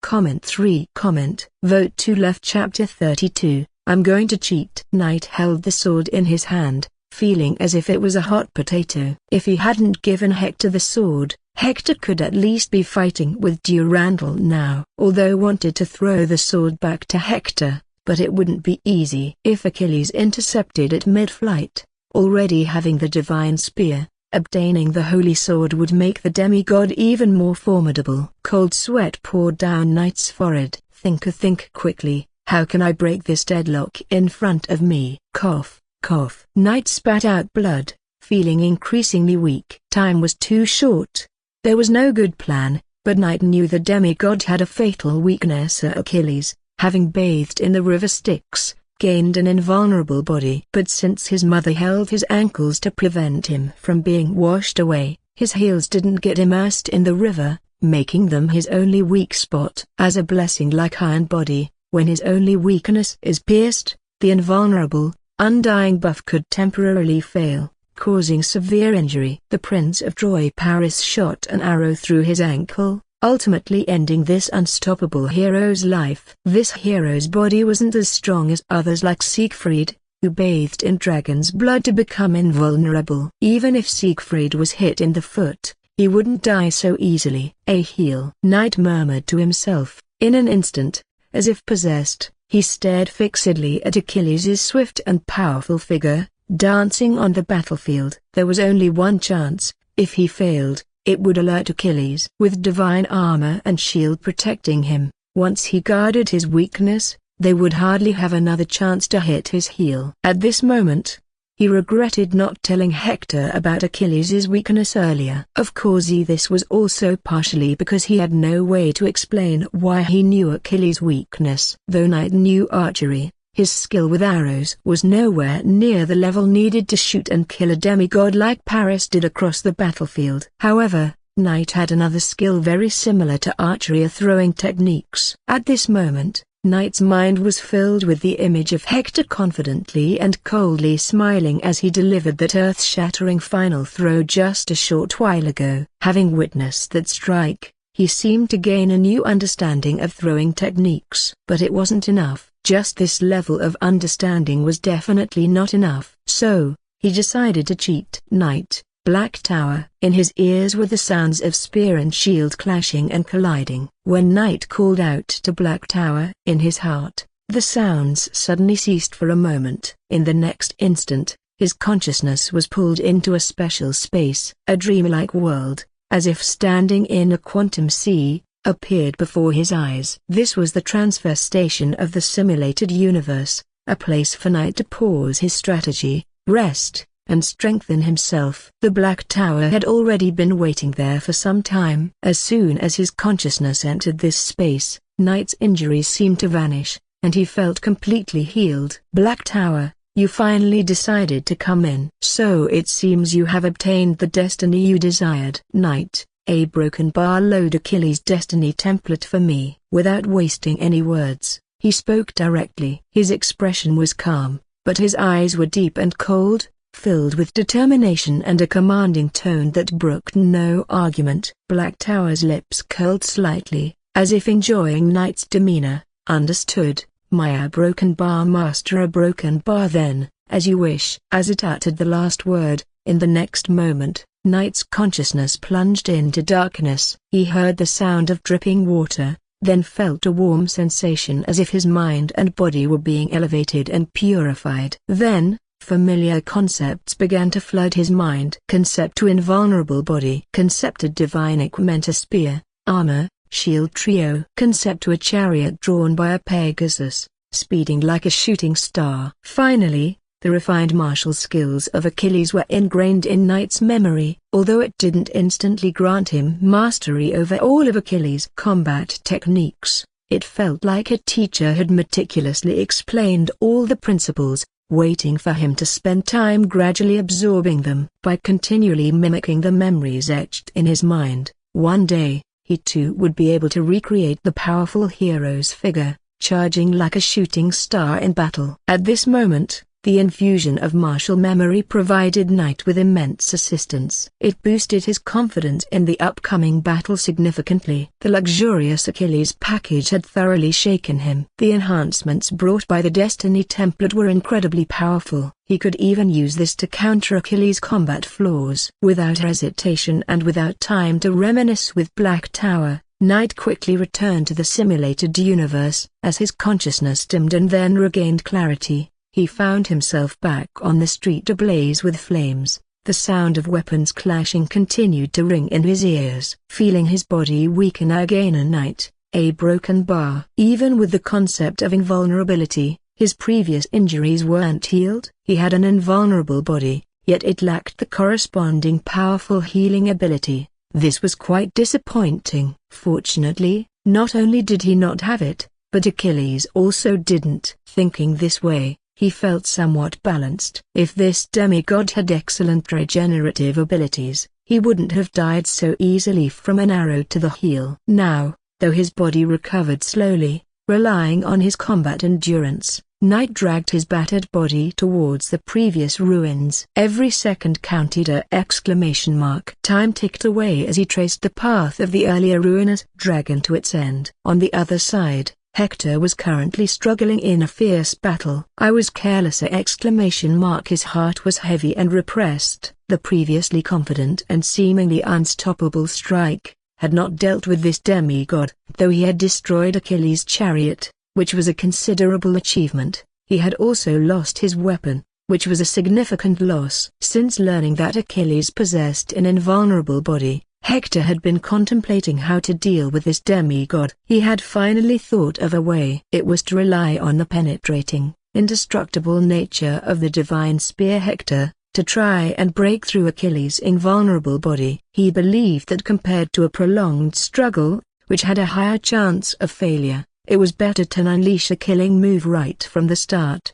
Comment 3. Vote to left. Chapter 32. I'm going to cheat. Knight held the sword in his hand, feeling as if it was a hot potato. If he hadn't given Hector the sword, Hector could at least be fighting with Durandal now. Although wanted to throw the sword back to Hector, but it wouldn't be easy. If Achilles intercepted it mid-flight, already having the divine spear, Obtaining the holy sword would make the demigod even more formidable. Cold sweat poured down Knight's forehead. Think quickly, how can I break this deadlock in front of me? Cough, cough. Knight spat out blood, feeling increasingly weak. Time was too short. There was no good plan, but Knight knew the demigod had a fatal weakness. Achilles, having bathed in the river Styx, gained an invulnerable body. But since his mother held his ankles to prevent him from being washed away, his heels didn't get immersed in the river, making them his only weak spot. As a blessing like iron body, when his only weakness is pierced, the invulnerable, undying buff could temporarily fail, causing severe injury. The Prince of Troy Paris shot an arrow through his ankle, ultimately ending this unstoppable hero's life. This hero's body wasn't as strong as others like Siegfried, who bathed in dragon's blood to become invulnerable. Even if Siegfried was hit in the foot, he wouldn't die so easily. A heel. Knight murmured to himself. In an instant, as if possessed, he stared fixedly at Achilles' swift and powerful figure, dancing on the battlefield. There was only one chance. If he failed, it would alert Achilles. With divine armor and shield protecting him, once he guarded his weakness, they would hardly have another chance to hit his heel. At this moment, he regretted not telling Hector about Achilles' weakness earlier. Of course this was also partially because he had no way to explain why he knew Achilles' weakness. Though Knight knew archery, his skill with arrows was nowhere near the level needed to shoot and kill a demigod like Paris did across the battlefield. However, Knight had another skill very similar to archery: throwing techniques. At this moment, Knight's mind was filled with the image of Hector confidently and coldly smiling as he delivered that earth-shattering final throw just a short while ago. Having witnessed that strike, he seemed to gain a new understanding of throwing techniques. But it wasn't enough. Just this level of understanding was definitely not enough. So, he decided to cheat. Knight, Black Tower. In his ears were the sounds of spear and shield clashing and colliding. When Knight called out to Black Tower, in his heart, the sounds suddenly ceased for a moment. In the next instant, his consciousness was pulled into a special space. A dreamlike world, as if standing in a quantum sea, appeared before his eyes. This was the transfer station of the simulated universe, a place for Knight to pause his strategy, rest, and strengthen himself. The Black Tower had already been waiting there for some time. As soon as his consciousness entered this space, Knight's injuries seemed to vanish, and he felt completely healed. Black Tower, you finally decided to come in. So it seems you have obtained the destiny you desired. Knight, a broken bar load Achilles' destiny template for me. Without wasting any words, he spoke directly. His expression was calm, but his eyes were deep and cold, filled with determination and a commanding tone that brooked no argument. Black Tower's lips curled slightly, as if enjoying Knight's demeanor. Understood, my broken bar master. A broken bar then, as you wish. As it uttered the last word, in the next moment, Knight's consciousness plunged into darkness. He heard the sound of dripping water, then felt a warm sensation as if his mind and body were being elevated and purified. Then, familiar concepts began to flood his mind. Concept to invulnerable body. Concept to divine equipment: a spear, armor, shield trio. Concept to a chariot drawn by a Pegasus, speeding like a shooting star. Finally, the refined martial skills of Achilles were ingrained in Knight's memory. Although it didn't instantly grant him mastery over all of Achilles' combat techniques, it felt like a teacher had meticulously explained all the principles, waiting for him to spend time gradually absorbing them. By continually mimicking the memories etched in his mind, one day, he too would be able to recreate the powerful hero's figure, charging like a shooting star in battle. At this moment, the infusion of martial memory provided Knight with immense assistance. It boosted his confidence in the upcoming battle significantly. The luxurious Achilles package had thoroughly shaken him. The enhancements brought by the Destiny template were incredibly powerful. He could even use this to counter Achilles' combat flaws. Without hesitation and without time to reminisce with Black Tower, Knight quickly returned to the simulated universe. As his consciousness dimmed and then regained clarity, he found himself back on the street ablaze with flames. The sound of weapons clashing continued to ring in his ears. Feeling his body weaken again a night, a broken bar. Even with the concept of invulnerability, his previous injuries weren't healed. He had an invulnerable body, yet it lacked the corresponding powerful healing ability. This was quite disappointing. Fortunately, not only did he not have it, but Achilles also didn't. Thinking this way, he felt somewhat balanced. If this demigod had excellent regenerative abilities, he wouldn't have died so easily from an arrow to the heel. Now, though his body recovered slowly, relying on his combat endurance, Knight dragged his battered body towards the previous ruins. Every second counted a exclamation mark. Time ticked away as he traced the path of the earlier ruinous dragon to its end. On the other side, Hector was currently struggling in a fierce battle. I was careless! His heart was heavy and repressed. The previously confident and seemingly unstoppable Strike had not dealt with this demigod. Though he had destroyed Achilles' chariot, which was a considerable achievement, he had also lost his weapon, which was a significant loss. Since learning that Achilles possessed an invulnerable body, Hector had been contemplating how to deal with this demigod. He had finally thought of a way. It was to rely on the penetrating, indestructible nature of the divine spear Hector, to try and break through Achilles' invulnerable body. He believed that compared to a prolonged struggle, which had a higher chance of failure, it was better to unleash a killing move right from the start.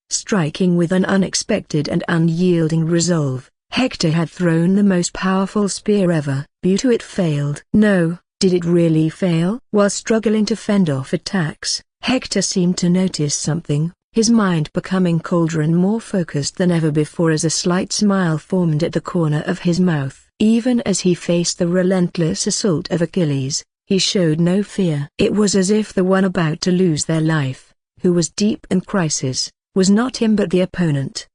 Striking with an unexpected and unyielding resolve, Hector had thrown the most powerful spear ever. It failed. No, did it really fail? While struggling to fend off attacks, Hector seemed to notice something, his mind becoming colder and more focused than ever before as a slight smile formed at the corner of his mouth. Even as he faced the relentless assault of Achilles, he showed no fear. It was as if the one about to lose their life, who was deep in crisis, was not him but the opponent.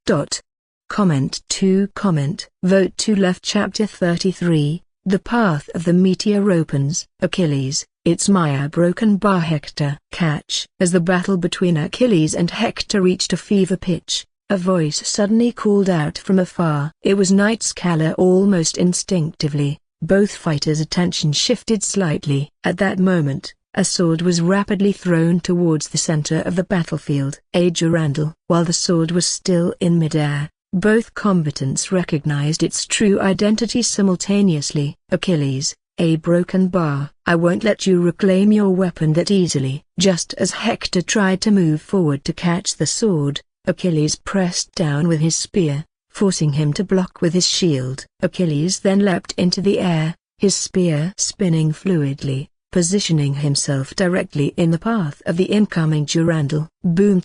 Comment Vote to left. Chapter 33, The Path of the Meteor opens. Achilles, it's my broken bar. Hector. Catch. As the battle between Achilles and Hector reached a fever pitch, a voice suddenly called out from afar. It was Knight's caller. Almost instinctively, both fighters' attention shifted slightly. At that moment, a sword was rapidly thrown towards the center of the battlefield. A durandal. While the sword was still in midair, both combatants recognized its true identity simultaneously. Achilles, a broken bar. I won't let you reclaim your weapon that easily. Just as Hector tried to move forward to catch the sword, Achilles pressed down with his spear, forcing him to block with his shield. Achilles then leapt into the air, his spear spinning fluidly, positioning himself directly in the path of the incoming durandal. Boom!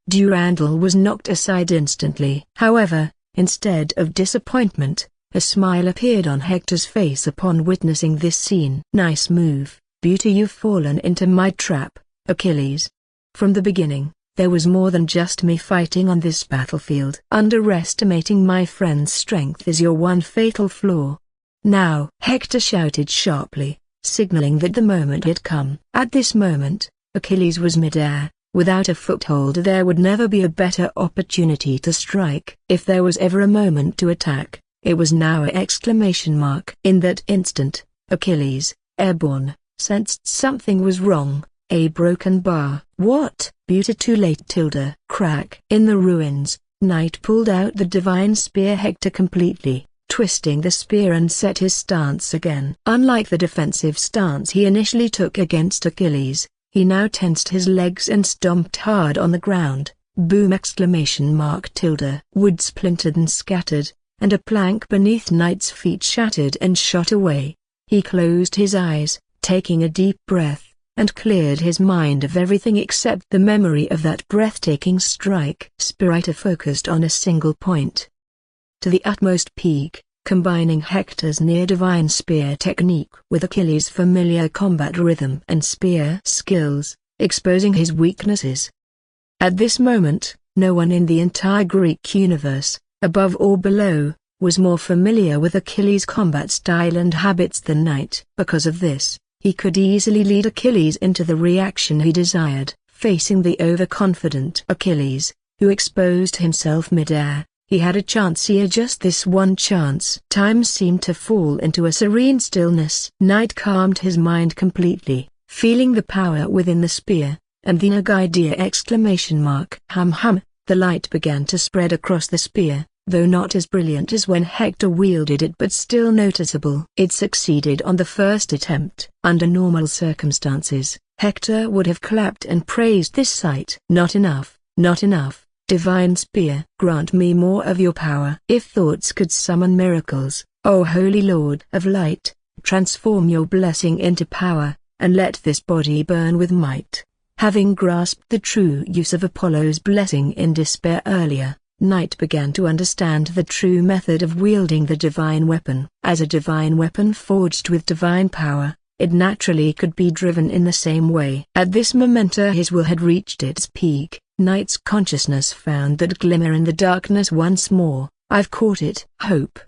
Durandal was knocked aside instantly. However, instead of disappointment, a smile appeared on Hector's face upon witnessing this scene. Nice move, Beauty. You've fallen into my trap, Achilles. From the beginning, there was more than just me fighting on this battlefield. Underestimating my friend's strength is your one fatal flaw. Now, Hector shouted sharply, signaling that the moment had come. At this moment, Achilles was midair. Without a foothold, there would never be a better opportunity to strike. If there was ever a moment to attack, it was now! In that instant, Achilles, airborne, sensed something was wrong. A broken bar. What? Beauty. Too late. Crack. In the ruins, Knight pulled out the divine spear. Hector completely twisting the spear and set his stance again. Unlike the defensive stance he initially took against Achilles, he now tensed his legs and stomped hard on the ground. Boom! Wood splintered and scattered, and a plank beneath Knight's feet shattered and shot away. He closed his eyes, taking a deep breath, and cleared his mind of everything except the memory of that breathtaking strike. Spirita focused on a single point to the utmost peak, combining Hector's near-divine spear technique with Achilles' familiar combat rhythm and spear skills, exposing his weaknesses. At this moment, no one in the entire Greek universe, above or below, was more familiar with Achilles' combat style and habits than Knight. Because of this, he could easily lead Achilles into the reaction he desired. Facing the overconfident Achilles, who exposed himself midair, He had a chance here, just this one chance. Time seemed to fall into a serene stillness. Knight calmed his mind completely, feeling the power within the spear, and the idea exclamation mark. Hum. The light began to spread across the spear, though not as brilliant as when Hector wielded it, but still noticeable. It succeeded on the first attempt. Under normal circumstances, Hector would have clapped and praised this sight. Not enough, not enough. Divine spear, grant me more of your power. If thoughts could summon miracles, O Holy Lord of Light, transform your blessing into power, and let this body burn with might. Having grasped the true use of Apollo's blessing in despair earlier, Knight began to understand the true method of wielding the divine weapon. As a divine weapon forged with divine power, it naturally could be driven in the same way. At this moment his will had reached its peak. Knight's consciousness found that glimmer in the darkness once more. I've caught it. Hope.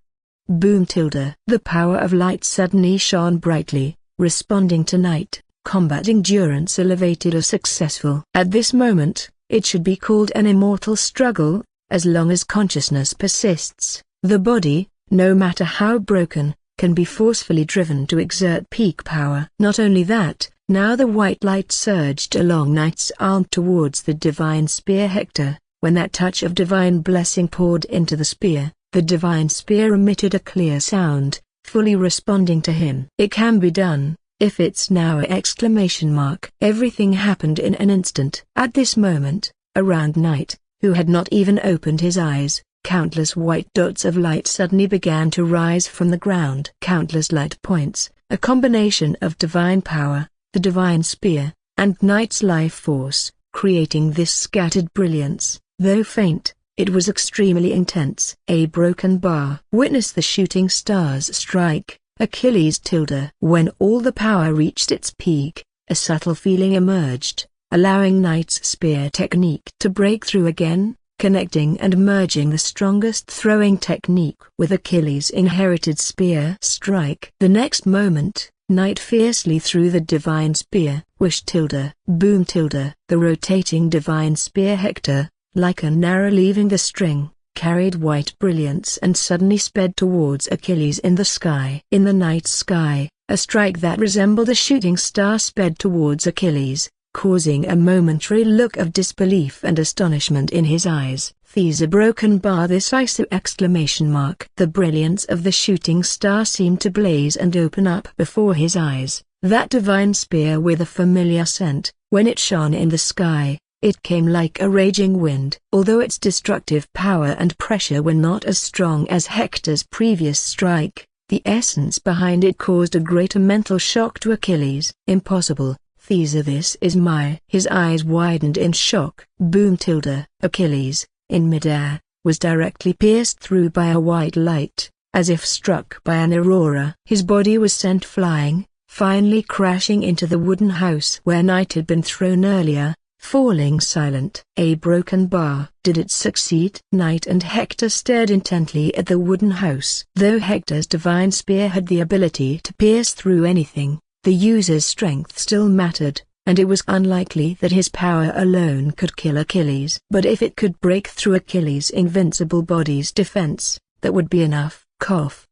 Boom. The power of light suddenly shone brightly, responding to Knight. Combat endurance elevated or successful. At this moment, it should be called an immortal struggle. As long as consciousness persists, the body, no matter how broken, can be forcefully driven to exert peak power. Not only that, now the white light surged along Knight's arm towards the divine spear. Hector, when that touch of divine blessing poured into the spear, the divine spear emitted a clear sound, fully responding to him. It can be done, if it's now! Exclamation mark. Everything happened in an instant. At this moment, around Knight, who had not even opened his eyes, countless white dots of light suddenly began to rise from the ground. Countless light points, a combination of divine power, the divine spear, and Knight's life force, creating this scattered brilliance. Though faint, it was extremely intense. A broken bar. Witness the shooting stars strike, Achilles. When all the power reached its peak, a subtle feeling emerged, allowing Knight's spear technique to break through again, connecting and merging the strongest throwing technique with Achilles' inherited spear strike. The next moment, Knight fiercely threw the divine spear. Wish. Boom. The rotating divine spear Hector, like an arrow leaving the string, carried white brilliance and suddenly sped towards Achilles in the sky. In the night sky, a strike that resembled a shooting star sped towards Achilles, causing a momentary look of disbelief and astonishment in his eyes. "There's a broken bar, decisive!" exclamation mark. The brilliance of the shooting star seemed to blaze and open up before his eyes. That divine spear with a familiar scent, when it shone in the sky, it came like a raging wind. Although its destructive power and pressure were not as strong as Hector's previous strike, the essence behind it caused a greater mental shock to Achilles. "Impossible, Caesar, this is my..." His eyes widened in shock. Boom. Achilles, in midair, was directly pierced through by a white light, as if struck by an aurora. His body was sent flying, finally crashing into the wooden house where Knight had been thrown earlier, falling silent. A broken bar. Did it succeed? Knight and Hector stared intently at the wooden house. Though Hector's divine spear had the ability to pierce through anything, the user's strength still mattered, and it was unlikely that his power alone could kill Achilles. But if it could break through Achilles' invincible body's defense, that would be enough. Cough.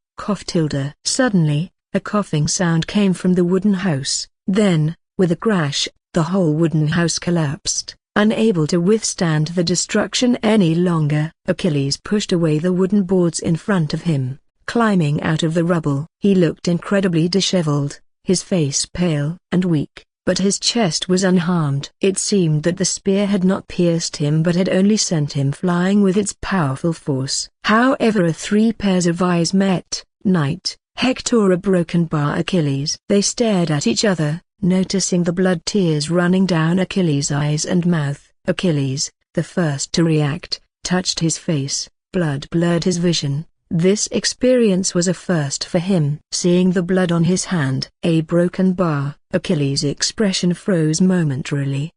Suddenly, a coughing sound came from the wooden house. Then, with a crash, the whole wooden house collapsed, unable to withstand the destruction any longer. Achilles pushed away the wooden boards in front of him, climbing out of the rubble. He looked incredibly disheveled, his face pale and weak, but his chest was unharmed. It seemed that the spear had not pierced him but had only sent him flying with its powerful force. However, three pairs of eyes met, Knight, Hector, a broken bar, Achilles. They stared at each other, noticing the blood tears running down Achilles' eyes and mouth. Achilles, the first to react, touched his face. Blood blurred his vision. This experience was a first for him. Seeing the blood on his hand, a broken bar, Achilles' expression froze momentarily,